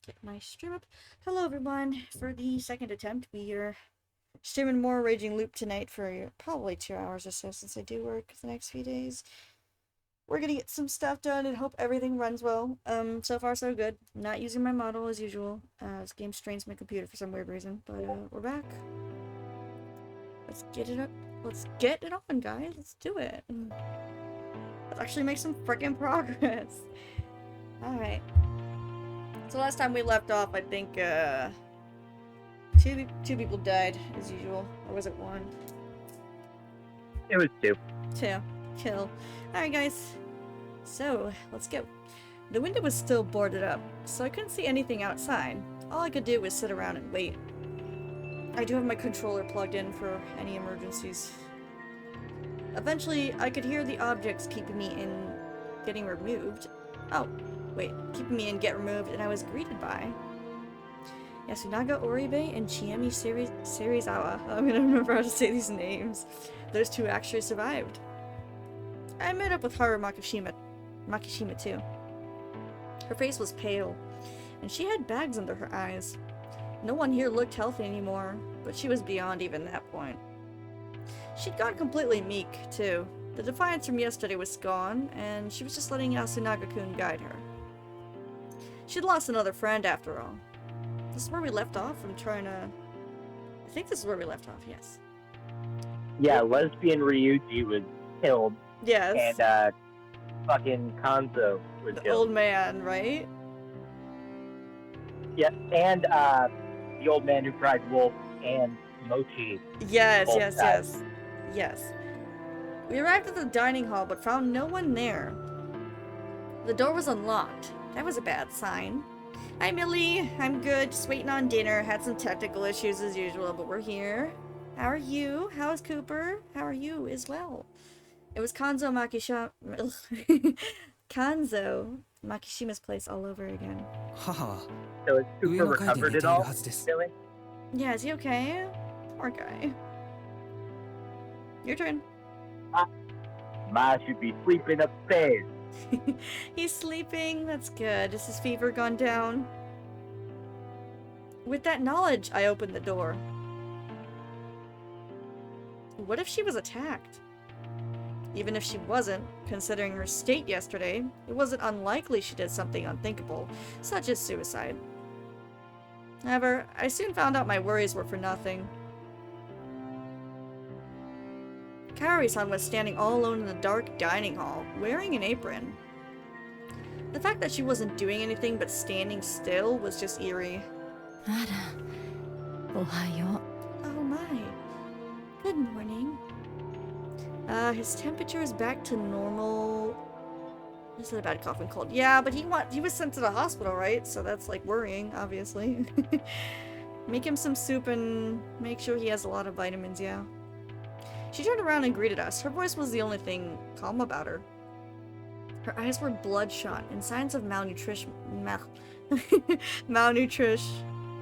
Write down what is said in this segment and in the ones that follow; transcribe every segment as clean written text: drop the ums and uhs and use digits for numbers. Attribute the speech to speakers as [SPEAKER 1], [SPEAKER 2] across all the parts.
[SPEAKER 1] Get my stream up. Hello everyone. For the second attempt, we are streaming more Raging Loop tonight for probably 2 hours or so since I do work the next few days. We're gonna get some stuff done and hope everything runs well. So far so good. Not using my model as usual. This game strains my computer for some weird reason, but we're back. Let's get it up. Let's get it on, guys. Let's do it. Let's actually make some freaking progress. Alright. So last time we left off, I think, two people died, as usual. Or was it one?
[SPEAKER 2] It was two.
[SPEAKER 1] Two. Kill. Alright, guys. So, let's go. The window was still boarded up, so I couldn't see anything outside. All I could do was sit around and wait. I do have my controller plugged in for any emergencies. Eventually, I could hear the objects keeping me in getting removed. Oh, wait, keeping me in get removed, and I was greeted by Yasunaga Oribe and Chiemi Serizawa. I'm gonna remember how to say these names. Those two actually survived. I met up with Haru Makishima too. Her face was pale, and she had bags under her eyes. No one here looked healthy anymore, but she was beyond even that point. She'd gone completely meek, too. The defiance from yesterday was gone, and she was just letting Yasunaga-kun guide her. She'd lost another friend, after all. This is where we left off. I'm trying to... I think this is where we left off, yes.
[SPEAKER 2] Yeah, lesbian Ryuji was killed.
[SPEAKER 1] Yes.
[SPEAKER 2] And, fucking Kanzo was
[SPEAKER 1] the
[SPEAKER 2] killed.
[SPEAKER 1] old man, right?
[SPEAKER 2] Yeah, and, the old man who cried wolf and Mochi.
[SPEAKER 1] Yes,
[SPEAKER 2] both
[SPEAKER 1] yes,
[SPEAKER 2] died.
[SPEAKER 1] yes. Yes. We arrived at the dining hall, but found no one there. The door was unlocked. That was a bad sign. Hi, Millie. I'm good. Just waiting on dinner. Had some technical issues as usual, but we're here. How are you? How is Cooper? How are you as well? It was Kanzo Makishima's place all over again.
[SPEAKER 2] So is Cooper recovered at all? Really?
[SPEAKER 1] Yeah, is he okay? Poor guy. Your turn.
[SPEAKER 2] Ma should be sleeping upstairs.
[SPEAKER 1] He's sleeping. That's good. Has his fever gone down? With that knowledge, I opened the door. What if she was attacked? Even if she wasn't, considering her state yesterday, it wasn't unlikely she did something unthinkable, such as suicide. However, I soon found out my worries were for nothing. Kaori-san was standing all alone in the dark dining hall, wearing an apron. The fact that she wasn't doing anything but standing still was just eerie.
[SPEAKER 3] Ohayo.
[SPEAKER 1] Oh my. Good morning. His temperature is back to normal. This is a bad cough and cold. Yeah, but he was sent to the hospital, right? So that's like worrying, obviously. Make him some soup and make sure he has a lot of vitamins, yeah. She turned around and greeted us. Her voice was the only thing calm about her. Her eyes were bloodshot and signs of malnutrition.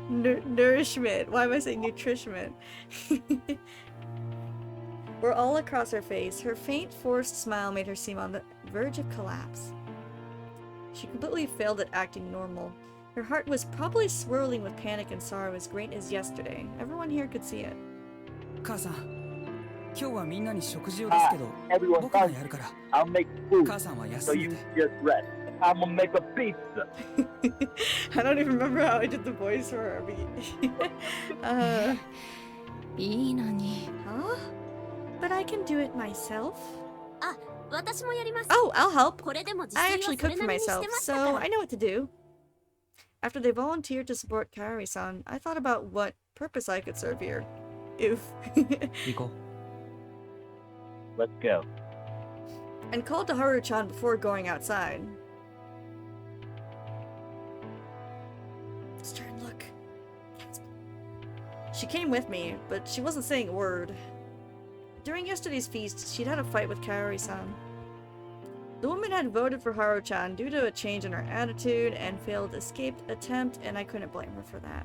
[SPEAKER 1] Nourishment. Why am I saying nutrition? Were all across her face. Her faint, forced smile made her seem on the verge of collapse. She completely failed at acting normal. Her heart was probably swirling with panic and sorrow as great as yesterday. Everyone here could see it.
[SPEAKER 2] Everyone's hungry. I'll make food, so you just rest. I'm gonna make a pizza.
[SPEAKER 1] I don't even remember how I did the voice for her. Huh? But I can do it myself. Oh, I'll help. I actually cook for myself, so I know what to do. After they volunteered to support Kaori-san, I thought about what purpose I could serve here. Oof.
[SPEAKER 2] Let's go.
[SPEAKER 1] And called to Haru-chan before going outside. Let's turn, look. She came with me, but she wasn't saying a word. During yesterday's feast, she'd had a fight with Kaori-san. The woman had voted for Haru-chan due to a change in her attitude and failed escaped attempt, and I couldn't blame her for that.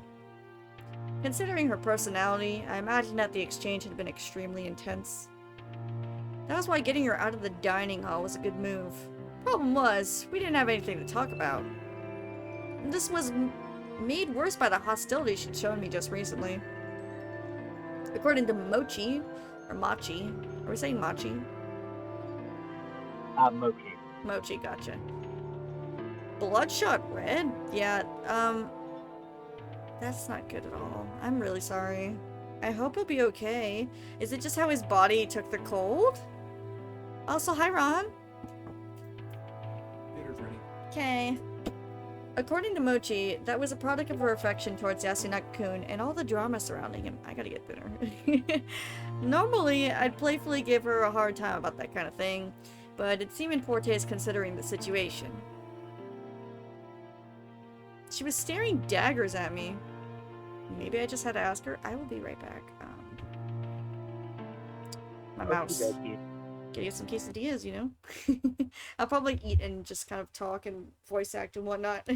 [SPEAKER 1] Considering her personality, I imagine that the exchange had been extremely intense. That was why getting her out of the dining hall was a good move. Problem was, we didn't have anything to talk about. This was made worse by the hostility she'd shown me just recently. According to Mochi, or Machi, are we saying Machi?
[SPEAKER 2] Mochi.
[SPEAKER 1] Mochi, gotcha. Bloodshot red? Yeah, that's not good at all. I'm really sorry. I hope he'll be okay. Is it just how his body took the cold? Also, hi Ron.
[SPEAKER 3] Dinner's ready.
[SPEAKER 1] Okay. According to Mochi, that was a product of her affection towards Yasunaka-kun and all the drama surrounding him. I gotta get dinner. Normally, I'd playfully give her a hard time about that kind of thing, but it seemed in poor taste considering the situation. She was staring daggers at me. Maybe I just had to ask her. I will be right back. My mouse. Gotta get some quesadillas, you know? I'll probably eat and just kind of talk and voice act and whatnot.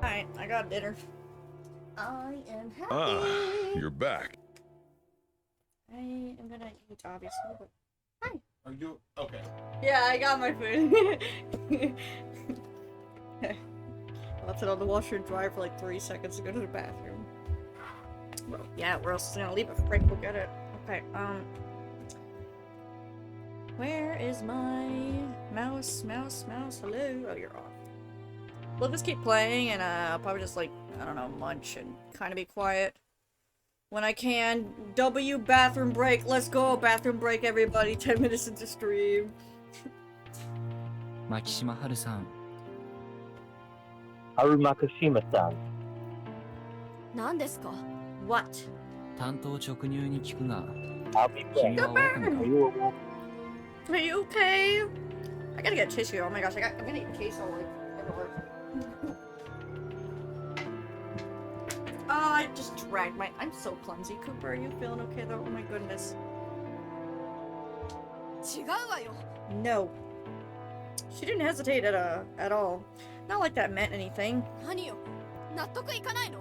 [SPEAKER 1] Alright, I got dinner. I am happy.
[SPEAKER 3] Ah, you're back.
[SPEAKER 1] I am gonna eat, obviously, but... Hi.
[SPEAKER 4] Are you okay?
[SPEAKER 1] Yeah, I got my food. I left it on the washer and dryer for like 3 seconds to go to the bathroom. Well, yeah, where else is it gonna leave it? Frank will get it. Okay, where is my mouse? Hello? Oh, you're off. We'll just keep playing and, I'll probably just, like, I don't know, munch and kind of be quiet. When I can. W bathroom break. Let's go. Bathroom break, everybody. 10 minutes into stream.
[SPEAKER 5] Makishima Haru-san.
[SPEAKER 2] Haru Makishima-san.
[SPEAKER 6] 何ですか?
[SPEAKER 1] What?
[SPEAKER 5] 担当直入に聞くが、
[SPEAKER 2] I'll be back.
[SPEAKER 5] 君は狼
[SPEAKER 2] Are
[SPEAKER 5] か
[SPEAKER 2] you a wolf?
[SPEAKER 1] Are you okay? I gotta get tissue. Oh my gosh, I'm gonna eat queso like everywhere. Oh, I just dragged my. I'm so clumsy. Cooper, are you feeling okay though? Oh my goodness.
[SPEAKER 6] 違うわよ.
[SPEAKER 1] No. She didn't hesitate at all. Not like that meant anything.
[SPEAKER 6] 何よ? 納得いかないの?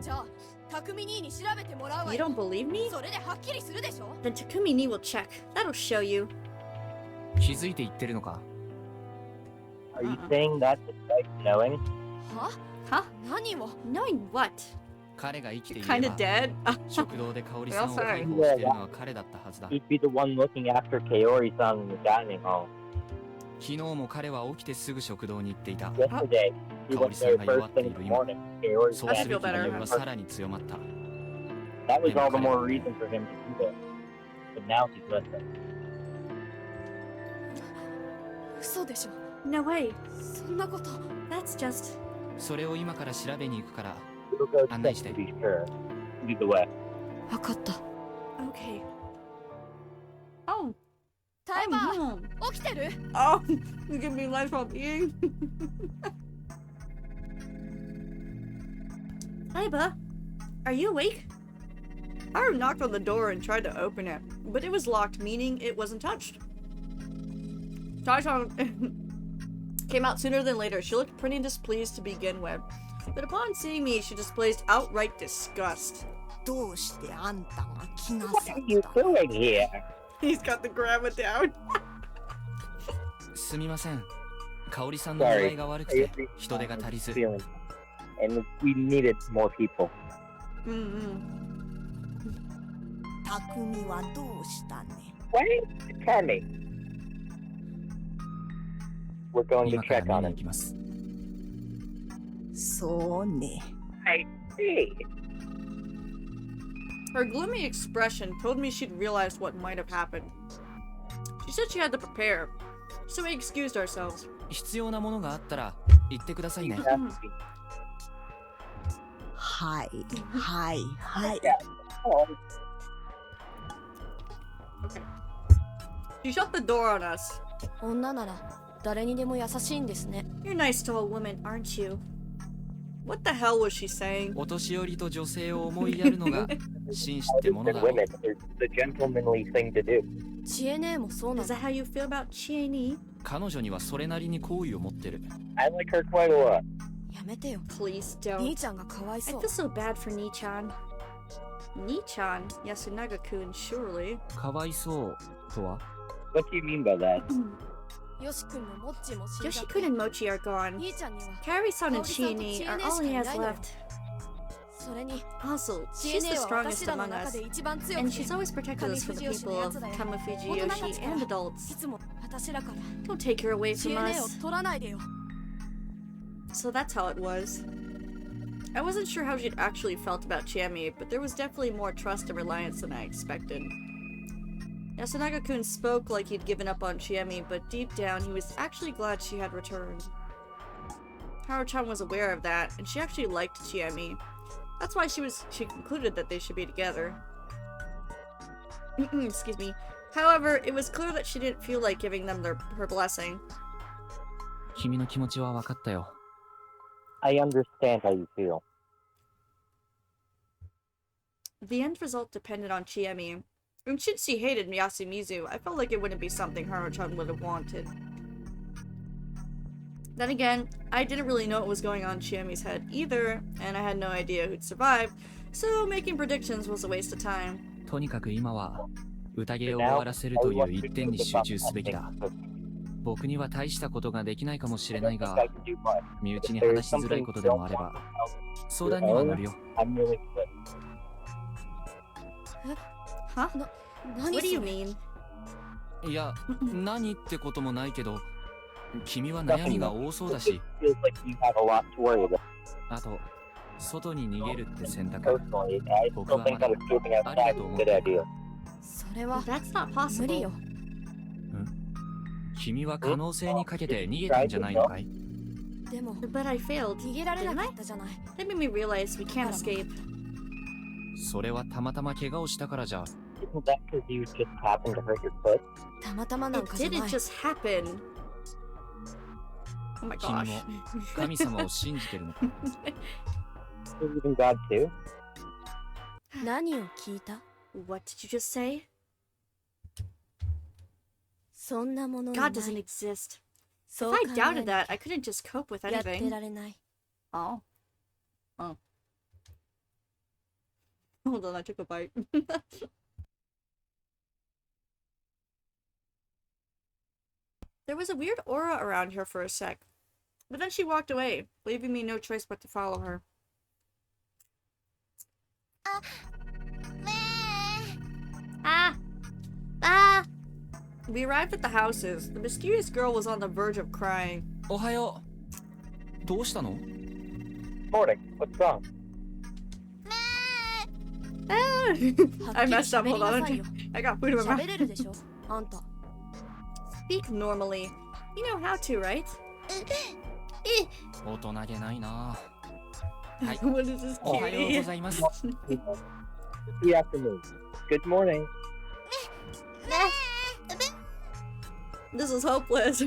[SPEAKER 6] じゃあ、匠兄に調べてもらうわ
[SPEAKER 1] You
[SPEAKER 6] よ.
[SPEAKER 1] don't believe me?
[SPEAKER 6] それではっきりするでしょ?
[SPEAKER 1] Then Takumi ni will check. That'll show you.
[SPEAKER 5] 気づいて言ってるのか?
[SPEAKER 2] Are you saying that despite knowing?
[SPEAKER 6] は?
[SPEAKER 1] Huh?
[SPEAKER 6] 何を?
[SPEAKER 1] Knowing what?
[SPEAKER 5] 彼が生きてい
[SPEAKER 1] Kinda
[SPEAKER 5] れば、
[SPEAKER 1] dead?
[SPEAKER 5] 食堂で香織さんを
[SPEAKER 1] Well, sorry.
[SPEAKER 5] 介抱してるのは彼だったはずだ。
[SPEAKER 2] He'd be the one looking after Kaori-san in the dining hall.
[SPEAKER 5] 昨日も彼は起きてすぐ食堂に行っていた。
[SPEAKER 2] Yesterday, he went there first thing in the morning. Kaori
[SPEAKER 5] そうす
[SPEAKER 1] I
[SPEAKER 5] る
[SPEAKER 1] feel
[SPEAKER 5] 気の
[SPEAKER 1] better.
[SPEAKER 5] 理由はさらに強まった。
[SPEAKER 2] That was all the more reason for him to do it. But now he's listening.
[SPEAKER 6] 嘘でしょ?
[SPEAKER 1] No way.
[SPEAKER 6] そんなこと.
[SPEAKER 1] That's just.
[SPEAKER 5] それを今から調べに行くから、
[SPEAKER 2] We'll go check
[SPEAKER 5] 案内して。
[SPEAKER 2] to be sure. Lead the way.
[SPEAKER 6] わかった.
[SPEAKER 1] Okay. Oh.
[SPEAKER 6] タイバー,
[SPEAKER 1] no.
[SPEAKER 6] 起きてる?
[SPEAKER 1] Oh, you give me life while eating. Aiba, are you awake? Haru knocked on the door and tried to open it, but it was locked, meaning it wasn't touched. Taishan came out sooner than later. She looked pretty displeased to begin with, but upon seeing me, she displayed outright disgust.
[SPEAKER 6] どうしてあんたが来な
[SPEAKER 2] What
[SPEAKER 6] さ
[SPEAKER 2] are
[SPEAKER 6] っ
[SPEAKER 2] you
[SPEAKER 6] た?
[SPEAKER 2] doing here?
[SPEAKER 1] He's got the grandma down.
[SPEAKER 5] すみません。香織さんの具合が悪くて、人手が足りず。
[SPEAKER 2] Feeling. And we needed more people.
[SPEAKER 6] 匠はどうしたね?
[SPEAKER 2] Wait, tell me. We're going to
[SPEAKER 5] 今から
[SPEAKER 2] check
[SPEAKER 5] 見
[SPEAKER 2] on
[SPEAKER 5] に
[SPEAKER 2] him.
[SPEAKER 5] 行きます。
[SPEAKER 6] そうね.
[SPEAKER 2] I see.
[SPEAKER 1] Her gloomy expression told me she'd realized what might have happened. She said she had to prepare, so we excused ourselves.
[SPEAKER 5] 必要なものがあったら言ってくださいね。
[SPEAKER 6] はい、はい、はい.
[SPEAKER 2] Oh,
[SPEAKER 1] Okay. She shut the door on us.
[SPEAKER 6] 女なら誰にでも優しいんですね.
[SPEAKER 1] You're nice to a woman, aren't you? What the hell was she saying?
[SPEAKER 5] お年寄りと女性を思いやるのが紳士ってもの
[SPEAKER 2] and
[SPEAKER 5] だろう。
[SPEAKER 2] women is the gentlemanly thing to do.
[SPEAKER 6] 知恵姉もそうな
[SPEAKER 1] Is
[SPEAKER 6] の.
[SPEAKER 1] that how you feel about Chieni?
[SPEAKER 5] 彼女にはそれなりに好意を持ってる。
[SPEAKER 2] I like her quite a lot.
[SPEAKER 6] やめてよ.
[SPEAKER 1] Please
[SPEAKER 6] 兄
[SPEAKER 1] don't.
[SPEAKER 6] ちゃんがかわい
[SPEAKER 1] I
[SPEAKER 6] そう
[SPEAKER 1] feel so bad for Ni-chan. Ni-chan? Yasunaga-kun, surely.
[SPEAKER 5] かわいそうとは
[SPEAKER 2] What do you mean by that?
[SPEAKER 6] よしくんももっちも死んじゃって
[SPEAKER 1] Yoshi-kun and Mochi are gone.
[SPEAKER 6] 兄ちゃんには
[SPEAKER 1] Kaori-san and
[SPEAKER 6] Kaori-san to
[SPEAKER 1] Chieni are
[SPEAKER 6] Chiene
[SPEAKER 1] all he has
[SPEAKER 6] しかいないのよ。
[SPEAKER 1] left.
[SPEAKER 6] それに
[SPEAKER 1] Also,
[SPEAKER 6] 知
[SPEAKER 1] she's
[SPEAKER 6] 恵
[SPEAKER 1] the
[SPEAKER 6] 姉は
[SPEAKER 1] strongest
[SPEAKER 6] 私らの
[SPEAKER 1] among
[SPEAKER 6] 中
[SPEAKER 1] us.
[SPEAKER 6] で一番強
[SPEAKER 1] And
[SPEAKER 6] くて
[SPEAKER 1] she's always protected us from the people of Kamafuji
[SPEAKER 6] 大人た
[SPEAKER 1] Yoshi
[SPEAKER 6] ちから
[SPEAKER 1] and
[SPEAKER 6] い
[SPEAKER 1] adults.
[SPEAKER 6] つも私らから
[SPEAKER 1] Don't take her away
[SPEAKER 6] 知
[SPEAKER 1] from
[SPEAKER 6] 恵姉を
[SPEAKER 1] us.
[SPEAKER 6] 取らないでよ.
[SPEAKER 1] So that's how it was. I wasn't sure how she'd actually felt about Chiemi, but there was definitely more trust and reliance than I expected. Yasunaga-kun spoke like he'd given up on Chiemi, but deep down he was actually glad she had returned. Haru-chan was aware of that, and she actually liked Chiemi. That's why she concluded that they should be together. Excuse me. However, it was clear that she didn't feel like giving them her blessing.
[SPEAKER 5] 君の気持ちは分かったよ。
[SPEAKER 2] I understand how you feel.
[SPEAKER 1] The end result depended on Chiemi. And since she hated Yasumizu, I felt like it wouldn't be something Haru-chan would have wanted. Then again, I didn't really know what was going on in Chiami's head either, and I had no idea who'd survive, so making predictions was a waste of time.
[SPEAKER 5] とにかく今は宴を終わらせるという一点に集中すべきだ。僕には大したことができないかもしれないが、身内に話しづらいことでもあれば相談には乗るよ。
[SPEAKER 1] Huh?
[SPEAKER 6] 何
[SPEAKER 1] What do you
[SPEAKER 6] それ
[SPEAKER 1] mean?
[SPEAKER 5] いや、何ってこともないけど、君は悩みが多そうだし、
[SPEAKER 2] Feels like you have a lot to worry about.
[SPEAKER 5] あと外に逃げるって選択、
[SPEAKER 2] Personally, I still think that escaping outside is a good idea.
[SPEAKER 6] それは
[SPEAKER 1] That's not
[SPEAKER 6] 無理
[SPEAKER 1] possible.
[SPEAKER 6] よ。
[SPEAKER 5] 君は可能性にかけて逃げたんじゃないのかい？
[SPEAKER 6] でも
[SPEAKER 1] But I failed.
[SPEAKER 6] 逃げられなかったじゃない。
[SPEAKER 1] That made me realize we can't escape.
[SPEAKER 5] それはたまたま怪我をしたからじゃ。
[SPEAKER 2] Isn't that because you just happened to hurt your foot?
[SPEAKER 6] たまたまなん
[SPEAKER 1] It
[SPEAKER 6] かじゃ
[SPEAKER 1] didn't
[SPEAKER 6] ない。
[SPEAKER 1] just happen. Oh my
[SPEAKER 5] 君
[SPEAKER 1] gosh.
[SPEAKER 5] も神様を信じてるのか？
[SPEAKER 2] Believe in God too?
[SPEAKER 6] 何を聞いた？
[SPEAKER 1] What did you just say?
[SPEAKER 6] そんなもの
[SPEAKER 1] God
[SPEAKER 6] な
[SPEAKER 1] doesn't
[SPEAKER 6] い。
[SPEAKER 1] exist.
[SPEAKER 6] そ
[SPEAKER 1] If
[SPEAKER 6] う
[SPEAKER 1] I
[SPEAKER 6] 考
[SPEAKER 1] doubted
[SPEAKER 6] え
[SPEAKER 1] that, I couldn't just cope with
[SPEAKER 6] やって
[SPEAKER 1] anything.
[SPEAKER 6] られない。
[SPEAKER 1] Oh. Oh. Hold on, I took a bite. There was a weird aura around her for a sec, but then she walked away, leaving me no choice but to follow her. Ah! Ah! We arrived at the houses. The mysterious girl was on the verge of crying.
[SPEAKER 5] おはよう。どうしたの？
[SPEAKER 2] Morning. What's wrong?
[SPEAKER 1] Ah!
[SPEAKER 6] はっ
[SPEAKER 1] I
[SPEAKER 6] きり
[SPEAKER 1] messed up.
[SPEAKER 6] 喋り
[SPEAKER 1] Hold
[SPEAKER 6] な
[SPEAKER 1] on.
[SPEAKER 6] さいよ。
[SPEAKER 1] I got food in my
[SPEAKER 6] 喋
[SPEAKER 1] mouth.
[SPEAKER 6] れるでしょあんた。
[SPEAKER 1] Speak normally. You know how to, right?
[SPEAKER 5] 大人げないな。はい。
[SPEAKER 1] What is this
[SPEAKER 5] おはようご
[SPEAKER 1] cutie?
[SPEAKER 5] ざいます。
[SPEAKER 2] Good afternoon. Good morning.
[SPEAKER 1] This is hopeless.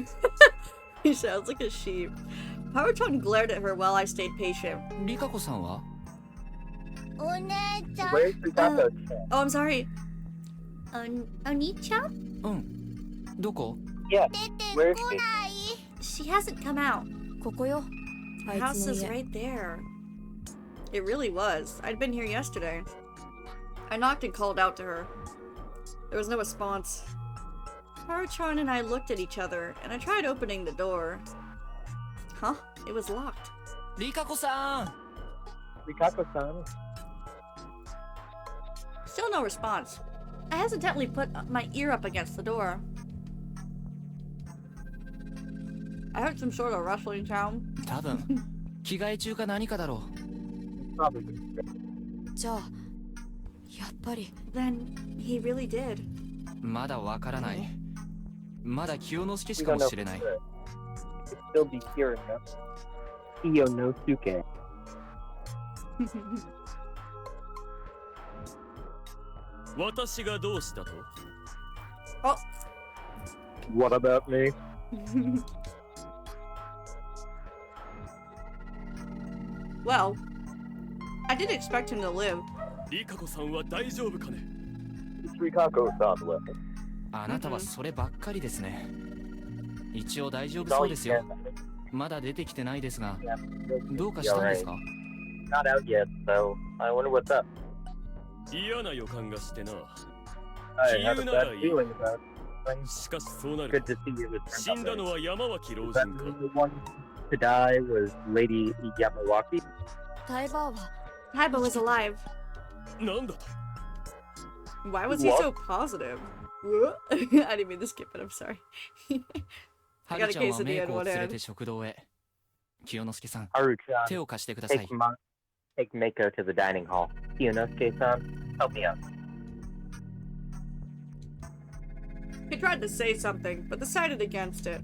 [SPEAKER 1] He sounds like a sheep. Powertone glared at her while I stayed patient.
[SPEAKER 5] リカコさんは？
[SPEAKER 2] Where's Rikako?
[SPEAKER 1] Oh, I'm sorry. Oni-chan?
[SPEAKER 5] うん。どこ？
[SPEAKER 2] Yeah. Where is she?
[SPEAKER 1] She hasn't come out.
[SPEAKER 6] ここよ。あ
[SPEAKER 1] The
[SPEAKER 6] い
[SPEAKER 1] house
[SPEAKER 6] つの
[SPEAKER 1] is
[SPEAKER 6] 家。
[SPEAKER 1] right there. It really was. I'd been here yesterday. I knocked and called out to her. There was no response. Powertron and I looked at each other, and I tried opening the door. Huh? It was locked.
[SPEAKER 5] リカコさん。
[SPEAKER 2] Rikako-san?
[SPEAKER 1] Still no response. I hesitantly put my ear up against the door. I heard some sort of rustling sound.
[SPEAKER 5] 多分着替え中か何かだろ
[SPEAKER 2] Probably.
[SPEAKER 6] じゃあ、やっぱり。
[SPEAKER 1] Then he really did.
[SPEAKER 5] う。まだわからない。まだ清之助し
[SPEAKER 2] We
[SPEAKER 5] か
[SPEAKER 2] don't
[SPEAKER 5] も
[SPEAKER 2] know
[SPEAKER 5] しれない。
[SPEAKER 2] for sure. It could still be Kira, no? Iyonosuke.
[SPEAKER 4] 私がどうしたと？
[SPEAKER 1] Oh.
[SPEAKER 2] What about me?
[SPEAKER 1] Well, I didn't expect him to live.
[SPEAKER 4] リカコさんは大丈夫かね？
[SPEAKER 2] It's Rikako-san left.
[SPEAKER 5] あなたはそればっかりですね。一応大丈夫そうですよ。まだ出てきてないですが、どうかしたんですか？
[SPEAKER 2] Not out yet, so I wonder what's up.
[SPEAKER 4] 嫌な予感がしてな。
[SPEAKER 2] I have a
[SPEAKER 4] Kiyuna
[SPEAKER 2] bad
[SPEAKER 4] rai.
[SPEAKER 2] feeling about things.
[SPEAKER 4] しかしそうな
[SPEAKER 2] Good
[SPEAKER 4] る。
[SPEAKER 2] to see you with
[SPEAKER 4] 死んだのは山脇老
[SPEAKER 2] Does
[SPEAKER 4] 人
[SPEAKER 2] that
[SPEAKER 4] か？
[SPEAKER 2] mean the one to die was Lady Yamawaki?
[SPEAKER 6] タイバーは
[SPEAKER 1] Haiba was alive.
[SPEAKER 4] なんだと？
[SPEAKER 1] Why was he
[SPEAKER 2] What?
[SPEAKER 1] so positive? I didn't mean to skip it, I'm sorry.
[SPEAKER 5] ハ
[SPEAKER 1] got
[SPEAKER 5] ル
[SPEAKER 1] a
[SPEAKER 5] ちゃん
[SPEAKER 1] case
[SPEAKER 5] は
[SPEAKER 1] of the
[SPEAKER 5] メイ
[SPEAKER 1] N
[SPEAKER 5] コを
[SPEAKER 1] one
[SPEAKER 5] 連れ
[SPEAKER 1] hand.
[SPEAKER 5] て食堂へ。清之助さん、
[SPEAKER 2] Haruka-san,
[SPEAKER 5] 手を貸してください。
[SPEAKER 2] take Mako to the dining hall. Iyonosuke-san, help me out.
[SPEAKER 1] He tried to say something, but decided against it.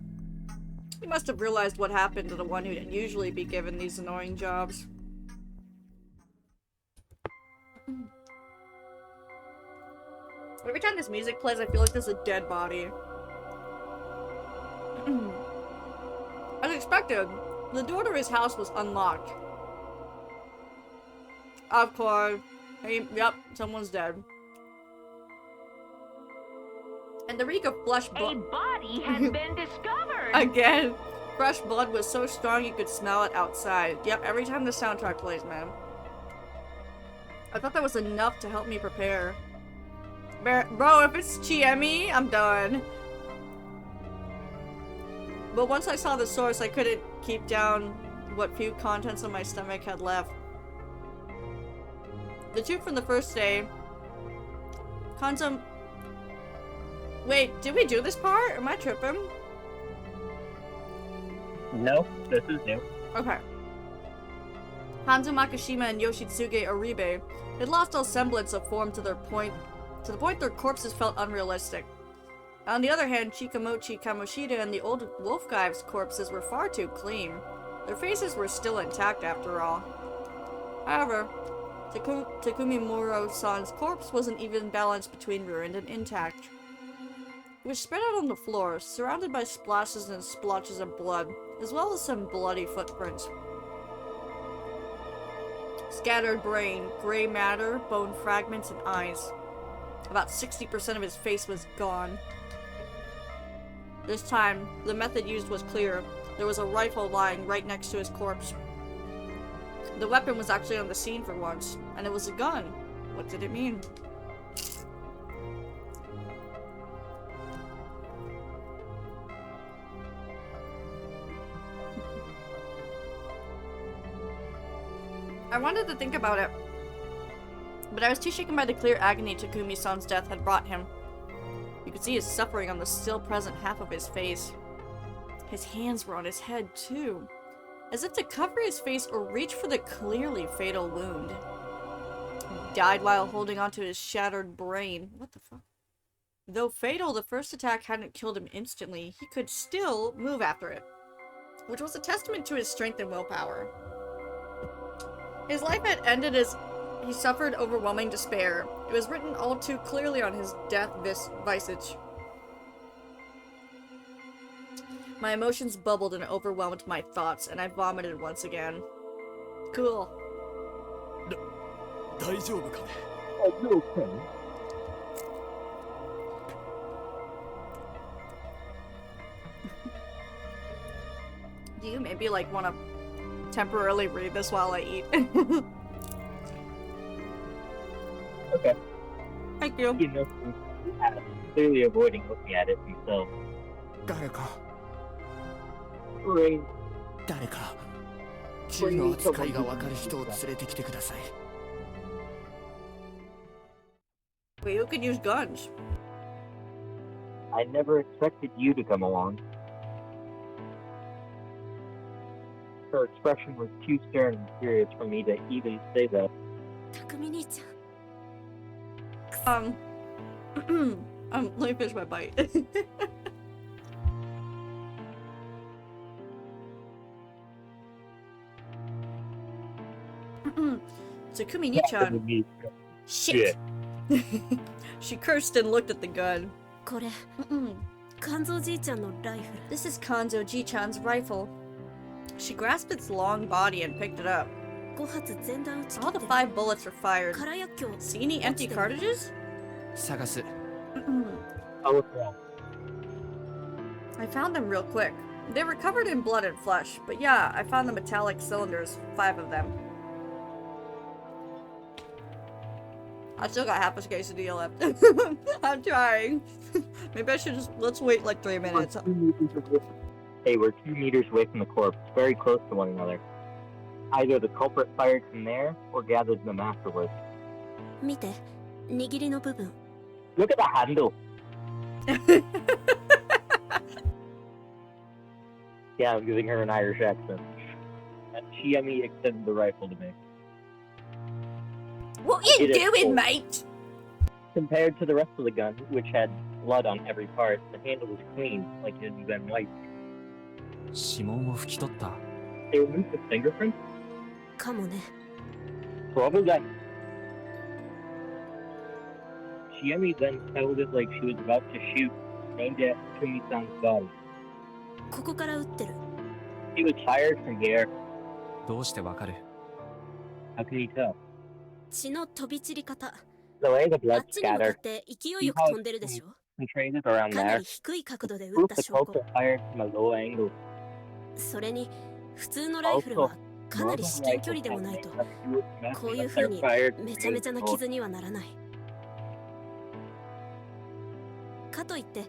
[SPEAKER 1] He must have realized what happened to the one who'd usually be given these annoying jobs. Every time this music plays, I feel like there's a dead body. As expected, the door to his house was unlocked. Of course. Yep, someone's dead. And the reek of flesh
[SPEAKER 7] A body has been discovered.
[SPEAKER 1] again. fresh blood was so strong you could smell it outside. Yep, every time the soundtrack plays, man. I thought that was enough to help me prepare. Bro, if it's Chiemi, I'm done. But once I saw the source, I couldn't keep down what few contents of my stomach had left. The tube from the first day. Kanzo... Wait, did we do this part? Am I tripping?
[SPEAKER 2] No, this is new.
[SPEAKER 1] Okay. Hanzo Makishima and Yoshitsuge Oribe had lost all semblance of form to the point their corpses felt unrealistic. On the other hand, Chikamochi Kamoshida and the old wolf guy's corpses were far too clean. Their faces were still intact after all. However, Takumi Muro-san's corpse wasn't even balanced between ruined and intact. It was spread out on the floor, surrounded by splashes and splotches of blood, as well as some bloody footprints. Scattered brain, gray matter, bone fragments, and eyes. About 60% of his face was gone. This time, the method used was clear. There was a rifle lying right next to his corpse. The weapon was actually on the scene for once, and it was a gun. What did it mean? I wanted to think about it, but I was too shaken by the clear agony Takumi-san's death had brought him. You could see his suffering on the still present half of his face. His hands were on his head, too, as if to cover his face or reach for the clearly fatal wound. He died while holding onto his shattered brain. What the fuck? Though fatal, the first attack hadn't killed him instantly, he could still move after it, which was a testament to his strength and willpower. His life had ended as he suffered overwhelming despair. It was written all too clearly on his death visage. My emotions bubbled and overwhelmed my thoughts, and I vomited once again. Cool.
[SPEAKER 4] 大丈夫かね
[SPEAKER 2] Are you okay?
[SPEAKER 1] Do you maybe, like, want to temporarily read this while I eat?
[SPEAKER 2] Okay.
[SPEAKER 1] Thank you.
[SPEAKER 2] You know, clearly avoiding looking at it himself.
[SPEAKER 7] 誰か
[SPEAKER 2] Rain.
[SPEAKER 7] 誰か銃の扱いが分かる人を連れてきてください
[SPEAKER 1] Wait, you could use guns.
[SPEAKER 2] I never expected you to come along. Her expression was too stern and serious for me to even say that.
[SPEAKER 6] 匠兄ちゃん
[SPEAKER 1] let me finish my bite. Takumi Nichan. Shit! She cursed and looked at the gun.
[SPEAKER 6] これ肝臓じいちゃんのライフル
[SPEAKER 1] This is Kanzo Ji-chan's rifle. She grasped its long body and picked it up.
[SPEAKER 6] 5発全弾撃ち切
[SPEAKER 1] All
[SPEAKER 6] って
[SPEAKER 1] the 5 bullets were fired.
[SPEAKER 6] 空薬莢
[SPEAKER 1] See any empty cartridges?
[SPEAKER 5] 探す
[SPEAKER 2] I'll look around.
[SPEAKER 1] I found them real quick. They were covered in blood and flesh, but yeah, I found the metallic cylinders, 5 of them. I still got half a quesadilla left. I'm trying. Maybe I should just, let's wait like 3 minutes.
[SPEAKER 2] Hey, we're 2 meters away from the corpse, very close to one another. Either the culprit fired from there, or gathered them afterwards.
[SPEAKER 6] 見て握りの部分
[SPEAKER 2] Look at the handle! Yeah, I'm giving her an Irish accent. And Chiemi extended the rifle to me.
[SPEAKER 1] What you
[SPEAKER 2] It is
[SPEAKER 1] doing,
[SPEAKER 2] cold.
[SPEAKER 1] mate?
[SPEAKER 2] Compared to the rest of the gun, which had blood on every part, the handle was clean, like it had been wiped.
[SPEAKER 5] 指紋を拭き取った
[SPEAKER 2] They removed the fingerprint?
[SPEAKER 6] かもね
[SPEAKER 2] Probably. Chiemi then held it like she was about to shoot, aimed at Kumi-san's body.
[SPEAKER 6] ここから撃ってる
[SPEAKER 2] He was fired from here.
[SPEAKER 5] どうしてわかる
[SPEAKER 2] How can you tell?
[SPEAKER 6] 血の飛び散り方
[SPEAKER 2] The way the
[SPEAKER 6] あ
[SPEAKER 2] blood
[SPEAKER 6] っちに向か
[SPEAKER 2] scattered
[SPEAKER 6] って勢いよく飛んでるでしょ
[SPEAKER 2] concentrated around
[SPEAKER 6] かな
[SPEAKER 2] there.
[SPEAKER 6] り低い角度で撃っ
[SPEAKER 2] Proof
[SPEAKER 6] た
[SPEAKER 2] the
[SPEAKER 6] 証拠
[SPEAKER 2] culprit fired from a low angle.
[SPEAKER 6] それに普通のライフルはかなり至近距離でもないとこういう風にめちゃめちゃな傷にはならない。かといって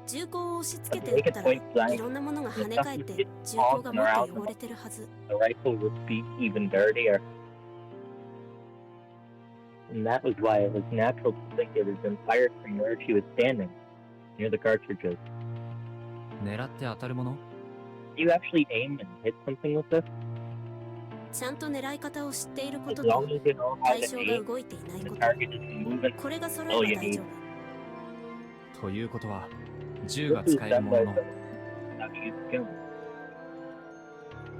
[SPEAKER 6] 銃口を押し付けて撃ったらいろんなものが跳ね返って銃口がもっと汚れてるはず。
[SPEAKER 2] The rifle would be even dirtier. And that was why it was natural to think it had been fired from where she was standing, near the cartridges.
[SPEAKER 5] 狙って当たるもの？
[SPEAKER 2] Do you actually aim and hit something with this?
[SPEAKER 6] ちゃんと狙い方を知っているこ
[SPEAKER 2] As
[SPEAKER 6] とと
[SPEAKER 2] long as you know how
[SPEAKER 6] 対
[SPEAKER 2] to
[SPEAKER 6] 象が
[SPEAKER 2] aim
[SPEAKER 6] 動いていない
[SPEAKER 2] and
[SPEAKER 6] こ
[SPEAKER 2] the
[SPEAKER 6] と、
[SPEAKER 2] target is moving.
[SPEAKER 6] これが揃えば大丈夫。
[SPEAKER 5] ということは銃が
[SPEAKER 2] This is
[SPEAKER 5] 使える
[SPEAKER 2] done
[SPEAKER 5] も
[SPEAKER 2] by
[SPEAKER 5] のの
[SPEAKER 2] someone how to use skill.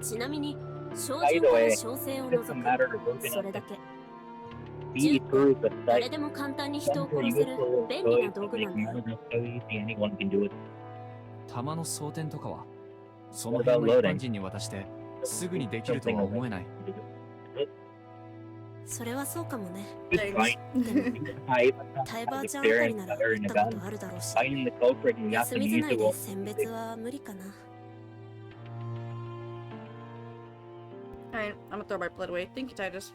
[SPEAKER 6] ちなみに照
[SPEAKER 2] By
[SPEAKER 6] 準
[SPEAKER 2] the
[SPEAKER 6] から
[SPEAKER 2] way,
[SPEAKER 6] 小声を
[SPEAKER 2] it's
[SPEAKER 6] 除
[SPEAKER 2] a
[SPEAKER 6] く
[SPEAKER 2] matter of looking
[SPEAKER 6] それ
[SPEAKER 2] at
[SPEAKER 6] だ
[SPEAKER 2] the
[SPEAKER 6] け。
[SPEAKER 2] speed through the
[SPEAKER 6] 誰
[SPEAKER 2] sight.
[SPEAKER 6] でも簡単に人を
[SPEAKER 2] Central
[SPEAKER 6] 殺せる
[SPEAKER 2] useful
[SPEAKER 6] 便利な
[SPEAKER 2] ability
[SPEAKER 6] 道
[SPEAKER 2] to
[SPEAKER 6] 具な
[SPEAKER 2] make
[SPEAKER 6] んだよ。
[SPEAKER 2] murder so easy anyone can do it.
[SPEAKER 5] 弾の装填とかはその
[SPEAKER 2] What
[SPEAKER 5] 辺
[SPEAKER 2] about
[SPEAKER 5] の一般
[SPEAKER 2] loading?
[SPEAKER 5] 人に渡してすぐにできるとは思えない。
[SPEAKER 6] それはそうかもね。
[SPEAKER 2] It's fine.
[SPEAKER 6] でも
[SPEAKER 2] You can hide
[SPEAKER 6] タイバーちゃんあ
[SPEAKER 2] there
[SPEAKER 6] たり
[SPEAKER 2] and
[SPEAKER 6] なら
[SPEAKER 2] fire
[SPEAKER 6] 撃
[SPEAKER 2] in
[SPEAKER 6] っ
[SPEAKER 2] a
[SPEAKER 6] たこと
[SPEAKER 2] gun.
[SPEAKER 6] あるだろうし、
[SPEAKER 2] Finding the culprit and
[SPEAKER 6] 休みずないで
[SPEAKER 2] Japanese
[SPEAKER 6] 選別は無理かな。
[SPEAKER 1] Alright, I'm gonna throw my blood away. Thank you, Titus.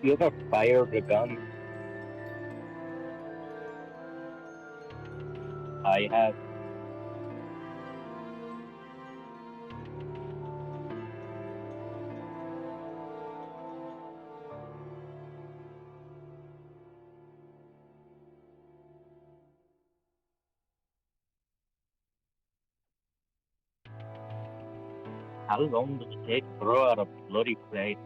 [SPEAKER 2] You ever fired a gun? I have. How long does it take to throw out a bloody plate?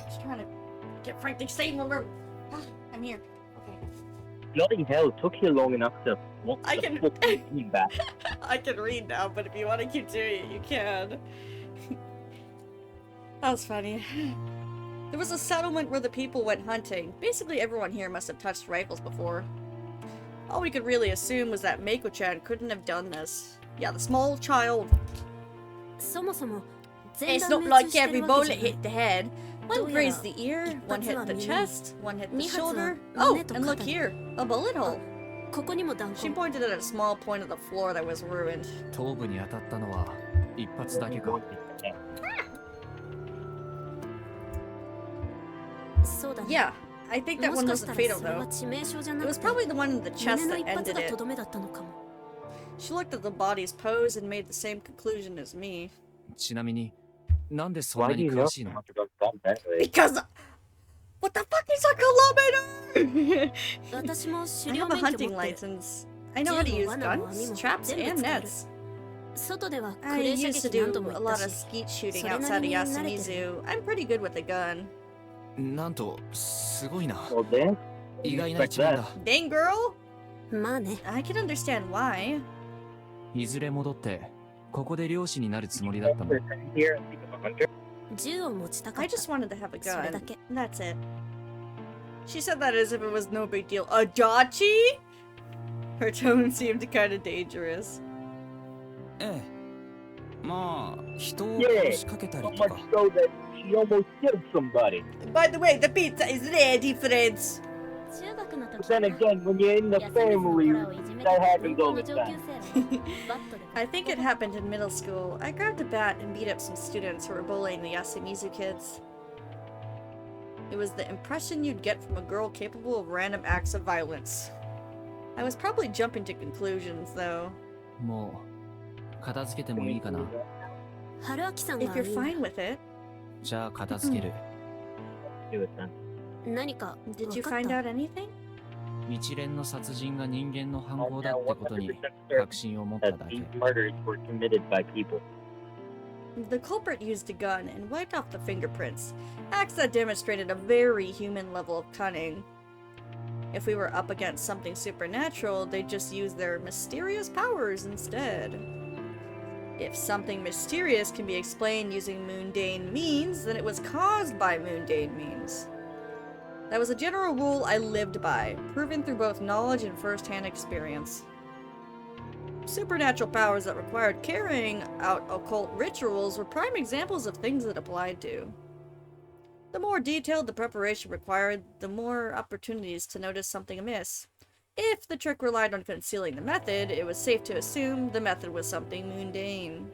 [SPEAKER 1] Just trying to get Frank to stay in the room. I'm here. Okay.
[SPEAKER 2] Bloody hell, it took you long enough to walk
[SPEAKER 1] I
[SPEAKER 2] the
[SPEAKER 1] can-
[SPEAKER 2] fuck you back.
[SPEAKER 1] I can read now, but if you want to keep doing it, you can. That was funny. There was a settlement where the people went hunting. Basically, everyone here must have touched rifles before. All we could really assume was that Meiko-chan couldn't have done this. Yeah, the small child.
[SPEAKER 6] そもそも
[SPEAKER 1] It's
[SPEAKER 6] 全
[SPEAKER 1] not
[SPEAKER 6] 弾
[SPEAKER 1] like
[SPEAKER 6] 命中して
[SPEAKER 1] every
[SPEAKER 6] るわけ
[SPEAKER 1] bullet
[SPEAKER 6] じゃない
[SPEAKER 1] hit the head. One
[SPEAKER 6] Doya,
[SPEAKER 1] grazed the ear, one hit the
[SPEAKER 6] 一発は耳、
[SPEAKER 1] chest, one hit the
[SPEAKER 6] 二発は
[SPEAKER 1] shoulder.
[SPEAKER 6] 胸
[SPEAKER 1] Oh,
[SPEAKER 6] と
[SPEAKER 1] and look
[SPEAKER 6] 肩に。
[SPEAKER 1] here, a bullet hole.
[SPEAKER 6] ここにも弾
[SPEAKER 1] She
[SPEAKER 6] 痕。
[SPEAKER 1] pointed at a small point of the floor that was ruined.
[SPEAKER 5] 頭部に当たったのは一発だけか。
[SPEAKER 6] そうだね。
[SPEAKER 1] Yeah, I think that
[SPEAKER 6] も
[SPEAKER 1] one
[SPEAKER 6] しかし
[SPEAKER 1] wasn't
[SPEAKER 6] たら
[SPEAKER 1] fatal
[SPEAKER 6] それは
[SPEAKER 1] though.
[SPEAKER 6] 致命傷じゃ
[SPEAKER 1] It
[SPEAKER 6] なく
[SPEAKER 1] was
[SPEAKER 6] て
[SPEAKER 1] probably the one in the
[SPEAKER 6] 胸
[SPEAKER 1] chest
[SPEAKER 6] の
[SPEAKER 1] that
[SPEAKER 6] 一発
[SPEAKER 1] ended
[SPEAKER 6] がと
[SPEAKER 1] it.
[SPEAKER 6] どめだったのかも。
[SPEAKER 1] She looked at the body's pose and made the same conclusion as me.
[SPEAKER 5] ちなみになんでそん
[SPEAKER 2] Why
[SPEAKER 5] な
[SPEAKER 2] do
[SPEAKER 5] に
[SPEAKER 2] you know
[SPEAKER 5] 詳しい
[SPEAKER 2] so
[SPEAKER 5] の？
[SPEAKER 2] much about guns anyway?
[SPEAKER 1] Because what the fuck is a kilometer?
[SPEAKER 6] 私も
[SPEAKER 1] I
[SPEAKER 6] 狩猟
[SPEAKER 1] have a
[SPEAKER 6] 免許
[SPEAKER 1] hunting
[SPEAKER 6] 持ってる。
[SPEAKER 1] license. I know how to use guns, traps, and nets.
[SPEAKER 6] 外ではク
[SPEAKER 1] I
[SPEAKER 6] レー射
[SPEAKER 1] used to
[SPEAKER 6] 撃何
[SPEAKER 1] do
[SPEAKER 6] 度も
[SPEAKER 1] a
[SPEAKER 6] 行っ
[SPEAKER 1] lot
[SPEAKER 6] た
[SPEAKER 1] of
[SPEAKER 6] し、
[SPEAKER 1] skeet shooting
[SPEAKER 6] それな
[SPEAKER 1] outside of
[SPEAKER 6] りに慣れてる。
[SPEAKER 1] Yasumizu. I'm pretty good with a gun.
[SPEAKER 5] なんとすごいな。
[SPEAKER 2] Well then,
[SPEAKER 5] 意外な一面だ。
[SPEAKER 1] Dang girl!
[SPEAKER 6] まあね。
[SPEAKER 1] I can understand why.
[SPEAKER 5] いずれ戻ってここで漁師になるつもりだったの。
[SPEAKER 2] here and become a hunter.
[SPEAKER 6] 銃を持ちたか
[SPEAKER 1] I
[SPEAKER 6] った
[SPEAKER 1] just wanted to have a
[SPEAKER 6] それ
[SPEAKER 1] gun.
[SPEAKER 6] だけ。
[SPEAKER 1] That's it. She said that as if it was no big deal. A Dachi? Her tone seemed kinda dangerous.
[SPEAKER 7] ええ。まあ、人を
[SPEAKER 2] Yeah,
[SPEAKER 7] 殺しかけたり
[SPEAKER 2] so
[SPEAKER 7] と
[SPEAKER 2] much
[SPEAKER 7] か。
[SPEAKER 2] so that she almost killed somebody.
[SPEAKER 1] By the way, the pizza is ready, friends.
[SPEAKER 6] 中学の
[SPEAKER 2] But
[SPEAKER 6] 時
[SPEAKER 2] then
[SPEAKER 6] かな
[SPEAKER 2] again, when you're in the
[SPEAKER 6] 休みずの
[SPEAKER 2] family,
[SPEAKER 6] 子らをいじめ
[SPEAKER 2] that happens
[SPEAKER 6] 高校
[SPEAKER 2] all
[SPEAKER 6] の
[SPEAKER 2] the
[SPEAKER 6] 上級
[SPEAKER 2] time.
[SPEAKER 6] 生らバットで
[SPEAKER 1] I think it happened in middle school. I grabbed a bat and beat up some students who were bullying the Yasumizu kids. It was the impression you'd get from a girl capable of random acts of violence. I was probably jumping to conclusions, though.
[SPEAKER 5] もう片付けてもいいかな。
[SPEAKER 6] 春明さん
[SPEAKER 1] If
[SPEAKER 6] が
[SPEAKER 1] you're
[SPEAKER 6] いいな
[SPEAKER 1] fine with it,
[SPEAKER 5] じゃあ片付ける。
[SPEAKER 2] Do it then.
[SPEAKER 6] 何か
[SPEAKER 1] did
[SPEAKER 6] 分
[SPEAKER 1] you
[SPEAKER 6] かっ
[SPEAKER 1] find
[SPEAKER 6] た
[SPEAKER 1] out anything?
[SPEAKER 5] 一連の殺人が人間の犯行だってことに
[SPEAKER 2] 100% certain
[SPEAKER 5] 確信を持った
[SPEAKER 2] that
[SPEAKER 5] だけ。
[SPEAKER 2] these murders were committed by people.
[SPEAKER 1] The culprit used a gun and wiped off the fingerprints, acts that demonstrated a very human level of cunning. If we were up against something supernatural, they'd just use their mysterious powers instead. If something mysterious can be explained using mundane means, then it was caused by mundane means. That was a general rule I lived by, proven through both knowledge and first-hand experience. Supernatural powers that required carrying out occult rituals were prime examples of things it applied to. The more detailed the preparation required, the more opportunities to notice something amiss. If the trick relied on concealing the method, it was safe to assume the method was something mundane.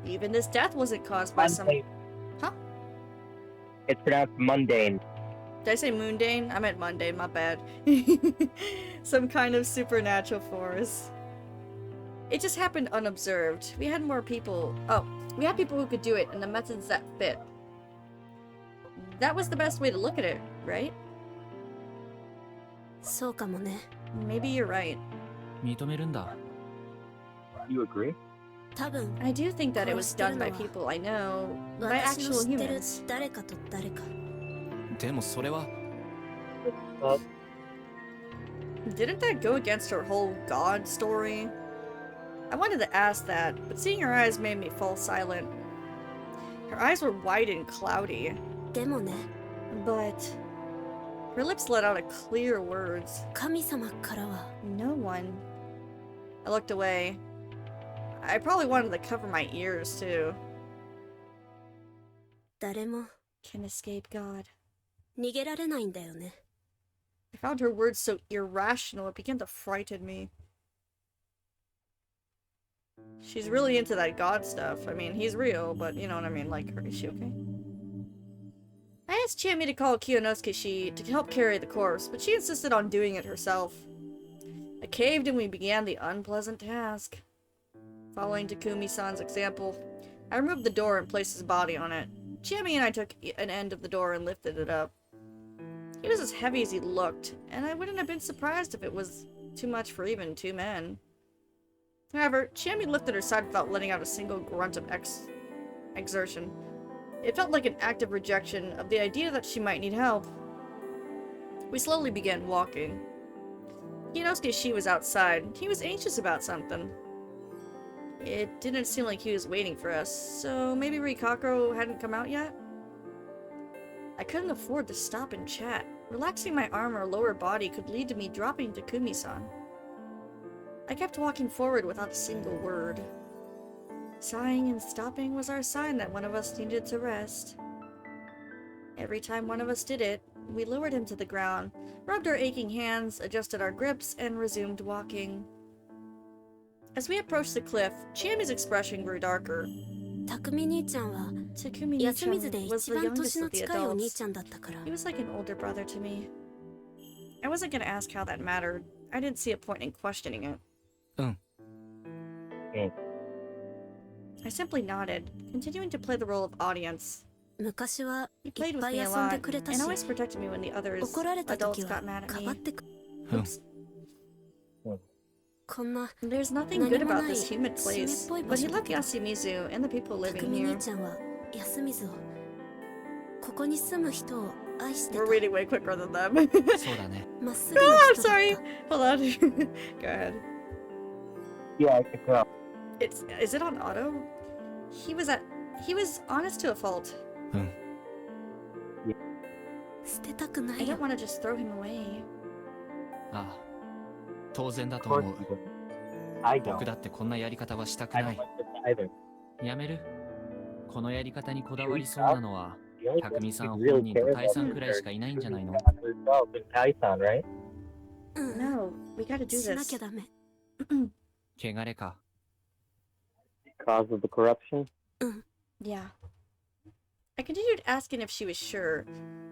[SPEAKER 1] Even this death wasn't caused by some...
[SPEAKER 2] Mundane.
[SPEAKER 1] Huh?
[SPEAKER 2] It's pronounced mundane.
[SPEAKER 1] Did I say mundane? I meant mundane, my bad. Some kind of supernatural force. It just happened unobserved. We had more people... Oh, we had people who could do it and the methods that fit. That was the best way to look at it, right?
[SPEAKER 6] そうかもね
[SPEAKER 1] Maybe you're right.
[SPEAKER 5] 認めるんだ。
[SPEAKER 2] You agree?
[SPEAKER 6] 多分
[SPEAKER 1] I do think that it was done by people I know, by
[SPEAKER 6] 私の
[SPEAKER 1] actual
[SPEAKER 6] 知ってる
[SPEAKER 1] humans.
[SPEAKER 6] 誰かと誰か
[SPEAKER 5] でもそれは
[SPEAKER 2] Well,
[SPEAKER 1] Didn't that go against her whole god story? I wanted to ask that, but seeing her eyes made me fall silent. Her eyes were wide and cloudy,
[SPEAKER 6] でもね
[SPEAKER 1] but her lips let out a clear words.
[SPEAKER 6] 神様からは
[SPEAKER 1] No one. I looked away. I probably wanted to cover my ears too.
[SPEAKER 6] 誰も
[SPEAKER 1] Can escape God.
[SPEAKER 6] 逃げられないんだよね
[SPEAKER 1] I found her words so irrational it began to frighten me. She's really into that God stuff. I mean, he's real, but you know what I mean. Like, is she okay? I asked Chiami to call Kiyonosuke to help carry the corpse, but she insisted on doing it herself. I caved and we began the unpleasant task. Following Takumi-san's example, I removed the door and placed his body on it. Chiami and I took an end of the door and lifted it up. He was as heavy as he looked, and I wouldn't have been surprised if it was too much for even two men. However, Chiami lifted her side without letting out a single grunt of exertion. It felt like an act of rejection of the idea that she might need help. We slowly began walking. Kiyonosuke was outside. He was anxious about something. It didn't seem like he was waiting for us, so maybe Rikako hadn't come out yet? I couldn't afford to stop and chat. Relaxing my arm or lower body could lead to me dropping Takumi-san. I kept walking forward without a single word. Sighing and stopping was our sign that one of us needed to rest. Every time one of us did it, we lowered him to the ground, rubbed our aching hands, adjusted our grips, and resumed walking. As we approached the cliff, Chiami's expression grew darker.
[SPEAKER 6] 匠兄ちゃんは
[SPEAKER 1] Takumi
[SPEAKER 6] 休みずで
[SPEAKER 1] was
[SPEAKER 6] 一
[SPEAKER 1] the
[SPEAKER 6] 番
[SPEAKER 1] youngest
[SPEAKER 6] 年の
[SPEAKER 1] of the
[SPEAKER 6] 近いお兄
[SPEAKER 1] adults.
[SPEAKER 6] ちゃんだったから
[SPEAKER 1] He was like an older brother to me. I wasn't gonna ask how that mattered. I didn't see a point in questioning it. I simply nodded, continuing to play the role of audience.
[SPEAKER 6] 昔は
[SPEAKER 1] He
[SPEAKER 6] いっ
[SPEAKER 1] played with
[SPEAKER 6] ぱい
[SPEAKER 1] me a
[SPEAKER 6] 遊んで
[SPEAKER 1] lot
[SPEAKER 6] くれた
[SPEAKER 1] and
[SPEAKER 6] し
[SPEAKER 1] always protected me when the others
[SPEAKER 6] 怒られた
[SPEAKER 1] adults
[SPEAKER 6] 時は
[SPEAKER 1] got mad at
[SPEAKER 6] かばっ
[SPEAKER 1] me.
[SPEAKER 6] てく
[SPEAKER 5] うん
[SPEAKER 1] Oops.
[SPEAKER 6] こんな
[SPEAKER 1] There's nothing good about this humid place, but he left Yasumizu and the people living
[SPEAKER 6] 匠
[SPEAKER 1] here.
[SPEAKER 6] 兄ちゃんは休みずをここに住む人を愛してた
[SPEAKER 1] We're reading way quicker than them.
[SPEAKER 5] そうだね。
[SPEAKER 6] まっすぐな
[SPEAKER 1] Oh,
[SPEAKER 6] 人
[SPEAKER 1] I'm
[SPEAKER 6] だった
[SPEAKER 1] sorry. Hold on. Go ahead.
[SPEAKER 2] Yeah, I could tell.
[SPEAKER 1] Is it on auto? He was honest to a fault.
[SPEAKER 6] 捨てたくな
[SPEAKER 1] I
[SPEAKER 6] いよ
[SPEAKER 1] don't want to just throw him away.
[SPEAKER 5] ああ、当然だ
[SPEAKER 2] Of
[SPEAKER 5] と
[SPEAKER 2] course
[SPEAKER 5] 思う
[SPEAKER 2] you。do. I don't.
[SPEAKER 5] 僕だってこんなやり方はしたく
[SPEAKER 2] I
[SPEAKER 5] な
[SPEAKER 2] don't
[SPEAKER 5] い。
[SPEAKER 2] like this either.
[SPEAKER 5] やめるこのやり方にこだわりそうなのは、
[SPEAKER 2] The only
[SPEAKER 5] 匠さん
[SPEAKER 2] person who
[SPEAKER 5] 本
[SPEAKER 2] really
[SPEAKER 5] 人と
[SPEAKER 2] cares
[SPEAKER 5] タイ
[SPEAKER 2] about
[SPEAKER 5] さん
[SPEAKER 2] this
[SPEAKER 5] くらいしかいないんじゃないの
[SPEAKER 2] herself and Tai-san, right?
[SPEAKER 6] うん
[SPEAKER 1] No, We gotta do
[SPEAKER 6] しな
[SPEAKER 1] this.
[SPEAKER 6] きゃダメ。
[SPEAKER 5] 汚れか。
[SPEAKER 2] Cause of the corruption?
[SPEAKER 1] Yeah. I continued asking if she was sure,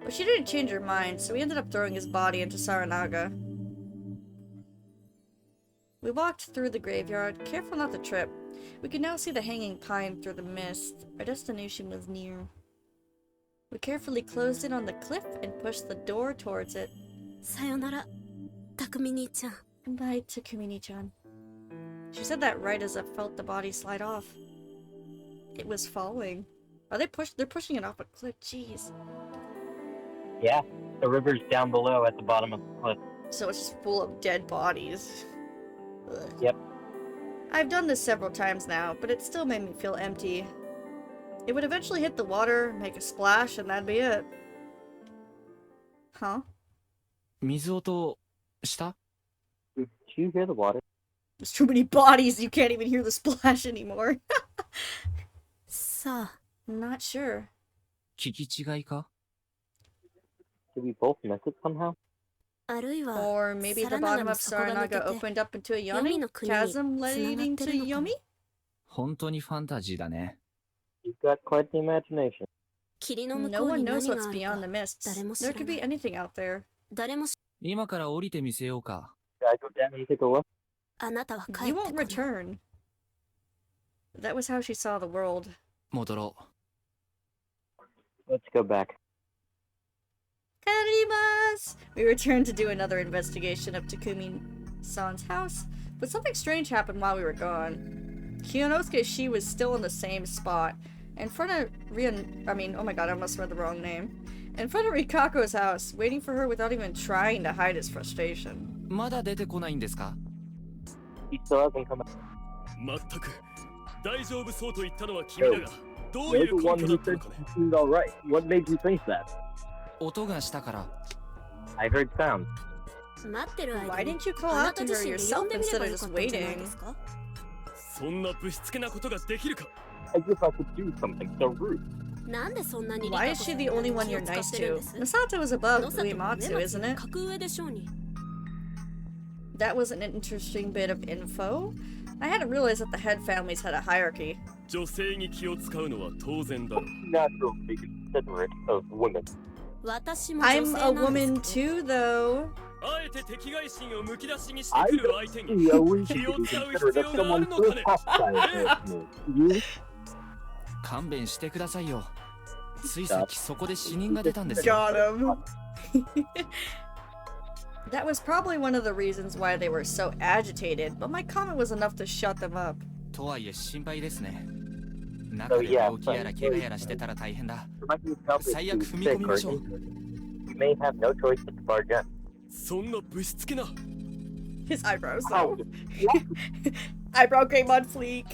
[SPEAKER 1] but she didn't change her mind, so we ended up throwing his body into Saranaga. We walked through the graveyard, careful not to trip. We could now see the hanging pine through the mist. Our destination was near. We carefully closed in on the cliff and pushed the door towards it.
[SPEAKER 6] さよなら、匠兄ちゃん。
[SPEAKER 1] Bye, Takumini-chan. She said that right as I felt the body slide off. It was falling. They're pushing it off a cliff, jeez.
[SPEAKER 2] Yeah, the river's down below at the bottom of the cliff.
[SPEAKER 1] So it's just full of dead bodies. Ugh.
[SPEAKER 2] Yep.
[SPEAKER 1] I've done this several times now, but it still made me feel empty. It would eventually hit the water, make a splash, and that'd be it. Huh?
[SPEAKER 5] 水音した？
[SPEAKER 2] Did you hear the water?
[SPEAKER 1] There's too many bodies, you can't even hear the splash anymore.
[SPEAKER 6] さあ、
[SPEAKER 1] I'm not sure.
[SPEAKER 5] 聞き違いか？
[SPEAKER 2] Did we both miss it somehow?
[SPEAKER 6] あるいは、
[SPEAKER 1] Or maybe the bottom of Saranaga opened up into a yawning chasm leading to Yomi?
[SPEAKER 5] 本当にファンタジーだね。
[SPEAKER 2] You've got quite the imagination.
[SPEAKER 6] 霧の向
[SPEAKER 1] No
[SPEAKER 6] こう
[SPEAKER 1] one
[SPEAKER 6] に
[SPEAKER 1] knows
[SPEAKER 6] 何が
[SPEAKER 1] what's
[SPEAKER 6] ある
[SPEAKER 1] beyond the
[SPEAKER 6] か、
[SPEAKER 1] mists.
[SPEAKER 6] 誰も知
[SPEAKER 1] There
[SPEAKER 6] ら
[SPEAKER 1] could
[SPEAKER 6] な
[SPEAKER 1] be
[SPEAKER 6] い。
[SPEAKER 1] anything out there.
[SPEAKER 6] 誰も知
[SPEAKER 5] 今から降りてみせようか。
[SPEAKER 2] Should I go down and take a look?
[SPEAKER 6] あなたは帰
[SPEAKER 1] You
[SPEAKER 6] って
[SPEAKER 1] won't
[SPEAKER 6] こない。
[SPEAKER 1] return. That was how she saw the world.
[SPEAKER 5] 戻ろう。
[SPEAKER 2] Let's go back.
[SPEAKER 1] Karimas! We returned to do another investigation of Takumi-san's house, but something strange happened while we were gone. Kiyonosuke Shi was still in the same spot, in front of oh my god, I must have read the wrong name. In front of Rikako's house, waiting for her without even trying to hide his frustration.
[SPEAKER 5] まだ出てこないんですか？
[SPEAKER 2] He still hasn't come out.
[SPEAKER 4] まったく大丈夫そうと言ったのは君だが、どうい
[SPEAKER 2] You're
[SPEAKER 4] う
[SPEAKER 2] the
[SPEAKER 4] 根
[SPEAKER 2] one
[SPEAKER 4] 拠だ
[SPEAKER 2] who
[SPEAKER 4] ったの
[SPEAKER 2] said
[SPEAKER 4] かね。
[SPEAKER 2] he seemed alright. What made you think that?
[SPEAKER 5] 音がしたから。
[SPEAKER 2] I heard sound.
[SPEAKER 6] 待ってる
[SPEAKER 1] Why
[SPEAKER 6] 間に
[SPEAKER 1] didn't you call
[SPEAKER 6] あな
[SPEAKER 1] out
[SPEAKER 6] た
[SPEAKER 1] to
[SPEAKER 6] 自
[SPEAKER 1] her
[SPEAKER 6] 身で
[SPEAKER 1] yourself
[SPEAKER 6] 呼んでみれ
[SPEAKER 1] instead
[SPEAKER 6] ば
[SPEAKER 1] of
[SPEAKER 6] よか
[SPEAKER 1] just
[SPEAKER 6] ったんじゃない
[SPEAKER 1] waiting?
[SPEAKER 6] ですか？
[SPEAKER 4] そんなぶしつけなことができるか。
[SPEAKER 2] As if I could do something so rude.
[SPEAKER 6] なんでそんなに
[SPEAKER 1] Why is she the only one you're nice to? Misato is above Uematsu, isn't it?
[SPEAKER 6] 格上でしょうに。
[SPEAKER 1] That was an interesting bit of info. I hadn't realized that the head families had a hierarchy.
[SPEAKER 4] 女性に気を使うのは当然だろう。
[SPEAKER 2] Natural to be considerate of women.
[SPEAKER 6] 私も女
[SPEAKER 1] I'm
[SPEAKER 6] 性
[SPEAKER 1] a
[SPEAKER 6] なんで
[SPEAKER 1] woman
[SPEAKER 6] すけど。
[SPEAKER 1] too, though.
[SPEAKER 4] あえて敵外心をむき出しにして
[SPEAKER 2] I
[SPEAKER 4] くる
[SPEAKER 2] don't
[SPEAKER 4] 相手
[SPEAKER 2] see
[SPEAKER 4] に
[SPEAKER 2] a reason
[SPEAKER 4] 気
[SPEAKER 2] to
[SPEAKER 4] を
[SPEAKER 2] be
[SPEAKER 4] 使う
[SPEAKER 2] considerate
[SPEAKER 4] 必
[SPEAKER 2] of
[SPEAKER 4] 要があ
[SPEAKER 2] someone
[SPEAKER 4] るの
[SPEAKER 2] so
[SPEAKER 4] かね。
[SPEAKER 2] hostile towards me. You?
[SPEAKER 5] 勘弁してくださいよ。ついさっきそこで死人が出たんですよ。
[SPEAKER 1] Got him. That was probably one of the reasons why they were so agitated, but my comment was enough to shut them up.
[SPEAKER 5] とはいえ心配ですね。中で病気やら怪我やらしてたら大変だ。
[SPEAKER 2] There might be a company
[SPEAKER 5] 最悪
[SPEAKER 2] who's
[SPEAKER 5] 踏み
[SPEAKER 2] sick
[SPEAKER 5] 込み
[SPEAKER 2] or
[SPEAKER 5] ましょう。
[SPEAKER 2] injured. We may have no choice but to barge in.
[SPEAKER 4] そんなぶしつけな。
[SPEAKER 1] His eyebrows,
[SPEAKER 2] Oh,
[SPEAKER 1] though. Eyebrow game on fleek.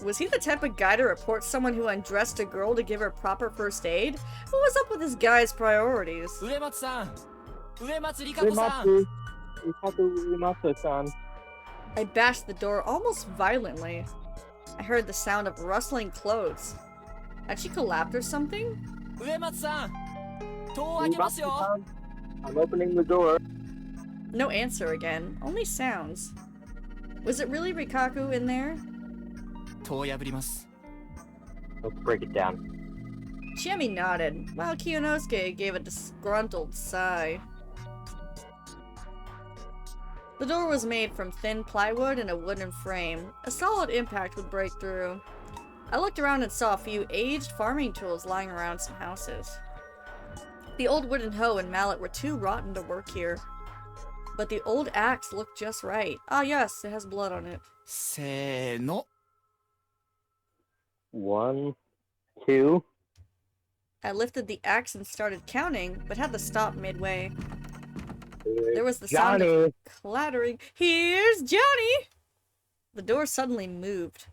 [SPEAKER 1] Was he the type of guy to report someone who undressed a girl to give her proper first aid? What was up with this guy's priorities?
[SPEAKER 5] 上松さん、上松里香子さん。
[SPEAKER 2] Uematsu-san.
[SPEAKER 1] I bashed the door almost violently. I heard the sound of rustling clothes. Had she collapsed or something?
[SPEAKER 5] 上松さん、戸を開けますよ。
[SPEAKER 2] I'm opening the door.
[SPEAKER 1] No answer again, only sounds. Was it really Rikaku in there?
[SPEAKER 5] 戸を破ります。
[SPEAKER 2] Let's break it down.
[SPEAKER 1] Chiemi nodded, while Kiyonosuke gave a disgruntled sigh. The door was made from thin plywood and a wooden frame. A solid impact would break through. I looked around and saw a few aged farming tools lying around some houses. The old wooden hoe and mallet were too rotten to work here. But the old axe looked just right. Ah yes, it has blood on it.
[SPEAKER 5] せーの。
[SPEAKER 2] 1, 2.
[SPEAKER 1] I lifted the axe and started counting, but had to stop midway. There was the sound of
[SPEAKER 2] Johnny.
[SPEAKER 1] clattering. Here's Johnny! The door suddenly moved.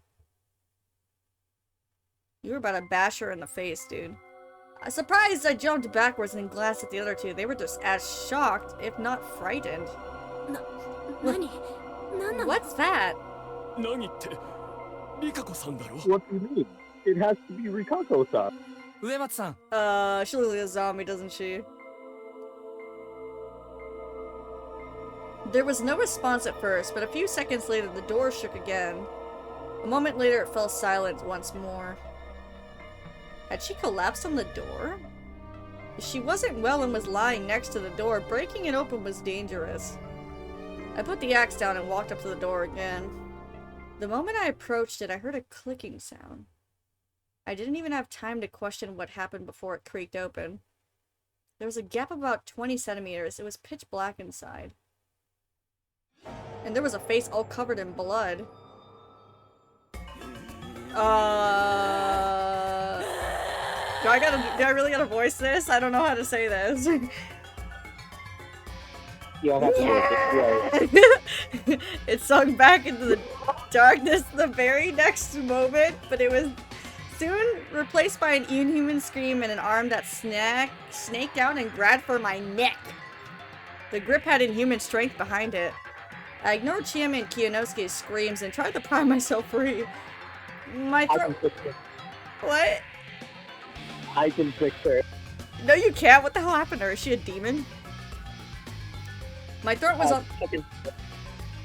[SPEAKER 1] You were about to bash her in the face, dude. Surprised, I jumped backwards and glanced at the other two. They were just as shocked, if not frightened.
[SPEAKER 6] 何？何なの？
[SPEAKER 1] What's that?
[SPEAKER 4] 何ってリカ子さんだろ。
[SPEAKER 2] What do you mean? It has to be Rikako-san.
[SPEAKER 5] 上松さん、
[SPEAKER 1] She looks like a zombie, doesn't she? There was no response at first, but a few seconds later the door shook again. A moment later it fell silent once more. Had she collapsed on the door? If she wasn't well and was lying next to the door, breaking it open was dangerous. I put the axe down and walked up to the door again. The moment I approached it, I heard a clicking sound. I didn't even have time to question what happened before it creaked open. There was a gap of about 20 centimeters. It was pitch black inside. And there was a face all covered in blood. Do I really gotta voice this? I don't know how to say this.
[SPEAKER 2] You don't have to do it.
[SPEAKER 1] It sunk back into the darkness the very next moment, but it was soon replaced by an inhuman scream and an arm that snaked out and grabbed for my neck. The grip had inhuman strength behind it. I ignored Chiemi and Kiyonosuke's screams and tried to pry myself free. My
[SPEAKER 2] I can
[SPEAKER 1] throat.
[SPEAKER 2] fix it.
[SPEAKER 1] What?
[SPEAKER 2] I can fix her.
[SPEAKER 1] No, you can't. What the hell happened to her? Is she a demon? My throat was on.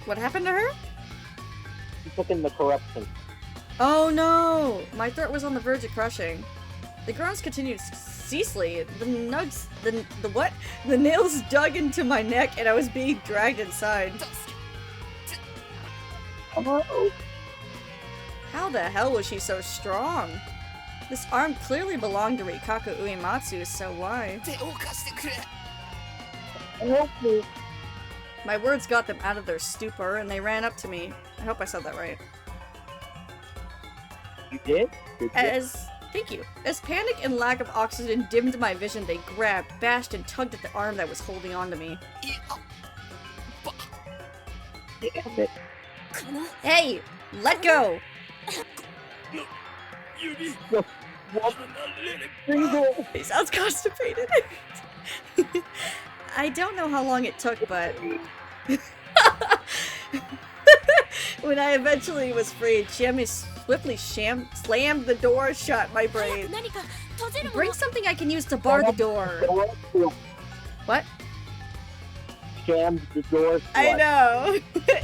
[SPEAKER 1] What happened to her?
[SPEAKER 2] She took in the corruption.
[SPEAKER 1] Oh no! My throat was on the verge of crushing. The groans continued ceaselessly. The nails dug into my neck and I was being dragged inside.
[SPEAKER 2] Oh.
[SPEAKER 1] How the hell was she so strong? This arm clearly belonged to Rikaku Uematsu, so why?
[SPEAKER 7] 手を貸してくれ。
[SPEAKER 2] Help me.
[SPEAKER 1] My words got them out of their stupor and they ran up to me. I hope I said that right.
[SPEAKER 2] You did?
[SPEAKER 1] Thank you. As panic and lack of oxygen dimmed my vision, they grabbed, bashed, and tugged at the arm that was holding on to me.
[SPEAKER 7] いや、
[SPEAKER 2] Damn it.
[SPEAKER 6] この
[SPEAKER 1] Hey! Let go!
[SPEAKER 4] 指
[SPEAKER 2] What?
[SPEAKER 4] 離れれ
[SPEAKER 2] Single.
[SPEAKER 1] He sounds constipated. I don't know how long it took, but... when I eventually was freed, Chiemi swiftly slammed the door shut, my
[SPEAKER 6] 早く
[SPEAKER 1] brain.
[SPEAKER 6] 何か閉じるもの
[SPEAKER 1] Bring something I can use to bar the door. What?
[SPEAKER 2] Jammed the door shut.
[SPEAKER 1] I know.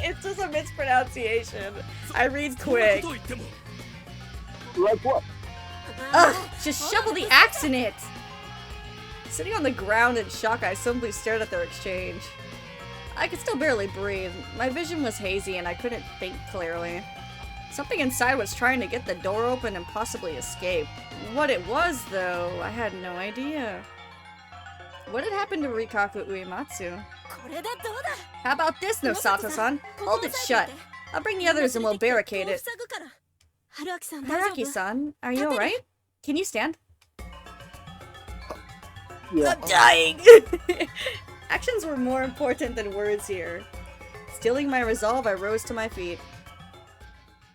[SPEAKER 1] It's just a mispronunciation. I read
[SPEAKER 4] そんな
[SPEAKER 1] quick.
[SPEAKER 4] ことを言っても
[SPEAKER 2] Like what?
[SPEAKER 1] Ugh, just shovel the axe in it! Sitting on the ground in shock, I simply stared at their exchange. I could still barely breathe. My vision was hazy and I couldn't think clearly. Something inside was trying to get the door open and possibly escape. What it was, though, I had no idea. What had happened to Rikaku Uematsu?
[SPEAKER 6] これでどうだ
[SPEAKER 1] How about this, Nosato-san? Hold it shut. I'll bring the others and we'll barricade it.
[SPEAKER 6] 塞ぐから春秋さん大丈夫
[SPEAKER 1] Haraki-san, are you alright? Can you stand?
[SPEAKER 2] Yeah.
[SPEAKER 1] I'm dying! Actions were more important than words here. Stealing my resolve, I rose to my feet.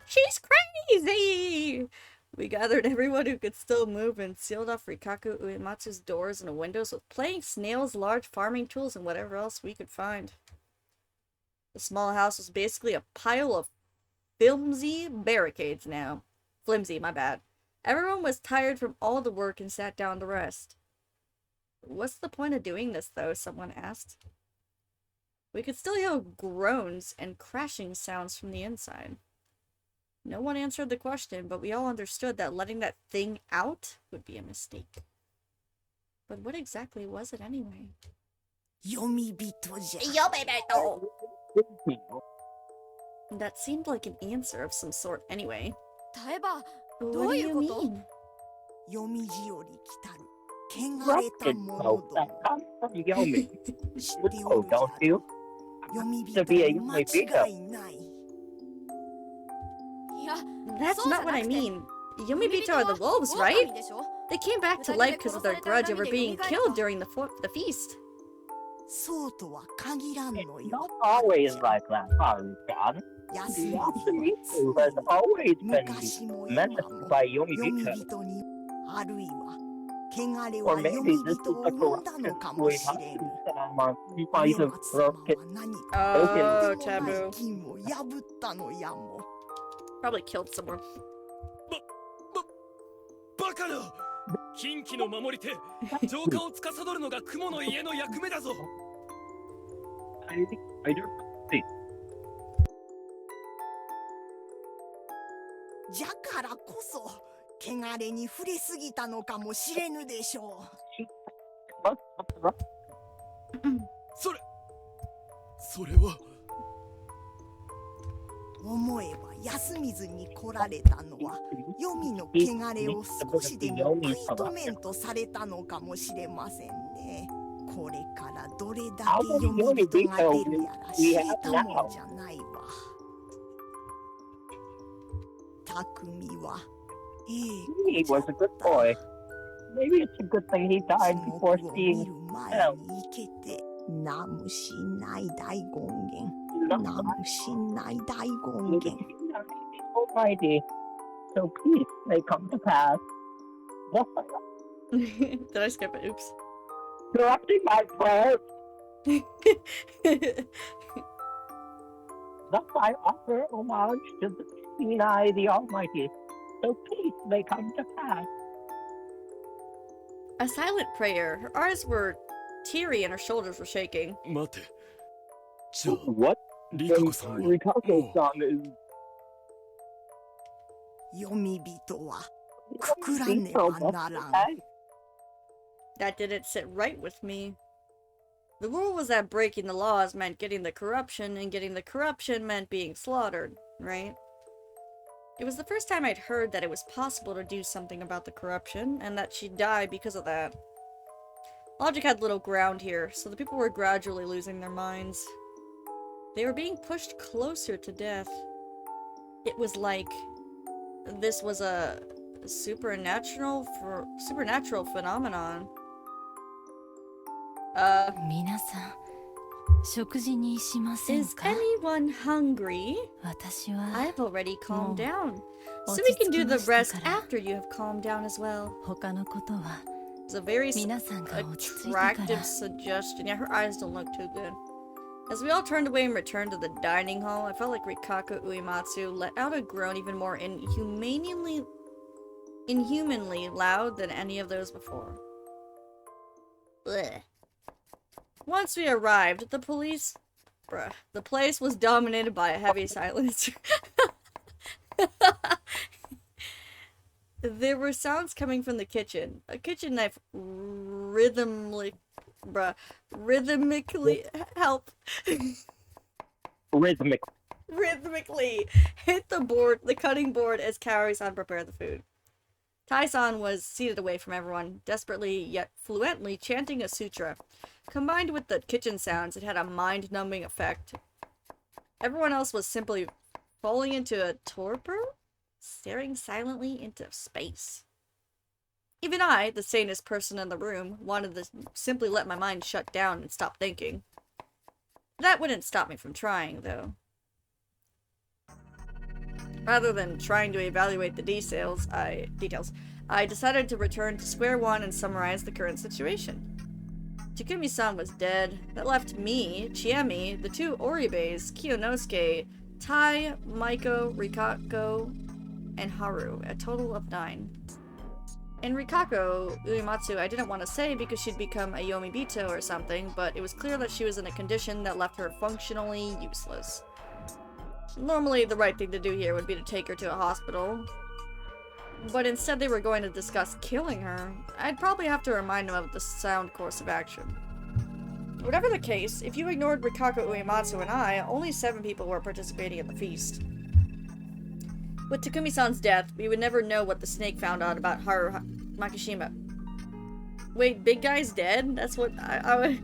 [SPEAKER 1] She's crazy! We gathered everyone who could still move and sealed off Rikaku Uematsu's doors and windows with planks, snails, large farming tools, and whatever else we could find. The small house was basically a pile of flimsy barricades now. Flimsy, my bad. Everyone was tired from all the work and sat down to rest. What's the point of doing this, though? Someone asked. We could still hear groans and crashing sounds from the inside. No one answered the question, but we all understood that letting that thing out would be a mistake. But what exactly was it anyway?
[SPEAKER 7] 読み人じゃ。
[SPEAKER 1] That seemed like an answer of some sort anyway.
[SPEAKER 6] 耐えば
[SPEAKER 1] What
[SPEAKER 6] どう
[SPEAKER 1] do
[SPEAKER 6] い
[SPEAKER 1] you
[SPEAKER 6] うこと
[SPEAKER 1] mean?
[SPEAKER 7] 読み字より来たる。汚れた
[SPEAKER 2] Rocket
[SPEAKER 7] 者
[SPEAKER 2] boat.
[SPEAKER 7] ど
[SPEAKER 2] That's
[SPEAKER 7] も。
[SPEAKER 2] how you yell me.
[SPEAKER 7] 知ってお
[SPEAKER 2] Oh,
[SPEAKER 7] るじゃ
[SPEAKER 2] don't you?
[SPEAKER 7] 読み
[SPEAKER 2] To be a
[SPEAKER 7] 人に間
[SPEAKER 2] Yumibito.
[SPEAKER 7] 違いない。
[SPEAKER 6] いや
[SPEAKER 1] That's
[SPEAKER 6] So
[SPEAKER 1] not what I
[SPEAKER 6] selective.
[SPEAKER 1] mean. Yumibito are the wolves, right?
[SPEAKER 6] 狼でしょ
[SPEAKER 1] They came back to life because of their grudge over being killed during the feast.
[SPEAKER 7] そうとは限らんの
[SPEAKER 2] It's
[SPEAKER 7] よ
[SPEAKER 2] not。always like that, Haruka.
[SPEAKER 7] 休み
[SPEAKER 2] Yasumitsu has always been
[SPEAKER 7] 昔も
[SPEAKER 2] menaced
[SPEAKER 7] 今も
[SPEAKER 2] by
[SPEAKER 7] 読み
[SPEAKER 2] Yomibito.
[SPEAKER 7] 人にあるいは汚れ
[SPEAKER 2] Or
[SPEAKER 7] は
[SPEAKER 2] maybe
[SPEAKER 7] 読み
[SPEAKER 2] this is
[SPEAKER 7] 人を
[SPEAKER 2] the
[SPEAKER 7] 生んだ
[SPEAKER 2] corruption
[SPEAKER 7] のか
[SPEAKER 2] of
[SPEAKER 7] もしれぬ。
[SPEAKER 2] Uematsu-sama. He might have
[SPEAKER 7] 上松様
[SPEAKER 2] broken
[SPEAKER 7] は何か
[SPEAKER 1] Oh,
[SPEAKER 7] とんでもない
[SPEAKER 1] taboo.
[SPEAKER 7] 金を破ったのやも。
[SPEAKER 1] Probably killed someone.
[SPEAKER 4] バカな近畿の守り手浄化を司るのが雲の家の役目だぞ
[SPEAKER 2] Spider?
[SPEAKER 8] じゃからこそ汚れに触れすぎたのかもしれぬでしょ
[SPEAKER 2] What? What's wrong?
[SPEAKER 4] それは
[SPEAKER 8] う。思えば休みずに来られたのは黄泉の汚れを少しでも食い止めんとされたのかもしれませんね。これからどれだけ黄泉人が出るやら知れたもんじゃないわ。匠はいい
[SPEAKER 2] He was a good boy. Maybe it's a good thing he died
[SPEAKER 8] その
[SPEAKER 2] before
[SPEAKER 8] 句を
[SPEAKER 2] seeing
[SPEAKER 8] 見る前に生けてナムシ内大権現ナムシ内大権現
[SPEAKER 2] Almighty. So peace may come to pass.
[SPEAKER 1] Did I skip it? Oops.
[SPEAKER 2] Corrupting my prayers. Thus I offer homage to the Sinai the Almighty. So peace may come to pass.
[SPEAKER 1] A silent prayer. Her eyes were teary and her shoulders were shaking.
[SPEAKER 4] 待てじゃあ
[SPEAKER 2] What?
[SPEAKER 4] リカコさんはもう
[SPEAKER 2] Rikako-san is
[SPEAKER 8] 読み人はくくらねばならん。
[SPEAKER 1] That didn't sit right with me. The rule was that breaking the laws meant getting the corruption, and getting the corruption meant being slaughtered, right? It was the first time I'd heard that it was possible to do something about the corruption, and that she'd die because of that. Logic had little ground here, so the people were gradually losing their minds. They were being pushed closer to death. It was like this was a supernatural phenomenon.
[SPEAKER 9] 皆さん、食事にしません
[SPEAKER 1] Is
[SPEAKER 9] か
[SPEAKER 1] anyone hungry?
[SPEAKER 9] 私は
[SPEAKER 1] I've already calmed down. So
[SPEAKER 9] 落
[SPEAKER 1] we
[SPEAKER 9] ち
[SPEAKER 1] can
[SPEAKER 9] 着
[SPEAKER 1] do
[SPEAKER 9] き
[SPEAKER 1] the
[SPEAKER 9] ました
[SPEAKER 1] rest
[SPEAKER 9] から
[SPEAKER 1] after you have calmed down as well.
[SPEAKER 9] 他のことは
[SPEAKER 1] It's a very
[SPEAKER 9] 皆さんが落ち着いてから
[SPEAKER 1] attractive suggestion. Yeah, her eyes don't look too good. As we all turned away and returned to the dining hall, I felt like Rikako Uematsu let out a groan even more inhumanly loud than any of those before. Blech. Once we arrived, the place was dominated by a heavy silence. There were sounds coming from the kitchen. A kitchen knife rhythmically hit the cutting board as Kaori-san prepared the food. Tai-san was seated away from everyone, desperately yet fluently chanting a sutra. Combined with the kitchen sounds, it had a mind-numbing effect. Everyone else was simply falling into a torpor, staring silently into space. Even I, the sanest person in the room, wanted to simply let my mind shut down and stop thinking. That wouldn't stop me from trying, though. Rather than trying to evaluate the details, I decided to return to square one and summarize the current situation. Takumi-san was dead. That left me, Chiemi, the two Oribes, Kiyonosuke, Tai, Maiko, Rikako, and Haru, a total of 9. And Rikako Uematsu I didn't want to say because she'd become a Yomibito or something, but it was clear that she was in a condition that left her functionally useless. Normally, the right thing to do here would be to take her to a hospital, but instead they were going to discuss killing her. I'd probably have to remind them of the sound course of action. Whatever the case, if you ignored Rikako Uematsu and I, only 7 people were participating in the feast. With Takumi-san's death, we would never know what the snake found out about Haru Makishima. Wait, big guy's dead? That's what I would...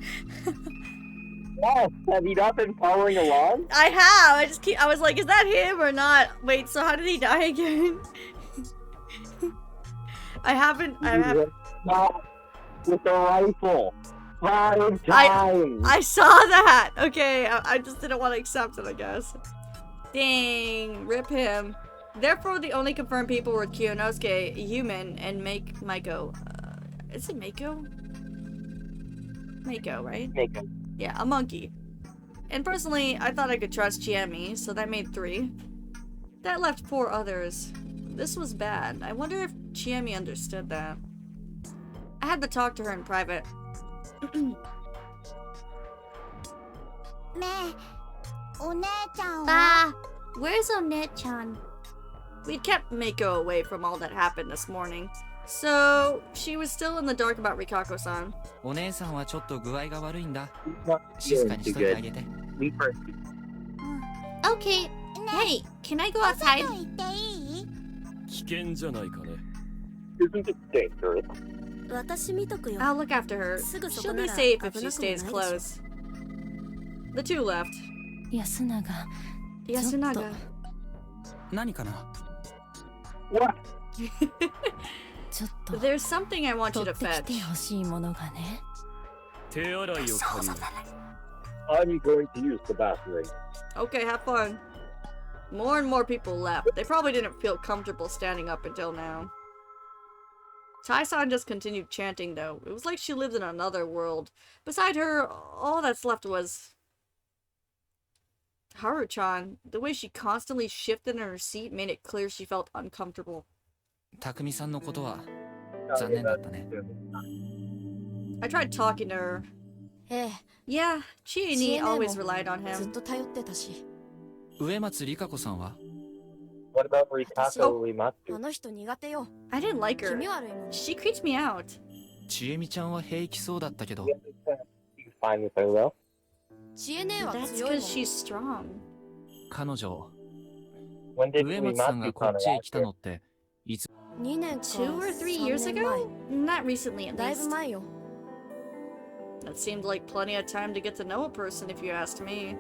[SPEAKER 2] Yes, have you not been following along?
[SPEAKER 1] I have! I was like, is that him or not? Wait, so how did he die again? I haven't...
[SPEAKER 2] Not with a rifle. 5 times!
[SPEAKER 1] I saw that! Okay, I just didn't want to accept it, I guess. Dang, rip him. Therefore, the only confirmed people were Kiyonosuke, a human, and Maiko. Is it Maiko? Maiko, right?
[SPEAKER 2] Maiko.
[SPEAKER 1] Yeah, a monkey. And personally, I thought I could trust Chiemi, so that made 3. That left 4 others. This was bad. I wonder if Chiemi understood that. I had to talk to her in private.
[SPEAKER 10] ねえ、お姉ちゃんは
[SPEAKER 1] Ah, where's One-chan? We kept Mako away from all that happened this morning. So, she was still in the dark about Rikako-san.
[SPEAKER 5] お姉さんはちょっと具合が悪いんだ。
[SPEAKER 2] He's not
[SPEAKER 5] 静か
[SPEAKER 2] feeling
[SPEAKER 5] に
[SPEAKER 2] too
[SPEAKER 5] しといてあ
[SPEAKER 2] good.
[SPEAKER 5] げて。
[SPEAKER 2] Leave her.
[SPEAKER 1] Okay, hey, can I go outside?
[SPEAKER 10] 外行っていい？
[SPEAKER 4] 危険じゃないかね。
[SPEAKER 2] Isn't it dangerous?
[SPEAKER 6] 私見とくよ。
[SPEAKER 1] I'll look after her.
[SPEAKER 6] すぐそ
[SPEAKER 1] She'll
[SPEAKER 6] こな
[SPEAKER 1] be
[SPEAKER 6] ら
[SPEAKER 1] safe if
[SPEAKER 6] 危なく
[SPEAKER 1] she
[SPEAKER 6] も
[SPEAKER 1] stays
[SPEAKER 6] ないでしょ。
[SPEAKER 1] close. The two left.
[SPEAKER 9] 安永
[SPEAKER 1] Yasunaga.
[SPEAKER 7] 何かな？
[SPEAKER 2] What?
[SPEAKER 9] ちょっと
[SPEAKER 1] There's something I want you
[SPEAKER 9] 取
[SPEAKER 1] to
[SPEAKER 9] ってき
[SPEAKER 1] fetch.
[SPEAKER 9] てほしいものがね。
[SPEAKER 4] 手洗いを借りる。
[SPEAKER 2] I'm going to use the bathroom.
[SPEAKER 1] Okay, have fun. More and more people left. They probably didn't feel comfortable standing up until now. Tai-san just continued chanting though. It was like she lived in another world. Beside her, all that's left was Haru-chan. The way she constantly shifted in her seat made it clear she felt uncomfortable.
[SPEAKER 5] 匠さんのことは残念だったね。
[SPEAKER 1] I tried talking to her.
[SPEAKER 6] ええ、
[SPEAKER 1] Yeah, Chie
[SPEAKER 6] 知
[SPEAKER 1] ni
[SPEAKER 6] 恵ねも
[SPEAKER 1] always relied on
[SPEAKER 6] ずっ
[SPEAKER 1] him.
[SPEAKER 6] と頼ってたし。
[SPEAKER 5] 上松里香子さんは
[SPEAKER 2] What about
[SPEAKER 1] Oh.
[SPEAKER 2] Rikako Uematsu?
[SPEAKER 6] あの人苦手よ。
[SPEAKER 1] I didn't like
[SPEAKER 6] 気
[SPEAKER 1] her.
[SPEAKER 6] 味悪いもん。
[SPEAKER 1] She creeps me out.
[SPEAKER 5] ちえみちゃんは平気そうだったけど、
[SPEAKER 2] You fine with her though?
[SPEAKER 6] 知恵ねは
[SPEAKER 1] That's
[SPEAKER 6] 強いも
[SPEAKER 1] because
[SPEAKER 6] ん。
[SPEAKER 1] she's strong.
[SPEAKER 5] 彼女、
[SPEAKER 2] When did
[SPEAKER 5] 上松さんが
[SPEAKER 2] Uematsu
[SPEAKER 5] こっ
[SPEAKER 2] come
[SPEAKER 5] ちへ来た
[SPEAKER 2] around?
[SPEAKER 5] のっていつ？
[SPEAKER 6] 2年か
[SPEAKER 1] 2 or 3
[SPEAKER 6] 3
[SPEAKER 1] years
[SPEAKER 6] 年
[SPEAKER 1] ago? Not recently,
[SPEAKER 6] 前。
[SPEAKER 1] at
[SPEAKER 6] だいぶ
[SPEAKER 1] least.
[SPEAKER 6] 前よ。
[SPEAKER 1] That seemed like plenty of time to get to know a person, if you asked me.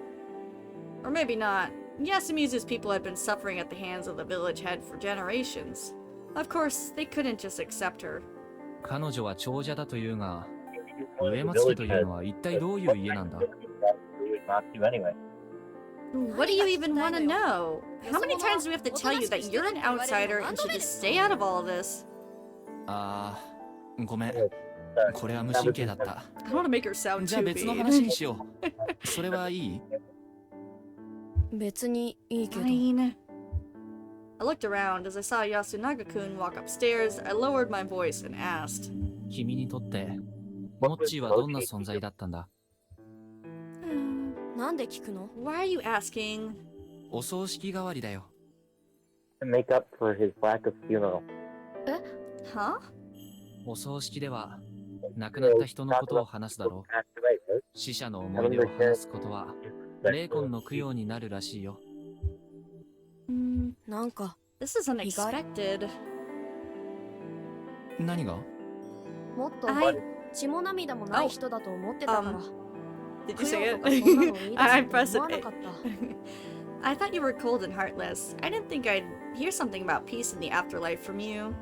[SPEAKER 1] Or maybe not. Yasumizu's people had been suffering at the hands of the village head for generations. Of course, they couldn't just accept her.
[SPEAKER 5] 彼女は長者だというが、上松家というのは一体どういう家なんだ？
[SPEAKER 2] Uematsu anyway.
[SPEAKER 1] What do you even want to know? How many times do we have to tell you that you're an outsider and should just stay out of all of this?
[SPEAKER 5] あー、ごめん。これは無神経だった。
[SPEAKER 1] I don't want to make her sound
[SPEAKER 5] じゃあ
[SPEAKER 1] too
[SPEAKER 5] 別の
[SPEAKER 1] mean.
[SPEAKER 5] 話にしよう。それはいい？
[SPEAKER 6] 別にいいけど。
[SPEAKER 1] Fine. I looked around as I saw Yasunaga-kun walk upstairs. I lowered my voice and asked,
[SPEAKER 5] 君にとってモッチーはどんな存在だったんだ？
[SPEAKER 6] なんで聞くの？
[SPEAKER 1] Why are you asking?
[SPEAKER 5] お葬式代わりだよ。
[SPEAKER 2] To make up for his lack of funeral.
[SPEAKER 1] Huh?
[SPEAKER 5] お葬式では亡くなった人のことを話すだろう。死者の思い出を話すことは霊魂の供養になるらしいよ。
[SPEAKER 1] Mm,
[SPEAKER 6] なんか
[SPEAKER 1] this is unexpected.
[SPEAKER 5] 何が？
[SPEAKER 6] もっと
[SPEAKER 1] I
[SPEAKER 6] 血も涙もない人だと思ってたから。
[SPEAKER 1] did you say
[SPEAKER 6] 供養
[SPEAKER 1] it?
[SPEAKER 6] とかそんなの言い出
[SPEAKER 1] I
[SPEAKER 6] すと
[SPEAKER 1] pressed
[SPEAKER 6] 思わな
[SPEAKER 1] it.
[SPEAKER 6] かった。
[SPEAKER 1] I thought you were cold and heartless. I didn't think I'd hear something about peace in the afterlife from you.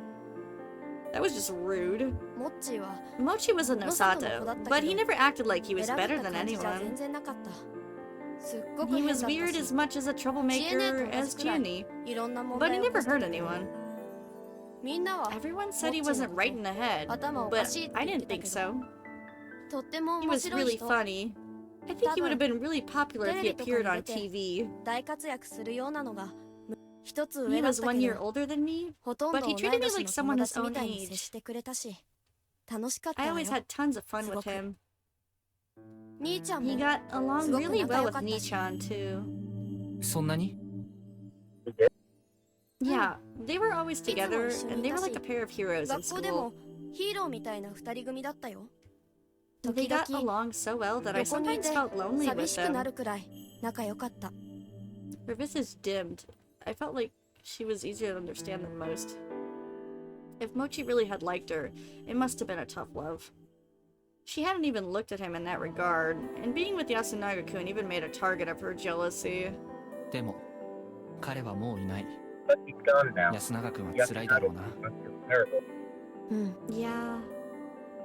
[SPEAKER 1] That was just rude.
[SPEAKER 6] モッチーは
[SPEAKER 1] Mochi was a
[SPEAKER 6] の里の子
[SPEAKER 1] Nosato,
[SPEAKER 6] だった
[SPEAKER 1] but
[SPEAKER 6] け
[SPEAKER 1] he
[SPEAKER 6] ど
[SPEAKER 1] never acted like he was
[SPEAKER 6] 選ば
[SPEAKER 1] better
[SPEAKER 6] れた
[SPEAKER 1] than
[SPEAKER 6] 感じじゃ全
[SPEAKER 1] anyone.
[SPEAKER 6] 然なかった。すっごく
[SPEAKER 1] He
[SPEAKER 6] 変だっ
[SPEAKER 1] was
[SPEAKER 6] た
[SPEAKER 1] weird
[SPEAKER 6] し
[SPEAKER 1] as much as a
[SPEAKER 6] 知恵ね
[SPEAKER 1] troublemaker
[SPEAKER 6] と同
[SPEAKER 1] as
[SPEAKER 6] じくらい
[SPEAKER 1] Junie,
[SPEAKER 6] いろんな問
[SPEAKER 1] but
[SPEAKER 6] 題
[SPEAKER 1] he
[SPEAKER 6] を起こ
[SPEAKER 1] never
[SPEAKER 6] して
[SPEAKER 1] hurt
[SPEAKER 6] たけど
[SPEAKER 1] anyone.
[SPEAKER 6] みんなは
[SPEAKER 1] Everyone said he
[SPEAKER 6] モッチーの
[SPEAKER 1] wasn't
[SPEAKER 6] こと
[SPEAKER 1] right in the head,
[SPEAKER 6] 頭お
[SPEAKER 1] but
[SPEAKER 6] かしいって
[SPEAKER 1] I
[SPEAKER 6] 言って
[SPEAKER 1] didn't
[SPEAKER 6] た
[SPEAKER 1] think
[SPEAKER 6] け
[SPEAKER 1] so.
[SPEAKER 6] どとっても
[SPEAKER 1] He
[SPEAKER 6] 面
[SPEAKER 1] was
[SPEAKER 6] 白い
[SPEAKER 1] really
[SPEAKER 6] 人
[SPEAKER 1] funny. I think he would have been really popular if he appeared on TV.
[SPEAKER 6] 大活躍するようなのが一つ
[SPEAKER 1] He
[SPEAKER 6] 上だっ
[SPEAKER 1] was
[SPEAKER 6] た
[SPEAKER 1] one
[SPEAKER 6] け
[SPEAKER 1] year
[SPEAKER 6] ど
[SPEAKER 1] older than me.
[SPEAKER 6] ほとんど
[SPEAKER 1] but
[SPEAKER 6] 同
[SPEAKER 1] he
[SPEAKER 6] い
[SPEAKER 1] treated me
[SPEAKER 6] 年
[SPEAKER 1] like
[SPEAKER 6] の
[SPEAKER 1] someone
[SPEAKER 6] 友
[SPEAKER 1] his
[SPEAKER 6] 達み
[SPEAKER 1] own
[SPEAKER 6] たいに接
[SPEAKER 1] age.
[SPEAKER 6] してくれたし楽しかった
[SPEAKER 1] I
[SPEAKER 6] わ
[SPEAKER 1] always
[SPEAKER 6] よ
[SPEAKER 1] had tons of fun with
[SPEAKER 6] すごく
[SPEAKER 1] him.
[SPEAKER 6] 兄ちゃん
[SPEAKER 1] He
[SPEAKER 6] も
[SPEAKER 1] got along
[SPEAKER 6] すごく
[SPEAKER 1] really
[SPEAKER 6] 仲
[SPEAKER 1] well
[SPEAKER 6] 良
[SPEAKER 1] with
[SPEAKER 6] かったし
[SPEAKER 1] Nichan too.
[SPEAKER 5] そんなに？
[SPEAKER 1] Yeah, they were always
[SPEAKER 6] いつも
[SPEAKER 1] together,
[SPEAKER 6] 一緒
[SPEAKER 1] and
[SPEAKER 6] に
[SPEAKER 1] they
[SPEAKER 6] い
[SPEAKER 1] were
[SPEAKER 6] た
[SPEAKER 1] like
[SPEAKER 6] し
[SPEAKER 1] a pair of heroes in
[SPEAKER 6] 学校で
[SPEAKER 1] school.
[SPEAKER 6] もヒーローみたいな二人組だったよ
[SPEAKER 1] They
[SPEAKER 6] 時
[SPEAKER 1] got
[SPEAKER 6] 々
[SPEAKER 1] along so well that I
[SPEAKER 6] 横にい
[SPEAKER 1] sometimes
[SPEAKER 6] て
[SPEAKER 1] felt lonely
[SPEAKER 6] 寂
[SPEAKER 1] with
[SPEAKER 6] しくな
[SPEAKER 1] them.
[SPEAKER 6] るくらい仲良かった
[SPEAKER 1] Her visage dimmed. I felt like she was easier to understand than most. If Mochi really had liked her, it must have been a tough love. She hadn't even looked at him in that regard, and being with Yasunaga-kun even made a target of her jealousy.
[SPEAKER 5] でも彼はもういない。
[SPEAKER 2] But he's gone now.
[SPEAKER 5] 安永君は辛いだろうな。
[SPEAKER 2] Terrible.
[SPEAKER 6] うん
[SPEAKER 1] Yeah.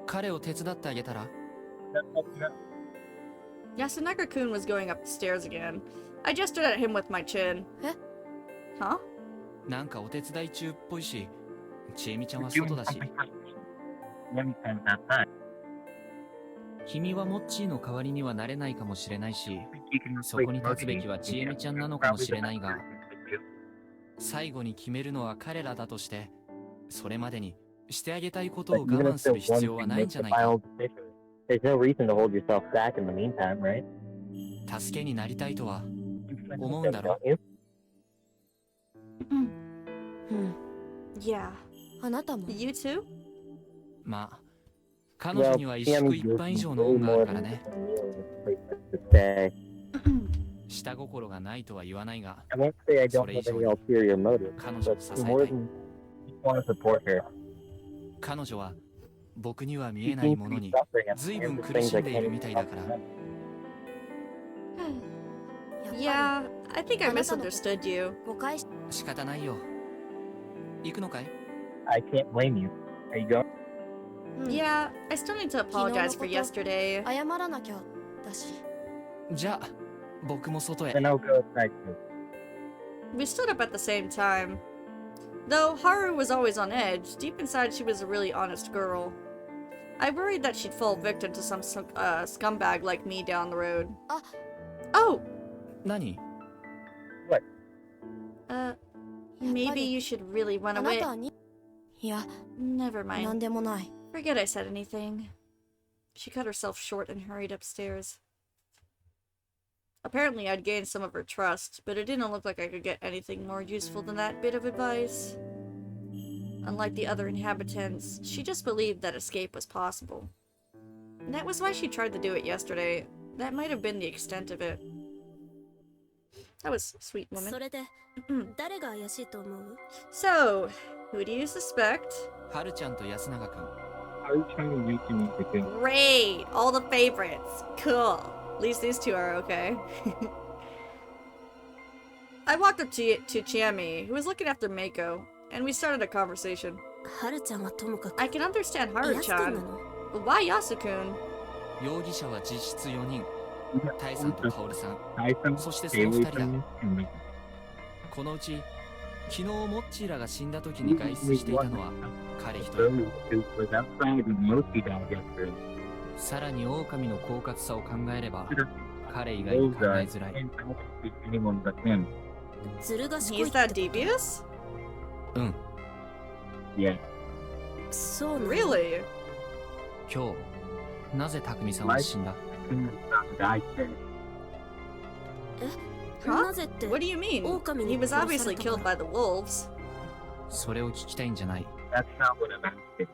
[SPEAKER 5] 彼を手伝ってあげたら？
[SPEAKER 1] Yasunaga-kun was going up the stairs again. I gestured at him with my chin.
[SPEAKER 6] Eh?
[SPEAKER 1] Huh?
[SPEAKER 5] なんかお手伝い中っぽいし、ちえみちゃんは外だし。
[SPEAKER 2] Let me spend that time.
[SPEAKER 5] 君はモッチーの代わりにはなれないかもしれないし、
[SPEAKER 2] You can
[SPEAKER 5] そこに立つべきはちえみちゃんなのかもしれないが、最後に決めるのは彼らだとして、それまでにしてあげたいことを
[SPEAKER 2] But
[SPEAKER 5] 我
[SPEAKER 2] even
[SPEAKER 5] 慢
[SPEAKER 2] if
[SPEAKER 5] す
[SPEAKER 2] they're
[SPEAKER 5] る必要は
[SPEAKER 2] one
[SPEAKER 5] な
[SPEAKER 2] to
[SPEAKER 5] いんじゃ
[SPEAKER 2] make
[SPEAKER 5] な
[SPEAKER 2] the
[SPEAKER 5] いか。
[SPEAKER 2] final decision, there's no reason to hold yourself back in the meantime, right?
[SPEAKER 5] 助けになりたいとは思うんだろ
[SPEAKER 2] Don't you?
[SPEAKER 6] うん
[SPEAKER 1] Yeah.
[SPEAKER 6] あなたも
[SPEAKER 1] You too?
[SPEAKER 5] まあ彼女には一宿一杯以上の恩があるからね。
[SPEAKER 2] Say.
[SPEAKER 5] 下心がないとは言わないが、
[SPEAKER 2] I won't say I don't have any ulterior motive,
[SPEAKER 5] 彼女を
[SPEAKER 2] but
[SPEAKER 5] 支え
[SPEAKER 2] more
[SPEAKER 5] たい。
[SPEAKER 2] than just want to support her.
[SPEAKER 5] 彼女は僕には見えないものに随分苦しんでいるみたいだから。
[SPEAKER 1] Yeah, I think I misunderstood you.
[SPEAKER 6] 誤解し
[SPEAKER 5] 仕方ないよ。行くのかい？
[SPEAKER 2] I can't blame you. Are you going?
[SPEAKER 1] Yeah, I still need to apologize for yesterday.
[SPEAKER 6] 謝らなきゃだし。
[SPEAKER 5] じゃあ僕も外へ。
[SPEAKER 2] Then I'll go outside too.
[SPEAKER 1] We stood up at the same time. Though Haru was always on edge, deep inside she was a really honest girl. I worried that she'd fall victim to some scumbag like me down the road. Oh!
[SPEAKER 5] 何？
[SPEAKER 1] Maybe you should really run
[SPEAKER 6] あな
[SPEAKER 1] away.
[SPEAKER 6] たにいや、
[SPEAKER 1] Never
[SPEAKER 6] なん
[SPEAKER 1] mind.
[SPEAKER 6] でもない。
[SPEAKER 1] Forget I said anything. She cut herself short and hurried upstairs. Apparently I'd gained some of her trust, but it didn't look like I could get anything more useful than that bit of advice. Unlike the other inhabitants, she just believed that escape was possible. And that was why she tried to do it yesterday. That might have been the extent of it. That was a sweet
[SPEAKER 6] そ
[SPEAKER 1] woman.
[SPEAKER 6] れで誰が怪しいと思う？
[SPEAKER 1] So, who do you suspect?
[SPEAKER 5] はるちゃんと安永くん。
[SPEAKER 2] Are you trying to reach me to go?
[SPEAKER 1] Great! All the favorites! Cool. At least these two are okay. I walked up to Chiemi, who was looking after Mako, and we started a conversation.
[SPEAKER 6] はるちゃんはともかく
[SPEAKER 1] I can understand
[SPEAKER 6] ヤス君な
[SPEAKER 1] Haru-chan,
[SPEAKER 6] の？
[SPEAKER 1] but why Yasukun?
[SPEAKER 5] 容疑者は実質4人。タイさんとカオルさん。
[SPEAKER 2] Tyson,
[SPEAKER 5] そしてその
[SPEAKER 2] Haley
[SPEAKER 5] 2人だ。
[SPEAKER 2] and me.
[SPEAKER 5] このうち昨日モッチーらが死んだ時に外出していたのは彼一人。
[SPEAKER 2] Early who was outside when Mochi died yesterday.
[SPEAKER 5] さらに狼の狡猾さを考えれば彼以外に
[SPEAKER 2] Those
[SPEAKER 5] 考え
[SPEAKER 2] guys
[SPEAKER 5] づらい。
[SPEAKER 2] can't be anyone but him.
[SPEAKER 6] ずる賢
[SPEAKER 1] He's
[SPEAKER 6] いって
[SPEAKER 1] that
[SPEAKER 6] こと？
[SPEAKER 1] devious?
[SPEAKER 5] うん。
[SPEAKER 2] Yeah.
[SPEAKER 6] そうなの？
[SPEAKER 1] Really?
[SPEAKER 5] 今日なぜ匠さんは死んだ？
[SPEAKER 2] Died there.
[SPEAKER 6] なぜって
[SPEAKER 1] What do you mean?
[SPEAKER 6] Okami ni
[SPEAKER 1] He was obviously
[SPEAKER 6] korosareta
[SPEAKER 1] killed by the wolves.
[SPEAKER 5] それを聞きたいんじゃない。
[SPEAKER 2] That's not what I'm asking.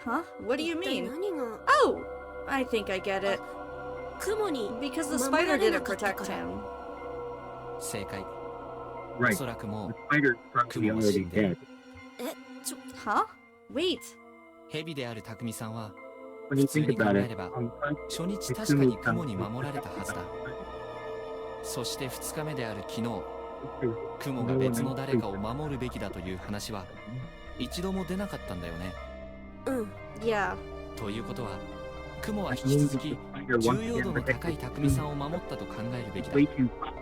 [SPEAKER 1] Huh? What do you
[SPEAKER 6] 一体
[SPEAKER 1] mean?
[SPEAKER 6] 何が
[SPEAKER 1] Oh! I think I get it.
[SPEAKER 6] 雲に
[SPEAKER 1] Because the
[SPEAKER 6] 守
[SPEAKER 1] spider
[SPEAKER 6] られ
[SPEAKER 1] didn't
[SPEAKER 6] なかった
[SPEAKER 1] protect
[SPEAKER 6] から
[SPEAKER 1] him.
[SPEAKER 5] 正解。お
[SPEAKER 2] Right.
[SPEAKER 5] そらくも
[SPEAKER 2] The
[SPEAKER 5] う
[SPEAKER 2] spider's probably already dead.
[SPEAKER 1] Huh? Wait.
[SPEAKER 5] 蛇である匠さんは
[SPEAKER 2] When you
[SPEAKER 5] 普通
[SPEAKER 2] think
[SPEAKER 5] に考
[SPEAKER 2] about
[SPEAKER 5] え
[SPEAKER 2] it,
[SPEAKER 5] れば
[SPEAKER 2] on first
[SPEAKER 5] 初日確かに雲に守られたはずだ。そして2日目である昨日雲が別の誰かを守るべきだという話は一度も出なかったんだよね。
[SPEAKER 6] うん
[SPEAKER 1] Yeah.
[SPEAKER 5] ということは雲は引き続き重要度の高い匠さんを守ったと考えるべきだ。
[SPEAKER 2] way too far.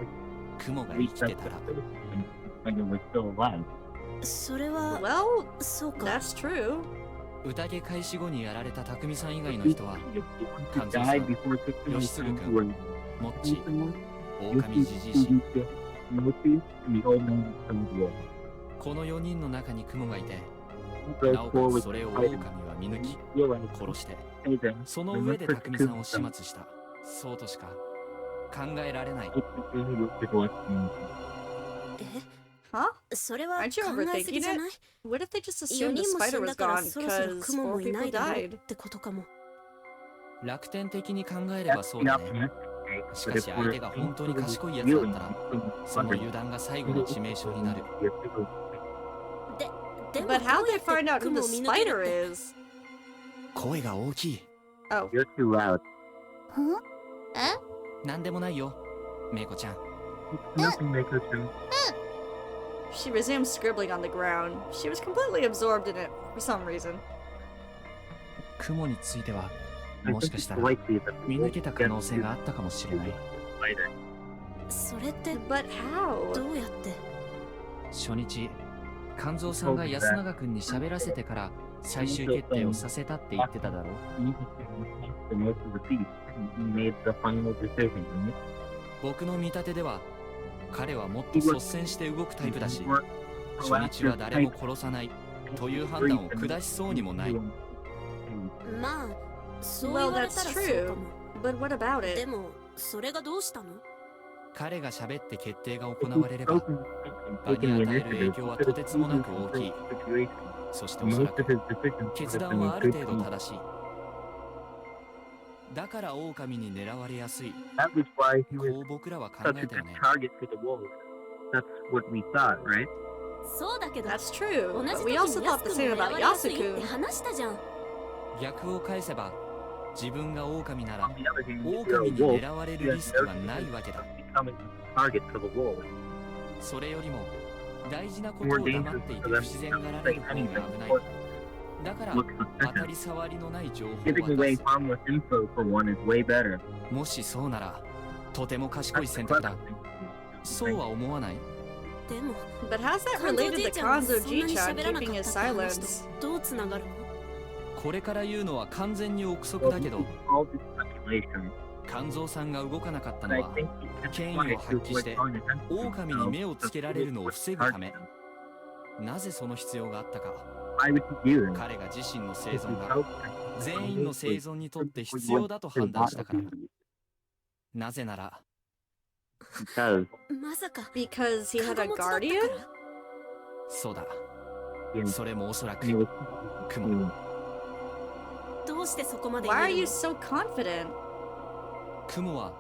[SPEAKER 5] 雲が生きてたら
[SPEAKER 2] Spider was still alive.
[SPEAKER 6] それは
[SPEAKER 1] Well,
[SPEAKER 6] そうか
[SPEAKER 1] that's true.
[SPEAKER 5] 宴開始後にやられた匠さん以外の人は
[SPEAKER 2] He died before Tikumi
[SPEAKER 5] Yoshitsugu
[SPEAKER 2] came to where
[SPEAKER 5] モッチ
[SPEAKER 2] Tikumi,
[SPEAKER 5] 狼じじいし
[SPEAKER 2] Mochi, and the old man from the wall.
[SPEAKER 5] この4人の中に雲がいて
[SPEAKER 2] Those
[SPEAKER 5] なお
[SPEAKER 2] four
[SPEAKER 5] か
[SPEAKER 2] with
[SPEAKER 5] つそれを
[SPEAKER 2] the
[SPEAKER 5] 狼
[SPEAKER 2] spider.
[SPEAKER 5] は見抜き
[SPEAKER 2] Realized
[SPEAKER 5] 殺して
[SPEAKER 2] they then
[SPEAKER 5] その上で匠さんを始末した。そうとしか考えられない。
[SPEAKER 1] Huh?
[SPEAKER 6] それは
[SPEAKER 1] Aren't you
[SPEAKER 6] 考えすぎじゃない？
[SPEAKER 1] What if they just
[SPEAKER 6] 4
[SPEAKER 1] assumed the
[SPEAKER 6] 人も死
[SPEAKER 1] spider
[SPEAKER 6] ん
[SPEAKER 1] was
[SPEAKER 6] だから
[SPEAKER 1] gone
[SPEAKER 6] そろそろ
[SPEAKER 1] because
[SPEAKER 6] 雲
[SPEAKER 1] four
[SPEAKER 6] もいな
[SPEAKER 1] people
[SPEAKER 6] いだろう
[SPEAKER 1] died?
[SPEAKER 6] ってことかも。
[SPEAKER 5] 楽天的に考えればそうだね。しかし相手が本当に賢いやつだったらその油断が最後の致命傷になる。
[SPEAKER 6] でも
[SPEAKER 1] But
[SPEAKER 6] ど
[SPEAKER 1] how
[SPEAKER 6] う
[SPEAKER 1] they
[SPEAKER 6] やって
[SPEAKER 1] find out who
[SPEAKER 6] 雲
[SPEAKER 1] the
[SPEAKER 6] を見抜ける
[SPEAKER 1] spider
[SPEAKER 6] って
[SPEAKER 1] is?
[SPEAKER 5] 声が大きい。
[SPEAKER 1] Oh.
[SPEAKER 2] You're too loud.
[SPEAKER 5] なんでもないよ、メイコちゃん。
[SPEAKER 2] Nothing make her sound.
[SPEAKER 1] She resumed scribbling on the ground. She was completely absorbed in it for some reason.
[SPEAKER 5] 雲については
[SPEAKER 2] I
[SPEAKER 5] もし
[SPEAKER 2] think
[SPEAKER 5] かし
[SPEAKER 2] it's
[SPEAKER 5] たら
[SPEAKER 2] likely that
[SPEAKER 5] 見抜けた可能性があったかもしれない。
[SPEAKER 2] spider.
[SPEAKER 6] それって
[SPEAKER 1] But how?
[SPEAKER 6] どうやって
[SPEAKER 5] 初日肝臓さんが安永くんに喋らせてから最終決定をさせたって言ってただろ。
[SPEAKER 2] He the most of the piece. He made the final decision.
[SPEAKER 5] 僕の見立てでは彼はもっと率先して動くタイプだし、初日は誰も殺さないという判断を下しそうにもない。
[SPEAKER 6] まあそう言
[SPEAKER 1] Well,
[SPEAKER 6] われ
[SPEAKER 1] that's
[SPEAKER 6] たらそう
[SPEAKER 1] true.
[SPEAKER 6] かも。
[SPEAKER 1] But what about
[SPEAKER 6] で
[SPEAKER 1] it?
[SPEAKER 6] もそれがどうしたの？
[SPEAKER 5] 彼が喋って決定が行われれば、場に与える影響はとてつもなく大きい。そしておそらく決断はある程度正しい。だから狼に狙われやすい。こう僕らは考えたよね。
[SPEAKER 6] そうだけど、
[SPEAKER 1] That's true.
[SPEAKER 6] 同じ
[SPEAKER 1] But
[SPEAKER 6] 時
[SPEAKER 1] we
[SPEAKER 6] に
[SPEAKER 1] also
[SPEAKER 6] ヤ
[SPEAKER 1] thought
[SPEAKER 6] ス
[SPEAKER 1] the
[SPEAKER 6] 君
[SPEAKER 1] same
[SPEAKER 6] も狙
[SPEAKER 1] about
[SPEAKER 6] われやすいって
[SPEAKER 1] Yasuku.
[SPEAKER 6] 話したじゃん。
[SPEAKER 5] 逆を返せば、自分が狼なら狼に狙われるリスクはないわけだ。それよりも大事なことを黙っていて不自然がられる方が危ない。だから当たり障りのない情報を渡す。もしそうならとても賢い選択だ。そうは思わない？
[SPEAKER 6] でも
[SPEAKER 1] But how's that
[SPEAKER 6] 感情
[SPEAKER 1] related
[SPEAKER 6] じ
[SPEAKER 1] to
[SPEAKER 6] いちゃんが
[SPEAKER 1] Kanzo
[SPEAKER 6] そんなに
[SPEAKER 1] Ji-chan
[SPEAKER 6] 喋らなか
[SPEAKER 1] keeping
[SPEAKER 6] っ
[SPEAKER 1] his
[SPEAKER 6] たって話
[SPEAKER 1] silence?
[SPEAKER 6] とどうつながるの？
[SPEAKER 5] これから言うのは完全に憶測だけど、肝臓さんが動かなかったのは権威を発揮して狼に目をつけられるのを防ぐため。なぜその必要があったか。彼が自身の生存が全員の生存にとって必要だと判断したからだ。なぜなら
[SPEAKER 6] まさか
[SPEAKER 1] Because he had
[SPEAKER 6] カ
[SPEAKER 1] a
[SPEAKER 6] ゴ持ちだった
[SPEAKER 1] guardian?
[SPEAKER 6] から
[SPEAKER 5] そうだ。それもおそらく雲。
[SPEAKER 6] どうしてそこまで
[SPEAKER 1] Why
[SPEAKER 6] 言
[SPEAKER 1] are
[SPEAKER 6] え
[SPEAKER 1] you
[SPEAKER 6] る
[SPEAKER 1] so confident?
[SPEAKER 5] 雲は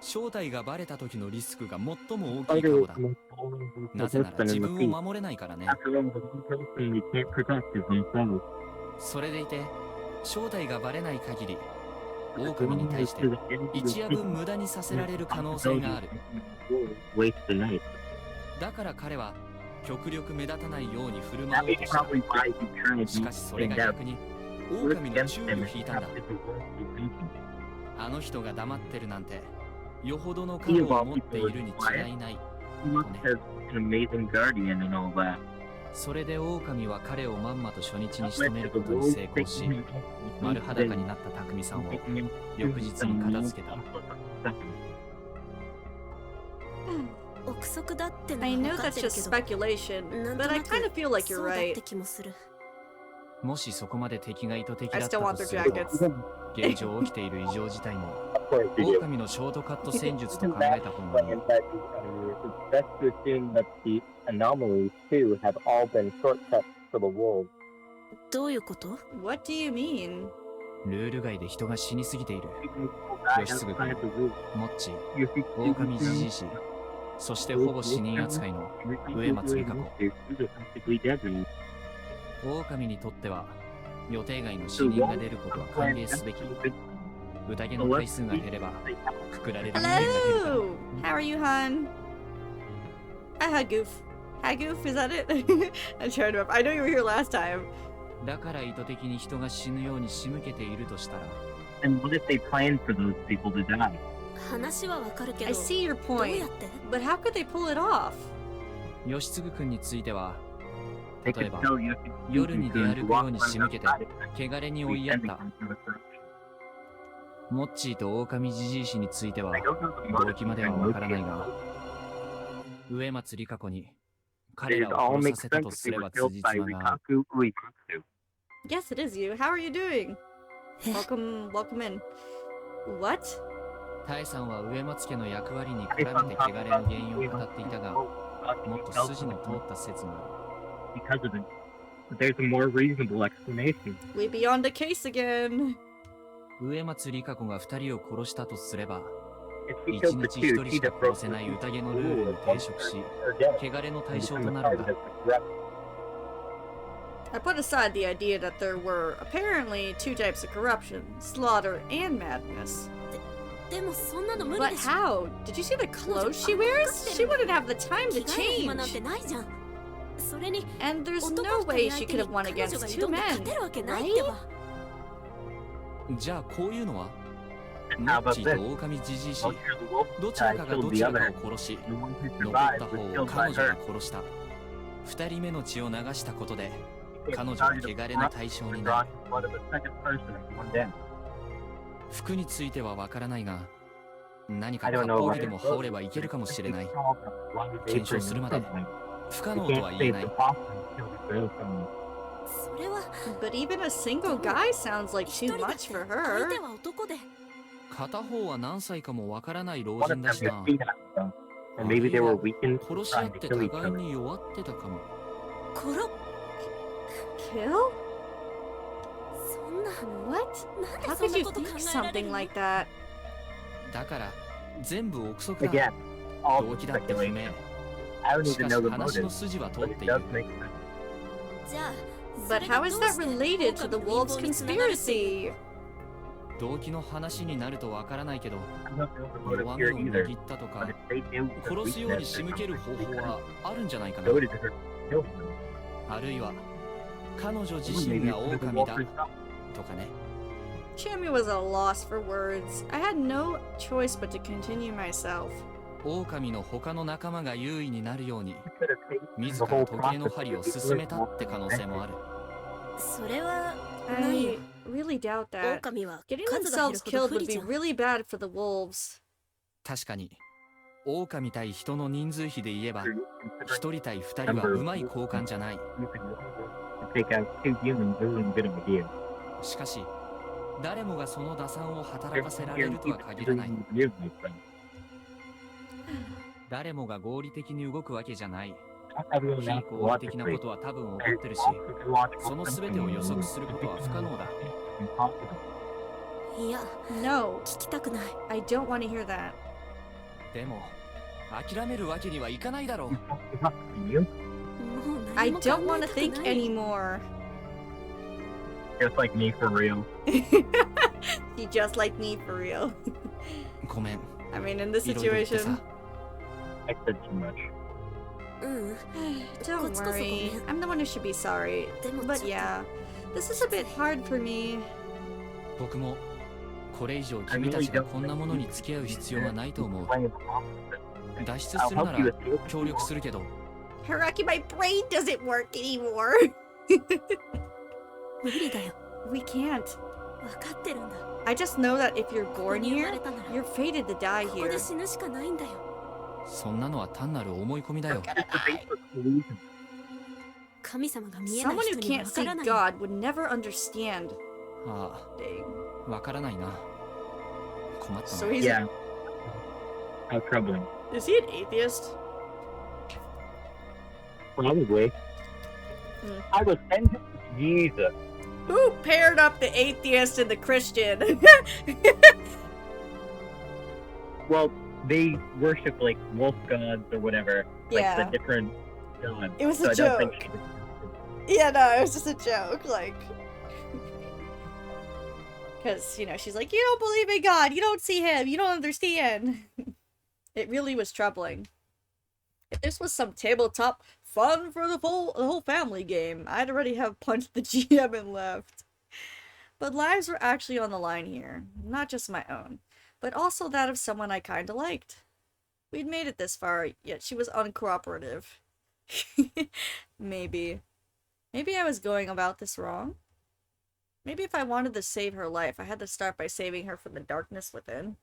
[SPEAKER 5] 正体がバレた時のリスクが最も大きいかもだ。なぜなら自分を守れないからね。それでいて正体がバレない限り狼に対して一夜分無駄にさせられる可能性がある。だから彼は極力目立たないように振る舞おうとした。しかしそれが逆に狼の注意を引いたんだ。あの人が黙ってるなんてよほどの覚悟を持っているに違いない、とね。それで狼は彼をまんまと初日に仕留めることに成功し、丸裸になった匠さんを翌日に片付けた。
[SPEAKER 6] 憶測だっての
[SPEAKER 1] I
[SPEAKER 6] は
[SPEAKER 1] know
[SPEAKER 6] 分かっ
[SPEAKER 1] that's
[SPEAKER 6] てる
[SPEAKER 1] just
[SPEAKER 6] けど、
[SPEAKER 1] speculation,
[SPEAKER 6] なんと
[SPEAKER 1] but I
[SPEAKER 6] なく
[SPEAKER 1] kind of feel like
[SPEAKER 6] そ
[SPEAKER 1] you're
[SPEAKER 6] うだっ
[SPEAKER 1] right.
[SPEAKER 6] て気もする。
[SPEAKER 5] もしそこまで敵が意図的
[SPEAKER 1] I
[SPEAKER 5] だった
[SPEAKER 1] still want
[SPEAKER 5] と
[SPEAKER 1] their
[SPEAKER 5] すると、
[SPEAKER 1] jackets.
[SPEAKER 5] 現状起きている異常事態も狼のショートカット戦術と考えた方がいい。
[SPEAKER 6] どういうこと？
[SPEAKER 1] What do you mean?
[SPEAKER 5] ルール外で人が死にすぎている。吉嗣君、モッチー、狼じじいし、そしてほぼ死人扱いの植松理香子。狼にとっては予定外の死人が出ることは歓迎すべき。宴の回数が減ればくくられる人間が減るから。
[SPEAKER 1] Hello! How are you, hon? Hi, Hagoof. Hagoof, is that it? I'm trying to remember. I know you were here last time.
[SPEAKER 5] だから意図的に人が死ぬように仕向けているとしたら、
[SPEAKER 6] 話はわかるけど、
[SPEAKER 1] I see your
[SPEAKER 6] どう
[SPEAKER 1] point,
[SPEAKER 6] やって？
[SPEAKER 1] but how could they pull it off?
[SPEAKER 5] 吉嗣君については、例えば夜に出歩くように仕向けて汚れに追いやった。モッチーと狼じじい氏については動機まではわからないが、植松理香子に彼らを殺させたとすれば辻褄が。
[SPEAKER 1] Yes, it is you. How are you doing?
[SPEAKER 6] え、
[SPEAKER 1] Welcome in. What?
[SPEAKER 5] タエさんは植松家の役割に絡めて汚れの原因を語っていたが、もっと筋の通った説がある。
[SPEAKER 1] We beyond the case again.
[SPEAKER 5] 植松理香子が2人を殺したとすれば、1日1人しか殺せない宴のルールに抵触し、汚れの対象となるんだ。
[SPEAKER 1] I put aside the idea that there were apparently two types of corruption, slaughter and madness.
[SPEAKER 6] でもそんなの無理
[SPEAKER 1] But
[SPEAKER 6] でしょ。
[SPEAKER 1] how? Did you see the clothes she wears? She wouldn't have the time
[SPEAKER 6] 着
[SPEAKER 1] to
[SPEAKER 6] 替える暇なん
[SPEAKER 1] change.
[SPEAKER 6] てないじゃん。それに
[SPEAKER 1] And there's
[SPEAKER 6] 男
[SPEAKER 1] no
[SPEAKER 6] 2
[SPEAKER 1] way
[SPEAKER 6] 人
[SPEAKER 1] she
[SPEAKER 6] 相手
[SPEAKER 1] could
[SPEAKER 6] に
[SPEAKER 1] have won
[SPEAKER 6] 彼
[SPEAKER 1] against
[SPEAKER 6] 女が
[SPEAKER 1] two
[SPEAKER 6] 挑んで勝
[SPEAKER 1] men.
[SPEAKER 6] てるわけないってば。
[SPEAKER 5] じゃあこういうのはモッチーと狼じじいし、どちらかがどちらかを殺し、残った方を彼女が殺した。2人目の血を流したことで彼女は汚れの対象になる。服についてはわからないが、何か割烹着でも羽織ればいけるかもしれない。検証するまで不可能とは言えない。
[SPEAKER 6] それは
[SPEAKER 1] But even a single guy sounds like
[SPEAKER 6] 一
[SPEAKER 1] too
[SPEAKER 6] 人だっ
[SPEAKER 1] much
[SPEAKER 6] て
[SPEAKER 1] for
[SPEAKER 6] 相
[SPEAKER 1] her.
[SPEAKER 6] 手は男で、
[SPEAKER 5] 片方は何歳かもわからない老
[SPEAKER 2] One of
[SPEAKER 5] 人
[SPEAKER 2] them
[SPEAKER 5] だし
[SPEAKER 2] had
[SPEAKER 5] な。
[SPEAKER 2] seen them, and maybe they were weakened
[SPEAKER 5] 殺し合
[SPEAKER 2] trying
[SPEAKER 5] っ
[SPEAKER 2] to
[SPEAKER 5] て
[SPEAKER 2] kill each
[SPEAKER 5] 互い
[SPEAKER 2] other.
[SPEAKER 5] に弱ってたかも。
[SPEAKER 6] 殺
[SPEAKER 1] Kill?
[SPEAKER 6] そんな
[SPEAKER 1] What?
[SPEAKER 6] なんで
[SPEAKER 1] How
[SPEAKER 6] そん
[SPEAKER 1] could
[SPEAKER 6] な
[SPEAKER 1] you
[SPEAKER 6] こと考
[SPEAKER 1] think
[SPEAKER 6] えられる
[SPEAKER 1] something
[SPEAKER 6] の
[SPEAKER 1] like that?
[SPEAKER 5] だから全部憶測だ。
[SPEAKER 2] Again, all
[SPEAKER 5] 動
[SPEAKER 2] the
[SPEAKER 5] 機だって不明。
[SPEAKER 2] speculation. I don't
[SPEAKER 5] し
[SPEAKER 2] even
[SPEAKER 5] かし
[SPEAKER 2] know the
[SPEAKER 5] 話の
[SPEAKER 2] motive,
[SPEAKER 5] 筋は通
[SPEAKER 2] but
[SPEAKER 5] っ
[SPEAKER 2] it
[SPEAKER 5] ている
[SPEAKER 2] does。make sense.
[SPEAKER 6] じゃあ
[SPEAKER 1] But how is that related to the wolves' conspiracy?
[SPEAKER 5] 動機の話になるとわからないけど、
[SPEAKER 2] I don't know the
[SPEAKER 5] 弱
[SPEAKER 2] motive
[SPEAKER 5] み
[SPEAKER 2] here
[SPEAKER 5] を
[SPEAKER 2] either,
[SPEAKER 5] 握ったと
[SPEAKER 2] but
[SPEAKER 5] か
[SPEAKER 2] if they knew the
[SPEAKER 5] 殺すように
[SPEAKER 2] weakness
[SPEAKER 5] 仕
[SPEAKER 2] or
[SPEAKER 5] 向ける
[SPEAKER 2] something,
[SPEAKER 5] 方
[SPEAKER 2] they
[SPEAKER 5] 法
[SPEAKER 2] could
[SPEAKER 5] はあるんじゃないかな。
[SPEAKER 2] go to her, kill them.
[SPEAKER 5] あるいは彼女自
[SPEAKER 2] Or
[SPEAKER 5] 身
[SPEAKER 2] maybe
[SPEAKER 5] が
[SPEAKER 2] it was the
[SPEAKER 5] 狼
[SPEAKER 2] wolf
[SPEAKER 5] だ
[SPEAKER 2] herself.
[SPEAKER 5] とかね。
[SPEAKER 1] Chami was a loss for words. I had no choice but to continue myself.
[SPEAKER 5] 狼の他の仲間が優位になるように
[SPEAKER 2] He could have taken
[SPEAKER 5] 自
[SPEAKER 2] the
[SPEAKER 5] ら
[SPEAKER 2] whole
[SPEAKER 5] 時計の
[SPEAKER 2] process
[SPEAKER 5] 針を
[SPEAKER 2] to
[SPEAKER 5] 進めたって可能性
[SPEAKER 2] the
[SPEAKER 5] もある。
[SPEAKER 6] それはない
[SPEAKER 1] I
[SPEAKER 6] よ
[SPEAKER 1] really doubt that.
[SPEAKER 6] 狼は
[SPEAKER 1] Getting
[SPEAKER 6] 数が減る
[SPEAKER 1] themselves
[SPEAKER 6] ほど
[SPEAKER 1] killed
[SPEAKER 6] 不
[SPEAKER 1] would
[SPEAKER 6] 利
[SPEAKER 1] be
[SPEAKER 6] じゃん
[SPEAKER 1] really bad for the wolves.
[SPEAKER 5] 確かに狼対人の人数比で言えば
[SPEAKER 2] wolf.
[SPEAKER 5] 一人対二人はうまい交換じゃない。
[SPEAKER 2] You could take out two humans isn't a good idea.
[SPEAKER 5] しかし誰もがその打算を働かせられるとは限らない。
[SPEAKER 2] You
[SPEAKER 5] 誰もが合理的に動くわけじゃない。
[SPEAKER 2] everyone
[SPEAKER 5] 非
[SPEAKER 2] else
[SPEAKER 5] 合理的なことは多分起こってるし、その全てを予測することは不可能だ。
[SPEAKER 6] いや
[SPEAKER 1] No,
[SPEAKER 6] 聞きたくない
[SPEAKER 1] I don't want to hear that.
[SPEAKER 5] でも諦めるわけにはいかないだろう。
[SPEAKER 2] You
[SPEAKER 6] もう
[SPEAKER 1] I
[SPEAKER 6] 何も
[SPEAKER 1] don't
[SPEAKER 6] 考
[SPEAKER 1] want
[SPEAKER 6] え
[SPEAKER 1] to
[SPEAKER 6] たく
[SPEAKER 1] think
[SPEAKER 6] ない
[SPEAKER 1] anymore.
[SPEAKER 2] just like me for real.
[SPEAKER 1] You just like me for real.
[SPEAKER 5] ごめん。
[SPEAKER 1] I mean, in this
[SPEAKER 5] いろいろ言って
[SPEAKER 1] situation.
[SPEAKER 5] さ。
[SPEAKER 2] I said too much.
[SPEAKER 6] うん
[SPEAKER 1] Don't
[SPEAKER 6] こっちこそごめん。
[SPEAKER 1] worry. I'm the one who should be sorry.
[SPEAKER 6] でも
[SPEAKER 1] But
[SPEAKER 6] ちょっと
[SPEAKER 1] yeah, this is a bit hard for me.
[SPEAKER 5] 僕もこれ以上君たちがこんなものに付き合う必要はないと思う。
[SPEAKER 2] Playing the opposite.
[SPEAKER 5] 脱出
[SPEAKER 2] I'll
[SPEAKER 5] するな
[SPEAKER 2] help you
[SPEAKER 5] ら
[SPEAKER 2] escape.
[SPEAKER 5] 協力するけど、
[SPEAKER 1] Hiraki, my brain doesn't work anymore.
[SPEAKER 6] 無理だよ
[SPEAKER 1] We can't.
[SPEAKER 6] 分かってるんだ
[SPEAKER 1] I just know that if you're
[SPEAKER 6] ここ
[SPEAKER 1] born
[SPEAKER 6] に生ま
[SPEAKER 1] here,
[SPEAKER 6] れたなら
[SPEAKER 1] you're fated to die
[SPEAKER 6] ここ
[SPEAKER 1] here.
[SPEAKER 6] で死ぬしかないんだよ
[SPEAKER 5] そんなのは単なる思い込みだよ。
[SPEAKER 2] It's the basic illusion.
[SPEAKER 6] 神様が見えない
[SPEAKER 1] Someone
[SPEAKER 6] 人
[SPEAKER 1] who
[SPEAKER 6] には
[SPEAKER 1] can't
[SPEAKER 6] 分か
[SPEAKER 1] see
[SPEAKER 6] らない
[SPEAKER 1] God would never understand.
[SPEAKER 5] あ
[SPEAKER 1] Dang.
[SPEAKER 5] あ、わからないな。困ったな
[SPEAKER 1] So。he's
[SPEAKER 2] Yeah. How troubling.
[SPEAKER 1] is he an atheist?
[SPEAKER 2] Probably.
[SPEAKER 1] Hmm.
[SPEAKER 2] I was sent to Jesus.
[SPEAKER 1] Who paired up the atheist and the Christian?
[SPEAKER 2] Well, they worship like wolf gods or whatever. Like
[SPEAKER 1] Yeah.
[SPEAKER 2] the different gods.
[SPEAKER 1] It was
[SPEAKER 2] so
[SPEAKER 1] a
[SPEAKER 2] I don't think
[SPEAKER 1] joke.
[SPEAKER 2] she
[SPEAKER 1] Yeah, no, it was just a joke. Like, because, you know, she's like, you don't believe in God, you don't see him, you don't understand. It really was troubling. If this was some tabletop fun for the whole family game, I'd already have punched the GM and left. But lives were actually on the line here. Not just my own, but also that of someone I kinda liked. We'd made it this far, yet she was uncooperative. Maybe. Maybe I was going about this wrong. Maybe if I wanted to save her life, I had to start by saving her from the darkness within.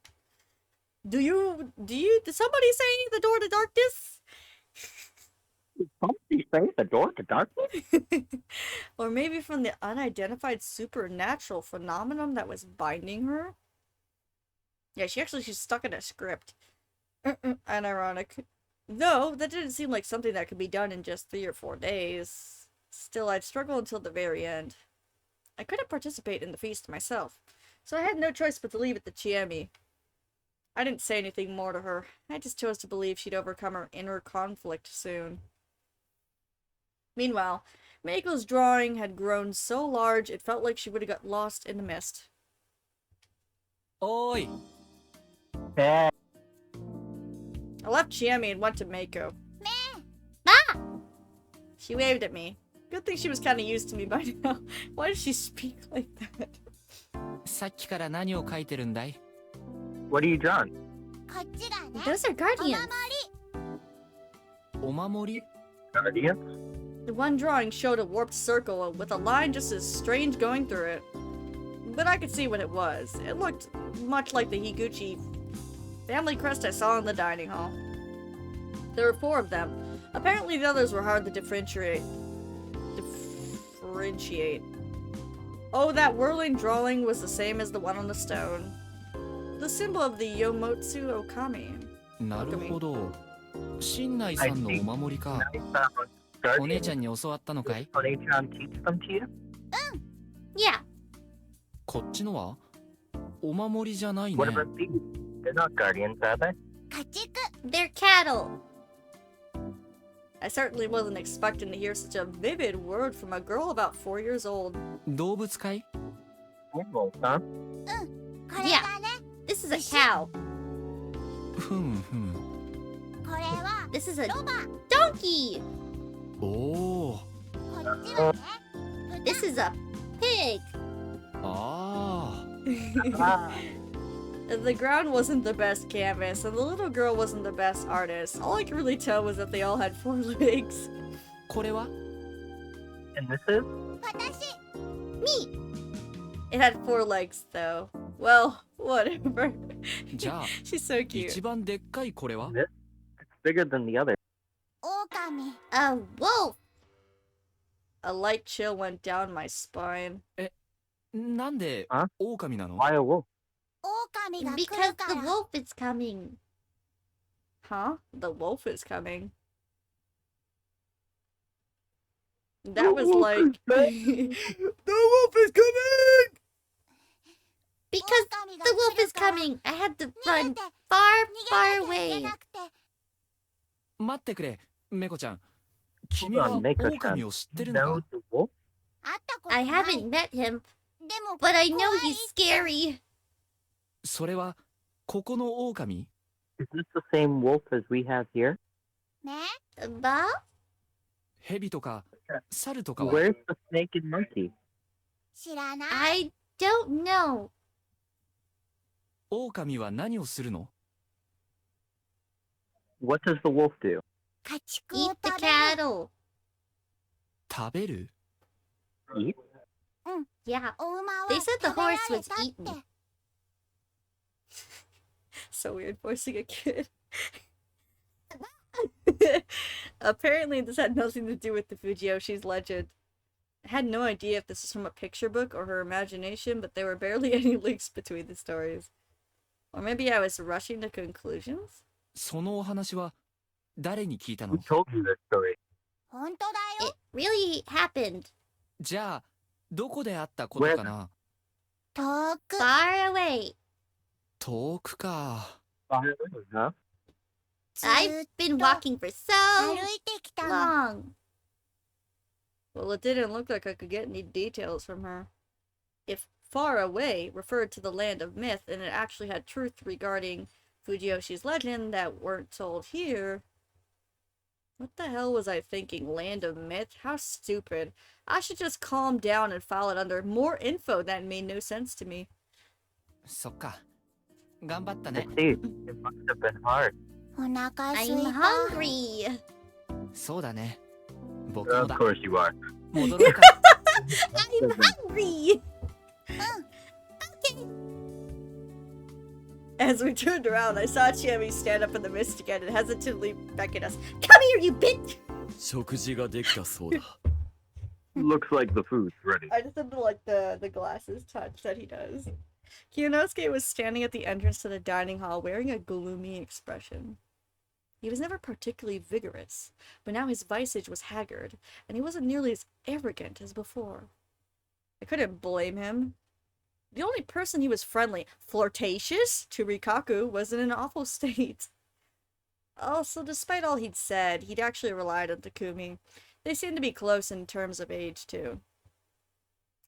[SPEAKER 1] Did somebody say the door to darkness?
[SPEAKER 2] Somebody say the door to darkness?
[SPEAKER 1] Or maybe from the unidentified supernatural phenomenon that was binding her? Yeah, she's stuck in a script. Unironic. Though, that didn't seem like something that could be done in just 3 or 4 days. Still, I'd struggle until the very end. I couldn't participate in the feast myself, so I had no choice but to leave it to Chiemi. I didn't say anything more to her. I just chose to believe she'd overcome her inner conflict soon. Meanwhile, Maiko's drawing had grown so large it felt like she would have got lost in the mist.
[SPEAKER 5] おーい。
[SPEAKER 2] Yeah.
[SPEAKER 1] I left Chiemi and went to Mako. She waved at me. Good thing she was kind of used to me by now. Why does she speak like that?
[SPEAKER 5] さっきから何を書いてるんだい？
[SPEAKER 2] What are you drawing?
[SPEAKER 10] こっちがね
[SPEAKER 1] Those are
[SPEAKER 10] お
[SPEAKER 1] guardians.
[SPEAKER 5] お守り？
[SPEAKER 2] Guardians?
[SPEAKER 1] The one drawing showed a warped circle with a line just as strange going through it. But I could see what it was. It looked much like the Higuchi family crest I saw in the dining hall. There were 4 of them. Apparently the others were hard to differentiate. Oh, that whirling drawing was the same as the one on the stone. the symbol of the Yomotsu Okami.
[SPEAKER 5] なるほど。新内さんのお守りか。お姉ちゃんに教わったのかい？
[SPEAKER 2] Onechan teach them to you?
[SPEAKER 10] Yeah.
[SPEAKER 5] こっちのはお守りじゃないね。
[SPEAKER 2] What about these? They're not guardians, are they?
[SPEAKER 10] 家畜 They're cattle.
[SPEAKER 1] I certainly wasn't expecting to hear such a vivid word from a girl about 4 years old.
[SPEAKER 5] 動物かい？
[SPEAKER 2] Animals, huh?
[SPEAKER 10] これがね
[SPEAKER 1] This is a cow.
[SPEAKER 5] ふんふん。
[SPEAKER 10] これは
[SPEAKER 1] This is a
[SPEAKER 10] ロバ
[SPEAKER 1] donkey.
[SPEAKER 5] おお。
[SPEAKER 10] こっちはね
[SPEAKER 1] This is a pig.
[SPEAKER 5] あ
[SPEAKER 1] The ground wasn't the best canvas, and the little girl wasn't the best artist. All I could really tell was that they all had 4 legs.
[SPEAKER 5] あ。これは？
[SPEAKER 2] And this is?
[SPEAKER 10] 私
[SPEAKER 1] It had 4 legs, though. Well, whatever.
[SPEAKER 5] じゃあ
[SPEAKER 1] She's so cute.
[SPEAKER 5] 一番でっかいこれは？
[SPEAKER 2] It's bigger than the other.
[SPEAKER 10] 狼
[SPEAKER 1] A wolf! A light chill went down my spine.
[SPEAKER 5] なんで
[SPEAKER 2] あ
[SPEAKER 5] 狼なの？
[SPEAKER 2] Why a wolf?
[SPEAKER 10] 狼が来
[SPEAKER 1] Because
[SPEAKER 10] るか
[SPEAKER 1] the
[SPEAKER 10] ら
[SPEAKER 1] wolf is coming. Huh? The wolf is coming. That was like... The wolf is coming!
[SPEAKER 10] Because
[SPEAKER 1] The wolf is coming! I had to
[SPEAKER 10] 逃
[SPEAKER 1] run
[SPEAKER 10] げて
[SPEAKER 1] far,
[SPEAKER 10] 逃
[SPEAKER 1] far
[SPEAKER 10] げなきゃいけ
[SPEAKER 1] away.
[SPEAKER 10] なくて
[SPEAKER 5] 待ってくれ、メコちゃん。君は
[SPEAKER 2] Hold on, Meiko-chan.
[SPEAKER 5] 狼を知ってる
[SPEAKER 2] You
[SPEAKER 5] の
[SPEAKER 2] know
[SPEAKER 5] か？
[SPEAKER 2] the wolf?
[SPEAKER 10] 会ったことな
[SPEAKER 1] I
[SPEAKER 10] い
[SPEAKER 1] haven't met him,
[SPEAKER 10] でも
[SPEAKER 1] but I know
[SPEAKER 10] 怖い
[SPEAKER 1] he's scary.
[SPEAKER 5] それはここの狼？
[SPEAKER 2] Is this the same wolf as we have here?
[SPEAKER 10] ね
[SPEAKER 1] Bob?
[SPEAKER 5] 蛇とか猿とかは？
[SPEAKER 2] Where's the snake and monkey?
[SPEAKER 10] 知らない
[SPEAKER 1] I don't know.
[SPEAKER 5] 狼は何をするの？
[SPEAKER 2] What does the wolf do?
[SPEAKER 10] 家畜を
[SPEAKER 1] Eat
[SPEAKER 10] 食
[SPEAKER 1] the
[SPEAKER 10] べる
[SPEAKER 1] cattle.
[SPEAKER 5] 食べる？
[SPEAKER 2] Eat?
[SPEAKER 1] Yeah.
[SPEAKER 10] お馬は
[SPEAKER 1] They said the
[SPEAKER 10] 食べられ
[SPEAKER 1] horse was
[SPEAKER 10] たって
[SPEAKER 1] eaten. So weird voicing a kid. Apparently this had nothing to do with the Fujiyoshi's legend. I had no idea if this was from a picture book or her imagination, but there were barely any links between the stories. Or maybe I was rushing to conclusions?
[SPEAKER 5] そのお話は誰に聞いた
[SPEAKER 2] Who
[SPEAKER 5] の？
[SPEAKER 2] told you this story?
[SPEAKER 10] 本当だよ
[SPEAKER 1] It really happened.
[SPEAKER 5] じゃあどこであったことかな？
[SPEAKER 10] 遠く
[SPEAKER 1] Far away.
[SPEAKER 5] 遠くか。
[SPEAKER 2] Huh?
[SPEAKER 10] ずー
[SPEAKER 1] I've
[SPEAKER 10] っ
[SPEAKER 1] been
[SPEAKER 10] と
[SPEAKER 1] walking for
[SPEAKER 10] 歩
[SPEAKER 1] so
[SPEAKER 10] いてきたの
[SPEAKER 1] long. Well, it didn't look like I could get any details from her. If far away referred to the land of myth and it actually had truth regarding Fujiyoshi's legend that weren't told here, what the hell was I thinking? Land of myth? How stupid. I should just calm down and file it under more info that made no sense to me.
[SPEAKER 5] そっか。頑張った
[SPEAKER 2] I
[SPEAKER 5] ね。
[SPEAKER 2] see. It must have been hard.
[SPEAKER 10] お腹すい
[SPEAKER 1] I'm
[SPEAKER 10] た
[SPEAKER 1] hungry.
[SPEAKER 5] そうだね。僕も
[SPEAKER 2] Of
[SPEAKER 5] だ。
[SPEAKER 2] course you are.
[SPEAKER 5] 戻ろうか。
[SPEAKER 1] I'm hungry! As we turned around, I saw Chiemi stand up in the mist again and hesitantly beckon us. Come here, you bitch!
[SPEAKER 4] 食事ができたそうだ
[SPEAKER 2] Looks like the food's ready.
[SPEAKER 1] I just did the glasses touch that he does. Kiyanosuke was standing at the entrance to the dining hall wearing a gloomy expression. He was never particularly vigorous, but now his visage was haggard, and he wasn't nearly as arrogant as before. I couldn't blame him. The only person he was friendly, flirtatious, to Rikaku was in an awful state. Also, despite all he'd said, he'd actually relied on Takumi. They seemed to be close in terms of age, too.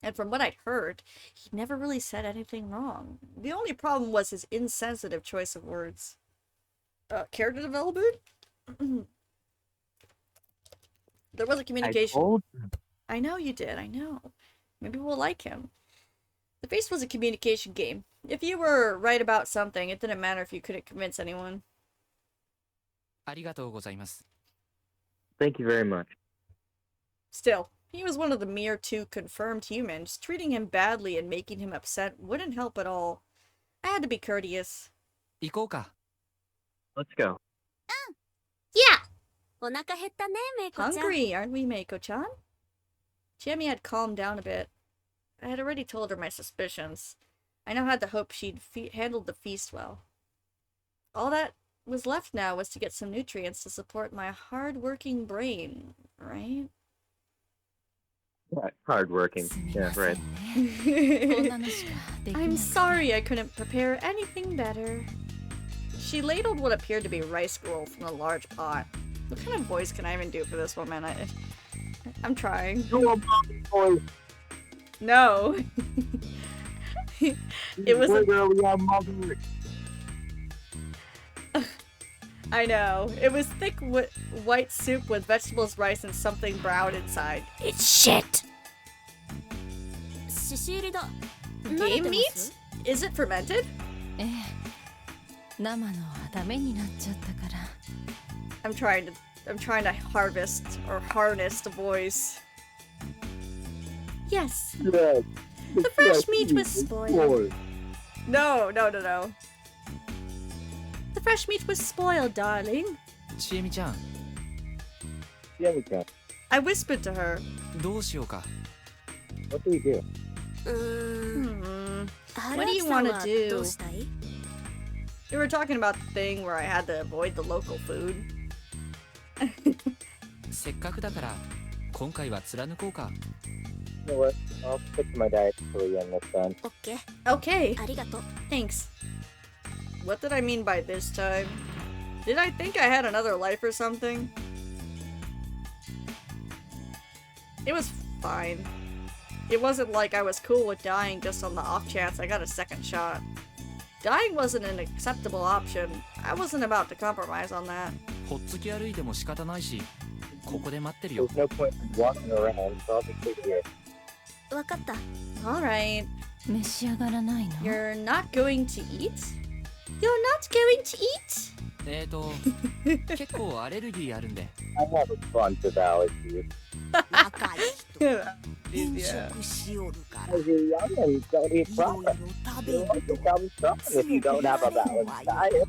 [SPEAKER 1] And from what I'd heard, he never really said anything wrong. The only problem was his insensitive choice of words. Character development? There was a
[SPEAKER 2] I
[SPEAKER 1] communication.
[SPEAKER 2] told you.
[SPEAKER 1] I know you did, I know. Maybe we'll like him. The Feast was a communication game. If you were right about something, it didn't matter if you couldn't convince anyone.
[SPEAKER 5] ありがとうございます。
[SPEAKER 2] Thank you very much.
[SPEAKER 1] Still, he was one of the mere 2 confirmed humans. Treating him badly and making him upset wouldn't help at all. I had to be courteous.
[SPEAKER 5] 行こうか。
[SPEAKER 2] Let's go.
[SPEAKER 1] Yeah!
[SPEAKER 6] お腹減ったねメイコちゃん
[SPEAKER 1] Hungry, aren't we, Meiko-chan? Chiemi had calmed down a bit. I had already told her my suspicions. I now had to hope she'd handled the feast well. All that was left now was to get some nutrients to support my hard-working brain, right?
[SPEAKER 2] Hardworking. Yeah, right.
[SPEAKER 9] こんなのしかできな
[SPEAKER 1] I'm
[SPEAKER 9] い
[SPEAKER 1] sorry I couldn't prepare anything better. She ladled what appeared to be rice gruel from a large pot. What kind of voice can I even do for this woman? I'm trying. No. It was I know. It was thick white soup with vegetables, rice, and something brown inside. It's shit!
[SPEAKER 6] 獅子入りだ。
[SPEAKER 1] Game meat? Is it fermented?
[SPEAKER 9] ええ生のはダメになっちゃったから
[SPEAKER 1] I'm trying to harvest or harness the voice. Yes.
[SPEAKER 2] Yes.
[SPEAKER 1] The fresh meat was spoiled. No. The fresh meat was spoiled, darling.
[SPEAKER 5] ちえみちゃん
[SPEAKER 2] Yeah, we can.
[SPEAKER 1] I whispered to her.
[SPEAKER 5] どうしようか
[SPEAKER 2] What do we do?
[SPEAKER 6] うーん。
[SPEAKER 1] What do you want to
[SPEAKER 6] 春秋さんは
[SPEAKER 1] do?
[SPEAKER 6] どうしたい？
[SPEAKER 1] We were talking about the thing where I had to avoid the local food.
[SPEAKER 5] せっかくだから今回は貫こうか
[SPEAKER 2] You know what? I'll stick to my diet till the end this time.
[SPEAKER 6] オッケー。
[SPEAKER 1] Okay,
[SPEAKER 6] ありがとう。
[SPEAKER 1] thanks. What did I mean by this time? Did I think I had another life or something? It was fine. It wasn't like I was cool with dying just on the off chance I got a second shot. Dying wasn't an acceptable option. I wasn't about to compromise on that.
[SPEAKER 5] ほっつき歩いても仕方ないしここで待ってるよ
[SPEAKER 2] There's no point in walking around, so I'll just stay here.
[SPEAKER 6] わかった。
[SPEAKER 1] Alright,
[SPEAKER 9] 召し上がらないの
[SPEAKER 1] you're not going to eat? You're not going to eat?
[SPEAKER 5] 結構アレルギーあるんで
[SPEAKER 2] I have a bunch of allergies.
[SPEAKER 8] 若い人
[SPEAKER 1] Yeah.
[SPEAKER 8] 変色しおるから
[SPEAKER 2] As you're young and don't eat
[SPEAKER 8] いろい
[SPEAKER 2] proper,
[SPEAKER 8] ろ食べ
[SPEAKER 2] you
[SPEAKER 8] る
[SPEAKER 2] will
[SPEAKER 8] と
[SPEAKER 2] become strong if you don't have a balanced diet.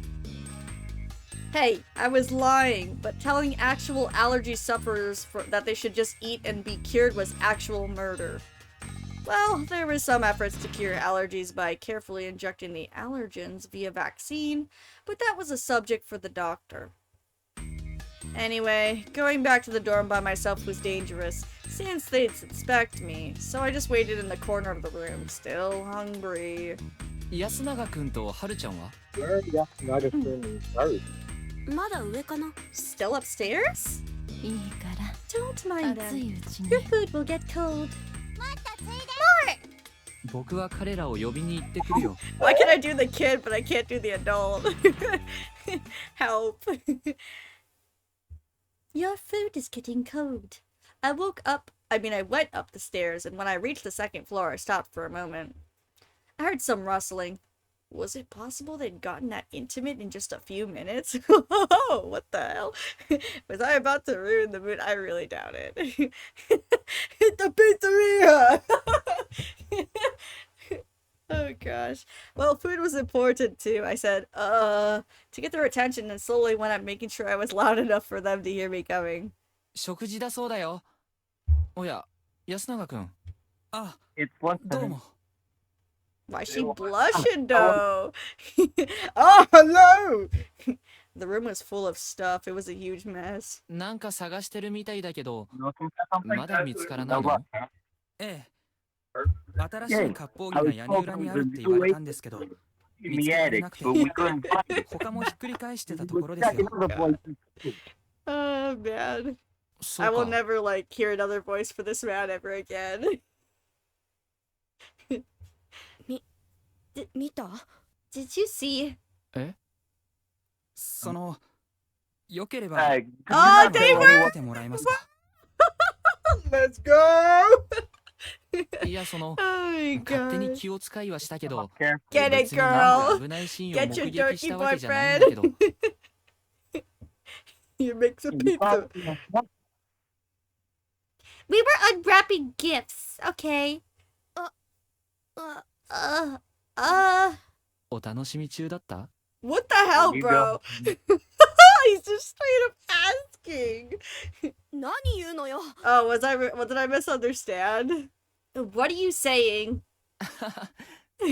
[SPEAKER 1] Hey, I was lying, but telling actual allergy sufferers that they should just eat and be cured was actual murder. Well, there were some efforts to cure allergies by carefully injecting the allergens via vaccine, but that was a subject for the doctor. Anyway, going back to the dorm by myself was dangerous, since they'd suspect me, so I just waited in the corner of the room, still hungry.
[SPEAKER 5] 安永くんとはるちゃんは
[SPEAKER 2] Where are you not assuming sorry?
[SPEAKER 6] まだ上かな？
[SPEAKER 1] Still upstairs?
[SPEAKER 9] いいから
[SPEAKER 1] Don't mind
[SPEAKER 9] 暑
[SPEAKER 1] them.
[SPEAKER 9] いうちに
[SPEAKER 1] Your food will get cold.
[SPEAKER 5] 僕は彼らを呼びに行ってくるよ
[SPEAKER 1] Why can I do the kid, but I can't do the adult? Help. Your food is getting cold. I went up the stairs, and when I reached the second floor, I stopped for a moment. I heard some rustling. Was it possible they'd gotten that intimate in just a few minutes? What the hell? Was I about to ruin the mood? I really doubt it. Hit the pizzeria! Oh gosh. Well, food was important too. I said, to get their attention and slowly went up making sure I was loud enough for them to hear me coming.
[SPEAKER 5] 食事だそうだよおや安永くんあ
[SPEAKER 2] It's one
[SPEAKER 5] どうも
[SPEAKER 1] Why is she blushing though? Oh, hello! The room was full of stuff. It was a huge mess.
[SPEAKER 5] なんか探してるみたいだけど
[SPEAKER 2] No, since that's something
[SPEAKER 5] まだ見つからない
[SPEAKER 2] No,
[SPEAKER 5] の
[SPEAKER 2] what?
[SPEAKER 5] ええ新しい割烹着が屋根裏にあるって言われたんですけど
[SPEAKER 2] In the attic, but we couldn't find it.
[SPEAKER 5] 他もひっくり返してたと
[SPEAKER 2] We
[SPEAKER 5] ころ
[SPEAKER 2] were
[SPEAKER 5] ですよ
[SPEAKER 2] checking other voices too.
[SPEAKER 1] Oh man.
[SPEAKER 5] そ
[SPEAKER 1] I
[SPEAKER 5] う
[SPEAKER 1] will
[SPEAKER 5] か
[SPEAKER 1] never hear another voice for this man ever again.
[SPEAKER 6] 見た？
[SPEAKER 1] Did you see?
[SPEAKER 5] えそのよければ
[SPEAKER 2] Good
[SPEAKER 1] Oh,
[SPEAKER 2] enough.
[SPEAKER 1] they were-
[SPEAKER 5] 見てもらえますか
[SPEAKER 1] Let's go!
[SPEAKER 5] いやその
[SPEAKER 1] Oh my
[SPEAKER 5] 勝手に
[SPEAKER 1] god.
[SPEAKER 5] 気を使いはしたけど
[SPEAKER 1] Get it,
[SPEAKER 5] 別になんか
[SPEAKER 1] girl!
[SPEAKER 5] 危ないシーンを
[SPEAKER 1] Get your
[SPEAKER 5] 目撃し
[SPEAKER 1] dirty
[SPEAKER 5] たわけじゃないんだけど
[SPEAKER 1] You make the pizza. We were unwrapping gifts, okay?
[SPEAKER 5] お楽しみ中だった
[SPEAKER 1] What the hell,
[SPEAKER 2] You
[SPEAKER 1] bro? He's just straight up asking.
[SPEAKER 6] 何言うのよ。
[SPEAKER 1] Oh, what did I misunderstand? What are you saying?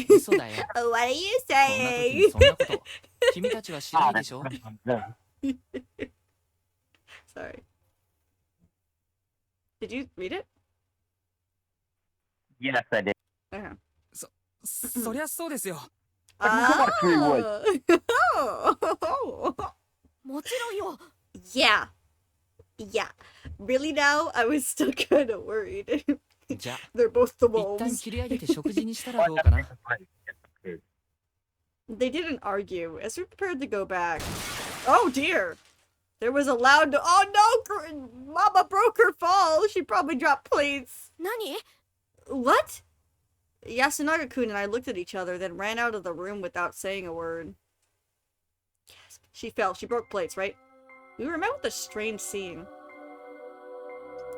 [SPEAKER 5] 嘘だよ。
[SPEAKER 1] What are you
[SPEAKER 5] こんな時に
[SPEAKER 1] saying?
[SPEAKER 5] そんなこと、君たちは知らないでしょ。
[SPEAKER 1] Sorry. Did you read it?
[SPEAKER 2] Yes, I did.
[SPEAKER 1] Okay.
[SPEAKER 7] そりゃそうですよ。
[SPEAKER 1] Oh.
[SPEAKER 6] もちろんよ。
[SPEAKER 1] Yeah. Yeah. Really now? I was still kind of worried.
[SPEAKER 5] じゃあ
[SPEAKER 1] They're both the
[SPEAKER 5] 一旦
[SPEAKER 1] wolves.
[SPEAKER 5] 切り上げて食事にしたらどうかな。
[SPEAKER 1] They didn't argue. As we prepared to go back. Oh dear! There was a loud. Oh no! Mama broke her fall. She probably dropped plates.
[SPEAKER 6] 何？
[SPEAKER 1] What? Yasunaga-kun and I looked at each other, then ran out of the room without saying a word. Yes. She fell. She broke plates, right? We were met with a strange scene.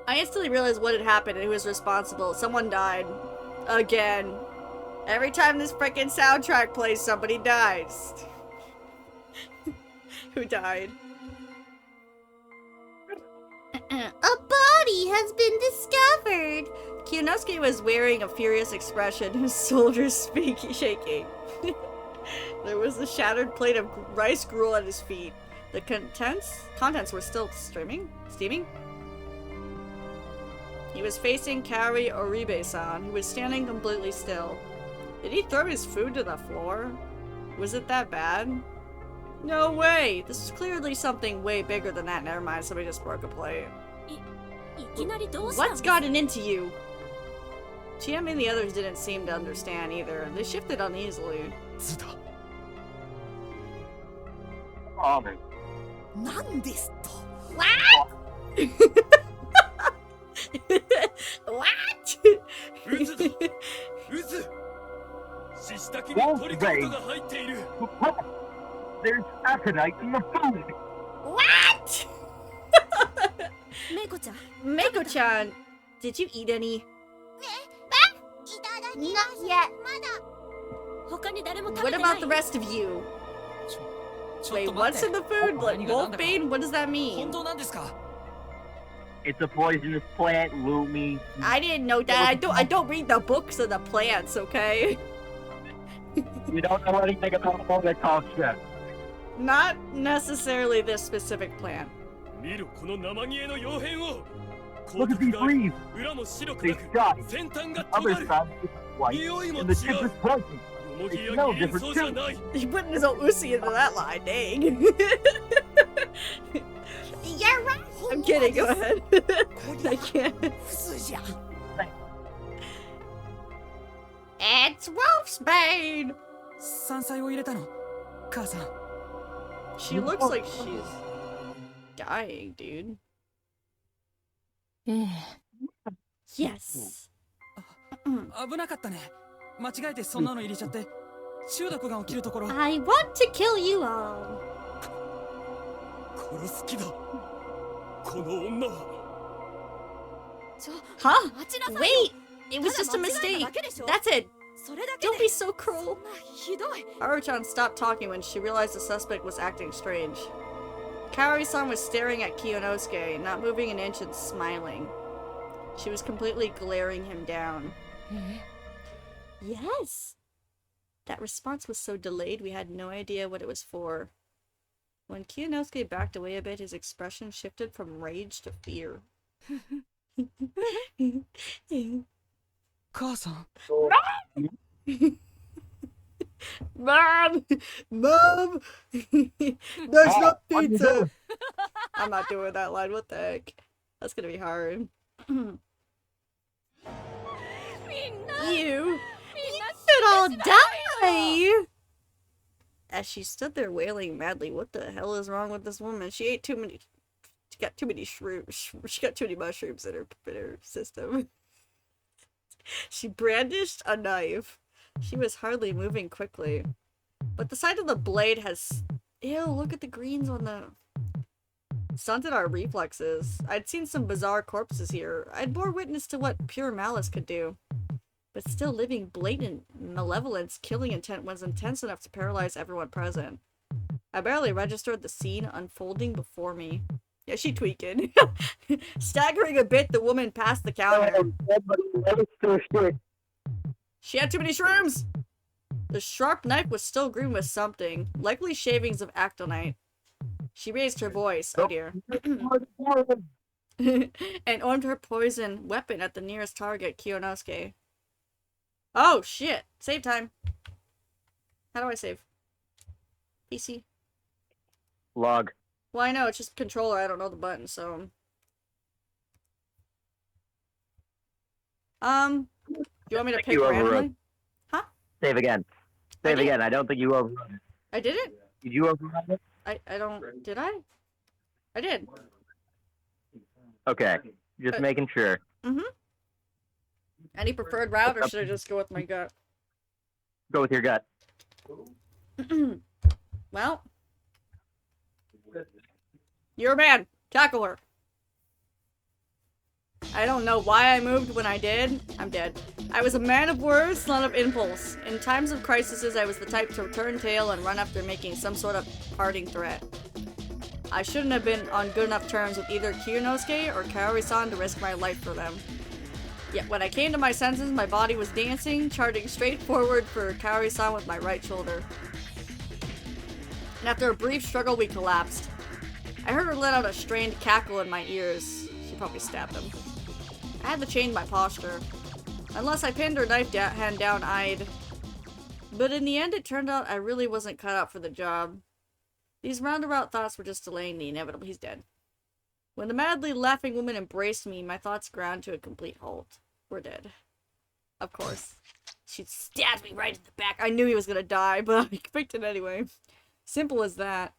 [SPEAKER 1] I instantly realized what had happened and who was responsible. Someone died. Again. Every time this freaking soundtrack plays, somebody dies. Who died?
[SPEAKER 10] A body has been discovered.
[SPEAKER 1] Kiyanosuke was wearing a furious expression, his shoulders shaking. There was a shattered plate of rice gruel at his feet. The contents were still steaming? He was facing Kaori Oribe-san, who was standing completely still. Did he throw his food to the floor? Was it that bad? No way! This is clearly something way bigger than that. Never mind, somebody just broke a plate.
[SPEAKER 6] いきなりどうしたん
[SPEAKER 1] What's gotten into you? Chiam and the others didn't seem to understand either. They shifted uneasily.
[SPEAKER 7] ズだ。
[SPEAKER 8] なんですと。
[SPEAKER 1] What?
[SPEAKER 4] 渦だ。渦。シシタケにトリカブトが入っている。
[SPEAKER 2] There's aconite in the food.
[SPEAKER 1] What?
[SPEAKER 6] メイコちゃん。
[SPEAKER 1] Meiko-chan, did you eat any?
[SPEAKER 10] いただきます
[SPEAKER 1] Not yet.
[SPEAKER 6] 他に誰も食べ
[SPEAKER 1] What
[SPEAKER 6] てな
[SPEAKER 1] about
[SPEAKER 6] い
[SPEAKER 1] the。rest of you?
[SPEAKER 5] ちょっ
[SPEAKER 1] Wait,
[SPEAKER 5] と待
[SPEAKER 1] what's
[SPEAKER 5] って。
[SPEAKER 1] in the food? Like
[SPEAKER 5] 何が何だか。
[SPEAKER 1] wolfbane? What does that
[SPEAKER 5] 本
[SPEAKER 1] mean?
[SPEAKER 5] 当なんですか。
[SPEAKER 2] It's a poisonous plant, Lumi.
[SPEAKER 1] I didn't know that. I don't read the books of the plants, okay?
[SPEAKER 2] You don't know anything about horticulture.
[SPEAKER 1] Not necessarily this specific plant.
[SPEAKER 4] 見ろこの生煮えの妖変を。
[SPEAKER 2] Look at these leaves.
[SPEAKER 4] 裏も白く
[SPEAKER 2] They
[SPEAKER 4] なく、
[SPEAKER 2] shot.
[SPEAKER 4] 先端が
[SPEAKER 2] The
[SPEAKER 4] 尖
[SPEAKER 2] other
[SPEAKER 4] る。
[SPEAKER 2] side is white,
[SPEAKER 4] 匂いも
[SPEAKER 2] and the
[SPEAKER 4] 違
[SPEAKER 2] tip
[SPEAKER 4] う。
[SPEAKER 2] is pleasant.
[SPEAKER 4] よもぎ
[SPEAKER 2] It
[SPEAKER 4] や
[SPEAKER 2] smells
[SPEAKER 4] 二輪
[SPEAKER 2] different
[SPEAKER 4] 草じゃ
[SPEAKER 2] too.
[SPEAKER 4] ない。
[SPEAKER 1] He put his own Uzi into that line, dang.
[SPEAKER 10] You're right.
[SPEAKER 1] I'm kidding, go ahead. I can't.
[SPEAKER 8] フスじゃ。
[SPEAKER 1] It's wolfsbane!
[SPEAKER 7] 山菜を入れたの。母さん。
[SPEAKER 1] She looks like she's dying, dude.
[SPEAKER 9] ええ。
[SPEAKER 1] Yes.
[SPEAKER 7] 危なかったね。間違えてそんなの入れちゃって中毒が起きるところ。
[SPEAKER 1] I want to kill you all.
[SPEAKER 4] 殺す気だ。この女は。
[SPEAKER 1] Huh?
[SPEAKER 6] 待ちなさいよ。
[SPEAKER 1] Wait! It was
[SPEAKER 6] た
[SPEAKER 1] just
[SPEAKER 6] だ
[SPEAKER 1] a
[SPEAKER 6] 間違え
[SPEAKER 1] mistake.
[SPEAKER 6] ただけでしょ。
[SPEAKER 1] That's it.
[SPEAKER 6] それだけ
[SPEAKER 1] Don't
[SPEAKER 6] で
[SPEAKER 1] be so cruel.
[SPEAKER 6] そんなひどい。
[SPEAKER 1] Haru-chan stopped talking when she realized the suspect was acting strange. Kaori-san was staring at Kiyonosuke, not moving an inch and smiling. She was completely glaring him down. Yes! That response was so delayed we had no idea what it was for. When Kiyonosuke backed away a bit, his expression shifted from rage to fear.
[SPEAKER 7] 母さん。
[SPEAKER 1] Mom! Mom! There's no pizza! I'm not doing that line, what the heck? That's gonna be hard. You should all die! As she stood there wailing madly, what the hell is wrong with this woman? She ate too many... She got too many shrooms. She got too many mushrooms in her system. She brandished a knife. She was hardly moving quickly. But the side of the blade has... Ew, look at the greens on the... Stunted our reflexes. I'd seen some bizarre corpses here. I'd bore witness to what pure malice could do. But still living blatant malevolence, killing intent was intense enough to paralyze everyone present. I barely registered the scene unfolding before me. Yeah, she tweaking. Staggering a bit, the woman passed the counter. She had too many shrooms! The sharp knife was still green with something, likely shavings of actonite. She raised her voice, oh dear, and aimed her poison weapon at the nearest target, Kiyonosuke. Oh shit! Save time. How do I save? PC.
[SPEAKER 2] Log.
[SPEAKER 1] Well, I know, it's just controller, I don't know the button, so... you want me to pick randomly? Huh?
[SPEAKER 2] Save again. Save again. I don't think you overrun it.
[SPEAKER 1] I did it?
[SPEAKER 2] Did you overrun it?
[SPEAKER 1] I don't... Did I? I did.
[SPEAKER 2] Okay. Just making sure.
[SPEAKER 1] Mm-hmm. Any preferred route, or should I just go with my gut?
[SPEAKER 2] Go with your gut.
[SPEAKER 1] Well... You're a man! Tackle her! I don't know why I moved when I did. I'm dead. I was a man of words, not of impulse. In times of crises, I was the type to turn tail and run after making some sort of parting threat. I shouldn't have been on good enough terms with either Kiyonosuke or Kaori-san to risk my life for them. Yet when I came to my senses, my body was dancing, charging straight forward for Kaori-san with my right shoulder. And after a brief struggle, we collapsed. I heard her let out a strained cackle in my ears. She probably stabbed him. I had to change my posture. Unless I pinned her knife hand down, I'd... But in the end, it turned out I really wasn't cut out for the job. These roundabout thoughts were just delaying the inevitable. He's dead. When the madly laughing woman embraced me, my thoughts ground to a complete halt. We're dead. Of course. She stabbed me right in the back. I knew he was gonna die, but I picked it anyway. Simple as that.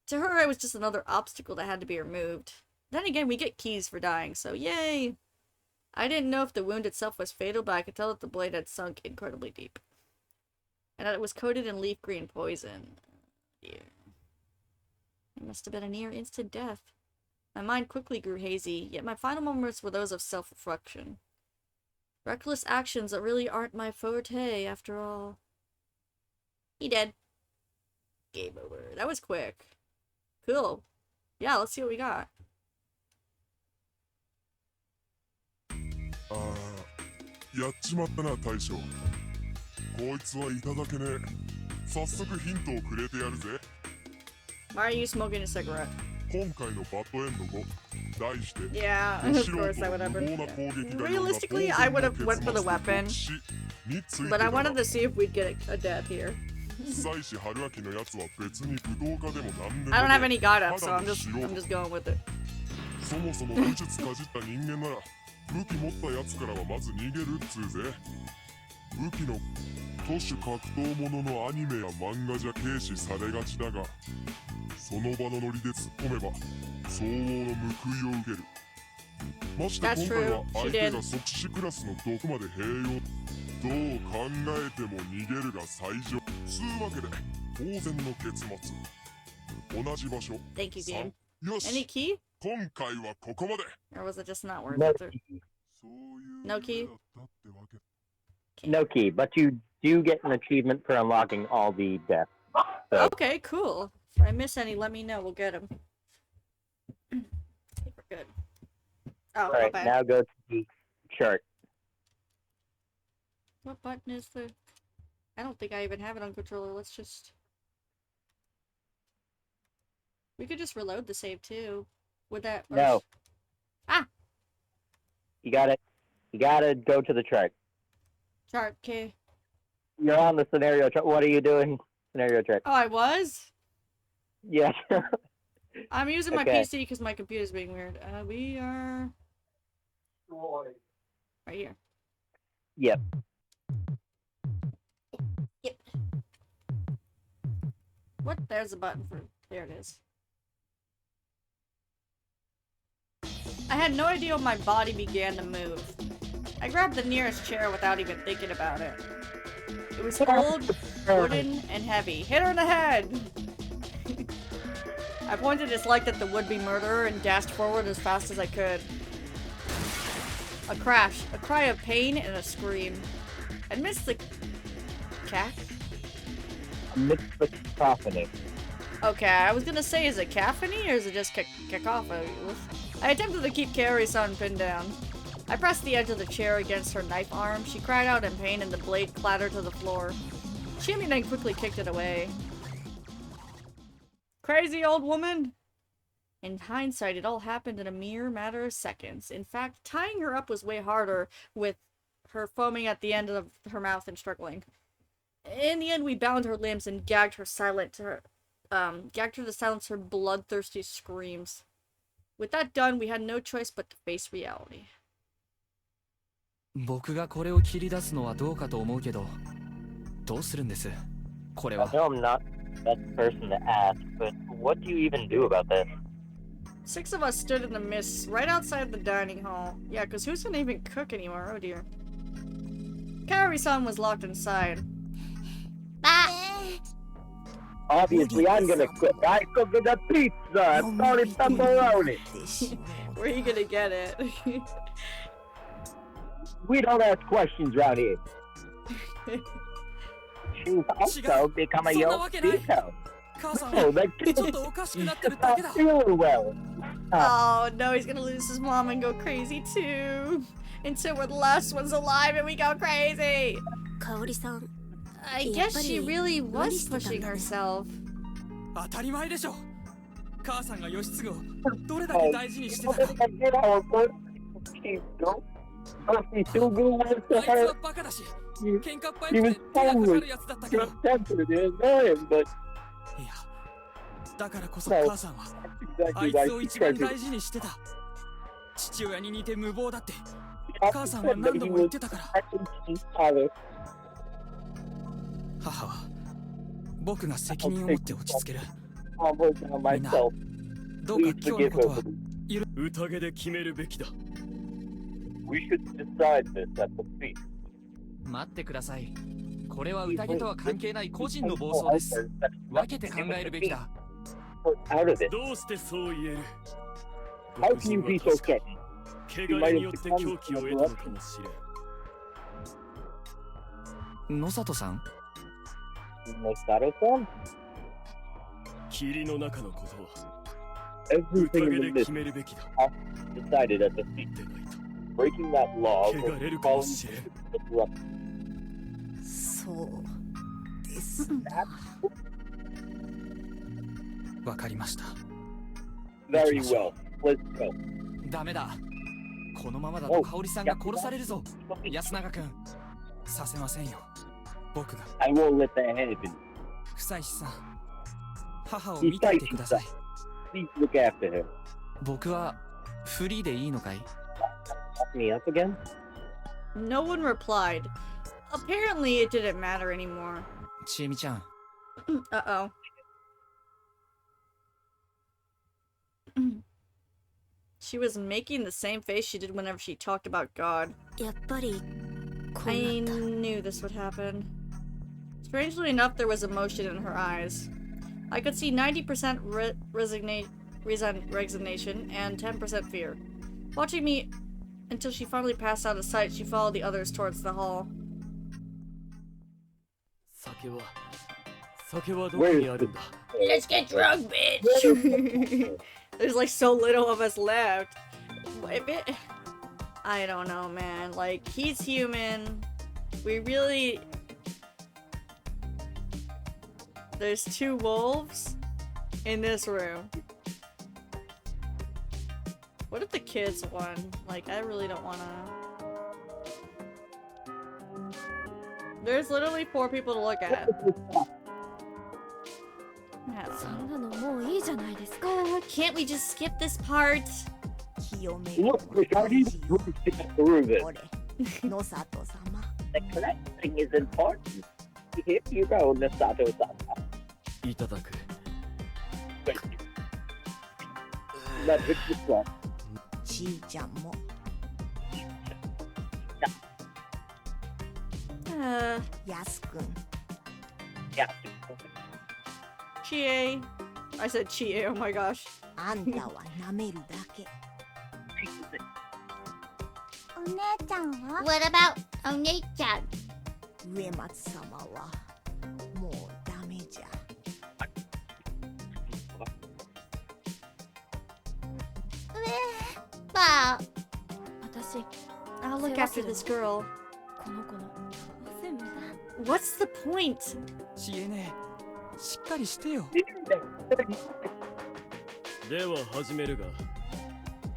[SPEAKER 1] To her, I was just another obstacle that had to be removed. Then again, we get keys for dying, so yay! I didn't know if the wound itself was fatal, but I could tell that the blade had sunk incredibly deep. And that it was coated in leaf green poison. Dear. It must have been a near instant death. My mind quickly grew hazy, yet my final moments were those of self-reflection. Reckless actions that really aren't my forte, after all. He dead. Game over. That was quick. Cool. Yeah, let's see what we got.
[SPEAKER 11] Ah, やっちまったな大将。こいつはいただけねえ。早速ヒントをくれてやるぜ。
[SPEAKER 1] Why are you smoking a cigarette?
[SPEAKER 11] 今回のバッドエンド後、題して
[SPEAKER 1] Yeah, of course I would have. Realistically, I would have went for the weapon, but I wanted to see if we'd get a death here. I don't have any guide up, so I'm just going with it.
[SPEAKER 11] そもそも武術かじった人間なら武器持ったやつからはまず逃げるっつうぜ。武器の都市格闘もののアニメや漫画じゃ軽視されがちだが、その場のノリで突っ込めば相応の報いを受ける。まして今回は相手が即死クラスの毒まで併用。どう考えても逃げるが最上。つうわけで当然の結末。同じ場所。
[SPEAKER 1] Thank you, game.
[SPEAKER 11] よし。
[SPEAKER 1] Any key?
[SPEAKER 11] 今回はここまで。
[SPEAKER 1] Or was it just not worth
[SPEAKER 2] No
[SPEAKER 1] it? No key?
[SPEAKER 2] No key, but you do get an achievement for unlocking all the deaths. So.
[SPEAKER 1] Okay, cool. If I miss any, let me know. We'll get them. We're good. Oh,
[SPEAKER 2] all right, now go to the chart.
[SPEAKER 1] What button is the... I don't think I even have it on controller. Let's just... We could just reload the save too. Would that...
[SPEAKER 2] No.
[SPEAKER 1] Ah!
[SPEAKER 2] You gotta go to the chart.
[SPEAKER 1] Chart, okay.
[SPEAKER 2] You're on the scenario chart. What are you doing? Scenario chart.
[SPEAKER 1] Oh, I was?
[SPEAKER 2] Yeah.
[SPEAKER 1] I'm using my PC because my computer's being weird. We are... Right here.
[SPEAKER 2] Yep.
[SPEAKER 1] Yep. What? There's a button for... There it is. I had no idea when my body began to move. I grabbed the nearest chair without even thinking about it. It was old, wooden, and heavy. Hit her in the head! I pointed his light at the would-be murderer and dashed forward as fast as I could. A crash, a cry of pain, and a scream. Amidst the...
[SPEAKER 2] Amidst the cacophony.
[SPEAKER 1] Okay, I was gonna say, is it cacophony or is it just cacophony? I attempted to keep Kaori-san pinned down. I pressed the edge of the chair against her knife arm. She cried out in pain and the blade clattered to the floor. Shimi then quickly kicked it away. Crazy old woman! In hindsight, it all happened in a mere matter of seconds. In fact, tying her up was way harder, with her foaming at the end of her mouth and struggling. In the end, we bound her limbs and gagged her to silence her bloodthirsty screams. With that done, we had no choice but to face reality.
[SPEAKER 5] 僕がこれを切り出すのはどうかと思うけど、どうするんです？これは。
[SPEAKER 2] I know I'm not the best person to ask, but what do you even do about this?
[SPEAKER 1] 6 of us stood in the mist right outside the dining hall. Yeah, because who's gonna even cook anymore? Oh dear. Kaori-san was locked inside.
[SPEAKER 2] Obviously, I'm gonna cook. I cooked the pizza. Sorry, pepperoni.
[SPEAKER 1] Where are you gonna get it?
[SPEAKER 2] We don't ask questions around here. She's also become a Yokito. Oh, that kid is not feeling well.
[SPEAKER 1] Oh no, he's gonna lose his mom and go crazy too. Until we're the last ones alive and we go crazy.
[SPEAKER 6] Kaori-san,
[SPEAKER 1] I guess she really was pushing herself.
[SPEAKER 7] 当たり前でしょ。母さんが義継をどれだけ大事にしてたか。あいつはバカだし、喧嘩っぱいで手がかかるやつだったけど。いや、だからこそ母さんはあいつを一番大事にしてた。父親に似て無謀だって母さんは何度も言ってたから。母は僕が責任を持って落ち着ける。みんな、どうか今日のことは
[SPEAKER 4] 宴で決めるべきだ。
[SPEAKER 5] 待ってください。これは宴とは関係ない個人の暴走です。分けて考えるべきだ。
[SPEAKER 4] どうしてそう言える？
[SPEAKER 2] How can you be so certain?
[SPEAKER 4] 怪我によって狂気を得たのかもしれん。
[SPEAKER 5] 野里さん？
[SPEAKER 4] 霧の中のことは
[SPEAKER 2] Everything in this decided at the feet. Breaking that law was falling disruption.
[SPEAKER 8] そうですな。
[SPEAKER 5] わかりました。
[SPEAKER 2] Very well. Let's go.
[SPEAKER 5] ダメだ。このままだと香織さんが殺されるぞ。安永君、させませんよ。僕が。
[SPEAKER 2] I won't let that happen.
[SPEAKER 5] 久石さん、母を見ていてください。
[SPEAKER 2] Please look after her.
[SPEAKER 5] 僕はフリーでいいのかい？
[SPEAKER 2] Lock me up again?
[SPEAKER 1] No one replied. Apparently it didn't matter anymore.
[SPEAKER 5] ちえみちゃん。
[SPEAKER 1] Uh-oh. She was making the same face she did whenever she talked about God.
[SPEAKER 6] やっぱり
[SPEAKER 1] I knew this would happen. Strangely enough, there was emotion in her eyes. I could see 90% resignation and 10% fear. Watching me until she finally passed out of sight, she followed the others towards the hall. Let's get drunk, bitch! There's like so little of us left. I don't know, man. Like, he's human. We really... There's 2 wolves in this room. What if the kids won? Like, I really don't wanna... There's literally 4 people to look at. Can't we just skip this part?
[SPEAKER 2] Look, Ricardi, we can prove it. The collecting is important. Here you go, Nosato-sama.
[SPEAKER 4] いただく。
[SPEAKER 2] Thank you. Let it be one.
[SPEAKER 8] ちいちゃんも。やすくん。
[SPEAKER 2] Yeah.
[SPEAKER 1] Chie. I said Chie, oh my gosh.
[SPEAKER 8] あんたは舐めるだけ。
[SPEAKER 10] お姉ちゃんは What about お姉ちゃん
[SPEAKER 8] 植松様はもうダメじゃ。
[SPEAKER 10] まあ
[SPEAKER 9] 私
[SPEAKER 1] I'll look after this girl.
[SPEAKER 9] この子の全部だ
[SPEAKER 1] What's the point?
[SPEAKER 7] 知恵ねえしっかりしてよ。
[SPEAKER 4] では始めるが、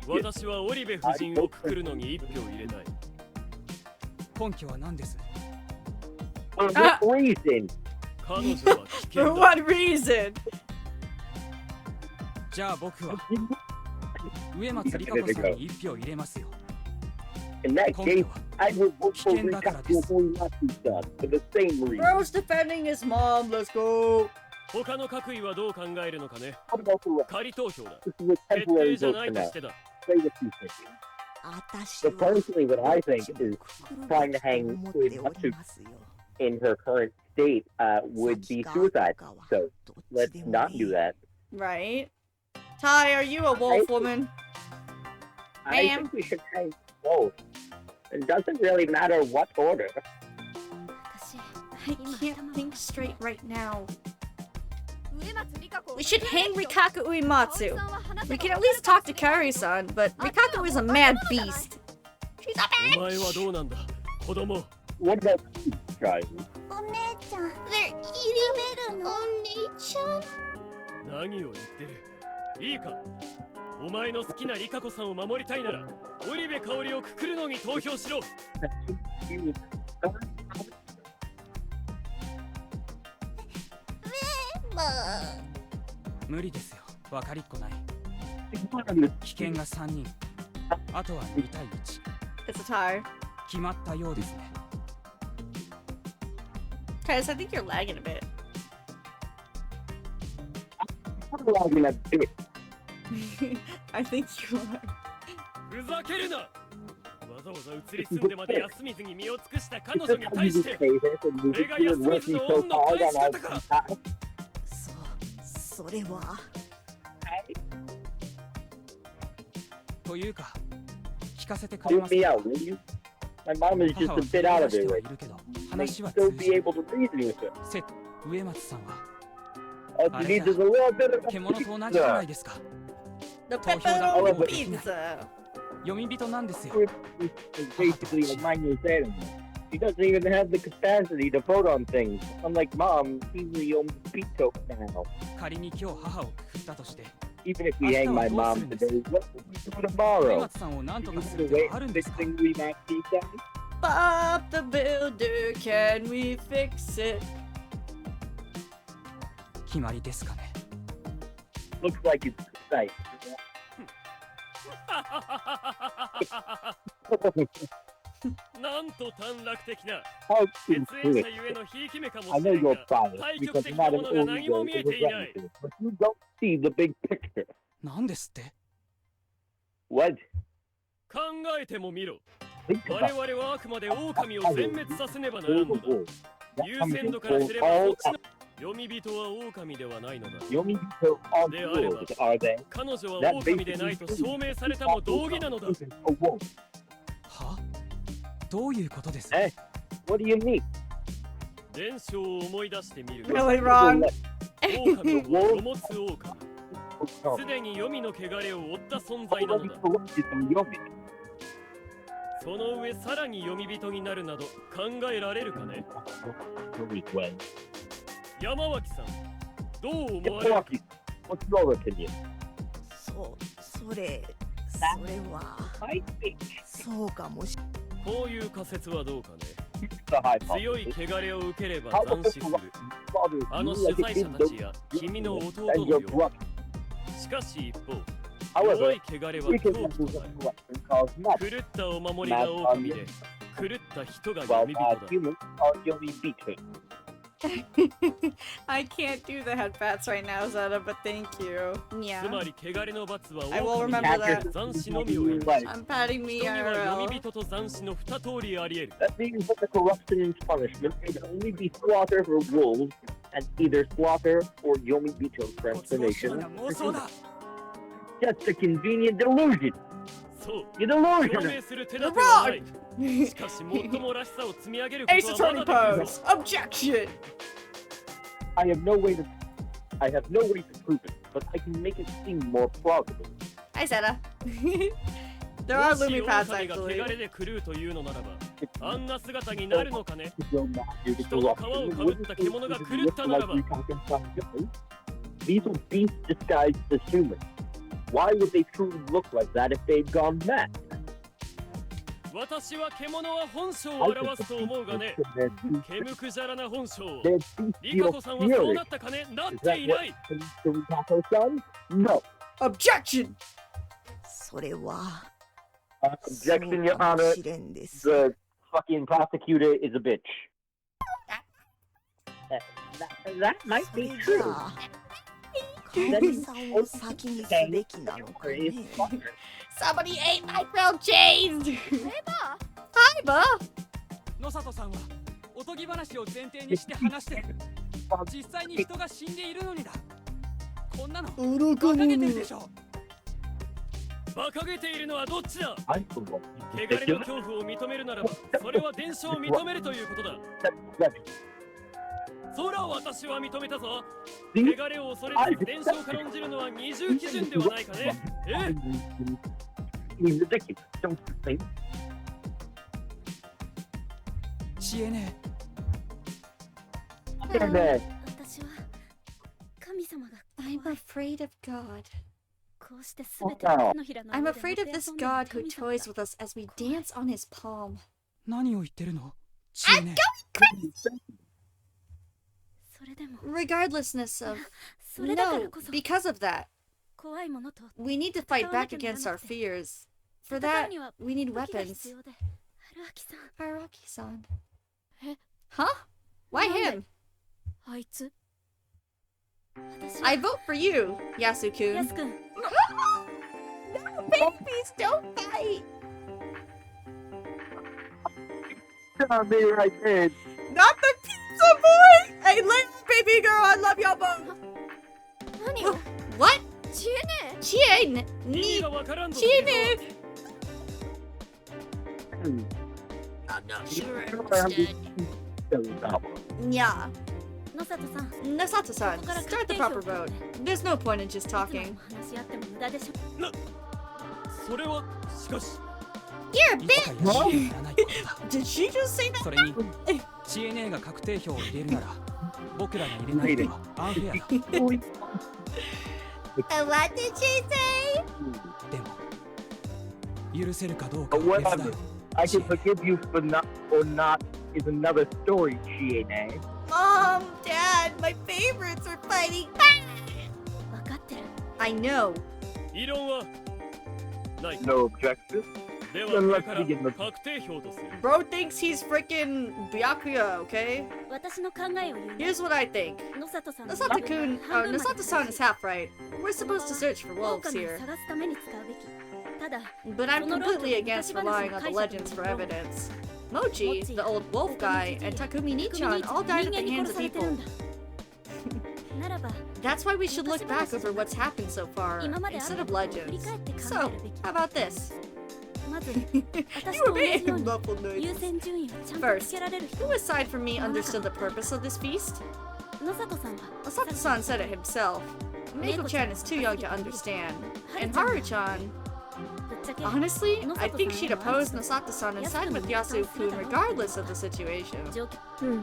[SPEAKER 4] 私はオリベ夫人をくくるのに一票入れたい。
[SPEAKER 7] 根拠は何です？
[SPEAKER 2] For what reason?
[SPEAKER 4] 彼女は危険
[SPEAKER 1] For
[SPEAKER 4] だ。
[SPEAKER 1] what reason?
[SPEAKER 7] じゃあ僕は植松里香子さんに一票入れますよ。
[SPEAKER 2] In that
[SPEAKER 7] 根
[SPEAKER 2] case,
[SPEAKER 7] 拠は
[SPEAKER 2] I will vote for
[SPEAKER 7] 危険だからです
[SPEAKER 2] Rikaku Uematsu-san for the same reason.
[SPEAKER 1] Bro's defending his mom. Let's go.
[SPEAKER 4] 他の各位はどう考えるのかね。
[SPEAKER 2] What about the rest?
[SPEAKER 4] 仮投票だ。
[SPEAKER 2] This is a
[SPEAKER 4] 決
[SPEAKER 2] temporary
[SPEAKER 4] 定じゃ
[SPEAKER 2] vote
[SPEAKER 4] な
[SPEAKER 2] for
[SPEAKER 4] いと
[SPEAKER 2] now.
[SPEAKER 4] してだ。
[SPEAKER 2] Say what you think.
[SPEAKER 8] 私
[SPEAKER 2] But
[SPEAKER 8] は
[SPEAKER 2] personally, what I think is
[SPEAKER 8] くくる
[SPEAKER 2] trying
[SPEAKER 8] べ
[SPEAKER 2] to
[SPEAKER 8] き
[SPEAKER 2] hang
[SPEAKER 8] と思っており
[SPEAKER 2] Uematsu
[SPEAKER 8] ますよ。
[SPEAKER 2] in her current state would be
[SPEAKER 8] 先か
[SPEAKER 2] suicide.
[SPEAKER 8] 後かは
[SPEAKER 2] So
[SPEAKER 8] どっち
[SPEAKER 2] let's
[SPEAKER 8] でも
[SPEAKER 2] not
[SPEAKER 8] い
[SPEAKER 2] do
[SPEAKER 8] い。
[SPEAKER 2] that.
[SPEAKER 1] Right. Ty, are you a wolf woman?
[SPEAKER 2] I
[SPEAKER 1] Ma'am.
[SPEAKER 2] think we should hang both. It doesn't really matter what order.
[SPEAKER 9] 私
[SPEAKER 1] I can't think straight right now.
[SPEAKER 10] 植松里香子
[SPEAKER 1] We should hang Rikaku Uematsu. We can at least talk to Kari-san, but Rikaku is a mad beast. She's a
[SPEAKER 4] お前はどうなんだ、子供。
[SPEAKER 2] What about you, guys?
[SPEAKER 10] お姉ちゃん They're eating お姉ちゃん
[SPEAKER 4] 何を言ってる。いいか、お前の好きなリカ子さんを守りたいなら、オリベ香織をくくるのに投票しろ。
[SPEAKER 7] 無理ですよ。分かりっこない。危険が3人。あとは2対1。
[SPEAKER 1] It's a tie.
[SPEAKER 7] 決まったようですね。
[SPEAKER 1] Titus, I think you're lagging a bit. I think you are.
[SPEAKER 4] ふざけるな。わざわざ移り住んでまで休みずに身を尽くした彼女に対して、俺が休みずの恩の返し方か。
[SPEAKER 8] それは
[SPEAKER 7] というか、聞かせてくれ
[SPEAKER 2] Hear
[SPEAKER 7] ます
[SPEAKER 2] me
[SPEAKER 7] か。
[SPEAKER 2] out, will you? My mom is just
[SPEAKER 7] 母
[SPEAKER 2] a
[SPEAKER 7] は
[SPEAKER 2] bit out of
[SPEAKER 7] して
[SPEAKER 2] it
[SPEAKER 7] は
[SPEAKER 2] right
[SPEAKER 7] いるけど、
[SPEAKER 2] now. May
[SPEAKER 7] 話は
[SPEAKER 2] still
[SPEAKER 7] 通
[SPEAKER 2] be
[SPEAKER 7] じる。
[SPEAKER 2] able to reason with her.
[SPEAKER 7] 植松さんは
[SPEAKER 2] All she needs is a little bit of
[SPEAKER 7] 獣と同じじゃないですか。
[SPEAKER 1] The
[SPEAKER 7] Tohyo
[SPEAKER 1] pepperoni
[SPEAKER 2] da-
[SPEAKER 1] pizza.
[SPEAKER 7] 読み人なんですよ。
[SPEAKER 2] is basically a minor animal. She doesn't even have the capacity to vote on things. Unlike mom, she's the Yombito now.
[SPEAKER 7] 仮に今日母をくくったとして、
[SPEAKER 2] Even if we hang my mom today, what will we do
[SPEAKER 7] 植
[SPEAKER 2] tomorrow?
[SPEAKER 7] 松さんを何と
[SPEAKER 2] You
[SPEAKER 7] かす
[SPEAKER 2] need
[SPEAKER 7] る
[SPEAKER 2] to
[SPEAKER 7] 手
[SPEAKER 2] wait
[SPEAKER 7] はあるん
[SPEAKER 2] and
[SPEAKER 7] で
[SPEAKER 2] fix
[SPEAKER 7] すか。
[SPEAKER 2] things we might see done?
[SPEAKER 1] Bob the Builder, can we fix it?
[SPEAKER 7] 決まりですかね。
[SPEAKER 2] Looks like it's nice.
[SPEAKER 4] なんと短絡的な。
[SPEAKER 2] How
[SPEAKER 4] 血
[SPEAKER 2] to
[SPEAKER 4] 縁
[SPEAKER 2] do
[SPEAKER 4] 者
[SPEAKER 2] it?
[SPEAKER 4] ゆえのひいき目かも
[SPEAKER 2] I
[SPEAKER 4] し
[SPEAKER 2] know
[SPEAKER 4] れん
[SPEAKER 2] you're
[SPEAKER 4] が、
[SPEAKER 2] biased
[SPEAKER 4] 対
[SPEAKER 2] because
[SPEAKER 4] 極
[SPEAKER 2] you're
[SPEAKER 4] 的
[SPEAKER 2] not
[SPEAKER 4] な
[SPEAKER 2] an
[SPEAKER 4] ものが何も
[SPEAKER 2] older
[SPEAKER 4] 見えていない。
[SPEAKER 2] representative, but you don't see the big picture.
[SPEAKER 7] なんですって。
[SPEAKER 2] What?
[SPEAKER 4] 考えてもみろ。
[SPEAKER 2] Think
[SPEAKER 4] 我
[SPEAKER 2] about
[SPEAKER 4] 々はあくまで狼を全滅させねばならん
[SPEAKER 2] all
[SPEAKER 4] の
[SPEAKER 2] the
[SPEAKER 4] だ。
[SPEAKER 2] rules. That
[SPEAKER 4] 優
[SPEAKER 2] comes
[SPEAKER 4] 先
[SPEAKER 2] in
[SPEAKER 4] 度からす
[SPEAKER 2] for
[SPEAKER 4] ればそ
[SPEAKER 2] all
[SPEAKER 4] っちの読み人は狼ではないのだ。
[SPEAKER 2] Yomi Bito all the
[SPEAKER 4] であれば
[SPEAKER 2] rules, are they?
[SPEAKER 4] 彼女は
[SPEAKER 2] That
[SPEAKER 4] 狼でないと証明されたも同義なのだ。
[SPEAKER 2] isn't a wolf.
[SPEAKER 7] は？どういうことです？
[SPEAKER 2] Eh? What do you mean?
[SPEAKER 4] 伝承を思い出してみる。
[SPEAKER 1] Really wrong.
[SPEAKER 4] 狼はロモツ狼。
[SPEAKER 2] No.
[SPEAKER 4] すでに黄泉の汚れを負った存在なの
[SPEAKER 2] Already
[SPEAKER 4] だ。
[SPEAKER 2] corrupted from Yomi.
[SPEAKER 4] その上さらに読み人になるなど考えられるかね。
[SPEAKER 2] Really well.
[SPEAKER 4] 山脇さん、どう思われる？
[SPEAKER 2] What's your opinion?
[SPEAKER 8] それは
[SPEAKER 2] I think
[SPEAKER 8] そうかもし
[SPEAKER 4] こういう仮説はどうかね。
[SPEAKER 2] the hypothesis.
[SPEAKER 4] 強い汚れを受ければ
[SPEAKER 2] How
[SPEAKER 4] 斬
[SPEAKER 2] does
[SPEAKER 4] 死
[SPEAKER 2] it
[SPEAKER 4] す
[SPEAKER 2] corrupt
[SPEAKER 4] る。
[SPEAKER 2] bothers
[SPEAKER 4] あの
[SPEAKER 2] you
[SPEAKER 4] 主
[SPEAKER 2] like
[SPEAKER 4] 催
[SPEAKER 2] it
[SPEAKER 4] 者
[SPEAKER 2] did
[SPEAKER 4] たちや君の弟
[SPEAKER 2] and
[SPEAKER 4] の
[SPEAKER 2] you're
[SPEAKER 4] よう。
[SPEAKER 2] corrupt?
[SPEAKER 4] しかし一方、
[SPEAKER 2] However,
[SPEAKER 4] 弱い汚れは
[SPEAKER 2] we
[SPEAKER 4] 狂
[SPEAKER 2] can
[SPEAKER 4] 気と
[SPEAKER 2] use
[SPEAKER 4] な
[SPEAKER 2] of
[SPEAKER 4] る。
[SPEAKER 2] corruption cause much.
[SPEAKER 4] 狂ったお守りが狼で、狂った人が
[SPEAKER 2] While
[SPEAKER 4] 読み人だ。
[SPEAKER 2] humans are Yomi Bito.
[SPEAKER 1] I can't do the headbats right now, Zeta, but thank you.
[SPEAKER 4] つ
[SPEAKER 1] Yeah.
[SPEAKER 4] まり汚れの罰は
[SPEAKER 1] I will
[SPEAKER 4] 狼に
[SPEAKER 1] remember that.
[SPEAKER 4] 斬死のみを得る。
[SPEAKER 1] I'm patting
[SPEAKER 4] 人
[SPEAKER 1] me
[SPEAKER 4] には読み
[SPEAKER 1] IRL.
[SPEAKER 4] 人と斬死の二通りあり得る。
[SPEAKER 2] That means that the corruption and punishment can only be slaughter for wolves and either slaughter or Yomi Bito
[SPEAKER 7] ご都合主義
[SPEAKER 2] transformation.
[SPEAKER 7] な妄想だ。
[SPEAKER 2] Just a convenient delusion.
[SPEAKER 4] そう。
[SPEAKER 2] You're
[SPEAKER 4] 証
[SPEAKER 2] delusional.
[SPEAKER 4] 明する手立てはない。しかし最もらしさを積み上げるこ
[SPEAKER 1] Ace
[SPEAKER 4] とは
[SPEAKER 1] attorney
[SPEAKER 4] まだできる。
[SPEAKER 1] pose. Objection.
[SPEAKER 2] I have no way to prove it, but I can make it seem more plausible.
[SPEAKER 1] Hi, Zeta. There are
[SPEAKER 4] もし
[SPEAKER 1] looming pads
[SPEAKER 4] 狼が
[SPEAKER 1] actually.
[SPEAKER 4] 汚れで狂うというのならば、あんな姿になるのかね。人の皮をかぶった獣が狂ったならば。
[SPEAKER 2] These were beasts disguised as humans. Why would they truly look like that if they'd gone mad?
[SPEAKER 4] 私は獣は本性を表すと思うがね。ケムクジャラな本性。リカコさんはそうなったかね。なっていない。
[SPEAKER 2] No.
[SPEAKER 1] Objection!
[SPEAKER 8] それは
[SPEAKER 2] Objection, Your
[SPEAKER 8] そうかも
[SPEAKER 2] Honor.
[SPEAKER 8] しれんです
[SPEAKER 2] The fucking prosecutor is a bitch. That might
[SPEAKER 8] それ
[SPEAKER 2] be
[SPEAKER 8] じ
[SPEAKER 2] true.
[SPEAKER 8] ゃあ神さんを先にすべきなのかね
[SPEAKER 1] Somebody ate my grilled cheese! Hi, Bo!
[SPEAKER 7] 野里さんはおとぎ話を前提にして話してる。実際に人が死んでいるのにだ。こんなの馬鹿げてるでしょ。
[SPEAKER 4] 馬鹿げているのはどっちだ。
[SPEAKER 2] I
[SPEAKER 4] 汚れの恐怖を認めるならば、それは伝承を認めるということだ。そら私は認めたぞ。汚れを恐れず伝承を軽んじるのは二重基準ではないかね。
[SPEAKER 2] He's ridiculous. Don't you think?
[SPEAKER 7] 知恵ね
[SPEAKER 6] 私は神様が
[SPEAKER 1] I'm afraid of God.
[SPEAKER 6] こうして全ての手のひらの
[SPEAKER 1] I'm
[SPEAKER 6] 上で
[SPEAKER 1] afraid of this
[SPEAKER 6] もてあ
[SPEAKER 1] God
[SPEAKER 6] そんでい
[SPEAKER 1] who
[SPEAKER 6] る神様
[SPEAKER 1] toys with us as we dance on his palm.
[SPEAKER 7] 何を言ってるの知恵ね
[SPEAKER 6] それでも
[SPEAKER 1] Regardlessness of
[SPEAKER 6] それだから
[SPEAKER 1] no,
[SPEAKER 6] こそ
[SPEAKER 1] because of that,
[SPEAKER 6] 怖いものと
[SPEAKER 1] we need to fight back against our fears. For
[SPEAKER 6] 戦う
[SPEAKER 1] that,
[SPEAKER 6] には
[SPEAKER 1] we need
[SPEAKER 6] 武器が
[SPEAKER 1] weapons.
[SPEAKER 6] 必要で春秋さん
[SPEAKER 1] Araki-san.
[SPEAKER 6] え
[SPEAKER 1] Huh? Why
[SPEAKER 6] なんで
[SPEAKER 1] him?
[SPEAKER 6] あいつ私
[SPEAKER 1] I vote for you,
[SPEAKER 6] や
[SPEAKER 1] Yasu-kun.
[SPEAKER 6] すくん
[SPEAKER 1] No, babies, don't fight!
[SPEAKER 2] Tell me right there.
[SPEAKER 1] Not the pizza boy! Hey, little baby girl, I love y'all both!
[SPEAKER 6] 何を
[SPEAKER 1] What?
[SPEAKER 6] 知恵ね
[SPEAKER 1] Chie
[SPEAKER 4] 意味
[SPEAKER 1] ni
[SPEAKER 4] がわからんぞ。
[SPEAKER 1] Chie ne.
[SPEAKER 10] I'm not sure I
[SPEAKER 2] Sure,
[SPEAKER 10] understand.
[SPEAKER 1] Nya.
[SPEAKER 6] 野里さん
[SPEAKER 1] Nasato-san,
[SPEAKER 6] ここから
[SPEAKER 1] start the
[SPEAKER 6] 確定
[SPEAKER 1] proper
[SPEAKER 6] 票を
[SPEAKER 1] vote.
[SPEAKER 6] 取って
[SPEAKER 1] There's no point in just
[SPEAKER 6] いつまで
[SPEAKER 1] talking.
[SPEAKER 6] も話し合っても無駄でしょ
[SPEAKER 4] それはしかし。
[SPEAKER 1] You're a
[SPEAKER 7] い
[SPEAKER 1] bitch!
[SPEAKER 7] つかやしにならないことだ
[SPEAKER 1] Did she just say that?
[SPEAKER 7] それに知恵ねが確定票を入れるなら僕らが入れないのはアンフェアだ
[SPEAKER 1] What did she say?
[SPEAKER 7] でも許せるかどうか
[SPEAKER 2] But
[SPEAKER 7] は
[SPEAKER 2] what
[SPEAKER 7] 別だよ
[SPEAKER 2] I can forgive you for not or not is another story, Chiene.
[SPEAKER 1] Mom, Dad, my favorites are fighting.
[SPEAKER 6] 分かってる
[SPEAKER 1] I know.
[SPEAKER 4] 異論はない。
[SPEAKER 2] No objection.
[SPEAKER 4] ではこれから確定票とする。
[SPEAKER 1] Bro thinks he's freaking Byakuya, okay?
[SPEAKER 6] 私の考えを言うね
[SPEAKER 1] Here's what I think.
[SPEAKER 6] 野里さんの
[SPEAKER 1] Nasato-kun,
[SPEAKER 6] 半分まで
[SPEAKER 1] Nasato-san is half right. We're supposed to search for
[SPEAKER 6] 狼
[SPEAKER 1] wolves
[SPEAKER 6] を
[SPEAKER 1] here.
[SPEAKER 6] 探すために使うべきただ
[SPEAKER 1] But I'm completely against relying on the legends for evidence. Mochi, the old wolf guy, and Takumi Nichan all died at the hands of people.
[SPEAKER 6] ならば
[SPEAKER 1] That's why we should look back over what's happened so far,
[SPEAKER 6] 今まであっ
[SPEAKER 1] instead
[SPEAKER 6] た
[SPEAKER 1] of
[SPEAKER 6] ことを振り
[SPEAKER 1] legends.
[SPEAKER 6] 返って考
[SPEAKER 1] So,
[SPEAKER 6] えるべき
[SPEAKER 1] how about this?
[SPEAKER 6] まず
[SPEAKER 1] You
[SPEAKER 6] 私
[SPEAKER 1] were
[SPEAKER 6] と同じよ
[SPEAKER 1] being
[SPEAKER 6] うに
[SPEAKER 1] muffled
[SPEAKER 6] 優
[SPEAKER 1] noises.
[SPEAKER 6] 先順位をちゃんとつけられる人
[SPEAKER 1] Who aside from me understood the purpose of this feast?
[SPEAKER 6] 野里さんは
[SPEAKER 1] Masato-san said it himself. Meiko-chan is too young to understand. And Haru-chan,
[SPEAKER 6] ぶっちゃけ
[SPEAKER 1] honestly, I think she'd oppose Masato-san and side with Yasu-kun regardless of the situation.
[SPEAKER 6] 状況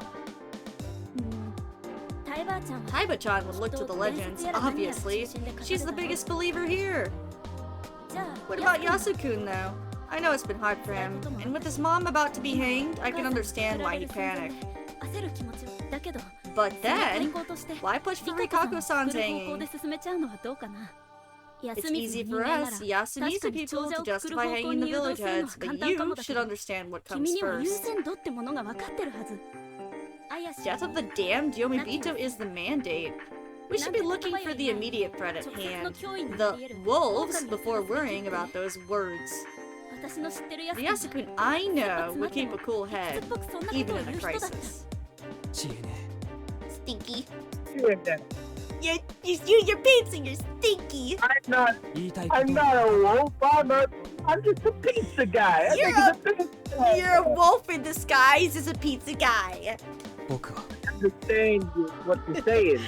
[SPEAKER 6] タイバーちゃんは
[SPEAKER 1] Taiba-chan would look to the legends, obviously. She's the biggest believer here.
[SPEAKER 6] じゃあ
[SPEAKER 1] What about Yasu-kun, though? I know it's been hard for him, and with his mom about to be hanged, I can understand why he panicked.
[SPEAKER 6] 焦る気持ちだけど
[SPEAKER 1] But
[SPEAKER 6] その対
[SPEAKER 1] then,
[SPEAKER 6] 抗として
[SPEAKER 1] why push for
[SPEAKER 6] リカコ
[SPEAKER 1] Rikako-san's
[SPEAKER 6] さんを作る方向
[SPEAKER 1] hanging?
[SPEAKER 6] で進めちゃうのはどうかな
[SPEAKER 1] It's
[SPEAKER 6] 休みず
[SPEAKER 1] easy
[SPEAKER 6] に人
[SPEAKER 1] for
[SPEAKER 6] 間なら
[SPEAKER 1] us, Yasumizu
[SPEAKER 6] 確かに
[SPEAKER 1] people,
[SPEAKER 6] 長者
[SPEAKER 1] to
[SPEAKER 6] を作る
[SPEAKER 1] justify
[SPEAKER 6] 方向
[SPEAKER 1] hanging
[SPEAKER 6] に
[SPEAKER 1] the
[SPEAKER 6] 誘
[SPEAKER 1] village
[SPEAKER 6] 導するのは
[SPEAKER 1] heads,
[SPEAKER 6] 簡
[SPEAKER 1] but
[SPEAKER 6] 単かも
[SPEAKER 1] you
[SPEAKER 6] だけ
[SPEAKER 1] should
[SPEAKER 6] ど
[SPEAKER 1] understand what
[SPEAKER 6] 君
[SPEAKER 1] comes
[SPEAKER 6] には優
[SPEAKER 1] first.
[SPEAKER 6] 先度ってものが分かってるはず
[SPEAKER 1] Death of the damned Yomibito is the mandate. We should be looking for the immediate threat at hand. The wolves before worrying about those words.
[SPEAKER 6] 私の知ってる
[SPEAKER 1] The Yasukun I know would keep a cool head,
[SPEAKER 6] っぽくそんなこ
[SPEAKER 1] even
[SPEAKER 6] とを
[SPEAKER 1] in
[SPEAKER 6] 言
[SPEAKER 1] a
[SPEAKER 6] う人だった
[SPEAKER 1] crisis.
[SPEAKER 7] 知恵ね
[SPEAKER 1] Stinky.
[SPEAKER 2] Chiene,
[SPEAKER 1] Your pizza, you're stinky.
[SPEAKER 2] I'm not.
[SPEAKER 7] 言いたいこ
[SPEAKER 2] I'm
[SPEAKER 7] と
[SPEAKER 2] not a wolf. I'm just a pizza guy. I
[SPEAKER 1] You're
[SPEAKER 2] think it's a pizza guy.
[SPEAKER 1] You're a wolf in disguise as a pizza guy.
[SPEAKER 7] 僕は
[SPEAKER 2] Understand what you're saying.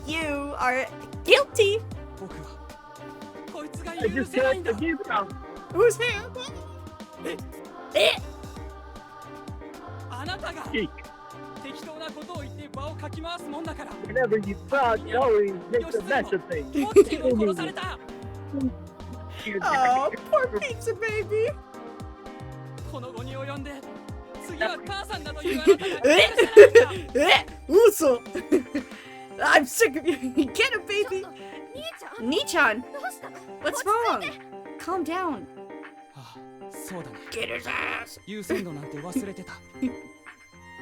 [SPEAKER 1] You are guilty.
[SPEAKER 7] 僕はこいつが
[SPEAKER 2] I
[SPEAKER 7] 許
[SPEAKER 2] just
[SPEAKER 7] せないん
[SPEAKER 2] can't
[SPEAKER 7] だ
[SPEAKER 2] forgive him.
[SPEAKER 1] Who's here?
[SPEAKER 7] あなたが適当なことを言って場をかき回すもんだから。
[SPEAKER 2] Whenever you talk, you always make the best of things.
[SPEAKER 7] モッチーも殺された。
[SPEAKER 1] Oh, poor pizza baby.
[SPEAKER 7] この後に及んで次は母さんだというあなたが許せないんだ。
[SPEAKER 1] Uso. I'm sick of you. Get him, baby.
[SPEAKER 10] 兄ちゃん
[SPEAKER 1] Nichan, what's wrong? Calm down.
[SPEAKER 7] ああ、そうだね。
[SPEAKER 1] Get his ass.
[SPEAKER 7] 優先度なんて忘れてた。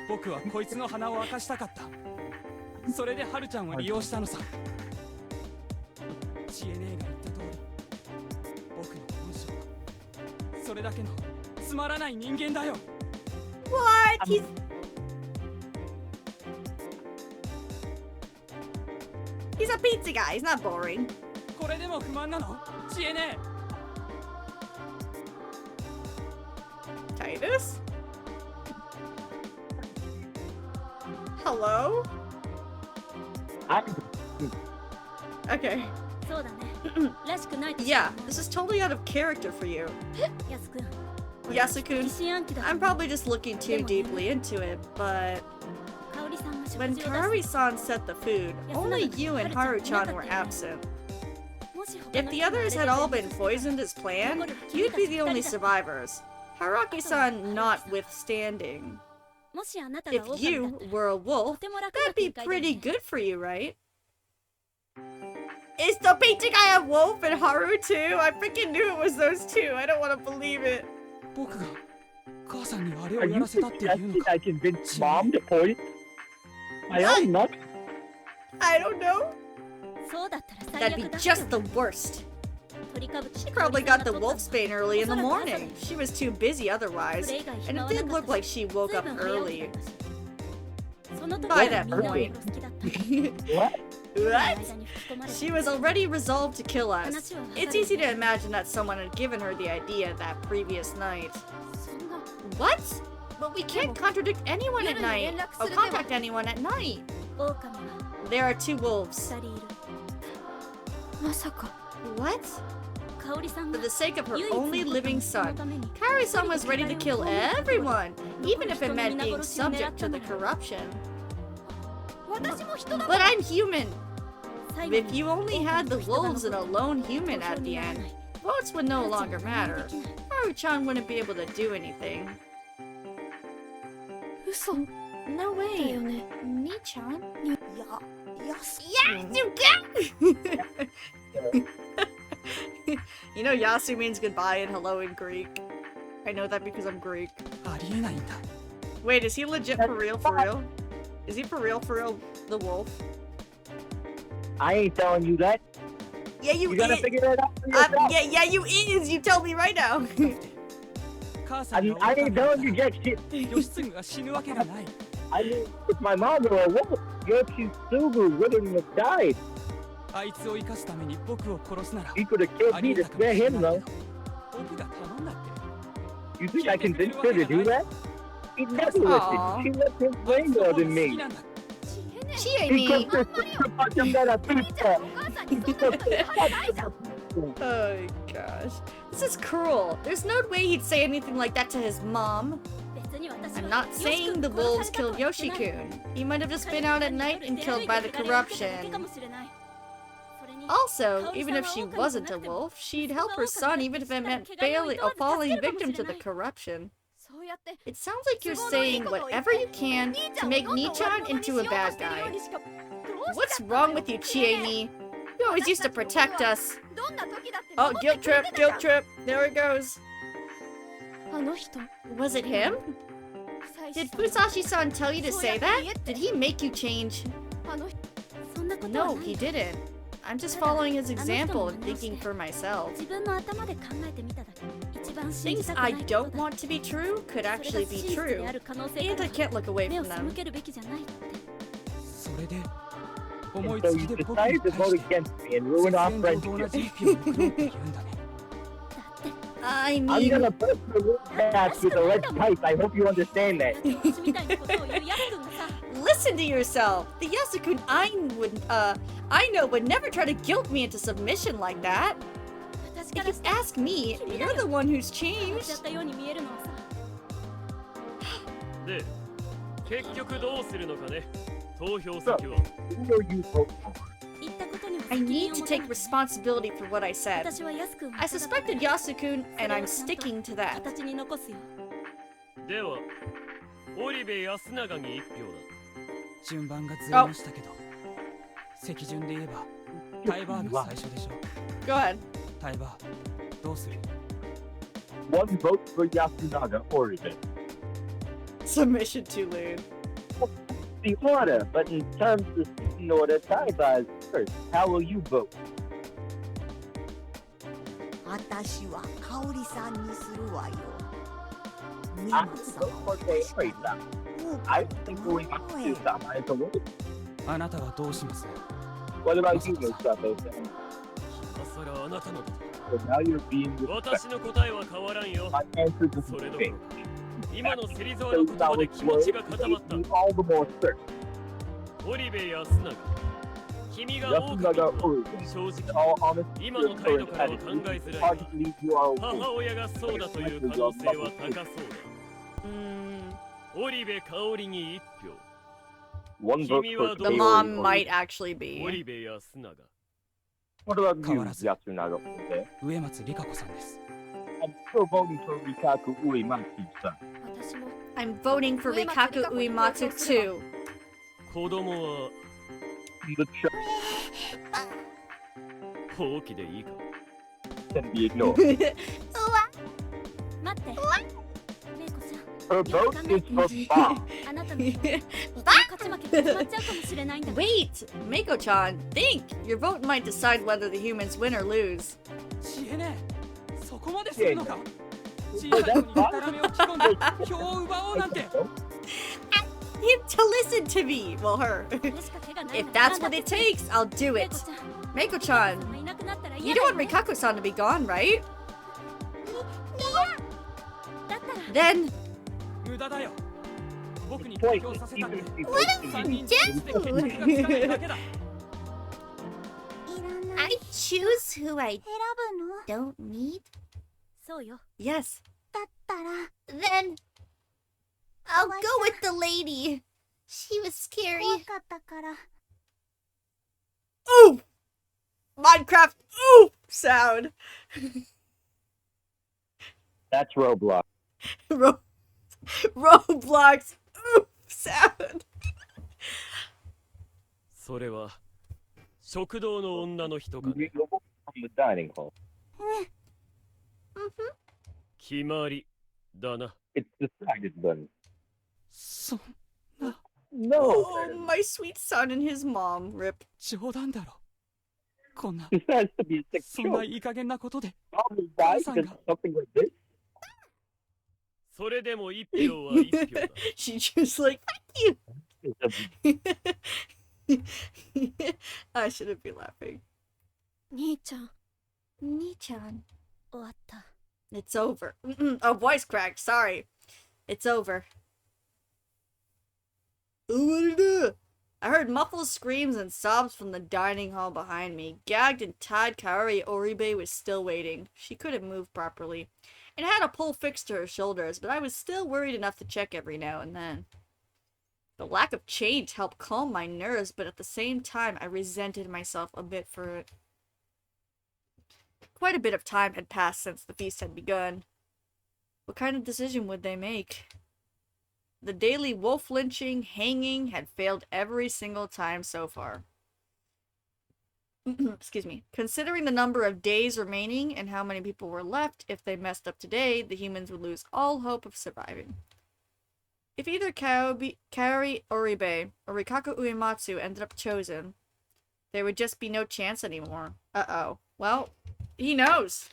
[SPEAKER 7] 僕はこいつの鼻を明かしたかった。それでハルちゃんを利用したのさ。知恵姉が言った通り、僕の本性はそれだけのつまらない人間だよ。
[SPEAKER 1] What? He's a pizza guy. He's not boring.
[SPEAKER 7] これでも不満なの？知恵姉。
[SPEAKER 1] Titus? Hello? Okay.
[SPEAKER 6] そうだね。らしくないと。
[SPEAKER 1] Yeah, this is totally out of character for you.
[SPEAKER 6] ヤス君。
[SPEAKER 1] Yasukun,
[SPEAKER 6] 疑心暗鬼だと
[SPEAKER 1] I'm
[SPEAKER 6] 思う。
[SPEAKER 1] probably just looking too deeply into it, but
[SPEAKER 6] 香織さんが食
[SPEAKER 1] when
[SPEAKER 6] 事を出す。
[SPEAKER 1] Kaori-san set the food, only you and Haru-chan were absent.
[SPEAKER 6] もし他
[SPEAKER 1] If
[SPEAKER 6] の
[SPEAKER 1] the
[SPEAKER 6] 人が
[SPEAKER 1] others
[SPEAKER 6] あ
[SPEAKER 1] had
[SPEAKER 6] れで
[SPEAKER 1] all
[SPEAKER 6] 全
[SPEAKER 1] been
[SPEAKER 6] 部
[SPEAKER 1] poisoned as planned, you'd be the only survivors. Haraki-san notwithstanding.
[SPEAKER 6] もしあなたが
[SPEAKER 1] If
[SPEAKER 6] 狼だ
[SPEAKER 1] you
[SPEAKER 6] ったら
[SPEAKER 1] were a wolf,
[SPEAKER 6] とても楽
[SPEAKER 1] that'd
[SPEAKER 6] な
[SPEAKER 1] be
[SPEAKER 6] 展開だよ
[SPEAKER 1] pretty
[SPEAKER 6] ね。
[SPEAKER 1] good for you, right? Is the pizza guy a wolf and Haru too? I freaking knew it was those two. I don't want to believe it.
[SPEAKER 7] 僕が母さんにあれを
[SPEAKER 2] Are
[SPEAKER 7] や
[SPEAKER 2] you
[SPEAKER 7] らせたっていうの
[SPEAKER 2] suggesting
[SPEAKER 7] か。
[SPEAKER 2] I convinced mom to poison my own nuts?
[SPEAKER 1] I don't know.
[SPEAKER 6] そうだったら最
[SPEAKER 1] That'd be
[SPEAKER 6] 悪だ。
[SPEAKER 1] just the worst.
[SPEAKER 6] 取り株
[SPEAKER 1] She probably got the wolfsbane early in the morning. She was too busy otherwise. And it did look like she woke up early. By that point.
[SPEAKER 2] What?
[SPEAKER 1] What? She was already resolved to kill us. It's easy to imagine that someone had given her the idea that previous night. What? But we can't contradict anyone at night. Or contact anyone at night.
[SPEAKER 6] 狼は
[SPEAKER 1] There are two wolves.
[SPEAKER 6] 2人いる。
[SPEAKER 9] まさか
[SPEAKER 1] What?
[SPEAKER 6] 香織さん
[SPEAKER 1] For
[SPEAKER 6] が
[SPEAKER 1] the sake of her
[SPEAKER 6] 唯一の
[SPEAKER 1] only
[SPEAKER 6] 子
[SPEAKER 1] living
[SPEAKER 6] その
[SPEAKER 1] son.
[SPEAKER 6] ために
[SPEAKER 1] Kaori-san was ready to kill everyone, even if it meant being subject to the corruption.
[SPEAKER 6] 私も人だ
[SPEAKER 1] But I'm human.
[SPEAKER 6] 最後に
[SPEAKER 1] If you only had the wolves and a lone human at the end, votes would no longer matter. Haru-chan wouldn't be able to do anything.
[SPEAKER 9] 嘘
[SPEAKER 1] No
[SPEAKER 9] だ
[SPEAKER 1] way.
[SPEAKER 9] よね
[SPEAKER 1] Ni-chan?
[SPEAKER 8] やす
[SPEAKER 1] Yes, you can! You know Yasu means goodbye and hello in Greek. I know that because I'm Greek.
[SPEAKER 7] ありえないんだ。
[SPEAKER 1] Wait, is he legit for real for real? Is he for real the wolf?
[SPEAKER 2] I ain't telling you that.
[SPEAKER 1] Yeah, you
[SPEAKER 2] You gotta
[SPEAKER 1] is.
[SPEAKER 2] figure it out for yourself.
[SPEAKER 1] Yeah, you is. You tell me right now.
[SPEAKER 7] 母さんが
[SPEAKER 2] I ain't
[SPEAKER 7] 狼
[SPEAKER 2] telling you
[SPEAKER 7] だ
[SPEAKER 2] jack shit.
[SPEAKER 7] 義経が死ぬわけがない。
[SPEAKER 2] I mean, if my mom were a wolf, Yoshitsugu wouldn't have died.
[SPEAKER 7] あいつを生かすために僕を殺すなら
[SPEAKER 2] He could have killed
[SPEAKER 7] あり
[SPEAKER 2] me
[SPEAKER 7] え
[SPEAKER 2] to
[SPEAKER 7] たかもし
[SPEAKER 2] spare
[SPEAKER 7] れ
[SPEAKER 2] him,
[SPEAKER 7] ない
[SPEAKER 2] though.
[SPEAKER 7] けど僕が頼んだって
[SPEAKER 2] You think I convinced her to do that? He never
[SPEAKER 1] Aw.
[SPEAKER 2] listened. She let him
[SPEAKER 7] あい
[SPEAKER 2] way
[SPEAKER 7] つの
[SPEAKER 2] more
[SPEAKER 7] 方が
[SPEAKER 2] than
[SPEAKER 7] 好
[SPEAKER 2] me.
[SPEAKER 7] きなんだ。
[SPEAKER 1] She ain't
[SPEAKER 2] He
[SPEAKER 1] me.
[SPEAKER 2] could have done that pizza.
[SPEAKER 6] お母さんにそんなこと言うはずないじゃん。
[SPEAKER 1] Oh gosh. This is cruel. There's no way he'd say anything like that to his mom.
[SPEAKER 6] 別に私
[SPEAKER 1] I'm
[SPEAKER 6] は
[SPEAKER 1] not saying the wolves killed Yoshi-kun. He might have just been out at night and killed by the corruption. Also, even if she wasn't a wolf, she'd help her son even if it meant falling victim to the corruption.
[SPEAKER 6] そうやって
[SPEAKER 1] It sounds like you're saying whatever you can to make Ni-chan into a bad guy. What's wrong with you, Chie-ni? You always used to protect us.
[SPEAKER 6] どんな時だって
[SPEAKER 1] Oh,
[SPEAKER 6] 守って
[SPEAKER 1] guilt
[SPEAKER 6] くれ
[SPEAKER 1] trip,
[SPEAKER 6] てたじゃん
[SPEAKER 1] guilt trip. There it goes.
[SPEAKER 9] あの人
[SPEAKER 1] Was it him? Did Fusashi-san tell you to say that? Did he make you change?
[SPEAKER 9] あの人
[SPEAKER 6] そんなことは
[SPEAKER 1] No,
[SPEAKER 6] ない
[SPEAKER 1] he didn't. I'm just following his example and thinking for myself.
[SPEAKER 6] 自分の頭で考えてみただけ。一番信じ
[SPEAKER 1] Things
[SPEAKER 6] たくな
[SPEAKER 1] I
[SPEAKER 6] いこと
[SPEAKER 1] don't
[SPEAKER 6] だ。
[SPEAKER 1] want to be true could
[SPEAKER 6] それが
[SPEAKER 1] actually
[SPEAKER 6] 真
[SPEAKER 1] be
[SPEAKER 6] 実で
[SPEAKER 1] true.
[SPEAKER 6] ある可能性
[SPEAKER 1] And
[SPEAKER 6] か
[SPEAKER 1] I
[SPEAKER 6] ら
[SPEAKER 1] can't look away
[SPEAKER 6] 目を
[SPEAKER 1] from
[SPEAKER 6] 背
[SPEAKER 1] them.
[SPEAKER 6] けるべきじゃないって。
[SPEAKER 7] それで思
[SPEAKER 2] And
[SPEAKER 7] い
[SPEAKER 2] so
[SPEAKER 7] つ
[SPEAKER 2] you
[SPEAKER 7] きで僕に
[SPEAKER 2] decided to
[SPEAKER 7] 対
[SPEAKER 2] vote
[SPEAKER 7] して
[SPEAKER 2] against me and ruin our
[SPEAKER 7] 先生と同
[SPEAKER 2] friendship.
[SPEAKER 7] じ一票を送ろうって言うんだね。
[SPEAKER 1] I
[SPEAKER 2] I'm
[SPEAKER 1] mean,
[SPEAKER 2] gonna put the root match with a red pipe. I hope you understand that.
[SPEAKER 6] 私みたいなことを言うヤス君がさ、
[SPEAKER 1] listen to yourself. The Yasukun I know would never try to guilt me into submission like that.
[SPEAKER 6] か
[SPEAKER 1] If
[SPEAKER 6] ら
[SPEAKER 1] you
[SPEAKER 6] して
[SPEAKER 1] ask me, you're the one who's
[SPEAKER 6] 変わっ
[SPEAKER 1] changed.
[SPEAKER 6] ちゃったように見えるのはさ。
[SPEAKER 4] で結局どうするのかね。投票先は
[SPEAKER 2] Who are you voting for?
[SPEAKER 6] 言ったことには
[SPEAKER 1] I
[SPEAKER 6] 責
[SPEAKER 1] need
[SPEAKER 6] 任を
[SPEAKER 1] to
[SPEAKER 6] 持た
[SPEAKER 1] take
[SPEAKER 6] ない。
[SPEAKER 1] responsibility for what I said.
[SPEAKER 6] 私はヤス君を
[SPEAKER 1] I suspected Yasukun, and I'm sticking to that.
[SPEAKER 6] 形に残すよ。
[SPEAKER 4] では織部安永に1票だ。
[SPEAKER 7] 順番がずれましたけど、席順で言えばタイバーが最初でしょ。
[SPEAKER 1] Go ahead.
[SPEAKER 7] タイバーどうする？
[SPEAKER 2] One vote for Yasunaga Oribe.
[SPEAKER 1] Submission too late.
[SPEAKER 2] The order, but in terms of speaking order, Taiba is first. How will you vote?
[SPEAKER 8] 私は香織さんにするわよ。
[SPEAKER 2] I vote for Oribe. I think we must do that as a vote.
[SPEAKER 7] あなたはどうします？
[SPEAKER 2] What about you, Musato?
[SPEAKER 4] それはあなたのこと。
[SPEAKER 2] So now you're being
[SPEAKER 4] 私
[SPEAKER 2] disrespectful.
[SPEAKER 4] の答えは変わらんよ。
[SPEAKER 2] My answer doesn't
[SPEAKER 4] それどこ
[SPEAKER 2] change.
[SPEAKER 4] ろか今の芹沢
[SPEAKER 2] So
[SPEAKER 4] の言葉
[SPEAKER 2] now
[SPEAKER 4] で
[SPEAKER 2] it's
[SPEAKER 4] 気持ちが
[SPEAKER 2] words
[SPEAKER 4] 固まった
[SPEAKER 2] make me all the more certain.
[SPEAKER 4] 織部安永君が多くの
[SPEAKER 2] Yasunaga Oribe.
[SPEAKER 4] 正
[SPEAKER 2] In
[SPEAKER 4] 直
[SPEAKER 2] all honesty,
[SPEAKER 4] 今
[SPEAKER 2] your
[SPEAKER 4] の態度
[SPEAKER 2] current
[SPEAKER 4] からは
[SPEAKER 2] attitude
[SPEAKER 4] 考え
[SPEAKER 2] is
[SPEAKER 4] づらい
[SPEAKER 2] hard
[SPEAKER 4] が
[SPEAKER 2] to believe you are a fool.
[SPEAKER 4] 母親がそうだという可能性は高そうだ
[SPEAKER 1] Mm,
[SPEAKER 4] 織部香織に1
[SPEAKER 2] One vote
[SPEAKER 4] Kimi
[SPEAKER 2] for
[SPEAKER 4] wa
[SPEAKER 1] the
[SPEAKER 2] Kaori
[SPEAKER 1] mom
[SPEAKER 2] Oribe.
[SPEAKER 1] might actually
[SPEAKER 4] 票
[SPEAKER 1] be.
[SPEAKER 4] 織部安永
[SPEAKER 2] What about you,
[SPEAKER 7] 変わらず。
[SPEAKER 2] Yasunaga Oribe?
[SPEAKER 7] 植松里香子さんです。
[SPEAKER 2] I'm still voting for Rikaku Uematsu-san.
[SPEAKER 6] 私も
[SPEAKER 1] I'm voting for Rikaku Uematsu too.
[SPEAKER 4] 子供は
[SPEAKER 2] The choice
[SPEAKER 4] 放棄でいいか
[SPEAKER 2] can be ignored.
[SPEAKER 6] 待って。メイコちゃん。
[SPEAKER 2] Her vote is for Bob.
[SPEAKER 6] あなたの勝ち負けが決まっちゃうかもしれないんだ。
[SPEAKER 1] Wait, Mako-chan, think. Your vote might decide whether the humans win or lose.
[SPEAKER 7] 知恵ねえ、そこまでするのか？小さい子にデタラメを着込んで票を奪おうなんて。
[SPEAKER 1] Him to listen to me. Well, her. If that's what it takes, I'll do it. Mako-chan, you don't want Rikaku-san to be gone, right? Then
[SPEAKER 7] 無駄だよ。僕に
[SPEAKER 2] Point
[SPEAKER 7] 投票させたって
[SPEAKER 2] even if you vote to
[SPEAKER 7] 3
[SPEAKER 2] be
[SPEAKER 7] 人ずつで決着がつかないだけだ。
[SPEAKER 10] I
[SPEAKER 1] choose who I
[SPEAKER 10] 選ぶの
[SPEAKER 1] don't need.
[SPEAKER 6] そうよ。
[SPEAKER 1] Yes.
[SPEAKER 10] だったら
[SPEAKER 1] Then I'll go with the lady. She was scary.
[SPEAKER 10] 怖かったから。
[SPEAKER 1] Ooh! Minecraft ooh sound.
[SPEAKER 2] That's Roblox.
[SPEAKER 1] Roblox ooh sound.
[SPEAKER 4] それは食堂の女の人かね
[SPEAKER 2] We go from the dining hall.
[SPEAKER 4] 決まりだな
[SPEAKER 2] It's decided then.
[SPEAKER 7] そん
[SPEAKER 2] No!
[SPEAKER 1] Oh, my sweet son and his mom. Rip.
[SPEAKER 7] 冗談だろ。こんな
[SPEAKER 2] This has to be a sick
[SPEAKER 7] そんな
[SPEAKER 2] joke.
[SPEAKER 7] いい加減なことで
[SPEAKER 2] Probably died because of something like this.
[SPEAKER 4] それでも1票は1票だ
[SPEAKER 1] She just like fuck you. I shouldn't be laughing.
[SPEAKER 6] 兄ちゃん、
[SPEAKER 1] Ni-chan.
[SPEAKER 6] 終わった。
[SPEAKER 1] It's over. Oh, voice crack. Sorry. It's over. I heard muffled screams and sobs from the dining hall behind me. Gagged and tied, Kaori Oribe was still waiting. She couldn't move properly and had a pole fixed to her shoulders, but I was still worried enough to check every now and then. The lack of change helped calm my nerves, but at the same time, I resented myself a bit for it. Quite a bit of time had passed since the feast had begun. What kind of decision would they make? The daily wolf lynching, hanging had failed every single time so far. Excuse me. Considering the number of days remaining and how many people were left, if they messed up today, the humans would lose all hope of surviving. If either Kaori Oribe or Rikaku Uematsu ended up chosen, there would just be no chance anymore. Uh-oh. Well, he knows.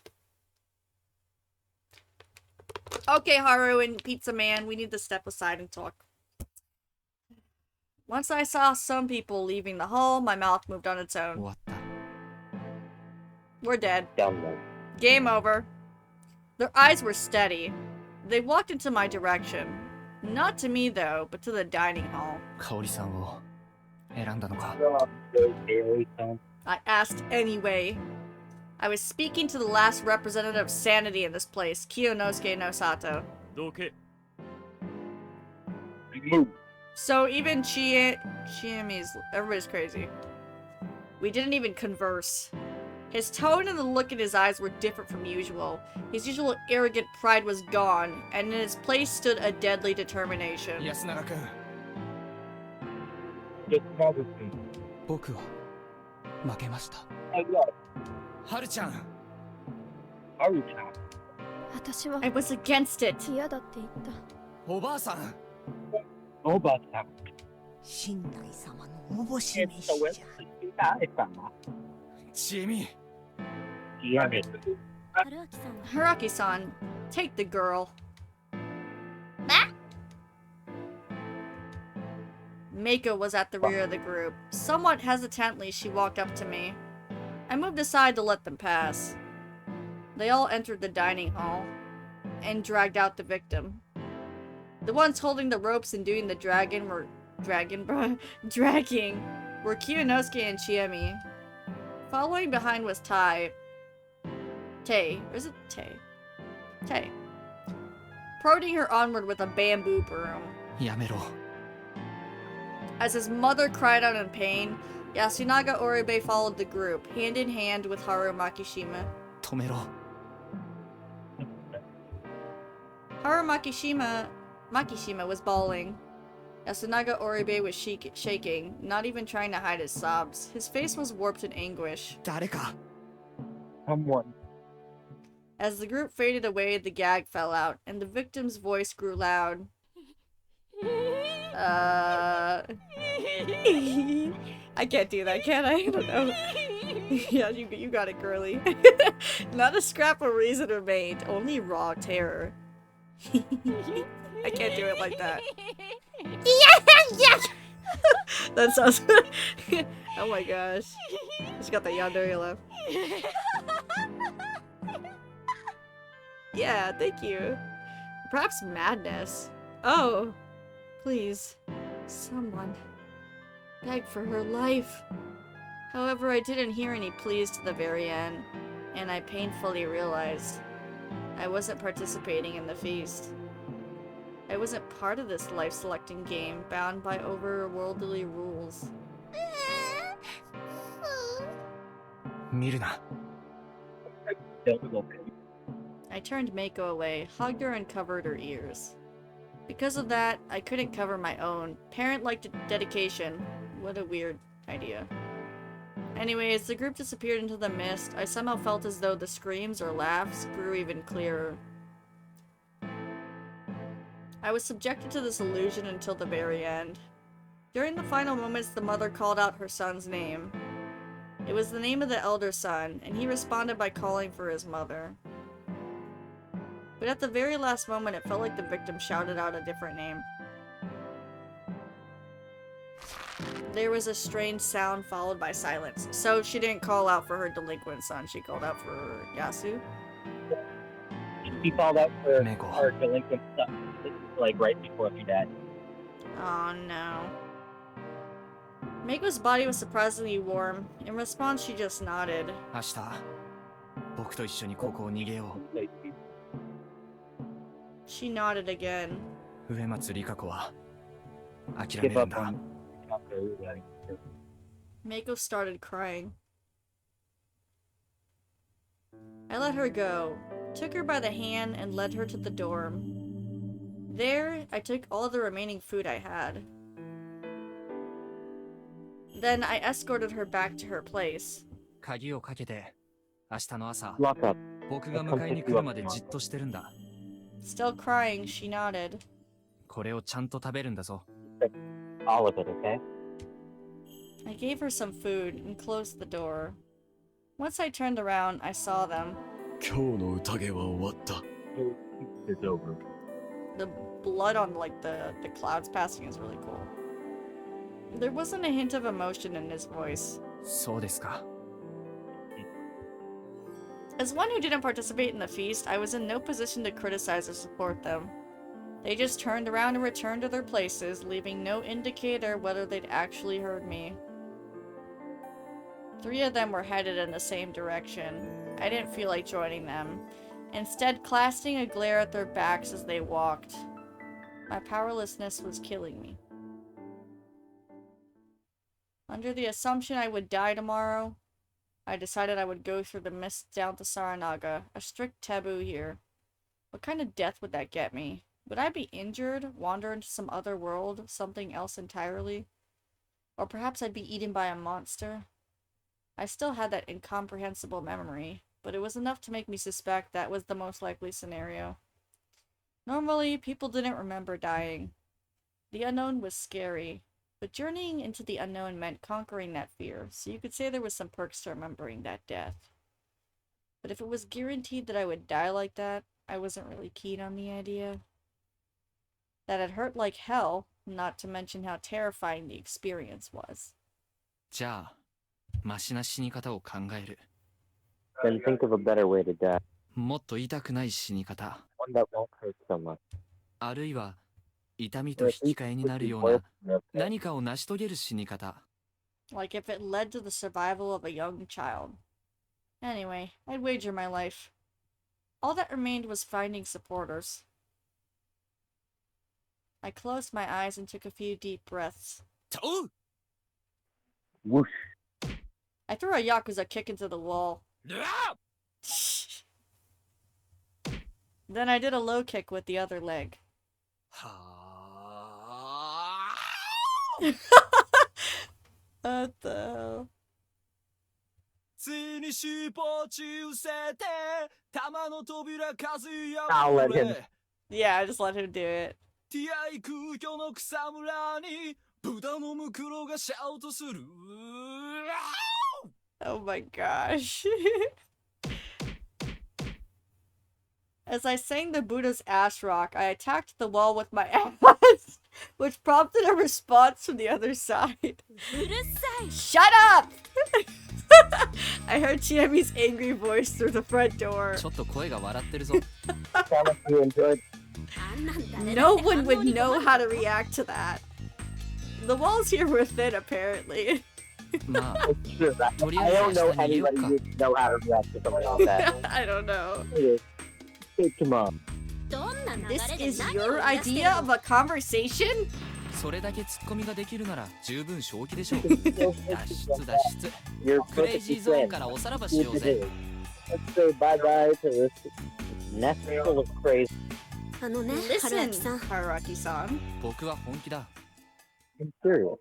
[SPEAKER 1] Okay, Haru and Pizza Man, we need to step aside and talk. Once I saw some people leaving the hall, my mouth moved on its
[SPEAKER 5] 終
[SPEAKER 1] own.
[SPEAKER 5] わった。
[SPEAKER 1] We're dead.
[SPEAKER 2] Down low.
[SPEAKER 1] Game over. Their eyes were steady. They walked into my direction. Not to me, though, but to the dining hall.
[SPEAKER 5] 香織さんを選んだのか。
[SPEAKER 2] Oh, Kaori-san.
[SPEAKER 1] I asked anyway. I was speaking to the last representative of sanity in this place, Kiyonosuke no Sato.
[SPEAKER 4] どけ
[SPEAKER 2] Move.
[SPEAKER 1] So even Chiami's, everybody's crazy. We didn't even converse. His tone and the look in his eyes were different from usual. His usual arrogant pride was gone, and in his place stood a deadly determination.
[SPEAKER 7] 安永君
[SPEAKER 2] Just another thing.
[SPEAKER 7] 僕は負けました
[SPEAKER 2] Hey, look,
[SPEAKER 7] はるちゃん
[SPEAKER 2] Haru-chan.
[SPEAKER 10] 私は
[SPEAKER 1] I was against it.
[SPEAKER 10] 嫌だって言った。
[SPEAKER 7] おばあさん
[SPEAKER 2] Oba-san.
[SPEAKER 8] 信頼様のおぼし
[SPEAKER 2] It's
[SPEAKER 8] 飯
[SPEAKER 2] the
[SPEAKER 8] じゃ。
[SPEAKER 2] Wesley-sama.
[SPEAKER 7] ちえみ
[SPEAKER 2] Yummy.
[SPEAKER 6] 春明さんは
[SPEAKER 1] Haraki-san, take the girl. Mako was at the rear of the group. Somewhat hesitantly, she walked up to me. I moved aside to let them pass. They all entered the dining hall and dragged out the victim. The ones holding the ropes and doing the dragging were Kiyonosuke and Chiemi. Following behind was Tay. Or is it Tay? Tay. Prodding her onward with a bamboo broom.
[SPEAKER 7] やめろ
[SPEAKER 1] As his mother cried out in pain, Yasunaga Oribe followed the group, hand in hand with Haru Makishima.
[SPEAKER 7] 止めろ
[SPEAKER 1] Haru Makishima was bawling. Yasunaga Oribe was shaking, not even trying to hide his sobs. His face was warped in anguish.
[SPEAKER 7] 誰か
[SPEAKER 2] Someone.
[SPEAKER 1] As the group faded away, the gag fell out, and the victim's voice grew loud. I can't do that, can I? I don't know. Yeah, you got it, girly. Not a scrap of reason remained, only raw terror. I can't do it like that. That sounds... Oh my gosh. She's got the yandere laugh. Yeah, thank you. Perhaps madness. Oh. Please. Someone. Beg for her life. However, I didn't hear any pleas to the very end, and I painfully realized I wasn't participating in the feast. I wasn't part of this life-selecting game bound by overworldly rules.
[SPEAKER 7] 見るな
[SPEAKER 1] I turned Mako away, hugged her, and covered her ears. Because of that, I couldn't cover my own. Parent-like dedication. What a weird idea. Anyway, as the group disappeared into the mist, I somehow felt as though the screams or laughs grew even clearer. I was subjected to this illusion until the very end. During the final moments, the mother called out her son's name. It was the name of the elder son, and he responded by calling for his mother. But at the very last moment, it felt like the victim shouted out a different name. There was a strange sound followed by silence. So she didn't call out for her delinquent son, she called out for Yasu.
[SPEAKER 2] She called out for
[SPEAKER 7] Mako.
[SPEAKER 2] her delinquent stuff, like right before she died.
[SPEAKER 1] Oh no. Mako's body was surprisingly warm. In response, she just nodded.
[SPEAKER 7] 明日僕と一緒にここを逃げよ
[SPEAKER 1] She nodded again.
[SPEAKER 7] う上松里香子は諦
[SPEAKER 2] Give
[SPEAKER 7] めるん
[SPEAKER 2] up
[SPEAKER 7] だ
[SPEAKER 2] on after
[SPEAKER 1] Mako started crying. I let her go, took her by the hand, and led her to the dorm. There, I took all the remaining food I had. Then I escorted her back to her place.
[SPEAKER 5] 鍵をかけて明日の朝
[SPEAKER 2] Lock up.
[SPEAKER 5] 僕が迎えに来るまでじっとしてるんだ
[SPEAKER 1] Still crying, she nodded.
[SPEAKER 5] これをちゃんと食べるんだぞ
[SPEAKER 2] All of it, okay?
[SPEAKER 1] I gave her some food and closed the door. Once I turned around, I saw them.
[SPEAKER 11] 今日の宴は終わった
[SPEAKER 2] It's over.
[SPEAKER 1] The blood on like the clouds passing is really cool. There wasn't a hint of emotion in his voice.
[SPEAKER 5] そうですか
[SPEAKER 1] As one who didn't participate in the feast, I was in no position to criticize or support them. They just turned around and returned to their places, leaving no indicator whether they'd actually heard me. 3 of them were headed in the same direction. I didn't feel like joining them, instead casting a glare at their backs as they walked. My powerlessness was killing me. Under the assumption I would die tomorrow, I decided I would go through the mist down to Saranaga, a strict taboo here. What kind of death would that get me? Would I be injured, wander into some other world, something else entirely? Or perhaps I'd be eaten by a monster? I still had that incomprehensible memory, but it was enough to make me suspect that was the most likely scenario. Normally, people didn't remember dying. The unknown was scary, but journeying into the unknown meant conquering that fear, so you could say there was some perks to remembering that death. But if it was guaranteed that I would die like that, I wasn't really keen on the idea. That it hurt like hell, not to mention how terrifying the experience was.
[SPEAKER 5] じゃあ、マシな死に方を考える。
[SPEAKER 2] Then think of a better way to die.
[SPEAKER 5] もっと痛くない死に方。
[SPEAKER 2] One that won't hurt so much.
[SPEAKER 5] あるいは、痛みと引き換えになるような何かを成し遂げる死に方。
[SPEAKER 1] Like if it led to the survival of a young child. Anyway, I'd wager my life. All that remained was finding supporters. I closed my eyes and took a few deep breaths.
[SPEAKER 2] Whoosh.
[SPEAKER 1] I threw a Yakuza kick into the wall. Then I did a low kick with the other leg. What the hell?
[SPEAKER 2] I'll let him.
[SPEAKER 1] Yeah, I just let him do it. Oh my gosh. As I sang the Buddha's ass rock, I attacked the wall with my ass, which prompted a response from the other side. Shut up! I heard Chiemi's angry voice through the front door.
[SPEAKER 5] ちょっと声が笑ってるぞ。
[SPEAKER 2] You enjoyed.
[SPEAKER 1] No one would know how to react to that. The walls here were thin, apparently.
[SPEAKER 5] まあ、
[SPEAKER 2] It's true. I
[SPEAKER 5] とりあえ
[SPEAKER 2] don't
[SPEAKER 5] ず
[SPEAKER 2] know
[SPEAKER 5] 明日逃げよっ
[SPEAKER 2] anybody
[SPEAKER 5] か。
[SPEAKER 2] who would know how to react to something like that.
[SPEAKER 1] I don't know.
[SPEAKER 2] Hey, come on.
[SPEAKER 1] This is your idea of a conversation?
[SPEAKER 5] それだけツッコミができるなら十分正気でしょう。脱出脱出。
[SPEAKER 2] You're
[SPEAKER 5] クレイジ
[SPEAKER 2] perfectly
[SPEAKER 5] ーゾーン
[SPEAKER 2] planned.
[SPEAKER 5] からおさらばしようぜ。
[SPEAKER 2] Let's say bye-bye to this nest full of crazy.
[SPEAKER 6] あのね、
[SPEAKER 1] Listen,
[SPEAKER 6] 春明さん。
[SPEAKER 1] Haruaki-san.
[SPEAKER 5] 僕は本気だ。
[SPEAKER 2] I'm serious.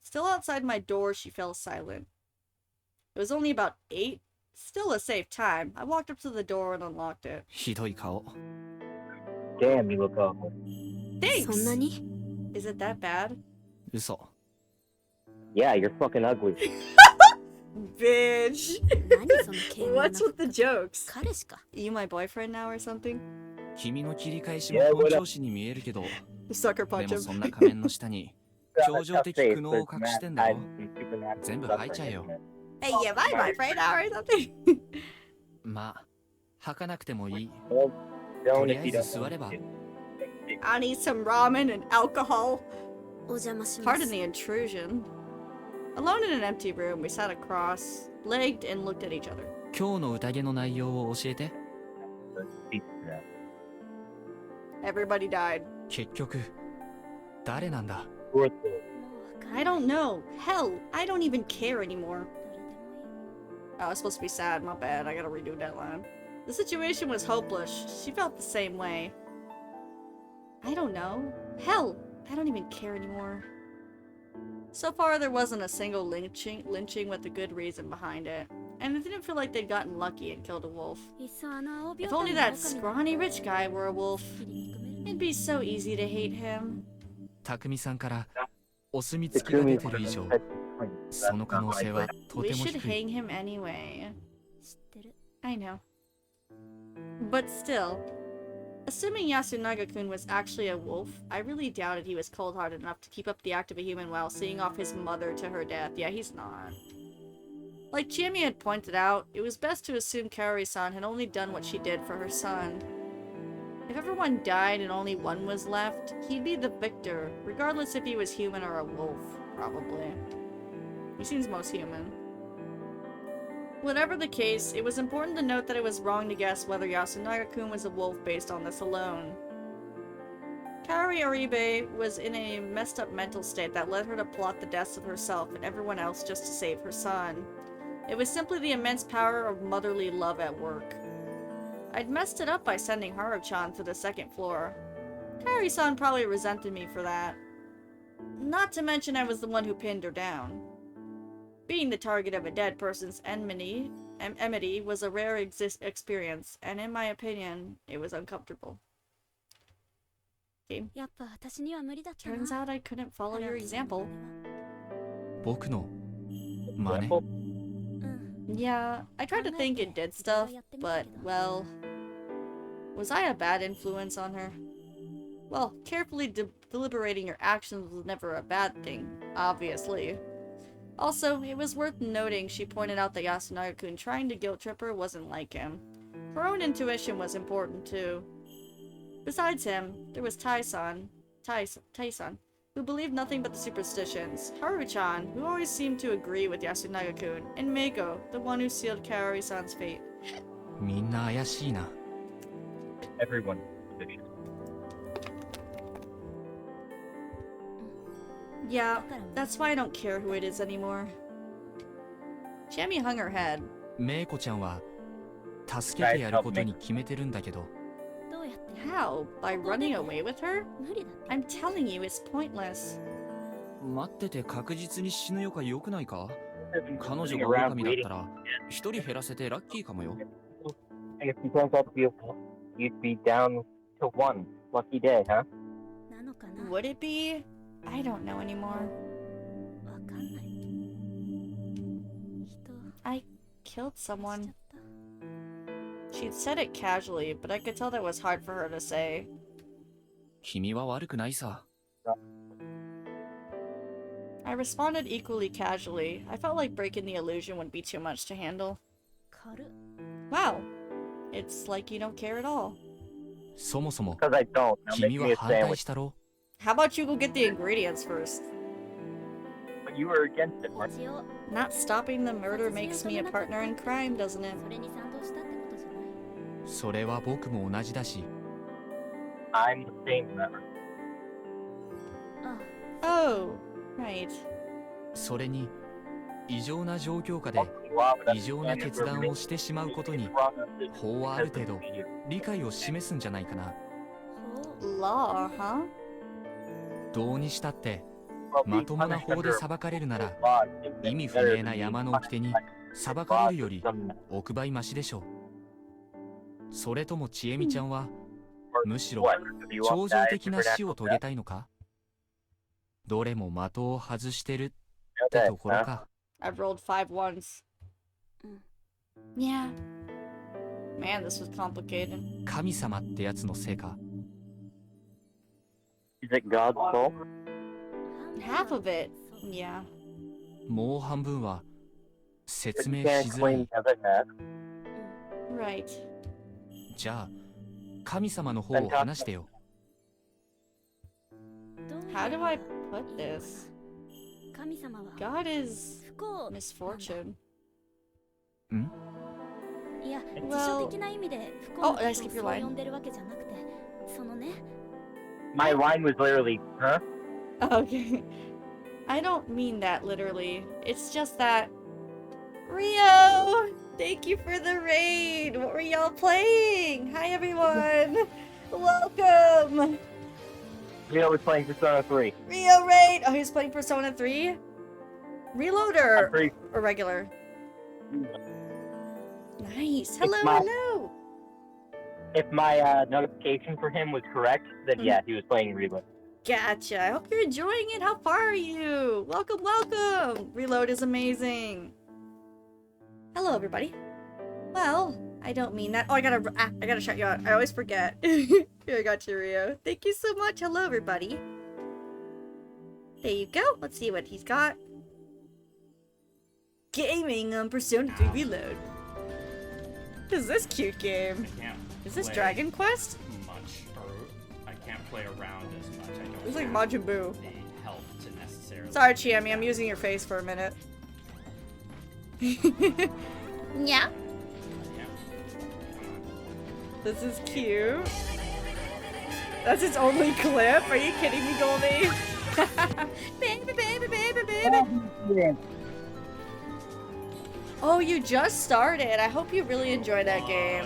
[SPEAKER 1] Still outside my door, she fell silent. It was only about 8. Still a safe time. I walked up to the door and unlocked it.
[SPEAKER 5] ひどい顔。
[SPEAKER 2] Damn, you look awful.
[SPEAKER 6] そん
[SPEAKER 1] Thanks!
[SPEAKER 6] なに
[SPEAKER 1] Is it that bad?
[SPEAKER 5] 嘘。
[SPEAKER 2] Yeah, you're fucking ugly.
[SPEAKER 1] Bitch!
[SPEAKER 6] 何その敬語な
[SPEAKER 1] What's with the jokes?
[SPEAKER 6] 彼氏か
[SPEAKER 1] You my boyfriend now or something?
[SPEAKER 5] 君の切り返しも本調子に見えるけど、
[SPEAKER 1] Sucker
[SPEAKER 5] で
[SPEAKER 1] punch
[SPEAKER 5] もそん
[SPEAKER 1] him.
[SPEAKER 5] な仮面の下に超常
[SPEAKER 2] Tough
[SPEAKER 5] 的
[SPEAKER 2] face,
[SPEAKER 5] 苦悩
[SPEAKER 2] but
[SPEAKER 5] を隠してんだ
[SPEAKER 2] Matt
[SPEAKER 5] よ。
[SPEAKER 2] had some supernatural
[SPEAKER 5] 全部吐いちゃえよ。
[SPEAKER 1] Hey, you my boyfriend now or something?
[SPEAKER 5] まあ、吐かなくてもいい。
[SPEAKER 2] Well,
[SPEAKER 5] と
[SPEAKER 2] don't
[SPEAKER 5] りあ
[SPEAKER 2] if
[SPEAKER 5] え
[SPEAKER 2] you
[SPEAKER 5] ず
[SPEAKER 2] don't
[SPEAKER 5] 座れば。
[SPEAKER 1] I need some ramen and alcohol.
[SPEAKER 6] お邪魔しま
[SPEAKER 1] Pardon
[SPEAKER 6] す
[SPEAKER 1] the intrusion. Alone in an empty room, we sat across, legged, and looked at each other.
[SPEAKER 5] 今日の宴の内容を教えて。
[SPEAKER 1] Everybody died.
[SPEAKER 5] 結局、誰なんだ。
[SPEAKER 1] I don't know. Hell, I don't even care anymore. Oh, it's supposed to be sad. My bad. I gotta redo that line. The situation was hopeless. She felt the same way. I don't know. Hell, I don't even care anymore. So far, there wasn't a single lynching with a good reason behind it. And it didn't feel like they'd gotten lucky and killed a wolf.
[SPEAKER 6] いっそあの青病
[SPEAKER 1] If only
[SPEAKER 6] 棟の
[SPEAKER 1] that
[SPEAKER 6] 中身
[SPEAKER 1] scrawny rich guy were a wolf,
[SPEAKER 6] 切り込める
[SPEAKER 1] it'd be so easy to hate him.
[SPEAKER 5] 匠さんからお墨付きが出てる以上、その可能性はと
[SPEAKER 1] We
[SPEAKER 5] ても
[SPEAKER 1] should
[SPEAKER 5] 低い。
[SPEAKER 1] hang him anyway.
[SPEAKER 6] 知ってる
[SPEAKER 1] I know. But still, assuming Yasunaga-kun was actually a wolf, I really doubted he was cold-hearted enough to keep up the act of a human while seeing off his mother to her death. Yeah, he's not. Like Chiemi had pointed out, it was best to assume Kaori-san had only done what she did for her son. If everyone died and only one was left, he'd be the victor, regardless if he was human or a wolf, probably. He seems most human. Whatever the case, it was important to note that it was wrong to guess whether Yasunaga-kun was a wolf based on this alone. Kaori Oribe was in a messed up mental state that led her to plot the deaths of herself and everyone else just to save her son. It was simply the immense power of motherly love at work. I'd messed it up by sending Haru-chan to the second floor. Kaori-san probably resented me for that. Not to mention I was the one who pinned her down. Being the target of a dead person's enmity was a rare experience, and in my opinion, it was uncomfortable. Okay. Turns out I couldn't follow your example.
[SPEAKER 5] 僕の真似
[SPEAKER 1] Yeah, I tried to think it did stuff, but, well... Was I a bad influence on her? Well, carefully deliberating your actions was never a bad thing, obviously. Also, it was worth noting she pointed out that Yasunaga-kun trying to guilt-trip her wasn't like him. Her own intuition was important too. Besides him, there was Tai-san, who believed nothing but the superstitions, Haru-chan, who always seemed to agree with Yasunaga-kun, and Meiko, the one who sealed Kaori-san's fate.
[SPEAKER 5] みんな怪しいな
[SPEAKER 2] Everyone suspicious.
[SPEAKER 1] Yeah, that's why I don't care who it is anymore. Chami hung her head.
[SPEAKER 5] メイコちゃんは助けてやることに決めてるんだけど
[SPEAKER 1] How? By running away with her? I'm telling you, it's pointless.
[SPEAKER 5] 待ってて確実に死ぬよか良くないか彼女が狼だったら一人減らせてラッキーかもよ
[SPEAKER 2] And if he turns out to be a wolf, you'd be down to one. Lucky day, huh?
[SPEAKER 1] Would it be? I don't know anymore. I killed someone. She'd said it casually, but I could tell that was hard for her to say.
[SPEAKER 5] 君は悪くないさ
[SPEAKER 1] I responded equally casually. I felt like breaking the illusion would be too much to handle. Wow. It's like you don't care at all.
[SPEAKER 5] そもそも
[SPEAKER 2] Because I don't. Now make
[SPEAKER 5] 君
[SPEAKER 2] me
[SPEAKER 5] は
[SPEAKER 2] a
[SPEAKER 5] 反対
[SPEAKER 2] sandwich.
[SPEAKER 5] したろ
[SPEAKER 1] How about you go get the ingredients first?
[SPEAKER 2] But you were against it, Mark.
[SPEAKER 1] Not stopping the murder makes me a partner in crime, doesn't it?
[SPEAKER 5] それは僕も同じだし
[SPEAKER 2] I'm the same member.
[SPEAKER 1] Oh, right.
[SPEAKER 5] それに異常な状況下で異常な決断をしてしまうことに法はある程度理解を示すんじゃないかな
[SPEAKER 1] Law, huh?
[SPEAKER 5] どうにしたってまともな法で裁かれるなら意味不明な山の掟に裁かれるより億倍マシでしょうそれともちえみちゃんはむしろ超常的な死を遂げたいのかどれも的を外してるってところか
[SPEAKER 1] I've rolled 5 ones. Yeah. Man, this was complicated.
[SPEAKER 5] 神様ってやつのせいか
[SPEAKER 2] Is it God's fault?
[SPEAKER 1] Half of it. Yeah.
[SPEAKER 5] もう半分は説明
[SPEAKER 2] You
[SPEAKER 5] し
[SPEAKER 2] can't
[SPEAKER 5] づら
[SPEAKER 2] claim
[SPEAKER 5] い
[SPEAKER 2] heaven,
[SPEAKER 1] Right.
[SPEAKER 5] じゃあ神様の方を話してよ
[SPEAKER 1] How do I put this? God is misfortune.
[SPEAKER 5] ん
[SPEAKER 6] いや、
[SPEAKER 1] Well-
[SPEAKER 6] 辞書的な意味で不
[SPEAKER 1] Oh,
[SPEAKER 6] 幸
[SPEAKER 1] did
[SPEAKER 6] な
[SPEAKER 1] I
[SPEAKER 6] 人を
[SPEAKER 1] skip your
[SPEAKER 6] そう
[SPEAKER 1] line?
[SPEAKER 6] 呼んでるわけじゃなくて、そのね、
[SPEAKER 2] My line was literally, huh?
[SPEAKER 1] Okay. I don't mean that literally. It's just that... Rio! Thank you for the raid! What were y'all playing? Hi everyone! Welcome!
[SPEAKER 2] Rio was playing Persona 3.
[SPEAKER 1] Rio raid! Oh, he's playing Persona 3? Reloader!
[SPEAKER 2] Three.
[SPEAKER 1] Or regular? Nice! Hello,
[SPEAKER 2] my-
[SPEAKER 1] hello!
[SPEAKER 2] If my notification for him was correct, then yeah, he was playing Reload.
[SPEAKER 1] Gotcha! I hope you're enjoying it! How far are you? Welcome, welcome! Reload is amazing! Hello, everybody. Well, I don't mean that. Oh, I gotta shout you out. I always forget. Here, I got you, Rio. Thank you so much. Hello, everybody. There you go. Let's see what he's got. Gaming on Persona 3 Reload. What is this cute game? Is this Dragon Quest?
[SPEAKER 12] Much, or I can't play around as much. I don't
[SPEAKER 1] It's like
[SPEAKER 12] have
[SPEAKER 1] Majin Buu.
[SPEAKER 12] the health to necessarily.
[SPEAKER 1] Sorry, Chiemi. I'm using your face for a minute.
[SPEAKER 10] Yeah.
[SPEAKER 1] This is cute. That's its only clip? Are you kidding me, Goldie? Baby, baby, baby, baby. Oh, you just started. I hope you really enjoy that game.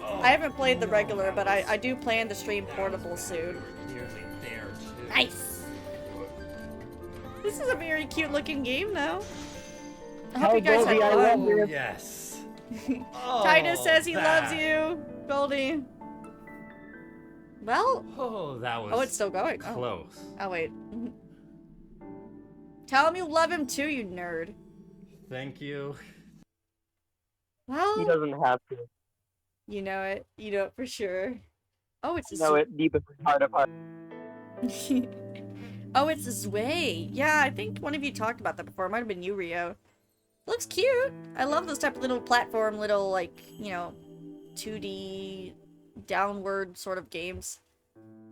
[SPEAKER 1] I haven't played the regular, but I do plan to stream Portable soon. Nice. This is a very cute looking game, though. I hope you guys had fun.
[SPEAKER 12] Yes.
[SPEAKER 1] Titus says he loves you, Goldie. Well.
[SPEAKER 12] Oh, that was.
[SPEAKER 1] Oh, it's still going.
[SPEAKER 12] Close.
[SPEAKER 1] Oh wait. Tell him you love him too, you nerd.
[SPEAKER 12] Thank you.
[SPEAKER 1] Well.
[SPEAKER 2] He doesn't have to.
[SPEAKER 1] You know it. You know it for sure. Oh, it's.
[SPEAKER 2] You know it deep in my heart of heart.
[SPEAKER 1] Oh, it's Zwei. Yeah, I think one of you talked about that before. It might have been you, Rio. Looks cute. I love those type of little platform, little, like, you know, 2D downward sort of games.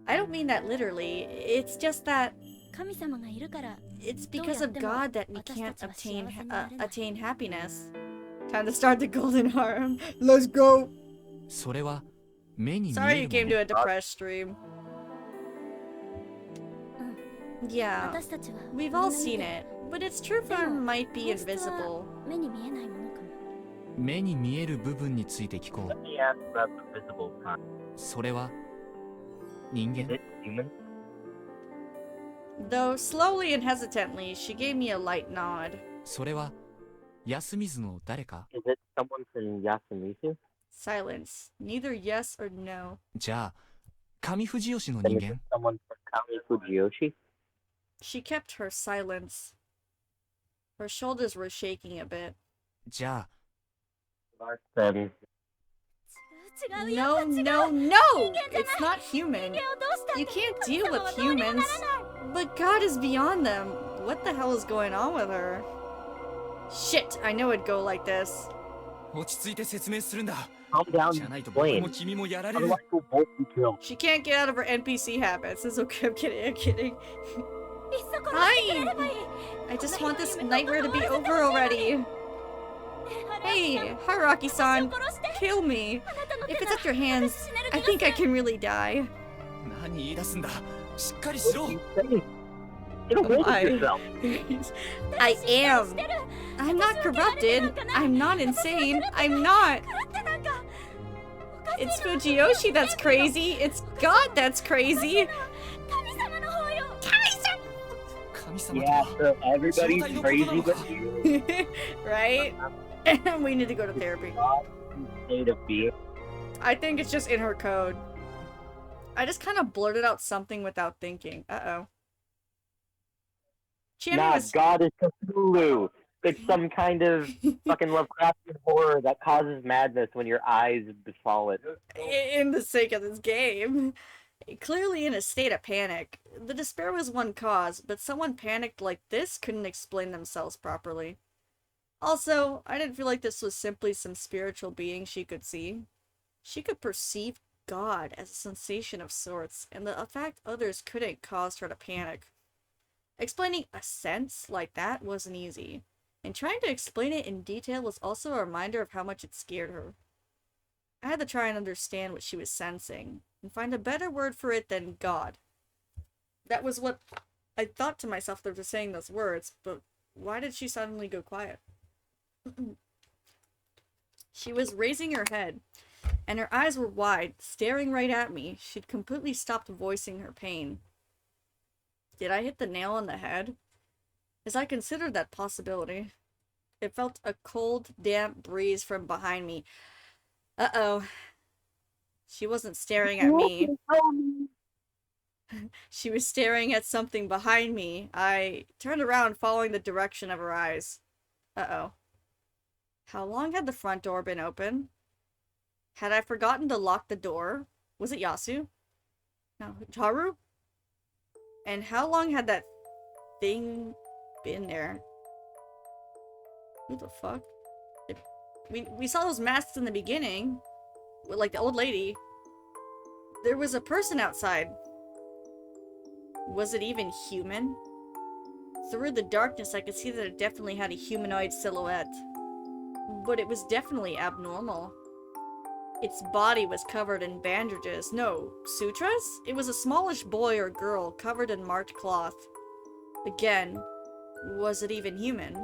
[SPEAKER 1] I don't mean that literally. It's just that it's because of God that we can't attain happiness. Time to start the golden harem. Let's go. Sorry you came to a depressed stream. Yeah, we've all seen it, but its true form might be invisible.
[SPEAKER 2] Let me ask about the visible part. Is it human?
[SPEAKER 1] Though slowly and hesitantly, she gave me a light nod.
[SPEAKER 2] Is it someone from Yasumizu?
[SPEAKER 1] Silence. Neither yes or no.
[SPEAKER 2] Then is it someone from Kami Fujiyoshi?
[SPEAKER 1] She kept her silence. Her shoulders were shaking a bit.
[SPEAKER 2] Then
[SPEAKER 1] No, no, no! It's not human. You can't deal with humans. But God is beyond them. What the hell is going on with her? Shit, I know it'd go like this.
[SPEAKER 2] calm down and explain. Otherwise we'll both be killed.
[SPEAKER 1] She can't get out of her NPC habits. It's okay, I'm kidding, I'm kidding. Hi! I just want this nightmare to be over already. Hey, Haraki-san, kill me. If it's at your hands, I think I can really die.
[SPEAKER 2] What are you saying? Get away with yourself.
[SPEAKER 1] I am. I'm not corrupted. I'm not insane. I'm not. It's Fujiyoshi that's crazy. It's God that's crazy.
[SPEAKER 2] Yeah, so everybody's crazy but you.
[SPEAKER 1] Right? We need to go to therapy.
[SPEAKER 2] State of being.
[SPEAKER 1] I think it's just in her code. I just kind of blurted out something without thinking. Uh-oh.
[SPEAKER 2] Nah, God is Cthulhu. It's some kind of fucking Lovecraftian horror that causes madness when your eyes befall it.
[SPEAKER 1] In the sake of this game. Clearly in a state of panic. The despair was one cause, but someone panicked like this couldn't explain themselves properly. Also, I didn't feel like this was simply some spiritual being she could see. She could perceive God as a sensation of sorts, and the fact others couldn't caused her to panic. Explaining a sense like that wasn't easy, and trying to explain it in detail was also a reminder of how much it scared her. I had to try and understand what she was sensing, and find a better word for it than God. That was what I thought to myself after saying those words, but why did she suddenly go quiet? She was raising her head, and her eyes were wide, staring right at me. She'd completely stopped voicing her pain. Did I hit the nail on the head? As I considered that possibility, it felt a cold, damp breeze from behind me. Uh-oh. She wasn't staring at me. She was staring at something behind me. I turned around, following the direction of her eyes. Uh-oh. How long had the front door been open? Had I forgotten to lock the door? Was it Yasu? No, Haru? And how long had that thing been there? Who the fuck? We saw those masks in the beginning. Like the old lady. There was a person outside. Was it even human? Through the darkness, I could see that it definitely had a humanoid silhouette. but it was definitely abnormal. Its body was covered in bandages. No, sutras? It was a smallish boy or girl covered in marked cloth. Again, was it even human?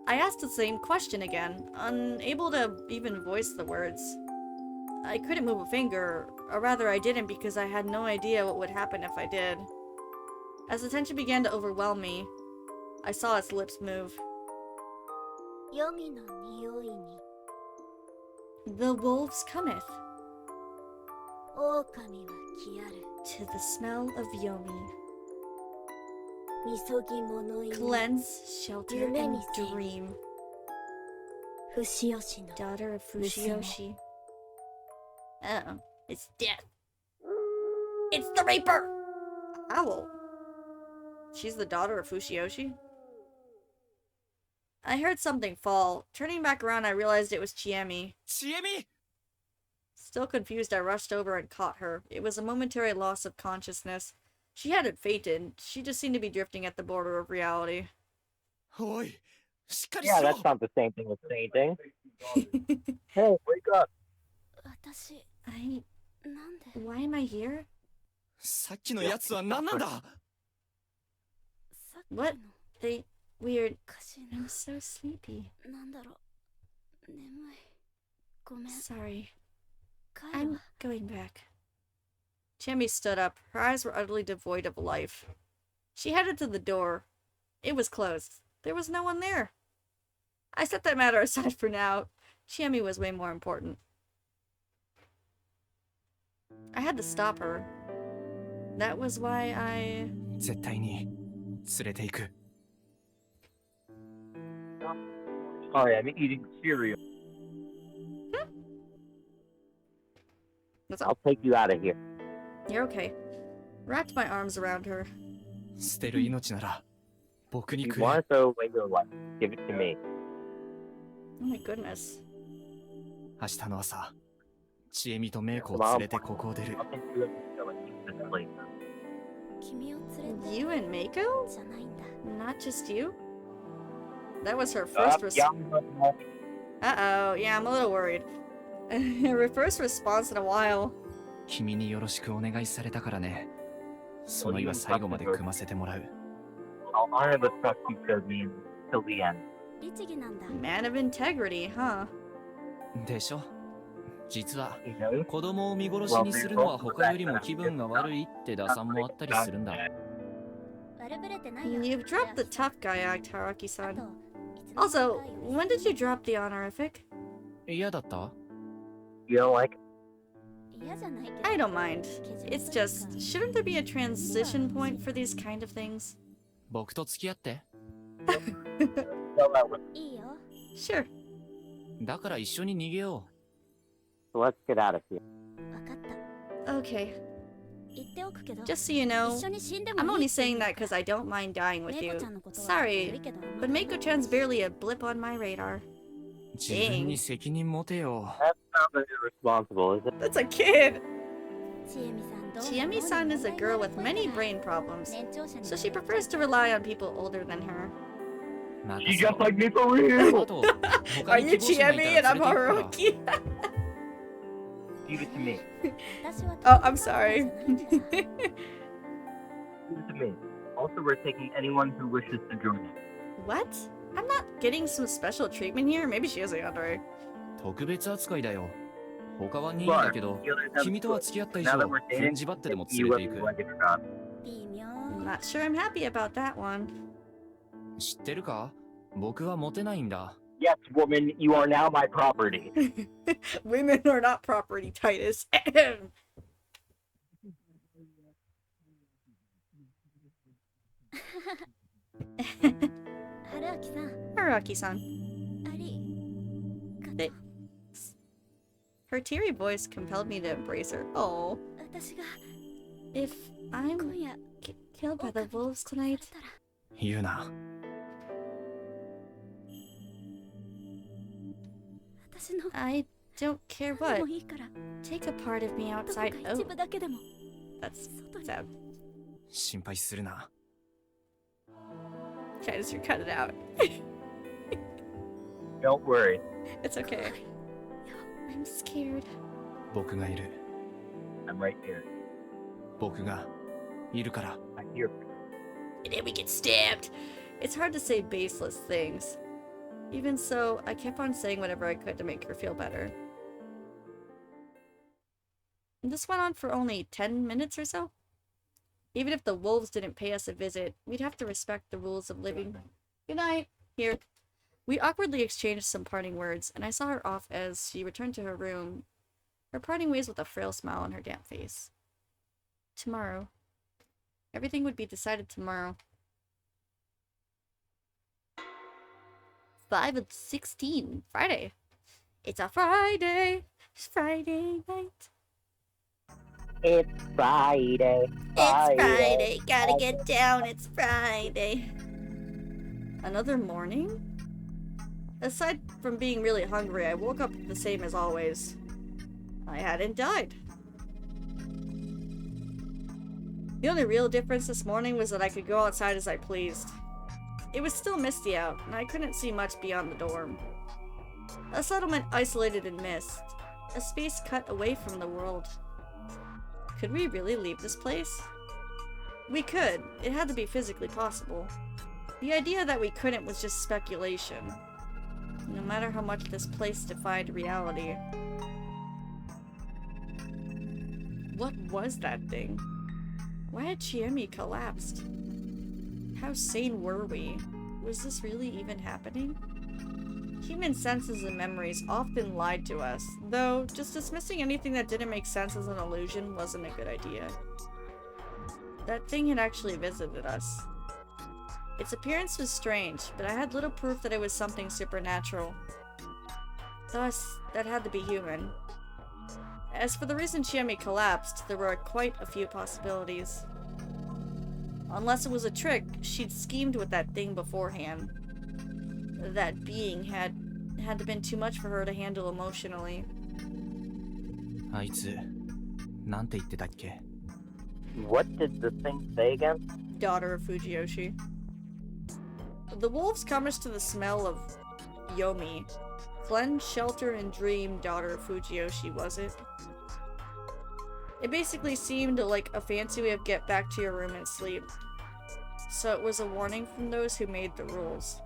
[SPEAKER 1] I asked the same question again, unable to even voice the words. I couldn't move a finger, or rather I didn't because I had no idea what would happen if I did. As the tension began to overwhelm me, I saw its lips move. The wolves cometh. To the smell of Yomi. Cleanse, shelter, and dream. Daughter of Fushioshi. Uh-oh. It's death. It's the Reaper! Owl. She's the daughter of Fushioshi? I heard something fall. Turning back around, I realized it was Chiemi.
[SPEAKER 7] Chiemi?
[SPEAKER 1] Still confused, I rushed over and caught her. It was a momentary loss of consciousness. She hadn't fainted. She just seemed to be drifting at the border of reality.
[SPEAKER 2] Yeah, that's not the same thing as fainting. Hey, wake up!
[SPEAKER 1] Why am I here?
[SPEAKER 7] さっきのやつは何なんだ?
[SPEAKER 1] What? Weird. I'm so sleepy. Sorry. I'm going back. Chiemi stood up. Her eyes were utterly devoid of life. She headed to the door. It was closed. There was no one there. I set that matter aside for now. Chiemi was way more important. I had to stop her. That was why I...
[SPEAKER 7] 絶対に連れて行く.
[SPEAKER 2] Sorry, I'm eating cereal. I'll take you out of here.
[SPEAKER 1] You're okay. Wrapped my arms around her.
[SPEAKER 7] 捨てる命なら僕に
[SPEAKER 2] You
[SPEAKER 7] くれ.
[SPEAKER 2] want to throw away your life? Give it to me.
[SPEAKER 1] Oh my goodness.
[SPEAKER 7] 明日の朝、ちえみとメイコを連れてここを出る。
[SPEAKER 1] You and Mako? Not just you? That was her first Uh-oh, yeah, I'm a little worried. Her first response in a while.
[SPEAKER 7] 君によろしくお願いされたからね。その日は最後まで組ませてもらう。
[SPEAKER 2] I'll honor the trust you showed me till the end.
[SPEAKER 1] Man of integrity, huh?
[SPEAKER 7] でしょ。実は子供を見殺しにするのは他よりも気分が悪いって打算もあったりするんだ。
[SPEAKER 1] You've dropped the tough guy act, Haraki-san. Also, when did you drop the honorific?
[SPEAKER 7] 嫌だった?
[SPEAKER 2] You don't like
[SPEAKER 1] I don't mind. It's just, shouldn't there be a transition point for these kind of things?
[SPEAKER 7] 僕と付き合って。
[SPEAKER 1] Sure.
[SPEAKER 7] だから一緒に逃げよう。
[SPEAKER 2] So let's get out of here.
[SPEAKER 1] Okay. Just so you know, I'm only saying that because I don't mind dying with you. Sorry, but Mako-chan's barely a blip on my radar.
[SPEAKER 7] 自分に責任持てよ。
[SPEAKER 2] That's not irresponsible, is it?
[SPEAKER 1] That's a kid! Chiemi-san is a girl with many brain problems, so she prefers to rely on people older than her.
[SPEAKER 2] She's just like me for real!
[SPEAKER 1] Are you Chiemi and I'm Haruki?
[SPEAKER 2] Give it to me.
[SPEAKER 1] Oh, I'm sorry.
[SPEAKER 2] Give it to me. Also, we're taking anyone who wishes to join us.
[SPEAKER 1] What? I'm not getting some special treatment here? Maybe she is a yandere.
[SPEAKER 7] 特別扱いだよ。他は任意だけど、君とは付き合った以上、踏んじばってでも連れて行く。
[SPEAKER 1] I'm not sure I'm happy about that one.
[SPEAKER 7] 知ってるか？僕はモテないんだ。
[SPEAKER 2] Yes, woman, you are now my property.
[SPEAKER 1] Women are not property, Titus. Haraki-san. Her teary voice compelled me to embrace her. Oh. If I'm killed by the wolves tonight...
[SPEAKER 7] 言うな。
[SPEAKER 1] I don't care what. Take a part of me outside. Oh. That's sad.
[SPEAKER 7] 心配するな。
[SPEAKER 1] Titus, you cut it out.
[SPEAKER 2] Don't worry.
[SPEAKER 1] It's okay. I'm scared.
[SPEAKER 5] 僕がいる。
[SPEAKER 2] I'm right here.
[SPEAKER 5] 僕がいるから。
[SPEAKER 2] I'm here.
[SPEAKER 1] And then we get stabbed. It's hard to say baseless things. Even so, I kept on saying whatever I could to make her feel better. And this went on for only 10 minutes or so. Even if the wolves didn't pay us a visit, we'd have to respect the rules of living. Good night. Here. We awkwardly exchanged some parting words, and I saw her off as she returned to her room, her parting ways with a frail smile on her damp face. Tomorrow. Everything would be decided tomorrow. 5/16, Friday. It's a Friday. It's Friday night.
[SPEAKER 2] It's Friday.
[SPEAKER 1] It's Friday. Gotta get down. It's Friday. Another morning? Aside from being really hungry, I woke up the same as always. I hadn't died. The only real difference this morning was that I could go outside as I pleased. It was still misty out, and I couldn't see much beyond the dorm. A settlement isolated in mist. A space cut away from the world. Could we really leave this place? We could. It had to be physically possible. The idea that we couldn't was just speculation. No matter how much this place defied reality. What was that thing? Why had Chiemi collapsed? How sane were we? Was this really even happening? Human senses and memories often lied to us, though just dismissing anything that didn't make sense as an illusion wasn't a good idea. That thing had actually visited us. Its appearance was strange, but I had little proof that it was something supernatural. Thus, that had to be human. As for the reason Chiemi collapsed, there were quite a few possibilities. Unless it was a trick, she'd schemed with that thing beforehand. That being had to been too much for her to handle emotionally.
[SPEAKER 5] あいつ、なんて言ってたっけ?
[SPEAKER 2] What did the thing say again?
[SPEAKER 1] Daughter of Fujiyoshi. The wolves come us to the smell of Yomi. Cleanse, shelter, and dream, daughter of Fujiyoshi, was it? It basically seemed like a fancy way of get back to your room and sleep. So it was a warning from those who made the rules.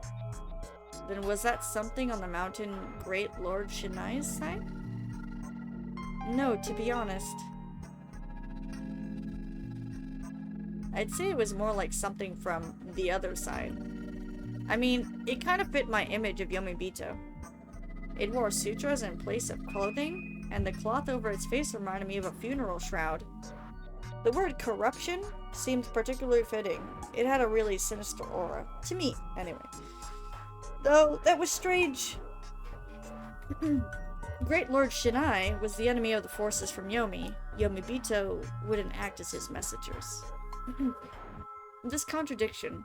[SPEAKER 1] Then was that something on the mountain Great Lord Shinai's side? No, to be honest. I'd say it was more like something from the other side. I mean, it kind of fit my image of Yomibito. It wore sutras in place of clothing, and the cloth over its face reminded me of a funeral shroud. The word corruption seemed particularly fitting. It had a really sinister aura. To me, anyway. Though, that was strange. Great Lord Shinai was the enemy of the forces from Yomi. Yomibito wouldn't act as his messengers. This contradiction.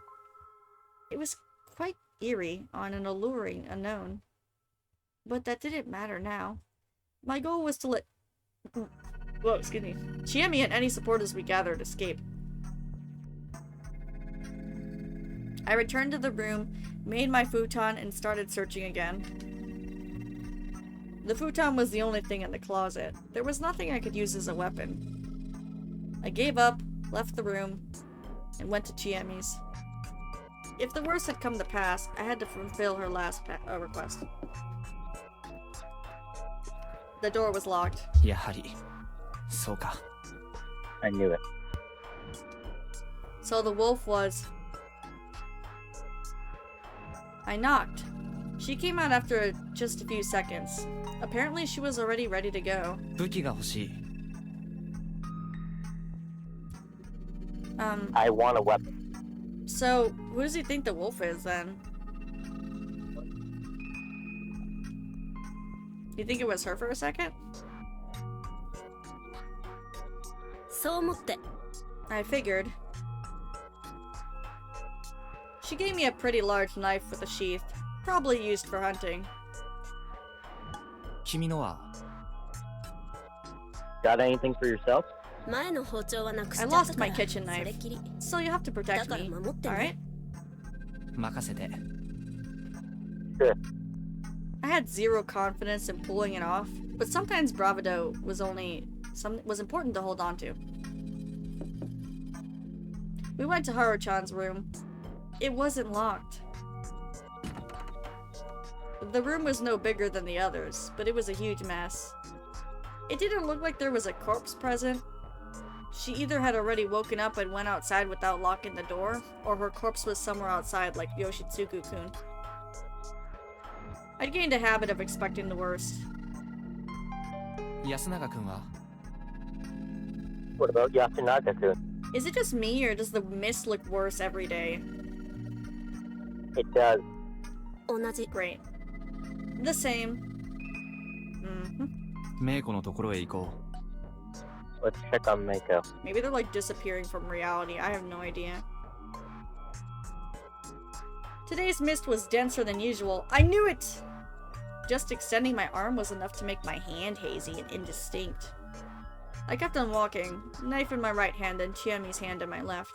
[SPEAKER 1] It was quite eerie on an alluring unknown. But that didn't matter now. My goal was to let Chiemi and any supporters we gathered escape. I returned to the room, made my futon, and started searching again. The futon was the only thing in the closet. There was nothing I could use as a weapon. I gave up, left the room, and went to Chiemi's. If the worst had come to pass, I had to fulfill her last request. The door was locked.
[SPEAKER 5] やはり、そうか。
[SPEAKER 2] I knew it.
[SPEAKER 1] So the wolf was... I knocked. She came out after just a few seconds. Apparently she was already ready to go.
[SPEAKER 5] 武器が欲しい。
[SPEAKER 2] I want a weapon.
[SPEAKER 1] So, who does he think the wolf is, then? You think it was her for a second? I figured. She gave me a pretty large knife with a sheath, probably used for hunting.
[SPEAKER 5] 君のは?
[SPEAKER 2] Got anything for yourself?
[SPEAKER 1] I lost my kitchen knife, so you have to protect me, alright?
[SPEAKER 5] 任せて。
[SPEAKER 2] Sure.
[SPEAKER 1] I had zero confidence in pulling it off, but sometimes bravado was important to hold on to. We went to Haru-chan's room. It wasn't locked. The room was no bigger than the others, but it was a huge mess. It didn't look like there was a corpse present. She either had already woken up and went outside without locking the door, or her corpse was somewhere outside like Yoshitsugu-kun. I'd gained a habit of expecting the worst.
[SPEAKER 5] Yasunaga-kun wa?
[SPEAKER 2] What about Yasunaga-kun?
[SPEAKER 1] Is it just me, or does the mist look worse every day?
[SPEAKER 2] It does.
[SPEAKER 1] Great. The same.
[SPEAKER 5] Meiko no tokoro e ikou.
[SPEAKER 2] Let's check on Meiko.
[SPEAKER 1] Maybe they're like disappearing from reality. I have no idea. Today's mist was denser than usual. I knew it! Just extending my arm was enough to make my hand hazy and indistinct. I kept on walking, knife in my right hand and Chiami's hand in my left.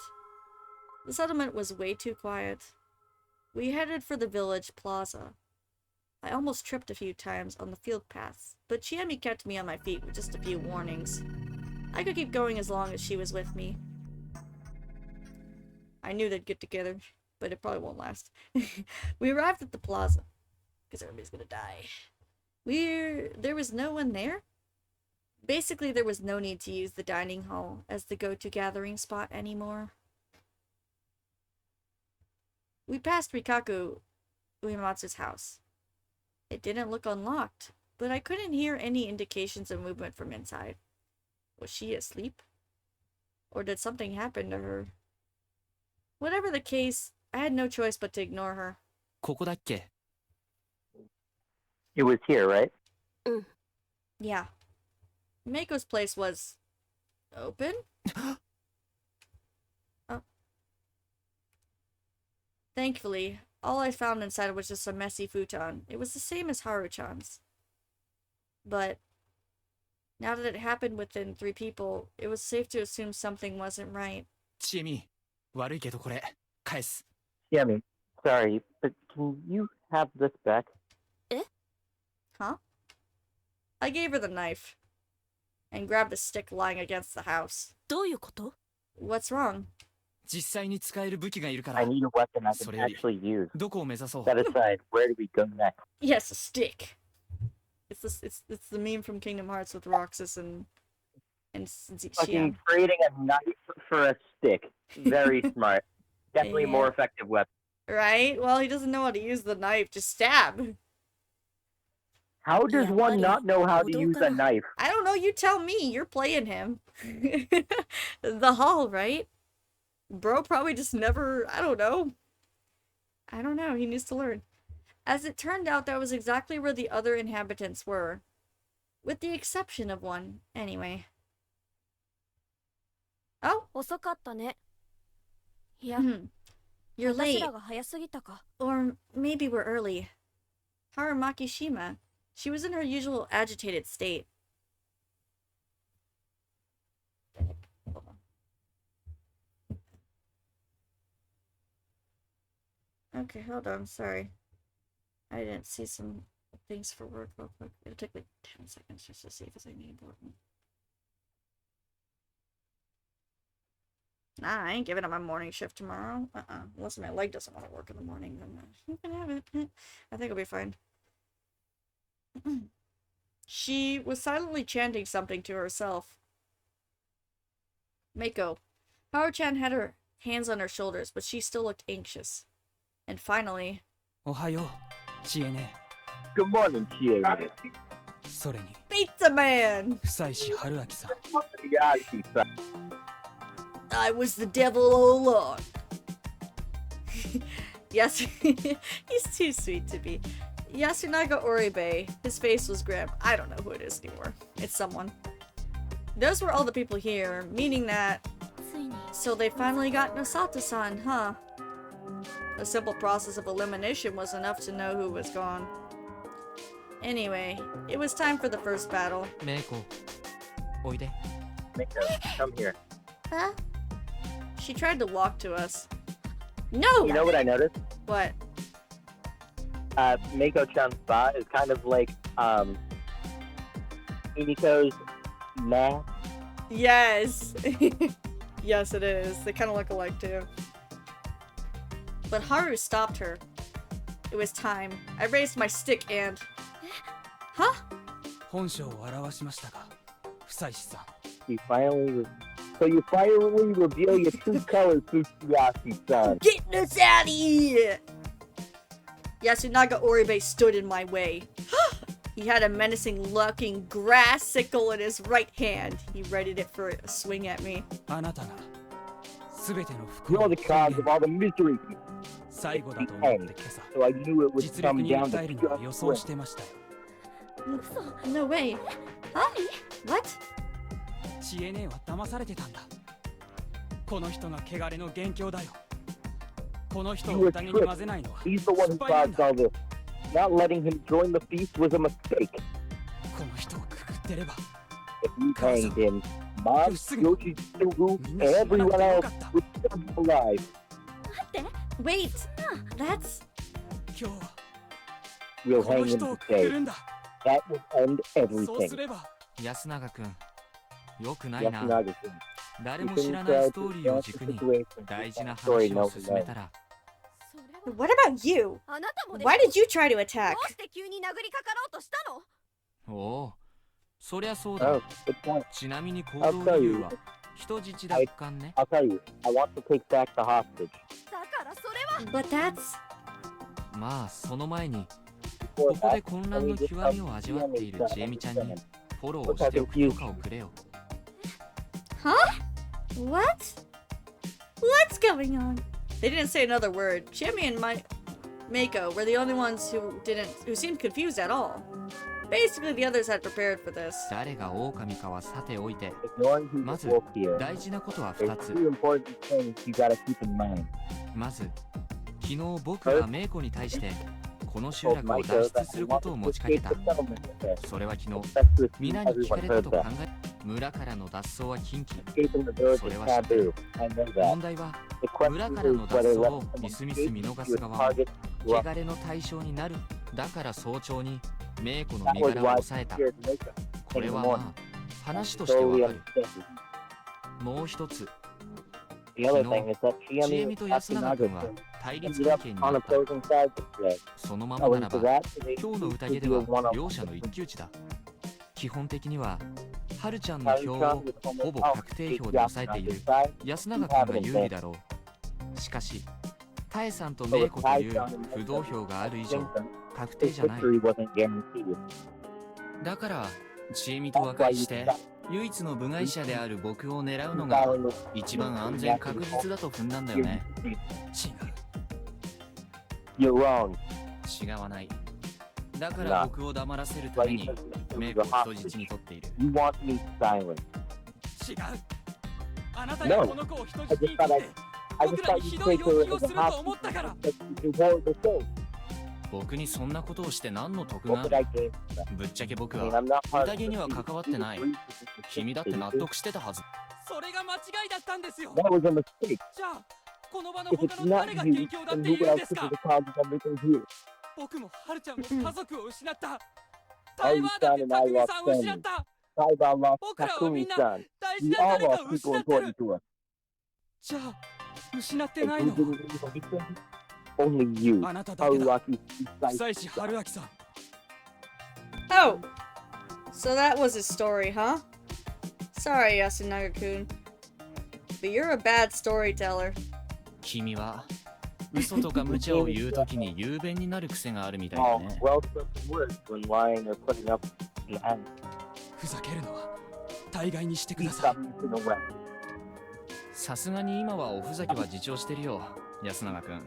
[SPEAKER 1] The settlement was way too quiet. We headed for the village plaza. I almost tripped a few times on the field paths, but Chiami kept me on my feet with just a few warnings. I could keep going as long as she was with me. I knew they'd get together, but it probably won't last. We arrived at the plaza, because everybody's gonna die. There was no one there? Basically, there was no need to use the dining hall as the go-to gathering spot anymore. We passed Rikaku Uematsu's house. It didn't look unlocked, but I couldn't hear any indications of movement from inside. Was she asleep? Or did something happen to her? Whatever the case, I had no choice but to ignore her.
[SPEAKER 5] ここだっけ?
[SPEAKER 2] It was here, right?
[SPEAKER 1] Yeah. Meiko's place was... open? Oh. Thankfully, all I found inside was just a messy futon. It was the same as Haru-chan's. But... now that it happened within 3 people, it was safe to assume something wasn't right.
[SPEAKER 5] Chiemi, 悪いけどこれ返す.
[SPEAKER 2] Chiemi, sorry, but can you have this back?
[SPEAKER 1] Huh? I gave her the knife. And grabbed a stick lying against the house. What's wrong?
[SPEAKER 5] 実際に使える武器がいるから。
[SPEAKER 2] I need a weapon I can actually use.
[SPEAKER 5] どこを目指そう?
[SPEAKER 2] That aside, where do we go next?
[SPEAKER 1] Yes, a stick. It's the meme from Kingdom Hearts with Roxas and
[SPEAKER 2] Fucking trading a knife for a stick. Very smart. Definitely a more effective weapon.
[SPEAKER 1] Right? Well, he doesn't know how to use the knife. Just stab.
[SPEAKER 2] How does one not know how to use a knife?
[SPEAKER 1] I don't know. You tell me. You're playing him. The hall, right? Bro probably just never... I don't know. He needs to learn. As it turned out, that was exactly where the other inhabitants were. With the exception of one, anyway. Oh?
[SPEAKER 6] Yeah.
[SPEAKER 1] You're late. Or maybe we're early. Harumaki Shima. She was in her usual agitated state. Okay, hold on, sorry. I didn't see some things for work real quick. It'll take like 10 seconds just to see if there's anything important. Nah, I ain't giving up my morning shift tomorrow. Unless my leg doesn't want to work in the morning, then you can have it. I think it'll be fine. She was silently chanting something to herself. Meiko. Haru-chan had her hands on her shoulders, but she still looked anxious. And finally...
[SPEAKER 7] Ohayo, Chiene.
[SPEAKER 2] Good morning, Chiene.
[SPEAKER 7] それに
[SPEAKER 1] Pizza Man!
[SPEAKER 7] 久石春明さん
[SPEAKER 1] I was the devil all along. Yes, he's too sweet to be. Yasunaga Oribe. His face was grim. I don't know who it is anymore. It's someone. Those were all the people here, meaning that... So they finally got Nosato-san, huh? A simple process of elimination was enough to know who was gone. Anyway, it was time for the first battle.
[SPEAKER 5] Meiko, oide.
[SPEAKER 2] Meiko, come here.
[SPEAKER 1] Huh? She tried to walk to us. No!
[SPEAKER 2] You know what I noticed?
[SPEAKER 1] What?
[SPEAKER 2] Mako-chan's spot is kind of like Himiko's mask.
[SPEAKER 1] Yes. Yes, it is. They kind of look alike too. But Haru stopped her. It was time. I raised my stick and... Huh?
[SPEAKER 7] 本性を表しましたか、夫妻さん。
[SPEAKER 2] You finally reveal your true colors, Tsuchiyashi-san.
[SPEAKER 1] Get us out of here! Yasunaga Oribe stood in my way. He had a menacing-looking grass sickle in his right hand. He readied it for a swing at me.
[SPEAKER 7] あなたが全ての不
[SPEAKER 2] You're
[SPEAKER 7] 幸
[SPEAKER 2] the cause of all the misery.
[SPEAKER 7] 最後だと思って今朝
[SPEAKER 2] So I knew it would
[SPEAKER 7] 実力
[SPEAKER 2] come
[SPEAKER 7] に
[SPEAKER 2] down
[SPEAKER 7] 訴える
[SPEAKER 2] to
[SPEAKER 7] のは
[SPEAKER 2] just
[SPEAKER 7] 予想
[SPEAKER 2] win.
[SPEAKER 7] してましたよ。
[SPEAKER 1] No way. Huh? What?
[SPEAKER 7] 知恵ねえは騙されてたんだ。この人が汚れの元凶だよ。この人
[SPEAKER 2] You
[SPEAKER 7] を
[SPEAKER 2] were
[SPEAKER 7] 宴に混ぜないのは
[SPEAKER 2] He's the one who
[SPEAKER 7] 失敗なん
[SPEAKER 2] caused
[SPEAKER 7] だ。
[SPEAKER 2] all this. Not letting him join the feast was a mistake.
[SPEAKER 7] この人をくくってれば
[SPEAKER 2] If you hanged him, Mom, Yoshi, Tsugu, and everyone else would still be alive.
[SPEAKER 1] Wait. That's...
[SPEAKER 7] 今日は
[SPEAKER 2] We'll
[SPEAKER 7] この
[SPEAKER 2] hang him
[SPEAKER 7] 人をくく
[SPEAKER 2] today.
[SPEAKER 7] るんだ。
[SPEAKER 2] That will end
[SPEAKER 7] そうす
[SPEAKER 2] everything.
[SPEAKER 7] れば
[SPEAKER 5] 安永くん、よくないな。
[SPEAKER 2] Yasunaga-san.
[SPEAKER 5] 誰
[SPEAKER 2] You
[SPEAKER 5] も知
[SPEAKER 2] can
[SPEAKER 5] らない
[SPEAKER 2] try
[SPEAKER 5] スト
[SPEAKER 2] to
[SPEAKER 5] ーリーを
[SPEAKER 2] advance
[SPEAKER 5] 軸
[SPEAKER 2] the
[SPEAKER 5] に
[SPEAKER 2] situation.
[SPEAKER 5] 大事な
[SPEAKER 2] Story
[SPEAKER 5] 話を
[SPEAKER 2] no
[SPEAKER 5] 進めたら、
[SPEAKER 1] What about you?
[SPEAKER 6] あなたもで
[SPEAKER 1] Why did you try to attack?
[SPEAKER 6] どうして急に殴りかかろうとしたの？
[SPEAKER 5] おお、そりゃそうだ。
[SPEAKER 2] Oh, good point.
[SPEAKER 5] ちなみに行
[SPEAKER 2] I'll
[SPEAKER 5] 動
[SPEAKER 2] tell
[SPEAKER 5] 理
[SPEAKER 2] you.
[SPEAKER 5] 由は人質奪還ね。
[SPEAKER 2] I'll tell you. I want to take back the hostage.
[SPEAKER 6] だからそれは
[SPEAKER 1] But that's...
[SPEAKER 5] まあその前に
[SPEAKER 2] Before
[SPEAKER 5] ここで
[SPEAKER 2] that,
[SPEAKER 5] 混乱の極みを味わっているちえみちゃんにフォローをしておく許可をくれよ。
[SPEAKER 1] Huh? What? What's going on? They didn't say another word. Chimmy and Mako were the only ones who seemed confused at all. Basically, the others had prepared for this.
[SPEAKER 5] 誰が狼かはさておいて、
[SPEAKER 2] ignoring who's
[SPEAKER 5] まず
[SPEAKER 2] wolf here.
[SPEAKER 5] 大事なことは
[SPEAKER 2] There's
[SPEAKER 5] 2つ。
[SPEAKER 2] two important things you gotta keep in mind.
[SPEAKER 5] まず、昨日僕がメイコに対してこの集落を脱出することを持ちかけた。それは昨日、皆に聞かれたと考え、村からの脱走は禁忌。
[SPEAKER 2] Escaping the village
[SPEAKER 5] それ
[SPEAKER 2] is
[SPEAKER 5] は知ってる。
[SPEAKER 2] taboo. I know that.
[SPEAKER 5] 問題は、
[SPEAKER 2] The question
[SPEAKER 5] 村
[SPEAKER 2] is
[SPEAKER 5] からの脱
[SPEAKER 2] whether
[SPEAKER 5] 走を
[SPEAKER 2] letting
[SPEAKER 5] み
[SPEAKER 2] someone
[SPEAKER 5] すみす
[SPEAKER 2] escape
[SPEAKER 5] 見逃
[SPEAKER 2] is
[SPEAKER 5] す
[SPEAKER 2] a
[SPEAKER 5] 側は
[SPEAKER 2] target to us.
[SPEAKER 5] 汚れの対象になる。だから早朝にメイコの
[SPEAKER 2] That
[SPEAKER 5] 身
[SPEAKER 2] was
[SPEAKER 5] 柄を
[SPEAKER 2] why
[SPEAKER 5] 抑え
[SPEAKER 2] I
[SPEAKER 5] た。
[SPEAKER 2] scared Mako.
[SPEAKER 5] これは
[SPEAKER 2] in the morning.
[SPEAKER 5] まあ話としてわ
[SPEAKER 2] Totally
[SPEAKER 5] かる。
[SPEAKER 2] understand.
[SPEAKER 5] もう一つ、
[SPEAKER 2] The other
[SPEAKER 5] No.
[SPEAKER 2] thing is that
[SPEAKER 5] ちえ
[SPEAKER 2] Chiemi
[SPEAKER 5] み
[SPEAKER 2] and
[SPEAKER 5] と安永君
[SPEAKER 2] Yasunaga
[SPEAKER 5] は対立
[SPEAKER 2] ended
[SPEAKER 5] 関
[SPEAKER 2] up
[SPEAKER 5] 係に
[SPEAKER 2] on
[SPEAKER 5] なった。
[SPEAKER 2] opposing sides today.
[SPEAKER 5] そのままな
[SPEAKER 2] Owing
[SPEAKER 5] ら
[SPEAKER 2] to
[SPEAKER 5] ば、
[SPEAKER 2] that, they
[SPEAKER 5] 今日の
[SPEAKER 2] used
[SPEAKER 5] 宴
[SPEAKER 2] to
[SPEAKER 5] で
[SPEAKER 2] be a
[SPEAKER 5] は
[SPEAKER 2] one-off.
[SPEAKER 5] 両者の一騎打ちだ。基本的には、はるちゃんの
[SPEAKER 2] Haru-chan
[SPEAKER 5] 票を
[SPEAKER 2] was almost
[SPEAKER 5] ほぼ
[SPEAKER 2] out
[SPEAKER 5] 確定
[SPEAKER 2] to
[SPEAKER 5] 票
[SPEAKER 2] take
[SPEAKER 5] で抑えている
[SPEAKER 2] Yasunaga side.
[SPEAKER 5] 安永君が有利だろう。しかし、タエさんとメイコという不動票がある以上、確定
[SPEAKER 2] His
[SPEAKER 5] じゃない。
[SPEAKER 2] victory wasn't guaranteed.
[SPEAKER 5] だから、ちえみと和解して、唯一の部外者である僕を狙うのが一番安全確実だと踏んだんだよね。
[SPEAKER 7] 違う。
[SPEAKER 2] You're wrong.
[SPEAKER 5] 違わない。だから僕を黙らせるためにメイクを人質に取っている。
[SPEAKER 2] You want me silent.
[SPEAKER 7] 違う。あなたがこの子を人質に取って
[SPEAKER 2] I
[SPEAKER 7] 僕
[SPEAKER 2] just
[SPEAKER 7] ら
[SPEAKER 2] thought
[SPEAKER 7] に
[SPEAKER 2] you
[SPEAKER 7] ひどい
[SPEAKER 2] take
[SPEAKER 7] 要
[SPEAKER 2] her
[SPEAKER 7] 求を
[SPEAKER 2] as
[SPEAKER 7] す
[SPEAKER 2] a
[SPEAKER 7] ると思ったから。
[SPEAKER 2] hostage to do horrible things.
[SPEAKER 5] 僕にそんなことをして何の得
[SPEAKER 2] What
[SPEAKER 5] があ
[SPEAKER 2] could I
[SPEAKER 5] る？
[SPEAKER 2] gain from that?
[SPEAKER 5] ぶっちゃけ僕
[SPEAKER 2] I mean,
[SPEAKER 5] は
[SPEAKER 2] I'm not part of
[SPEAKER 5] 宴には関わってない。君だって納得してたはず。
[SPEAKER 7] それが間違いだったんですよ。
[SPEAKER 2] That was a mistake.
[SPEAKER 7] じゃあ、この場の
[SPEAKER 2] If
[SPEAKER 7] 他
[SPEAKER 2] it's
[SPEAKER 7] の
[SPEAKER 2] not
[SPEAKER 7] 誰が
[SPEAKER 2] you,
[SPEAKER 7] 元凶だっ
[SPEAKER 2] then
[SPEAKER 7] て
[SPEAKER 2] who
[SPEAKER 7] 言うん
[SPEAKER 2] else
[SPEAKER 7] ですか？
[SPEAKER 2] could be the cause of everything here?
[SPEAKER 7] 僕もはるちゃんも家族を失った。タイバーだってたくみさんを失った。
[SPEAKER 2] Taiba lost
[SPEAKER 7] 僕らはみん
[SPEAKER 2] Takumi
[SPEAKER 7] な
[SPEAKER 2] san.
[SPEAKER 7] 大事
[SPEAKER 2] We
[SPEAKER 7] な
[SPEAKER 2] all
[SPEAKER 7] 誰か
[SPEAKER 2] lost
[SPEAKER 7] を
[SPEAKER 2] people
[SPEAKER 7] 失ってる
[SPEAKER 2] important。to us.
[SPEAKER 7] じゃあ、失って
[SPEAKER 2] And
[SPEAKER 7] ない
[SPEAKER 2] who
[SPEAKER 7] の
[SPEAKER 2] didn't leave anything? Only you.
[SPEAKER 7] はあなただけだ。
[SPEAKER 2] Haruaki
[SPEAKER 7] 久石春明さん。
[SPEAKER 1] Oh! So that was his story, huh? Sorry, Yasunaga-kun. But you're a bad storyteller.
[SPEAKER 5] 君は嘘とか無茶を言うときに雄弁になる癖があるみたいだ
[SPEAKER 2] all
[SPEAKER 5] ね。
[SPEAKER 2] well-spoken words when lying or putting up an act.
[SPEAKER 7] ふざけるのは大概にしてく
[SPEAKER 2] Please
[SPEAKER 7] ださい
[SPEAKER 2] stop。using the weapon.
[SPEAKER 5] さすがに今はおふざけは自重してるよ、安永くん。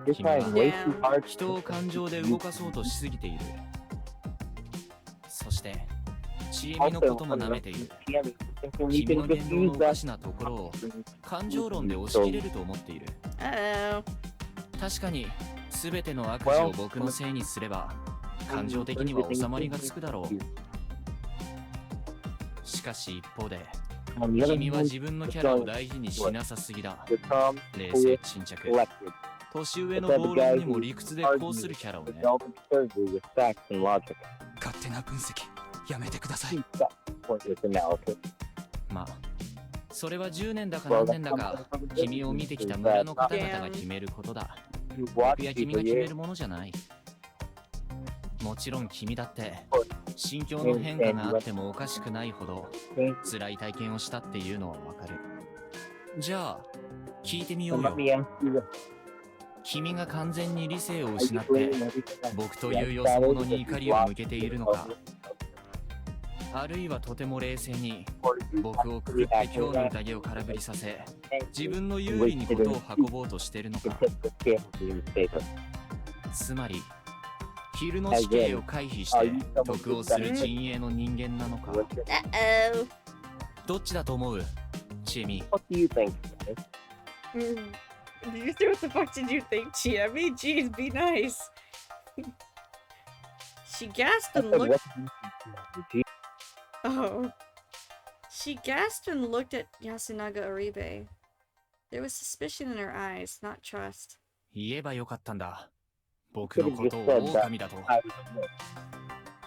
[SPEAKER 2] You're trying way too hard.
[SPEAKER 5] 人を感情で動かそうとしすぎている。そして、ちえみのことも舐めている。
[SPEAKER 2] thinking we
[SPEAKER 5] 君
[SPEAKER 2] can
[SPEAKER 5] の
[SPEAKER 2] just
[SPEAKER 5] 言動の
[SPEAKER 2] use
[SPEAKER 5] おか
[SPEAKER 2] that.
[SPEAKER 5] しなところを感情論で押し切れると思っている。
[SPEAKER 1] Uh-oh.
[SPEAKER 5] 確かに、すべての悪事を僕のせいにすれば、感情的には収まりがつくだろう。しかし一方で、
[SPEAKER 2] On the other
[SPEAKER 5] 君は
[SPEAKER 2] hand,
[SPEAKER 5] 自分のキャラを大事にしなさすぎだ。
[SPEAKER 2] you're calm,
[SPEAKER 5] 冷静沈着。
[SPEAKER 2] collected.
[SPEAKER 5] 年上の暴論にも理屈でこうするキャラをね。
[SPEAKER 2] absurdly with facts and logic.
[SPEAKER 7] 勝手な分析やめてください。
[SPEAKER 2] Pointless analysis.
[SPEAKER 5] まあ、それは10年だか何年だか君を見てきた村の方々が決めることだ。
[SPEAKER 2] You've
[SPEAKER 5] 僕
[SPEAKER 2] watched
[SPEAKER 5] や君が
[SPEAKER 2] people
[SPEAKER 5] 決め
[SPEAKER 2] here.
[SPEAKER 5] るものじゃない。もちろん君だって心境の変化があってもおかしくないほど辛い体験をしたっていうのはわかる。じゃあ聞いてみよう
[SPEAKER 2] Let
[SPEAKER 5] よ。
[SPEAKER 2] me ask you this.
[SPEAKER 5] 君が完全に理性を
[SPEAKER 2] Are
[SPEAKER 5] 失
[SPEAKER 2] you
[SPEAKER 5] って
[SPEAKER 2] blaming everything on
[SPEAKER 5] 僕というよそ者に怒りを向けているのか、あるいはとても冷静に僕をくくって今日の宴を空振りさせ自分の有利にことを運ぼうとしてるのか。 つまり昼の死刑を回避して得をする陣営の人間なのか。
[SPEAKER 1] Uh-oh.
[SPEAKER 5] どっちだと思うチエミ。
[SPEAKER 2] What do you think?
[SPEAKER 1] Did you say what the fuck did you think, Chiemi? Jeez, be nice. She gasped and looked. Oh. She gasped and looked at Yasunaga Oribe. There was suspicion in her eyes, not trust.
[SPEAKER 5] 言えばよかったんだ。僕のことを狼だと。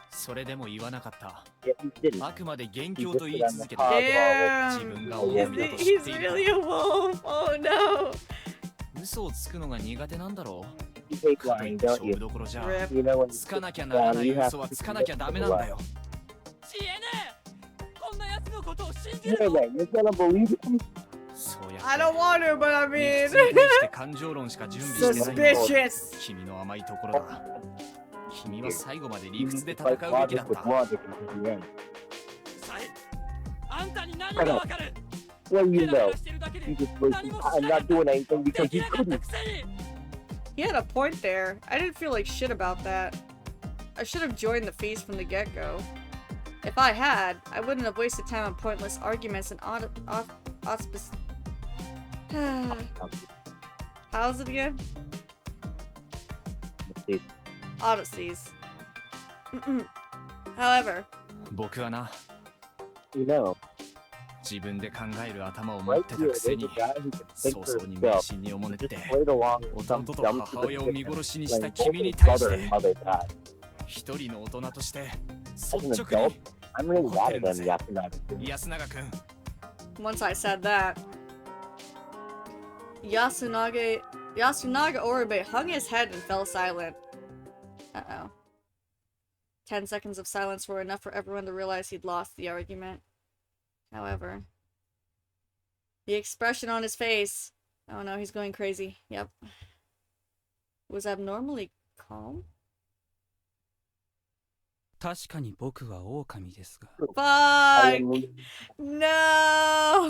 [SPEAKER 5] それでも言わなかった。あくまで元凶と言い続けた。
[SPEAKER 1] Damn!
[SPEAKER 5] 自分が狼だと知
[SPEAKER 1] He's
[SPEAKER 5] っている。
[SPEAKER 1] really a wolf! Oh no!
[SPEAKER 5] 嘘をつくのが苦手なんだろう。
[SPEAKER 2] You hate
[SPEAKER 5] かとい
[SPEAKER 2] lying,
[SPEAKER 5] って
[SPEAKER 2] don't
[SPEAKER 5] 勝
[SPEAKER 2] you?
[SPEAKER 5] 負どころじゃ
[SPEAKER 1] Rip.
[SPEAKER 2] You know when
[SPEAKER 5] つかなきゃならない嘘はつかなきゃダメなんだよ。
[SPEAKER 7] チエネこんな奴のことを信じ
[SPEAKER 2] No
[SPEAKER 7] るの
[SPEAKER 2] way, you're gonna believe it?
[SPEAKER 5] そうや
[SPEAKER 1] I don't want to, but I
[SPEAKER 5] 理
[SPEAKER 1] mean...
[SPEAKER 5] 屈に対して感情論しか準備してないの。
[SPEAKER 1] Suspicious!
[SPEAKER 5] 君の甘いところだ。君は最後まで理
[SPEAKER 2] You
[SPEAKER 5] 屈
[SPEAKER 2] need
[SPEAKER 5] で
[SPEAKER 2] to
[SPEAKER 5] 戦
[SPEAKER 2] fight
[SPEAKER 5] うべきだ
[SPEAKER 2] logic
[SPEAKER 5] っ
[SPEAKER 2] with
[SPEAKER 5] た。
[SPEAKER 2] logic until the end.
[SPEAKER 7] あんたに何がわかる
[SPEAKER 2] What do you
[SPEAKER 7] ヘラヘ
[SPEAKER 2] know?
[SPEAKER 7] ラしてるだけ
[SPEAKER 2] You
[SPEAKER 7] で
[SPEAKER 2] just wasted
[SPEAKER 7] 何も
[SPEAKER 2] time
[SPEAKER 7] しな
[SPEAKER 2] not
[SPEAKER 7] かった
[SPEAKER 2] doing anything
[SPEAKER 7] で
[SPEAKER 2] because
[SPEAKER 7] き
[SPEAKER 2] you
[SPEAKER 7] なかった
[SPEAKER 2] couldn't.
[SPEAKER 7] くせに
[SPEAKER 1] He had a point there. I didn't feel like shit about that. I should have joined the feast from the get-go. If I had, I wouldn't have wasted time on pointless arguments and auspice. How's it again? Odysseys. However,
[SPEAKER 5] 僕はな、
[SPEAKER 2] You know,
[SPEAKER 5] 自分で考える頭を持っ
[SPEAKER 2] right
[SPEAKER 5] てた
[SPEAKER 2] here,
[SPEAKER 5] くせ
[SPEAKER 2] there's
[SPEAKER 5] に
[SPEAKER 2] a guy who can
[SPEAKER 5] 早
[SPEAKER 2] think for
[SPEAKER 5] 々に迷
[SPEAKER 2] himself.
[SPEAKER 5] 信におもねっ
[SPEAKER 2] Just
[SPEAKER 5] て
[SPEAKER 2] played along with
[SPEAKER 5] 弟
[SPEAKER 2] some
[SPEAKER 5] と
[SPEAKER 2] dumb
[SPEAKER 5] 母親を見
[SPEAKER 2] stupid
[SPEAKER 5] 殺しに
[SPEAKER 2] when
[SPEAKER 5] した
[SPEAKER 2] both
[SPEAKER 5] 君
[SPEAKER 2] his
[SPEAKER 5] に対し
[SPEAKER 2] brother
[SPEAKER 5] て
[SPEAKER 2] and mother died.
[SPEAKER 5] 一人の大人として
[SPEAKER 2] As an
[SPEAKER 5] 率直
[SPEAKER 2] adult,
[SPEAKER 5] に
[SPEAKER 2] I'm really mad at him,
[SPEAKER 5] 怒ってるんだぜ。
[SPEAKER 2] Yasunaga.
[SPEAKER 5] 安永君、
[SPEAKER 1] once I said that, Yasunaga Oribe hung his head and fell silent. Uh-oh. 10 seconds of silence were enough for everyone to realize he'd lost the argument. However, the expression on his face, oh no, he's going crazy, yep, was abnormally calm?
[SPEAKER 7] 確かに僕は狼ですが
[SPEAKER 1] Fuck! No! I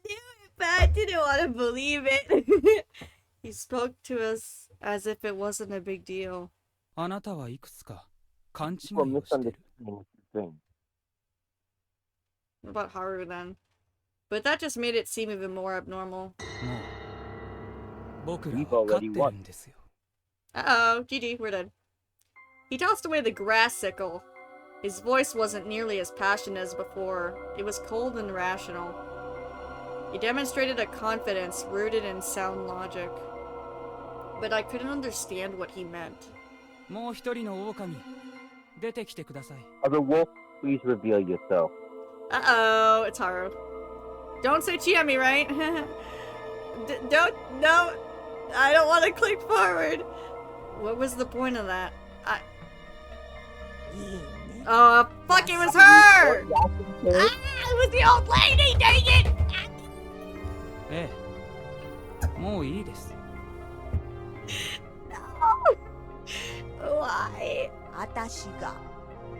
[SPEAKER 1] knew it, but I didn't want to believe it. He spoke to us as if it wasn't a big deal.
[SPEAKER 7] あなたはいくつか勘違い
[SPEAKER 2] People
[SPEAKER 7] をしてる
[SPEAKER 2] misunderstanding things.
[SPEAKER 1] What about Haru then? But that just made it seem even more abnormal.
[SPEAKER 7] もう僕らは勝ってるんですよ
[SPEAKER 1] Uh-oh, GG, we're dead. He tossed away the grass sickle. His voice wasn't nearly as passionate as before. It was cold and rational. He demonstrated a confidence rooted in sound logic. But I couldn't understand what he meant.
[SPEAKER 7] もう一人の狼出てきてください
[SPEAKER 2] Other wolf, please reveal yourself.
[SPEAKER 1] Uh-oh, it's Haru. Don't say Chiemi, right? Don't, no. I don't want to click forward. What was the point of that? Oh, fuck, it was her! It was the old lady, dang it!
[SPEAKER 7] ええもういいです
[SPEAKER 1] Why?
[SPEAKER 8] 私が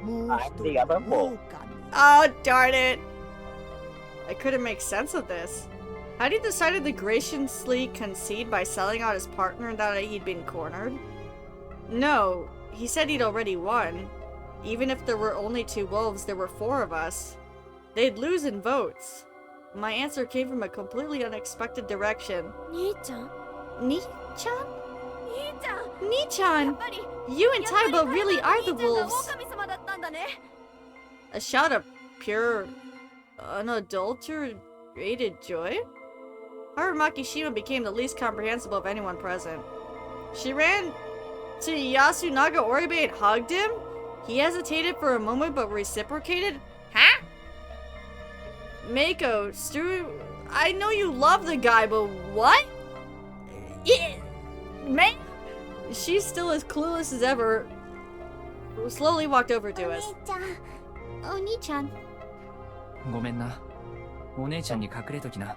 [SPEAKER 8] もう
[SPEAKER 2] I'm
[SPEAKER 8] 一
[SPEAKER 2] the
[SPEAKER 8] 人
[SPEAKER 2] other
[SPEAKER 8] の
[SPEAKER 2] wolf.
[SPEAKER 1] Oh, darn it. I couldn't make sense of this. Had he decided to graciously concede by selling out his partner and that he'd been cornered? No, he said he'd already won. Even if there were only 2 wolves, there were 4 of us. They'd lose in votes. My answer came from a completely unexpected direction.
[SPEAKER 6] 兄ちゃん
[SPEAKER 1] Ni-chan?
[SPEAKER 6] 兄ちゃん
[SPEAKER 1] Ni-chan!
[SPEAKER 6] やっぱり
[SPEAKER 1] You and
[SPEAKER 6] やっぱり
[SPEAKER 1] Taiba really are the
[SPEAKER 6] 兄ちゃんが
[SPEAKER 1] wolves!
[SPEAKER 6] 狼様だったんだね
[SPEAKER 1] A shout of pure, unadulterated joy? Harumaki Shima became the least comprehensible of anyone present. She ran to Yasunaga Oribe and hugged him? He hesitated for a moment but reciprocated? Huh? Mako, I know you love the guy, but what? Man? She's still as clueless as ever. Slowly walked over to us.
[SPEAKER 10] お兄ちゃん。
[SPEAKER 5] ごめんな。お姉ちゃんに隠れときな。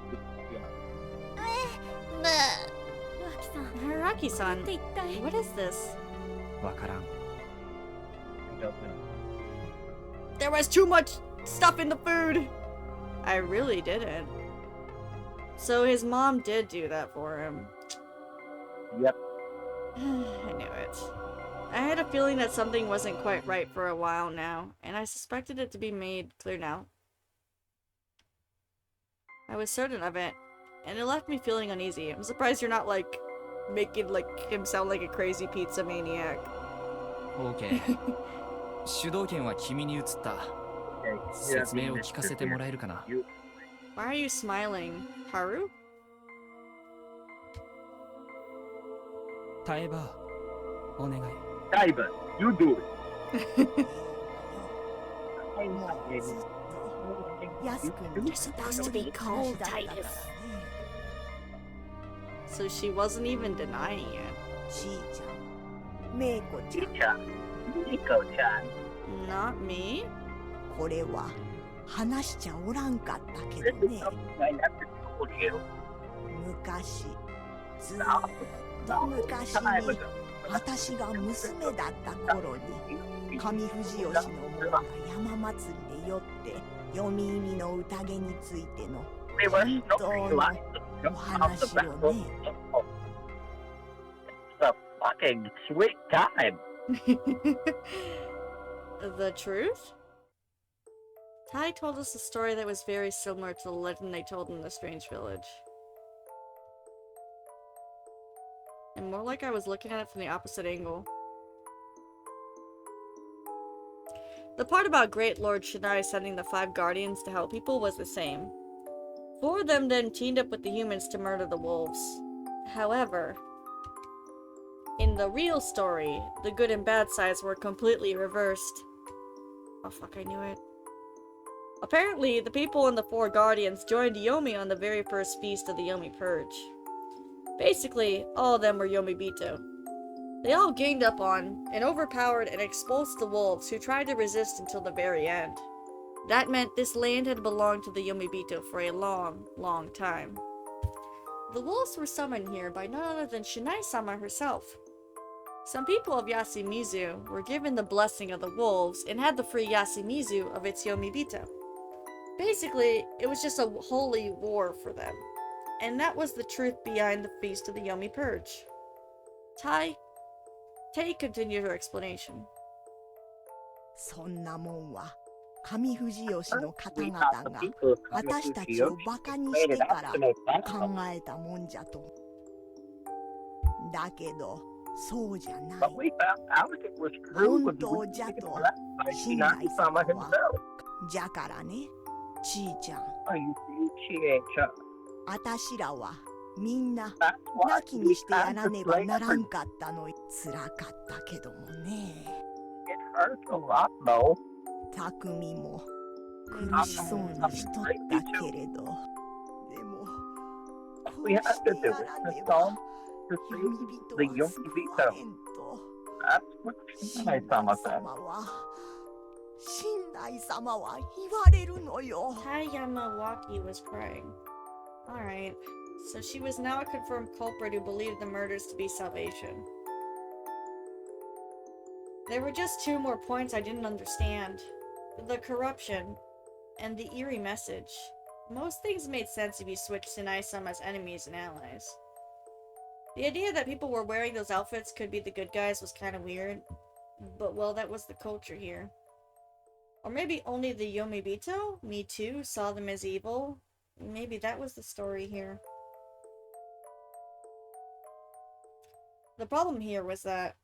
[SPEAKER 1] Haraki-san, what is this?
[SPEAKER 5] わからん。
[SPEAKER 1] There was too much stuff in the food! I really didn't. So his mom did do that for him.
[SPEAKER 2] Yep.
[SPEAKER 1] I knew it. I had a feeling that something wasn't quite right for a while now, and I suspected it to be made clear now. I was certain of it, and it left me feeling uneasy. I'm surprised you're not, like, making, like, him sound like a crazy pizza maniac.
[SPEAKER 5] OK 主導権は君に移った。説明を聞かせてもらえるかな。
[SPEAKER 1] Why are you smiling, Haru?
[SPEAKER 7] タエバー、お願い。
[SPEAKER 2] Taiba, you do it.
[SPEAKER 8] 安く
[SPEAKER 10] You're supposed to be cold, Titus.
[SPEAKER 1] So she wasn't even denying it.
[SPEAKER 8] しーちゃん、メイコちゃん。
[SPEAKER 2] Nico-chan.
[SPEAKER 1] Not me?
[SPEAKER 8] これは話しちゃおらんかったけ
[SPEAKER 2] This
[SPEAKER 8] ど
[SPEAKER 2] is
[SPEAKER 8] ね。
[SPEAKER 2] something I never told you.
[SPEAKER 8] 昔、ずーっと昔に私が娘だった頃に上富士吉の門が山祭りで酔って読み意味の宴についての
[SPEAKER 2] We were
[SPEAKER 8] 本当
[SPEAKER 2] snooping
[SPEAKER 8] の
[SPEAKER 2] like
[SPEAKER 8] お話をね。
[SPEAKER 2] It's a fucking sweet time.
[SPEAKER 1] The truth? Tai told us a story that was very similar to the legend they told in the strange village. And more like I was looking at it from the opposite angle. The part about Great Lord Shinai sending the 5 guardians to help people was the same. 4 of them then teamed up with the humans to murder the wolves. However, in the real story, the good and bad sides were completely reversed. Oh fuck, I knew it. Apparently, the people in the 4 guardians joined Yomi on the very first feast of the Yomi Purge. Basically, all of them were Yomibito. They all ganged up on, and overpowered and expulsed the wolves who tried to resist until the very end. That meant this land had belonged to the Yomibito for a long, long time. The wolves were summoned here by none other than Shinai-sama herself. Some people of Yasumizu were given the blessing of the wolves and had the free Yasumizu of its Yomibito. Basically, it was just a holy war for them. And that was the truth behind the Feast of the Yomi Purge. Tai continued her explanation.
[SPEAKER 8] そんなもんは上富士吉の方々が私たちをバカにしてから考えたもんじゃと。だけどそうじゃない。本当じゃと信頼様は。じゃからね、ちーちゃん。あたしらはみんな亡きにしてやらねばならんかったの。つらかったけどもね。匠も苦しそうにしとったけれど、でもこうしてやらねば読み人は救われんと。信頼様は言われるのよ。
[SPEAKER 1] Tai Yamawaki was praying. Alright, so she was now a confirmed culprit who believed the murders to be salvation. There were just 2 more points I didn't understand. The corruption, and the eerie message. Most things made sense if you switched Shinai-sama's enemies and allies. The idea that people were wearing those outfits could be the good guys was kind of weird, but well, that was the culture here. Or maybe only the Yomibito, me too, saw them as evil. Maybe that was the story here. The problem here was that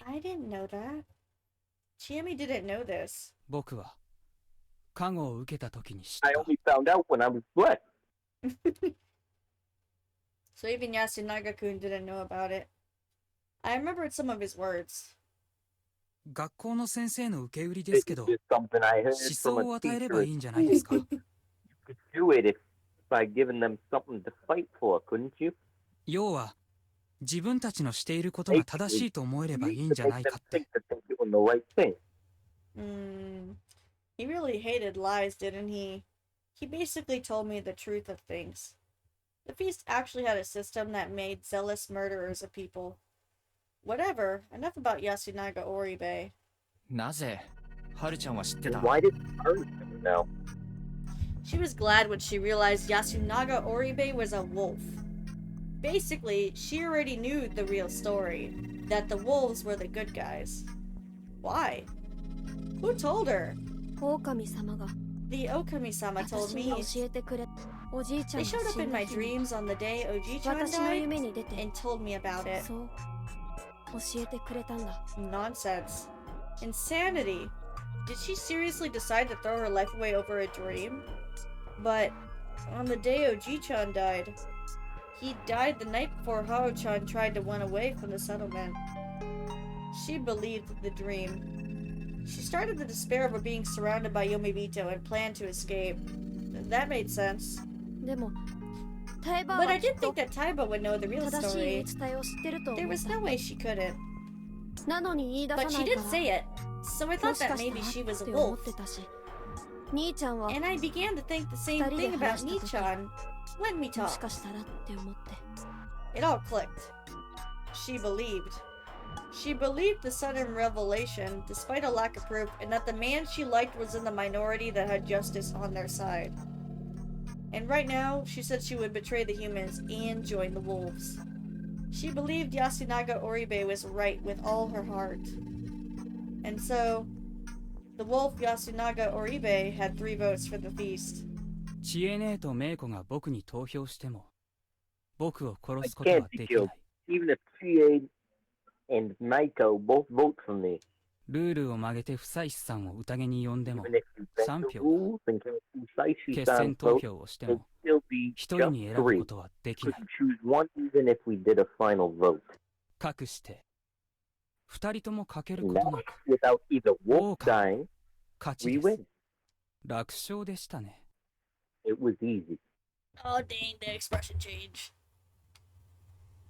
[SPEAKER 1] I didn't know that. Chiemi didn't know this.
[SPEAKER 7] 僕は加護を受けた時に知った。
[SPEAKER 2] I only found out when I was blessed.
[SPEAKER 1] So even Yasunaga-kun didn't know about it. I remembered some of his words.
[SPEAKER 7] 学校の先生の受け売りですけど、
[SPEAKER 2] This is something I heard
[SPEAKER 7] 思
[SPEAKER 2] from
[SPEAKER 7] 想
[SPEAKER 2] a
[SPEAKER 7] を与えれ
[SPEAKER 2] teacher.
[SPEAKER 7] ばいいんじゃないですか。
[SPEAKER 2] You could do it if by giving them something to fight for, couldn't you?
[SPEAKER 7] 要は、自分たちのしていることが正しいと思えればいいんじゃないかって。
[SPEAKER 2] Think that they're doing the right thing.
[SPEAKER 1] He really hated lies, didn't he? He basically told me the truth of things. The feast actually had a system that made zealous murderers of people. Whatever, enough about Yasunaga Oribe.
[SPEAKER 5] なぜハルちゃんは知ってた？
[SPEAKER 2] Why did Haru know?
[SPEAKER 1] She was glad when she realized Yasunaga Oribe was a wolf. Basically, she already knew the real story, that the wolves were the good guys. Why? Who told her?
[SPEAKER 6] 狼様が
[SPEAKER 1] The Okami-sama told
[SPEAKER 6] 私
[SPEAKER 1] me.
[SPEAKER 6] に教えてくれ。おじいちゃん
[SPEAKER 1] They
[SPEAKER 6] が
[SPEAKER 1] showed up
[SPEAKER 6] 死
[SPEAKER 1] in
[SPEAKER 6] んだ
[SPEAKER 1] my
[SPEAKER 6] 日に
[SPEAKER 1] dreams on the day Oji-chan
[SPEAKER 6] 私の
[SPEAKER 1] died
[SPEAKER 6] 夢に出て
[SPEAKER 1] and told me about it.
[SPEAKER 6] そう教えてくれたんだ。
[SPEAKER 1] Nonsense. Insanity. Did she seriously decide to throw her life away over a dream? But on the day Oji-chan died, he died the night before Hao-chan tried to run away from the settlement. She believed the dream. She started to despair over being surrounded by Yomibito and planned to escape. That made sense.
[SPEAKER 6] でも、タイバー
[SPEAKER 1] But
[SPEAKER 6] は
[SPEAKER 1] I
[SPEAKER 6] きっ
[SPEAKER 1] didn't
[SPEAKER 6] と
[SPEAKER 1] think that Taiba would know the real
[SPEAKER 6] 正しい
[SPEAKER 1] story.
[SPEAKER 6] 言い伝えを知ってると
[SPEAKER 1] There
[SPEAKER 6] 思っ
[SPEAKER 1] was
[SPEAKER 6] た。
[SPEAKER 1] no way she couldn't.
[SPEAKER 6] なのに言い出さ
[SPEAKER 1] But
[SPEAKER 6] な
[SPEAKER 1] she
[SPEAKER 6] いか
[SPEAKER 1] did say
[SPEAKER 6] ら。
[SPEAKER 1] it, so I
[SPEAKER 6] も
[SPEAKER 1] thought
[SPEAKER 6] しか
[SPEAKER 1] that
[SPEAKER 6] した
[SPEAKER 1] maybe she
[SPEAKER 6] ら
[SPEAKER 1] was
[SPEAKER 6] っ
[SPEAKER 1] a
[SPEAKER 6] て思
[SPEAKER 1] wolf.
[SPEAKER 6] ってたし。兄ちゃんは
[SPEAKER 1] And I began to think the same
[SPEAKER 6] 二人で
[SPEAKER 1] thing
[SPEAKER 6] 話
[SPEAKER 1] about
[SPEAKER 6] した時
[SPEAKER 1] Nichan. Let me
[SPEAKER 6] も
[SPEAKER 1] talk.
[SPEAKER 6] しかしたらって思って。
[SPEAKER 1] It all clicked. She believed. She believed the sudden revelation, despite a lack of proof, and that the man she liked was in the minority that had justice on their side. And right now, she said she would betray the humans and join the wolves. She believed Yasunaga Oribe was right with all her heart. And so, the wolf Yasunaga Oribe had 3 votes for the feast.
[SPEAKER 7] 知恵姉とメイコが僕に投票しても、僕を殺すこと
[SPEAKER 2] I can't
[SPEAKER 7] は
[SPEAKER 2] be
[SPEAKER 7] できな
[SPEAKER 2] killed.
[SPEAKER 7] い。
[SPEAKER 2] Even if Chie and Naiko both vote for me.
[SPEAKER 7] ルールを曲げて不採さんを宴に呼んでも
[SPEAKER 2] Even if you bend
[SPEAKER 7] 3
[SPEAKER 2] the
[SPEAKER 7] 票、
[SPEAKER 2] rules and can
[SPEAKER 7] 決
[SPEAKER 2] Saishi-san
[SPEAKER 7] 選投
[SPEAKER 2] vote,
[SPEAKER 7] 票をして
[SPEAKER 2] it'd
[SPEAKER 7] も、
[SPEAKER 2] still be
[SPEAKER 7] 一
[SPEAKER 2] just
[SPEAKER 7] 人に選ぶこ
[SPEAKER 2] 3.
[SPEAKER 7] とはできな
[SPEAKER 2] Couldn't
[SPEAKER 7] い。
[SPEAKER 2] choose one even if we did a final vote.
[SPEAKER 7] かくして、二人ともかけること
[SPEAKER 2] Now,
[SPEAKER 7] なく、
[SPEAKER 2] without either wolf
[SPEAKER 7] 王か
[SPEAKER 2] dying,
[SPEAKER 7] 勝ち
[SPEAKER 2] we
[SPEAKER 7] です。
[SPEAKER 2] win.
[SPEAKER 7] 楽勝でしたね。
[SPEAKER 2] It was easy.
[SPEAKER 1] Oh dang, the expression change.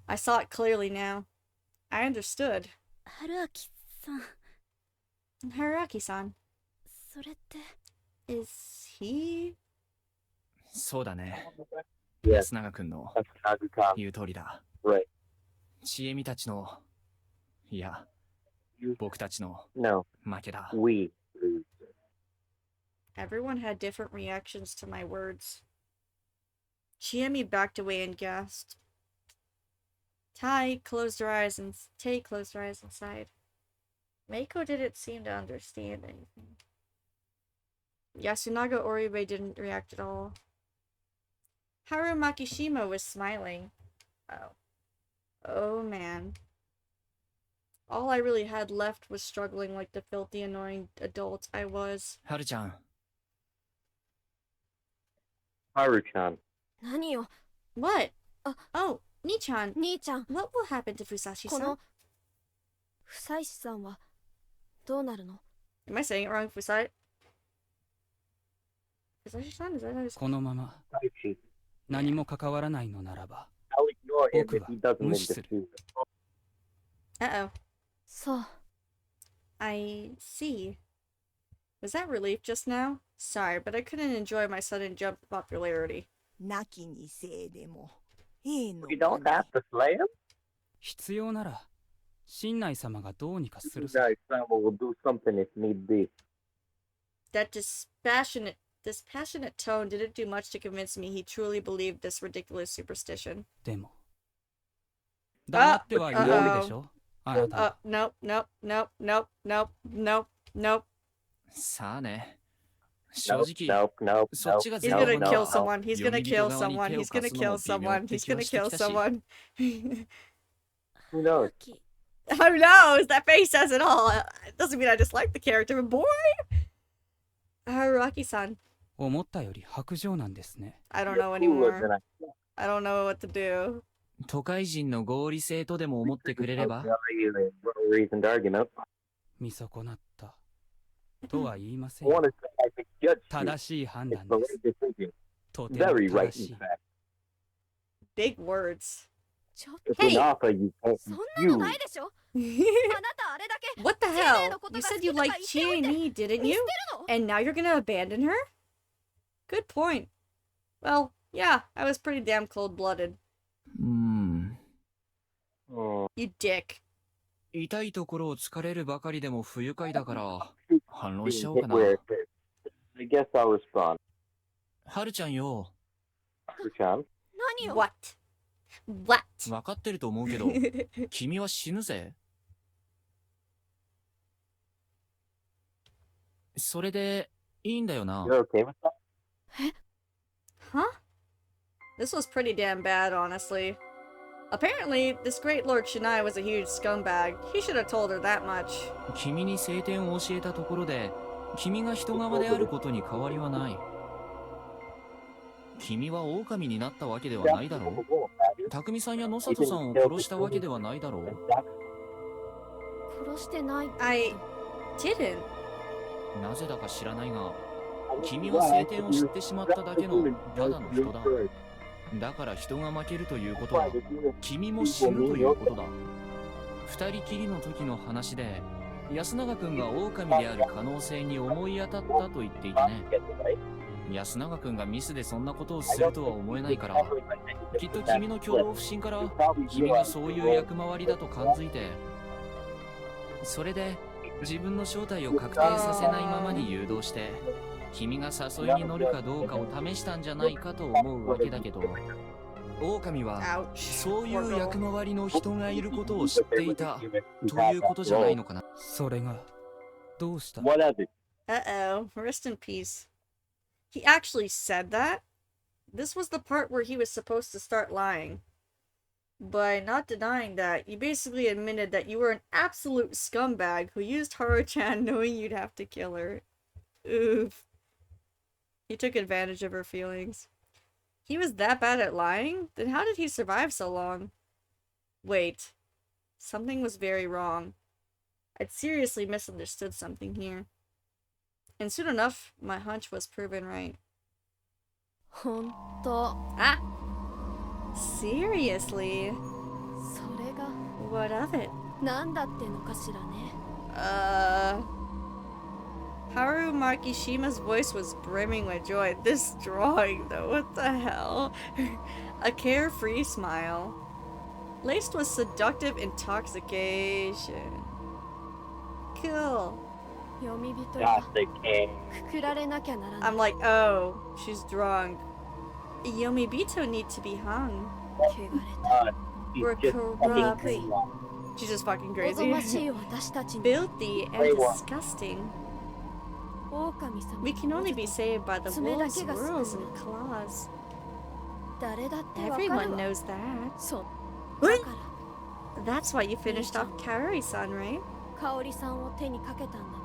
[SPEAKER 1] I saw it clearly now. I understood.
[SPEAKER 6] 春明さん、
[SPEAKER 1] Haraki-san,
[SPEAKER 6] それって
[SPEAKER 1] is he?
[SPEAKER 5] そうだね。
[SPEAKER 2] Yes,
[SPEAKER 5] 安永くんの
[SPEAKER 2] that's Naguka.
[SPEAKER 5] 言う通りだ。
[SPEAKER 2] Right.
[SPEAKER 5] ちえみたちの、いや、僕たちの
[SPEAKER 2] No,
[SPEAKER 5] 負けだ。
[SPEAKER 2] we lose.
[SPEAKER 1] Everyone had different reactions to my words. Chiemi backed away and gasped. Tai closed her eyes and Tay closed her eyes and sighed. Meiko didn't seem to understand anything. Yasunaga Oribe didn't react at all. Haru Makishima was smiling. Oh. Oh man. All I really had left was struggling like the filthy, annoying adult I was.
[SPEAKER 5] はるちゃん、
[SPEAKER 2] Haru-chan.
[SPEAKER 6] 何よ。
[SPEAKER 1] What?
[SPEAKER 6] Ah.
[SPEAKER 1] Oh, Nichan.
[SPEAKER 6] 兄ちゃん、
[SPEAKER 1] What will happen to
[SPEAKER 6] こ
[SPEAKER 1] Fusashi-san?
[SPEAKER 6] の不採さんはどうなるの？
[SPEAKER 1] Am I saying it wrong, Fusashi? Fusashi-san? Is that how it's...
[SPEAKER 7] このまま
[SPEAKER 2] Saishi.
[SPEAKER 7] 何も関わらないのならば、
[SPEAKER 2] I'll ignore him if
[SPEAKER 7] 僕は
[SPEAKER 2] he doesn't
[SPEAKER 7] 無視する。
[SPEAKER 2] interfere.
[SPEAKER 1] Uh-oh.
[SPEAKER 6] そう。
[SPEAKER 1] I see. Was that relief just now? Sorry, but I couldn't enjoy my sudden jump in popularity.
[SPEAKER 8] なきにせいでも。ええの
[SPEAKER 2] We don't have to slay him.
[SPEAKER 7] 必要なら、新内様がどうにかする
[SPEAKER 2] You
[SPEAKER 7] さ。
[SPEAKER 2] guys will do something if need be.
[SPEAKER 1] That dispassionate tone didn't do much to convince me he truly believed this ridiculous superstition.
[SPEAKER 7] でも、黙ってはいないでしょ、あなた。
[SPEAKER 1] Nope, nope, nope, nope, nope, nope, nope.
[SPEAKER 5] さあね。正
[SPEAKER 2] Nope,
[SPEAKER 5] 直、
[SPEAKER 2] nope, nope,
[SPEAKER 5] そっちが
[SPEAKER 1] He's
[SPEAKER 5] 全
[SPEAKER 1] gonna
[SPEAKER 5] 部
[SPEAKER 1] kill
[SPEAKER 5] の
[SPEAKER 1] someone. He's gonna kill someone. He's gonna kill someone. He's gonna kill someone.
[SPEAKER 2] Who knows?
[SPEAKER 1] Who knows? That face says it all. It doesn't mean I dislike the character, but boy. Haruaki-san.
[SPEAKER 7] 思ったより薄情なんですね。
[SPEAKER 1] I don't know anymore. I don't know what to do.
[SPEAKER 5] 都会人の合理性とでも思ってくれれば。
[SPEAKER 7] 見損なったとは言いませんよ。正しい判断です。とても正しい。
[SPEAKER 1] Big words.
[SPEAKER 6] ちょっと
[SPEAKER 1] Hey!
[SPEAKER 6] そんなのないでしょ。あなたあれだけ
[SPEAKER 1] What the
[SPEAKER 6] ジェネ
[SPEAKER 1] hell?
[SPEAKER 6] のこと
[SPEAKER 1] You
[SPEAKER 6] が
[SPEAKER 1] said
[SPEAKER 6] 好き
[SPEAKER 1] you
[SPEAKER 6] とか
[SPEAKER 1] liked
[SPEAKER 6] 言っておいて
[SPEAKER 1] Chie-ni, didn't
[SPEAKER 6] 見
[SPEAKER 1] you?
[SPEAKER 6] 捨てるの？
[SPEAKER 1] And now you're gonna abandon her? Good point. Well, yeah, I was pretty damn cold-blooded. You dick.
[SPEAKER 5] 痛いところを疲れるばかりでも不愉快だから反論しちゃおうかな。
[SPEAKER 2] I guess I'll respond.
[SPEAKER 5] はるちゃんよ。
[SPEAKER 6] 何よ。
[SPEAKER 1] What? What?
[SPEAKER 5] 分かってると思うけど、君は死ぬぜ。それでいいんだよな。
[SPEAKER 2] You're okay with that?
[SPEAKER 1] Huh? This was pretty damn bad, honestly. Apparently, this great Lord Shinai was a huge scumbag. He should have told her that much.
[SPEAKER 5] 君に聖典を教えたところで、君が人側であることに変わりはない。君は狼になったわけではないだろう。匠さんや野里さんを殺したわけではないだろう。
[SPEAKER 6] 殺してない。
[SPEAKER 1] I didn't.
[SPEAKER 5] なぜだか知らないが、君は聖典を知ってしまっただけのただの人だ。だから人が負けるということは、君も死ぬということだ。二人きりの時の話で、安永君が狼である可能性に思い当たったと言っていたね。安永君がミスでそんなことをするとは思えないから、きっと君の挙動不審から君がそういう役回りだと感づいて、それで自分の正体を確定させないままに誘導して、君が誘いに乗るかどうかを試したんじゃないかと思うわけだけど、狼はそういう役回りの人がいることを知っていたということじゃないのかな。
[SPEAKER 7] それがどうした？
[SPEAKER 1] Uh-oh. Rest in peace. He actually said that? This was the part where he was supposed to start lying. By not denying that, you basically admitted that you were an absolute scumbag who used Haru-chan knowing you'd have to kill her. Oof. He took advantage of her feelings. He was that bad at lying? Then how did he survive so long? Wait. Something was very wrong. I'd seriously misunderstood something here. And soon enough, my hunch was proven right.
[SPEAKER 6] 本当。
[SPEAKER 1] Ah! Seriously?
[SPEAKER 6] それが
[SPEAKER 1] What of it?
[SPEAKER 6] 何だってのかしらね。
[SPEAKER 1] Haru Makishima's voice was brimming with joy. This drawing, though, what the hell? A carefree smile. Laced with seductive intoxication. Cool.
[SPEAKER 6] 読み人がくくられなきゃならない。
[SPEAKER 1] I'm like, oh, she's drunk. Yomibito need to be hung.
[SPEAKER 6] 汚れた。
[SPEAKER 1] We're corrupt. She's just fucking
[SPEAKER 6] お
[SPEAKER 1] crazy.
[SPEAKER 6] ぞましい私たちに
[SPEAKER 1] Filthy and disgusting.
[SPEAKER 6] 狼様
[SPEAKER 1] We can only be saved by the
[SPEAKER 6] 爪だ
[SPEAKER 1] wolves'
[SPEAKER 6] けが
[SPEAKER 1] rules
[SPEAKER 6] 救う
[SPEAKER 1] and claws.
[SPEAKER 6] 誰だってわかる
[SPEAKER 1] Everyone
[SPEAKER 6] わ。
[SPEAKER 1] knows that.
[SPEAKER 6] そう。だから
[SPEAKER 1] That's why you finished off Kaori-san, right?
[SPEAKER 6] 香織さんを手にかけたんだもんね。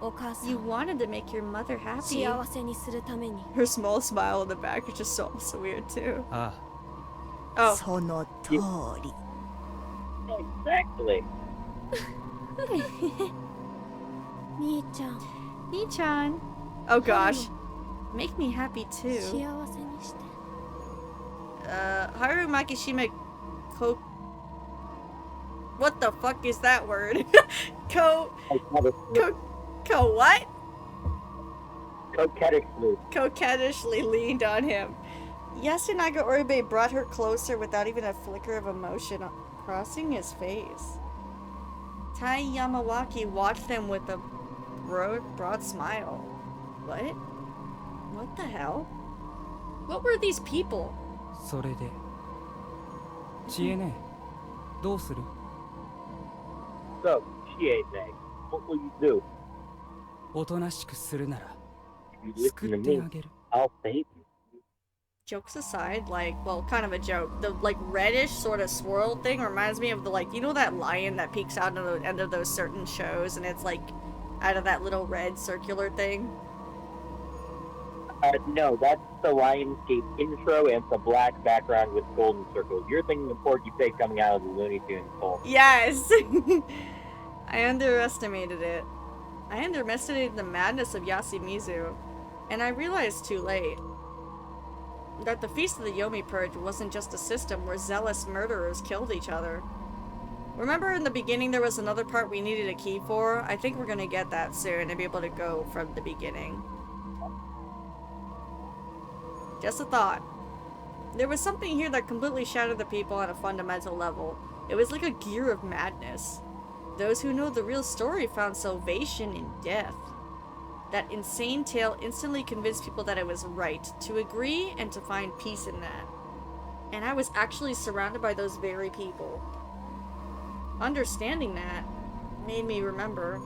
[SPEAKER 6] お母さ
[SPEAKER 1] You
[SPEAKER 6] ん
[SPEAKER 1] wanted to make your mother happy.
[SPEAKER 6] 幸せにするために。
[SPEAKER 1] Her small smile in the back is just so weird too.
[SPEAKER 7] あ
[SPEAKER 1] Oh.
[SPEAKER 8] その通り。
[SPEAKER 2] Exactly.
[SPEAKER 6] 兄ちゃん。
[SPEAKER 1] Nii-chan. Oh gosh. Make me happy
[SPEAKER 6] 幸
[SPEAKER 1] too.
[SPEAKER 6] せにして。
[SPEAKER 1] Haru Makishima Ko... What the fuck is that word? Ko what? Coquettishly leaned on him. Yasunaga Oribe brought her closer without even a flicker of emotion crossing his face. Tai Yamawaki watched them with a broad smile. What? What the hell? What were these people?
[SPEAKER 7] それで知恵ねどうする？
[SPEAKER 2] So, Chie, what will you do?
[SPEAKER 7] おとなしくするなら
[SPEAKER 2] You listen
[SPEAKER 7] 救
[SPEAKER 2] to
[SPEAKER 7] って
[SPEAKER 2] me.
[SPEAKER 7] あげる。
[SPEAKER 2] I'll save you.
[SPEAKER 1] Jokes aside, like, well, kind of a joke. The, like, reddish sort of swirl thing reminds me of the, like, you know that lion that peeks out at the end of those certain shows and it's, like, out of that little red circular thing?
[SPEAKER 2] No, that's the Lionsgate intro, and it's a black background with golden circles. You're thinking of Porky Pig coming out of the Looney Tunes hole.
[SPEAKER 1] Yes! I underestimated it. I underestimated the madness of Yasumizu, and I realized too late that the Feast of the Yomi Purge wasn't just a system where zealous murderers killed each other. Remember in the beginning there was another part we needed a key for? I think we're gonna get that soon and be able to go from the beginning. Just a thought. There was something here that completely shattered the people on a fundamental level. It was like a gear of madness. Those who know the real story found salvation in death. That insane tale instantly convinced people that it was right to agree and to find peace in that. And I was actually surrounded by those very people. Understanding that made me remember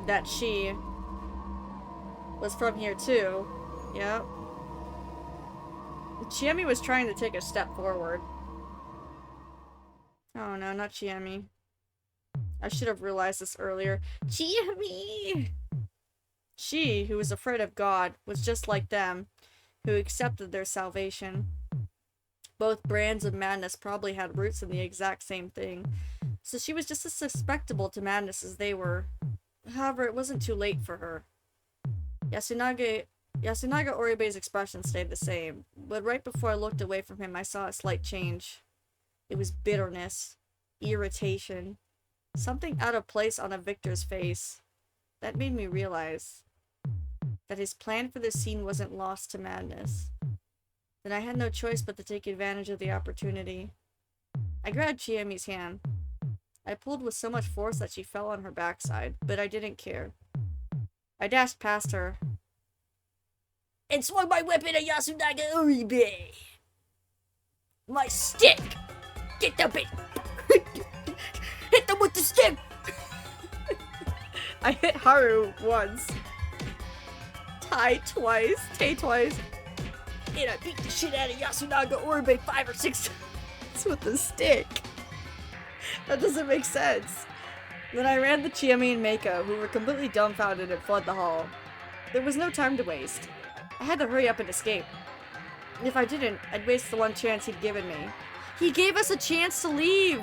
[SPEAKER 1] that she was from here too. Yep. Chiemi was trying to take a step forward. Oh no, not Chiemi. I should have realized this earlier. Chiemi! She, who was afraid of God, was just like them, who accepted their salvation. Both brands of madness probably had roots in the exact same thing, so she was just as susceptible to madness as they were. However, it wasn't too late for her. Yasunaga Oribe's expression stayed the same, but right before I looked away from him I saw a slight change. It was bitterness, irritation, something out of place on a victor's face. That made me realize that his plan for this scene wasn't lost to madness. Then I had no choice but to take advantage of the opportunity. I grabbed Chiemi's hand. I pulled with so much force that she fell on her backside, but I didn't care. I dashed past her and swung my weapon at Yasunaga Oribe. My stick! Get the bit! Hit them with the stick! I hit Haru once. Tai twice. Tay twice. And I beat the shit out of Yasunaga Oribe 5 or 6 times with the stick. That doesn't make sense. Then I ran to Chiemi and Meiko, who were completely dumbfounded and fled the hall. There was no time to waste. I had to hurry up and escape. If I didn't, I'd waste the one chance he'd given me. He gave us a chance to leave!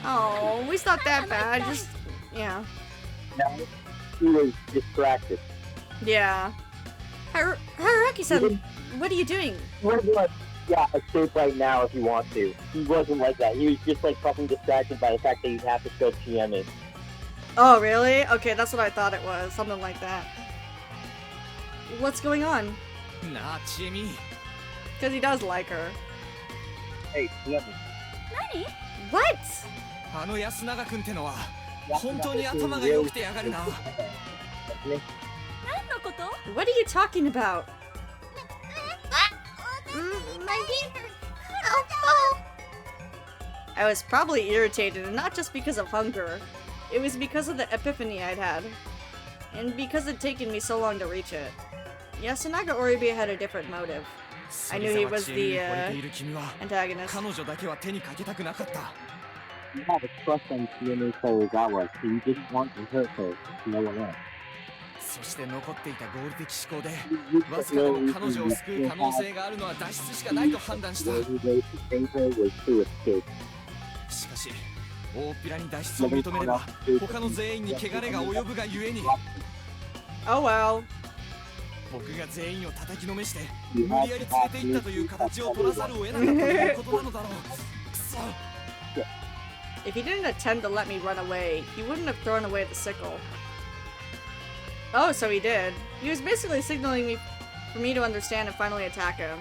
[SPEAKER 1] Oh, it's not that bad, just... yeah.
[SPEAKER 2] No, he was distracted.
[SPEAKER 1] Yeah. Haruaki-san, what are you doing?
[SPEAKER 2] Yeah, escape right now if you want to. He wasn't like that. He was just like fucking distracted by the fact that you'd have to kill Chiemi.
[SPEAKER 1] Oh, really? Okay, that's what I thought it was. Something like that. What's going on?
[SPEAKER 7] Nah, Chiemi.
[SPEAKER 1] Because he does like her.
[SPEAKER 2] Hey, Chiemi.
[SPEAKER 1] Nani? What?
[SPEAKER 7] あの安永君ってのは本当に頭が良くてやがるな。
[SPEAKER 1] What are you talking about?
[SPEAKER 10] My ear.
[SPEAKER 1] I was probably irritated, and not just because of hunger. It was because of the epiphany I'd had. And because it'd taken me so long to reach it. Yasunaga Oribe had a different motive. I knew he was the antagonist.
[SPEAKER 7] 彼女だけは手にかけたくなかった。
[SPEAKER 2] You have a trust on Chiemi Tozawa, so you just want to hurt her, no one else.
[SPEAKER 7] そして残っていた合理的思考でわずかでも彼女を救う可能性があるのは脱出しかないと判断した。しかし大っぴらに脱出を認めれば他の全員に汚れが及ぶがゆえに
[SPEAKER 1] Oh well.
[SPEAKER 7] 僕が全員を叩きのめして無理やり連れて行ったという形を取らざるを得なかったということなのだろう。くそ。
[SPEAKER 1] If he didn't attempt to let me run away, he wouldn't have thrown away the sickle. Oh, so he did. He was basically signaling me for me to understand and finally attack him.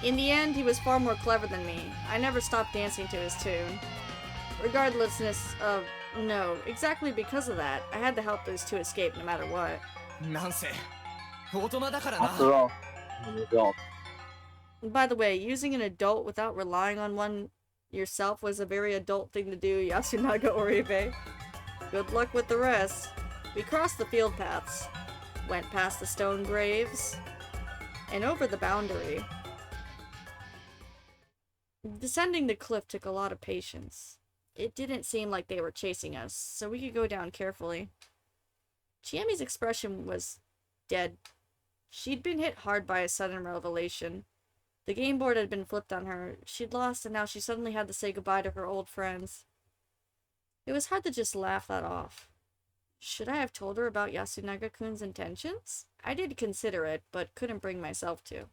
[SPEAKER 1] In the end, he was far more clever than me. I never stopped dancing to his tune. Regardlessness of... no, exactly because of that, I had to help those two escape no matter what.
[SPEAKER 7] なんせ大人だからな。
[SPEAKER 2] After all, I'm an adult.
[SPEAKER 1] By the way, using an adult without relying on one yourself was a very adult thing to do, Yasunaga Oribe. Good luck with the rest. We crossed the field paths, went past the stone graves, and over the boundary. Descending the cliff took a lot of patience. It didn't seem like they were chasing us, so we could go down carefully. Chiami's expression was dead. She'd been hit hard by a sudden revelation. The game board had been flipped on her. She'd lost, and now she suddenly had to say goodbye to her old friends. It was hard to just laugh that off. Should I have told her about Yasunaga-kun's intentions? I did consider it, but couldn't bring myself to.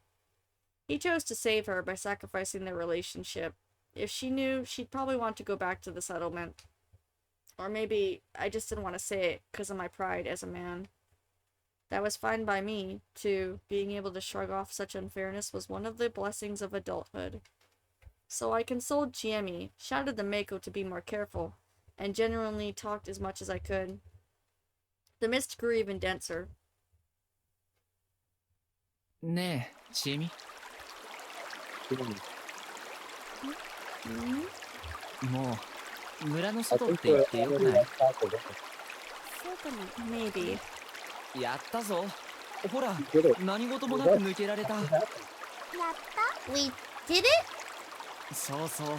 [SPEAKER 1] He chose to save her by sacrificing their relationship. If she knew, she'd probably want to go back to the settlement. Or maybe I just didn't want to say it because of my pride as a man. That was fine by me, too. Being able to shrug off such unfairness was one of the blessings of adulthood. So I consoled Chiemi, shouted to Meiko to be more careful, and genuinely talked as much as I could. The mist grew even denser.
[SPEAKER 5] ねえ、ちえみ。もう、村の外って言ってよくない？
[SPEAKER 1] そうかも、maybe.
[SPEAKER 5] やったぞ。ほら、何事もなく抜けられた。
[SPEAKER 10] やった ?We did it?
[SPEAKER 5] そうそう。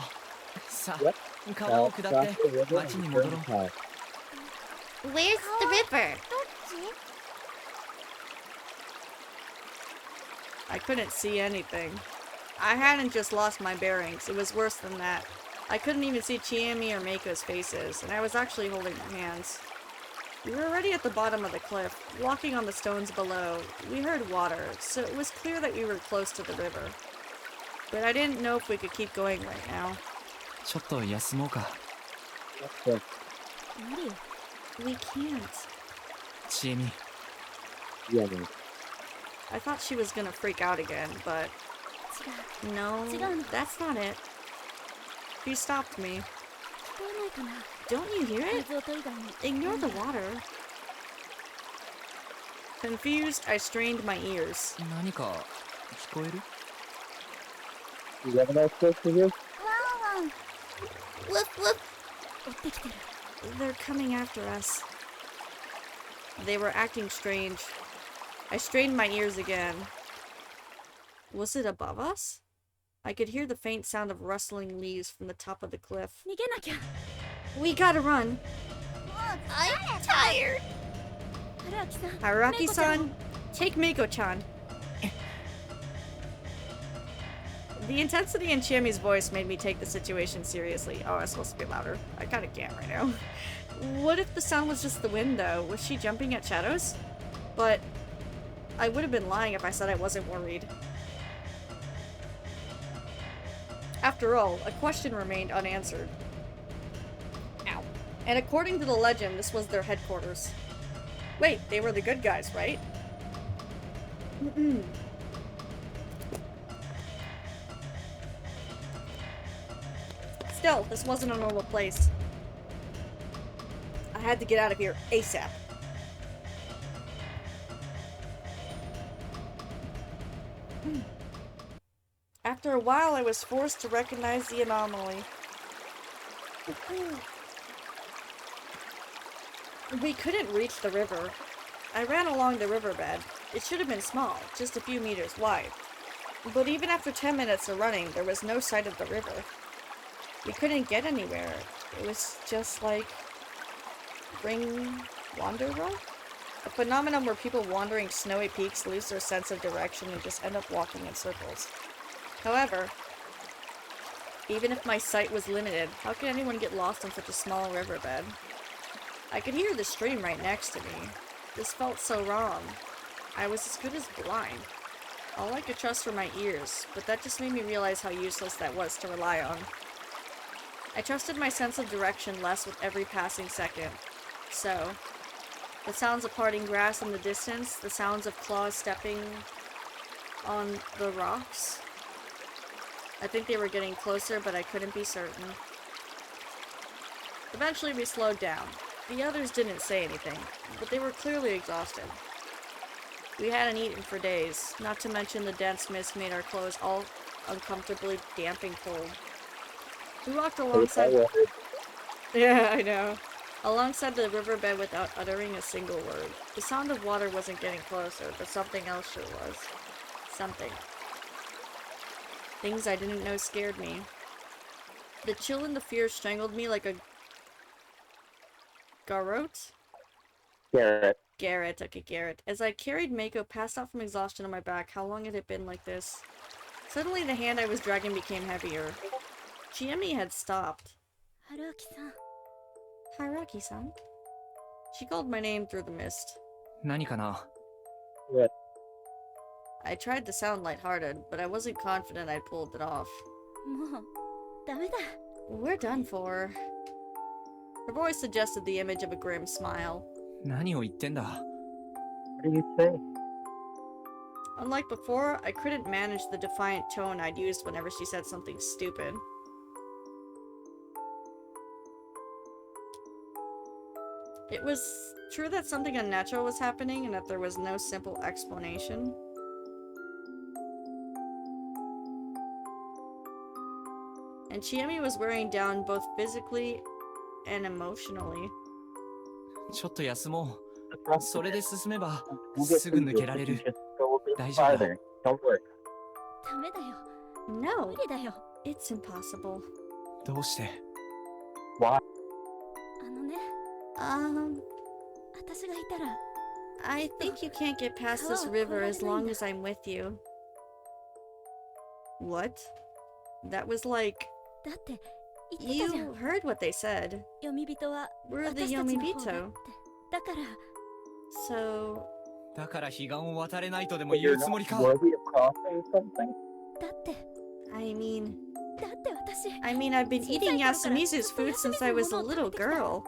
[SPEAKER 5] さあ、川を下って町に戻ろう。
[SPEAKER 10] Where's the river? どっち？
[SPEAKER 1] I couldn't see anything. I hadn't just lost my bearings, it was worse than that. I couldn't even see Chiemi or Meiko's faces, and I was actually holding their hands. We were already at the bottom of the cliff, walking on the stones below. We heard water, so it was clear that we were close to the river. But I didn't know if we could keep going right now.
[SPEAKER 5] ちょっと休もうか。
[SPEAKER 1] We can't.
[SPEAKER 5] ちえみ。
[SPEAKER 1] I thought she was gonna freak out again, but... No, that's not it. She stopped me. Don't you hear it? Ignore the water. Confused, I strained my ears.
[SPEAKER 5] 何か聞こえる？
[SPEAKER 2] You have enough stuff for you?
[SPEAKER 10] Woof woof.
[SPEAKER 1] They're coming after us. They were acting strange. I strained my ears again. Was it above us? I could hear the faint sound of rustling leaves from the top of the cliff. We gotta run.
[SPEAKER 10] I'm tired.
[SPEAKER 1] Haraki-san, take Meiko-chan. The intensity in Chiemi's voice made me take the situation seriously. Oh, I was supposed to be louder. I kinda can't right now. What if the sound was just the wind, though? Was she jumping at shadows? But I would have been lying if I said I wasn't worried. After all, a question remained unanswered. Ow. And according to the legend, this was their headquarters. Wait, they were the good guys, right? Still, this wasn't a normal place. I had to get out of here ASAP. After a while, I was forced to recognize the anomaly. We couldn't reach the river. I ran along the riverbed. It should have been small, just a few meters wide. But even after 10 minutes of running, there was no sight of the river. We couldn't get anywhere. It was just like... Ring Wanderer? A phenomenon where people wandering snowy peaks lose their sense of direction and just end up walking in circles. However, even if my sight was limited, how could anyone get lost on such a small riverbed? I could hear the stream right next to me. This felt so wrong. I was as good as blind. All I could trust were my ears, but that just made me realize how useless that was to rely on. I trusted my sense of direction less with every passing second. So, the sounds of parting grass in the distance, the sounds of claws stepping on the rocks. I think they were getting closer, but I couldn't be certain. Eventually we slowed down. The others didn't say anything, but they were clearly exhausted. We hadn't eaten for days, not to mention the dense mist made our clothes all uncomfortably damp and cold. We walked alongside... Yeah, I know. Alongside the riverbed without uttering a single word. The sound of water wasn't getting closer, but something else sure was. Something. Things I didn't know scared me. The chill and the fear strangled me like a... Garrote?
[SPEAKER 2] Garrett.
[SPEAKER 1] Garrett. Okay, Garrett. As I carried Mako passed out from exhaustion on my back, how long had it been like this? Suddenly the hand I was dragging became heavier. Chiemi had stopped.
[SPEAKER 6] Haruaki-san.
[SPEAKER 1] Haruaki-san? She called my name through the mist.
[SPEAKER 5] 何かな?
[SPEAKER 2] What?
[SPEAKER 1] I tried to sound lighthearted, but I wasn't confident I'd pulled it off.
[SPEAKER 6] もうダメだ。
[SPEAKER 1] We're done for. Her voice suggested the image of a grim smile.
[SPEAKER 5] 何を言ってんだ?
[SPEAKER 2] What do you say?
[SPEAKER 1] Unlike before, I couldn't manage the defiant tone I'd used whenever she said something stupid. It was true that something unnatural was happening and that there was no simple explanation. And Chiemi was wearing down both physically and emotionally.
[SPEAKER 5] ちょっと休もう。
[SPEAKER 2] The
[SPEAKER 5] それで進めば
[SPEAKER 2] We'll get
[SPEAKER 5] すぐ
[SPEAKER 2] through
[SPEAKER 5] 抜
[SPEAKER 2] this
[SPEAKER 5] けられ
[SPEAKER 2] if you
[SPEAKER 5] る。
[SPEAKER 2] just go a bit
[SPEAKER 5] 大丈夫だ。
[SPEAKER 2] farther. Don't worry.
[SPEAKER 6] ダメだよ。
[SPEAKER 1] No,
[SPEAKER 6] 無理だよ。
[SPEAKER 1] it's impossible.
[SPEAKER 5] どうして?
[SPEAKER 2] Why?
[SPEAKER 6] あのね、 私がいたら、
[SPEAKER 1] I think you can't get past this river as long as I'm with you. What? That was like...
[SPEAKER 6] だって言ってたじゃん。
[SPEAKER 1] You heard what they said.
[SPEAKER 6] 読み人は
[SPEAKER 1] We're the
[SPEAKER 6] 私たちの方だって
[SPEAKER 1] Yomibito.
[SPEAKER 6] だから、
[SPEAKER 1] So...
[SPEAKER 5] だから彼岸を渡れないとでも
[SPEAKER 2] But
[SPEAKER 5] 言
[SPEAKER 2] you're
[SPEAKER 5] うつも
[SPEAKER 2] not
[SPEAKER 5] りか?
[SPEAKER 2] worthy of crossing something?
[SPEAKER 6] だって、
[SPEAKER 1] I mean...
[SPEAKER 6] だって私、
[SPEAKER 1] I've been eating Yasumizu's food since I was a little girl.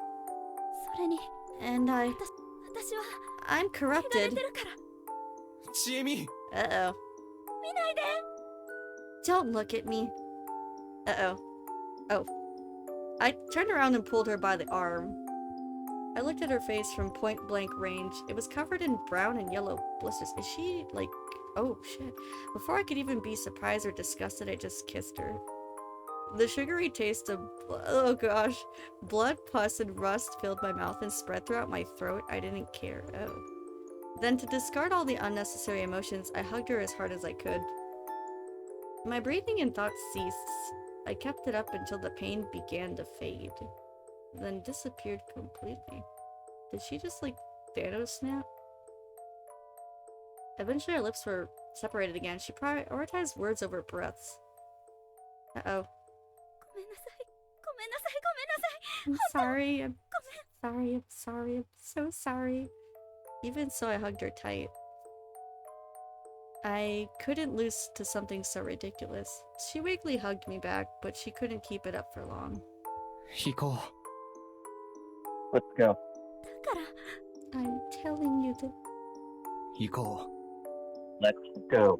[SPEAKER 6] それに、
[SPEAKER 1] And
[SPEAKER 6] 私は
[SPEAKER 1] I'm
[SPEAKER 6] 汚れ
[SPEAKER 1] corrupted.
[SPEAKER 6] てるから。
[SPEAKER 5] ちえみ!
[SPEAKER 1] Uh-oh.
[SPEAKER 6] 見ないで。
[SPEAKER 1] Don't look at me. Uh-oh. Oh. I turned around and pulled her by the arm. I looked at her face from point-blank range. It was covered in brown and yellow blisters. Is she, like... Oh, shit. Before I could even be surprised or disgusted, I just kissed her. The sugary taste of... Oh, gosh. Blood, pus, and rust filled my mouth and spread throughout my throat. I didn't care. Oh. Then, to discard all the unnecessary emotions, I hugged her as hard as I could. My breathing and thoughts ceased. I kept it up until the pain began to fade, then disappeared completely. Did she just, like, Thanos snap? Eventually our lips were separated again. She prioritized words over breaths. Uh-oh.
[SPEAKER 6] ごめんなさい。ごめんなさい。ごめんなさい。
[SPEAKER 1] I'm sorry. I'm sorry. I'm sorry. I'm so sorry. Even so, I hugged her tight. I couldn't lose to something so ridiculous. She weakly hugged me back, but she couldn't keep it up for long.
[SPEAKER 5] 行こう。
[SPEAKER 2] Let's go.
[SPEAKER 6] だから、
[SPEAKER 1] I'm telling you that
[SPEAKER 5] 行こ
[SPEAKER 2] Let's go.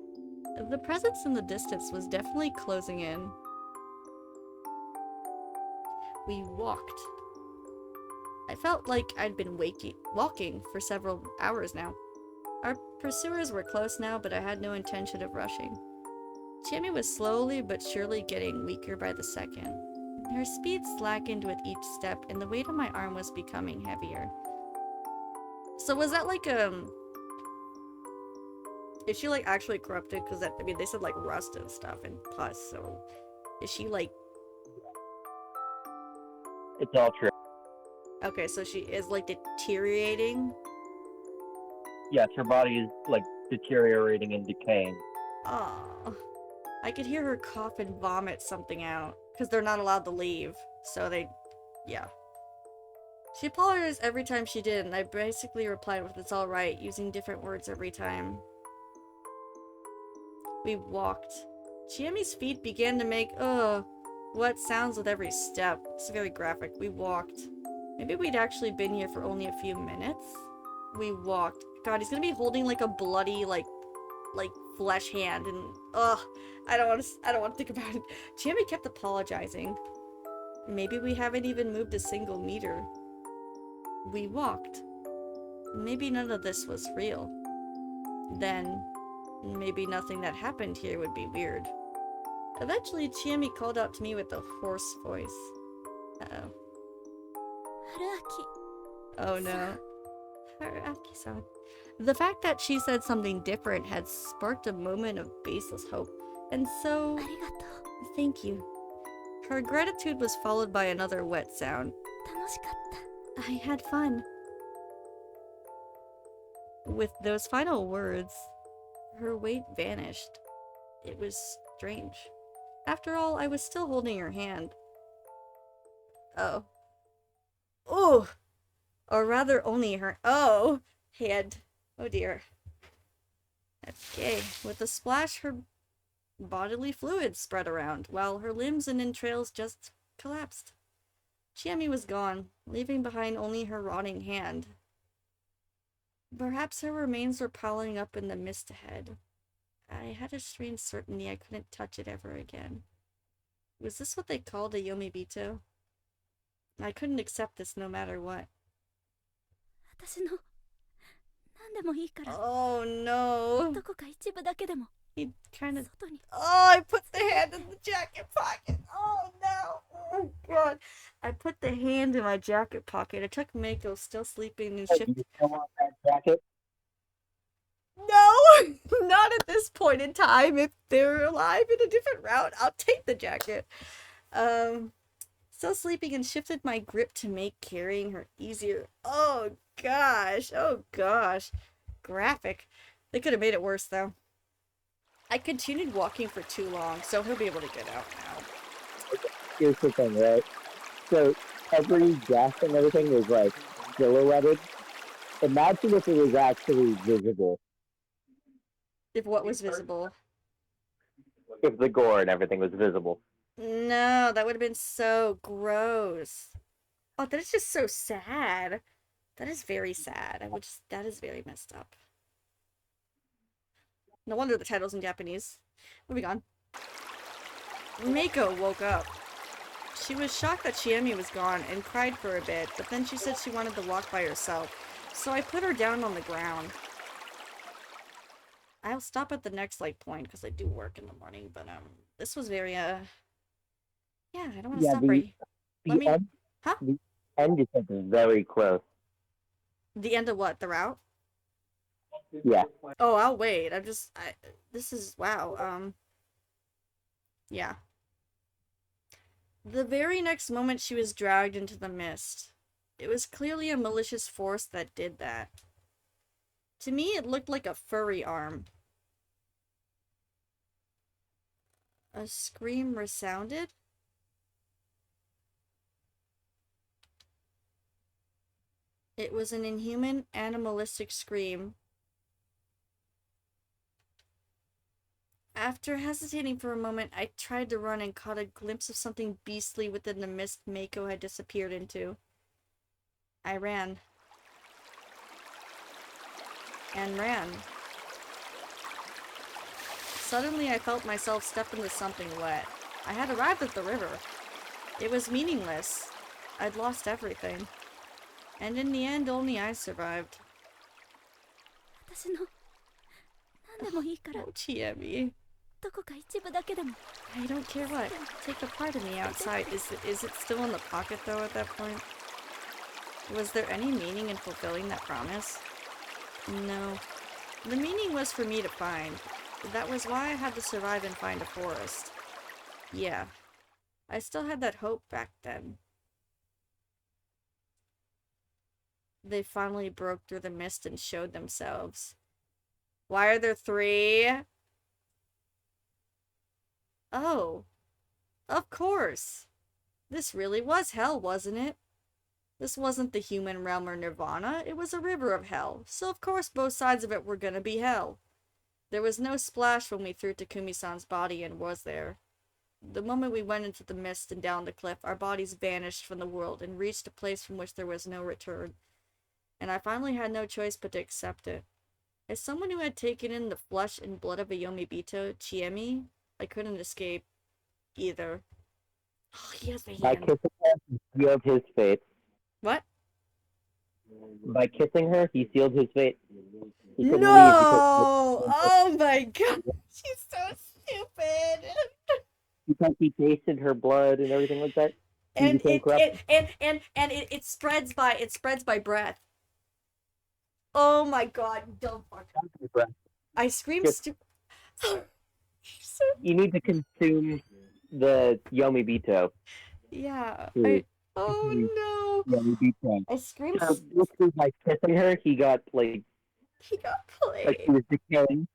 [SPEAKER 1] the presence in the distance was definitely closing in. We walked. I felt like I'd been walking for several hours now. Our pursuers were close now, but I had no intention of rushing. Chiemi was slowly but surely getting weaker by the second. Her speed slackened with each step, and the weight on my arm was becoming heavier. So was that like, is she, like, actually corrupted? Because that, I mean, they said, like, rust and stuff and pus, so... Is she, like...
[SPEAKER 2] It's all true.
[SPEAKER 1] Okay, so she is, like, deteriorating?
[SPEAKER 2] Yes, her body is, like, deteriorating and decaying.
[SPEAKER 1] Oh, I could hear her cough and vomit something out. Because they're not allowed to leave. So they... yeah. She apologized every time she did, and I basically replied with "it's alright," using different words every time. We walked. Chiemi's feet began to make, what sounds with every step. It's very graphic. We walked. Maybe we'd actually been here for only a few minutes? We walked. God, he's gonna be holding like a bloody, like flesh hand, and I don't want to think about it. Chiemi kept apologizing. Maybe we haven't even moved a single meter. We walked. Maybe none of this was real. Then, maybe nothing that happened here would be weird. Eventually, Chiemi called out to me with a hoarse voice. Uh-oh.
[SPEAKER 6] Haruaki.
[SPEAKER 1] Oh no. Haruaki-san. The fact that she said something different had sparked a moment of baseless hope. And so...
[SPEAKER 6] ありがとう。
[SPEAKER 1] Thank you. Her gratitude was followed by another wet sound.
[SPEAKER 6] 楽しかった。
[SPEAKER 1] I had fun. With those final words, her weight vanished. It was strange. After all, I was still holding her hand. Oh. Ooh! Or rather, only her hand. Oh dear. Okay, with a splash, her bodily fluids spread around, while her limbs and entrails just collapsed. Chiemi was gone, leaving behind only her rotting hand. Perhaps her remains were piling up in the mist ahead. I had a strange certainty I couldn't touch it ever again. Was this what they called a Yomibito? I couldn't accept this no matter what. Oh no! He kind of... Oh, I put the hand in the jacket pocket! Oh no! Oh god! I put the hand in my jacket pocket. I took Mako, still sleeping, and shifted...
[SPEAKER 2] You still want that jacket?
[SPEAKER 1] No! Not at this point in time. If they're alive in a different route, I'll take the jacket. Still sleeping and shifted my grip to make carrying her easier. Oh gosh. Oh gosh. Graphic. They could have made it worse though. I continued walking for too long, so he'll be able to get out now.
[SPEAKER 2] Here's the thing, right? So every death and everything was like silhouetted. Imagine if it was actually visible.
[SPEAKER 1] If what was visible?
[SPEAKER 2] If the gore and everything was visible.
[SPEAKER 1] No, that would have been so gross. Oh, that is just so sad. That is very sad. That is very messed up. No wonder the title's in Japanese. Moving on. Mako woke up. She was shocked that Chiemi was gone and cried for a bit, but then she said she wanted to walk by herself, so I put her down on the ground. I'll stop at the next light point because I do work in the morning, but this was very yeah, I don't want to stop right.
[SPEAKER 2] The end,
[SPEAKER 1] huh?
[SPEAKER 2] The end is very close.
[SPEAKER 1] The end of what? The route?
[SPEAKER 2] Yeah.
[SPEAKER 1] Oh, I'll wait. This is wow. Yeah. The very next moment she was dragged into the mist. It was clearly a malicious force that did that. To me, it looked like a furry arm. A scream resounded. It was an inhuman, animalistic scream. After hesitating for a moment, I tried to run and caught a glimpse of something beastly within the mist Mako had disappeared into. I ran. And ran. Suddenly, I felt myself step into something wet. I had arrived at the river. It was meaningless. I'd lost everything. And in the end, only I survived. Oh, Chiemi. I don't care what. Take a part of me outside. Is it still in the pocket, though, at that point? Was there any meaning in fulfilling that promise? No. The meaning was for me to find. That was why I had to survive and find a forest. Yeah. I still had that hope back then. They finally broke through the mist and showed themselves. Why are there 3? Oh. Of course. This really was hell, wasn't it? This wasn't the human realm or nirvana. It was a river of hell. So of course both sides of it were gonna be hell. There was no splash when we threw Takumi-san's body in, was there? The moment we went into the mist and down the cliff, our bodies vanished from the world and reached a place from which there was no return. And I finally had no choice but to accept it. As someone who had taken in the flesh and blood of a Yomibito, Chiemi, I couldn't escape either. Oh, he has my hand.
[SPEAKER 2] By kissing her, he sealed his fate.
[SPEAKER 1] What?
[SPEAKER 2] By kissing her, he sealed his fate.
[SPEAKER 1] No! Oh my god! She's so stupid!
[SPEAKER 2] Because he tasted her blood and everything like that.
[SPEAKER 1] And it spreads by breath. Oh my god, dumb fuck. I screamed
[SPEAKER 2] You need to consume the Yomibito.
[SPEAKER 1] Yeah. Oh no.
[SPEAKER 2] Yomibito.
[SPEAKER 1] I screamed.
[SPEAKER 2] By kissing her, he got like
[SPEAKER 1] He got
[SPEAKER 2] Like
[SPEAKER 1] played.
[SPEAKER 2] she was decaying.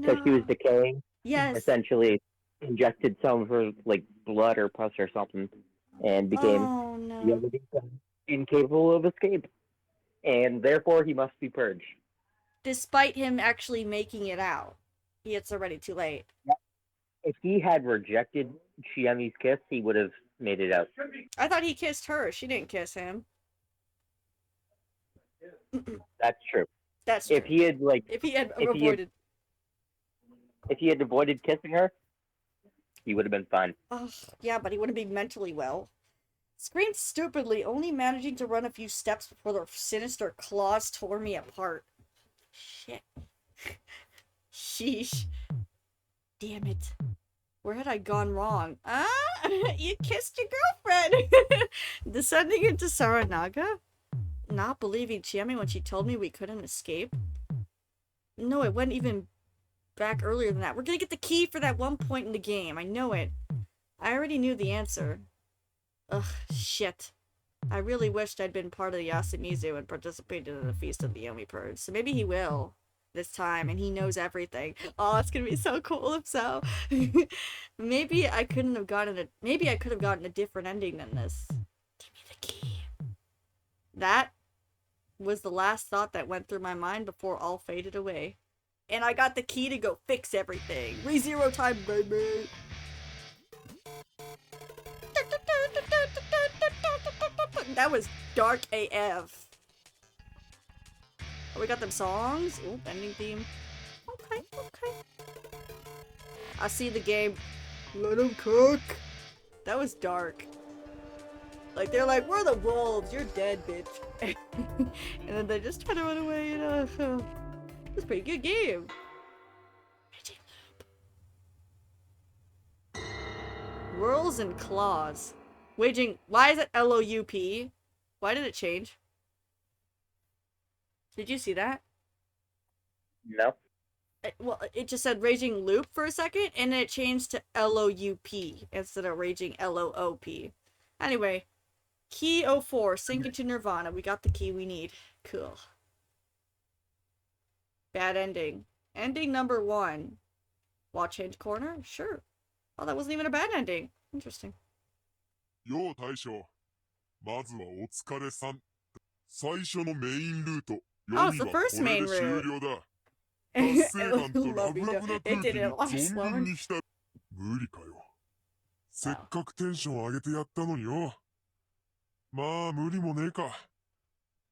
[SPEAKER 2] So she was decaying.
[SPEAKER 1] Yes.
[SPEAKER 2] Essentially injected some of her like blood or pus or something, and became
[SPEAKER 1] Oh no.
[SPEAKER 2] the other incapable of escape, and therefore he must be purged.
[SPEAKER 1] Despite him actually making it out, it's already too late.
[SPEAKER 2] If he had rejected Chiemi's kiss, he would have made it out.
[SPEAKER 1] I thought he kissed her. She didn't kiss him.
[SPEAKER 2] That's true.
[SPEAKER 1] That's true.
[SPEAKER 2] If he had avoided kissing her, he would have been fine.
[SPEAKER 1] Oh, yeah, but he wouldn't be mentally well. Screamed stupidly, only managing to run a few steps before their sinister claws tore me apart. Shit. Sheesh. Damn it. Where had I gone wrong? Ah, you kissed your girlfriend! Descending into Saranaga? Not believing Chiemi when she told me we couldn't escape? No, it went even back earlier than that. We're gonna get the key for that one point in the game. I know it. I already knew the answer. Ugh, shit. I really wished I'd been part of the Yasumizu and participated in the Feast of the Yomi Purge. So maybe he will this time, and he knows everything. Oh, it's gonna be so cool if so. Maybe I could have gotten a different ending than this. Give me the key. That was the last thought that went through my mind before all faded away. And I got the key to go fix everything. ReZero time, baby! That was dark AF. Oh, we got them songs. Oh, ending theme. Okay. I see the game. Let him cook. That was dark. Like, they're like, we're the wolves. You're dead, bitch. And then they just try to run away, you know. It's a pretty good game. Whirls and claws. Waging. Why is it LOUP? Why did it change? Did you see that?
[SPEAKER 2] No.
[SPEAKER 1] It just said Raging Loop for a second, and then it changed to LOUP instead of Raging LOOP. Anyway, key 04, sink into Nirvana. We got the key we need. Cool. Bad ending. Ending number 1. Watch Hinge Corner? Sure. Oh, that wasn't even a bad ending. Interesting.
[SPEAKER 11] よう大将。まずはお疲れさん。最初のメインルート。
[SPEAKER 1] Oh, it's the first main
[SPEAKER 11] 終
[SPEAKER 1] route.
[SPEAKER 11] 了だ。達成感とラブラブな空気
[SPEAKER 1] It
[SPEAKER 11] に
[SPEAKER 1] didn't last
[SPEAKER 11] 存分
[SPEAKER 1] long.
[SPEAKER 11] に浸る。無理かよ。せっかくテンション上げてやったのによ。まあ無理もねえか。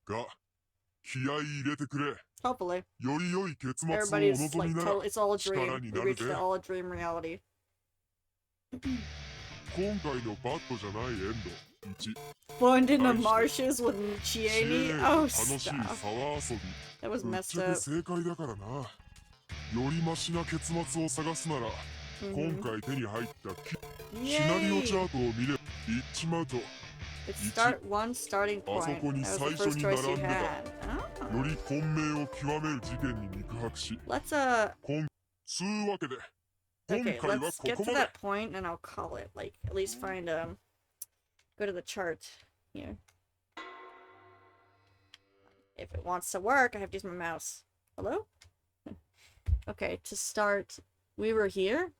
[SPEAKER 11] が、気合い入れてくれ。
[SPEAKER 1] Hopefully.
[SPEAKER 11] より良い結末をお
[SPEAKER 1] Everybody's
[SPEAKER 11] 望み
[SPEAKER 1] like,
[SPEAKER 11] なら
[SPEAKER 1] it's all a
[SPEAKER 11] 力
[SPEAKER 1] dream.
[SPEAKER 11] に
[SPEAKER 1] We
[SPEAKER 11] なる
[SPEAKER 1] reached
[SPEAKER 11] で。
[SPEAKER 1] the all a dream reality.
[SPEAKER 11] 今回のバッドじゃないエンド。1
[SPEAKER 1] Bond in the marshes with Chieni? Oh,
[SPEAKER 11] 楽しい
[SPEAKER 1] stop.
[SPEAKER 11] 沢遊び。
[SPEAKER 1] That was
[SPEAKER 11] ぶっ
[SPEAKER 1] messed
[SPEAKER 11] ちゃけ
[SPEAKER 1] up.
[SPEAKER 11] 正解だからな。よりマシな結末を探すなら、今回手に入ったシナリオチャートを見れば言っちまうと、
[SPEAKER 1] It's one starting
[SPEAKER 11] あそ
[SPEAKER 1] point.
[SPEAKER 11] こに
[SPEAKER 1] That
[SPEAKER 11] 最
[SPEAKER 1] was
[SPEAKER 11] 初
[SPEAKER 1] the
[SPEAKER 11] に
[SPEAKER 1] first choice
[SPEAKER 11] 並
[SPEAKER 1] you
[SPEAKER 11] んでた。
[SPEAKER 1] had.
[SPEAKER 11] より混迷を極める事件に肉薄し、
[SPEAKER 1] Let's
[SPEAKER 11] つうわけで、今
[SPEAKER 1] okay,
[SPEAKER 11] 回は
[SPEAKER 1] let's
[SPEAKER 11] こ
[SPEAKER 1] get
[SPEAKER 11] こ
[SPEAKER 1] to
[SPEAKER 11] まで。
[SPEAKER 1] that point and I'll call it. Like, at least find go to the chart here. If it wants to work, I have to use my mouse. Hello? Okay, to start, we were here.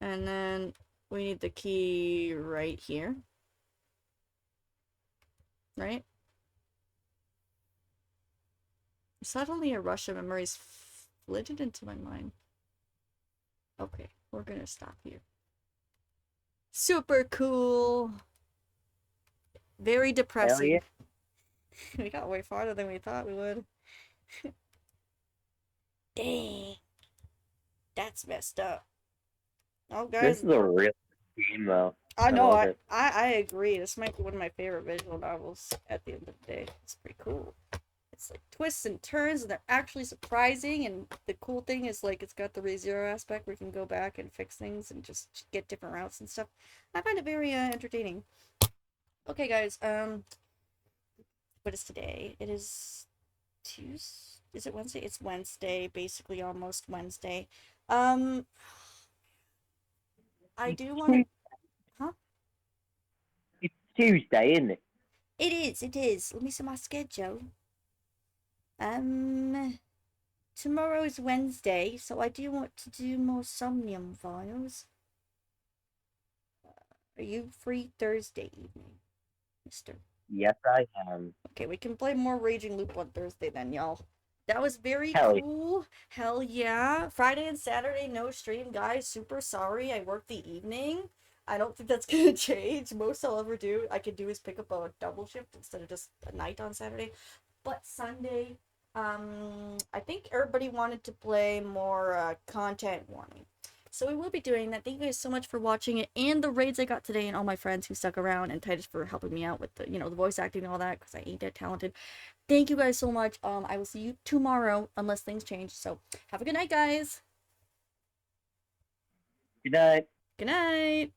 [SPEAKER 1] And then we need the key right here. Right? Suddenly a rush of memories flitted into my mind. Okay, we're gonna stop here. Super cool! Very depressing.
[SPEAKER 2] Yeah.
[SPEAKER 1] We got way farther than we thought we would. Dang. That's messed up. Oh, guys.
[SPEAKER 2] This is a real game, though.
[SPEAKER 1] I know,
[SPEAKER 2] love it.
[SPEAKER 1] I agree. This might be one of my favorite visual novels at the end of the day. It's pretty cool. It's like twists and turns, and they're actually surprising, and the cool thing is, like, it's got the ReZero aspect where you can go back and fix things and just get different routes and stuff. I find it very entertaining. Okay, guys, what is today? It is Tuesday? Is it Wednesday? It's Wednesday, basically almost Wednesday. I do want to... Huh?
[SPEAKER 2] It's Tuesday, isn't it?
[SPEAKER 1] It is. Let me see my schedule. Tomorrow's Wednesday, so I do want to do more Somnium Files. Are you free Thursday evening, mister?
[SPEAKER 2] Yes, I am.
[SPEAKER 1] Okay, we can play more Raging Loop on Thursday then, y'all. That was very
[SPEAKER 2] Hell
[SPEAKER 1] cool. Hell yeah. Friday and Saturday, no stream, guys. Super sorry. I work the evening. I don't think that's gonna change. Most I'll ever do, I could do is pick up a double shift instead of just a night on Saturday. But Sunday, I think everybody wanted to play more content warning. So we will be doing that. Thank you guys so much for watching it and the raids I got today, and all my friends who stuck around, and Titus for helping me out with the, the voice acting and all that, because I ain't that talented. Thank you guys so much. I will see you tomorrow unless things change. So have a good night, guys.
[SPEAKER 2] Good night.
[SPEAKER 1] Good night.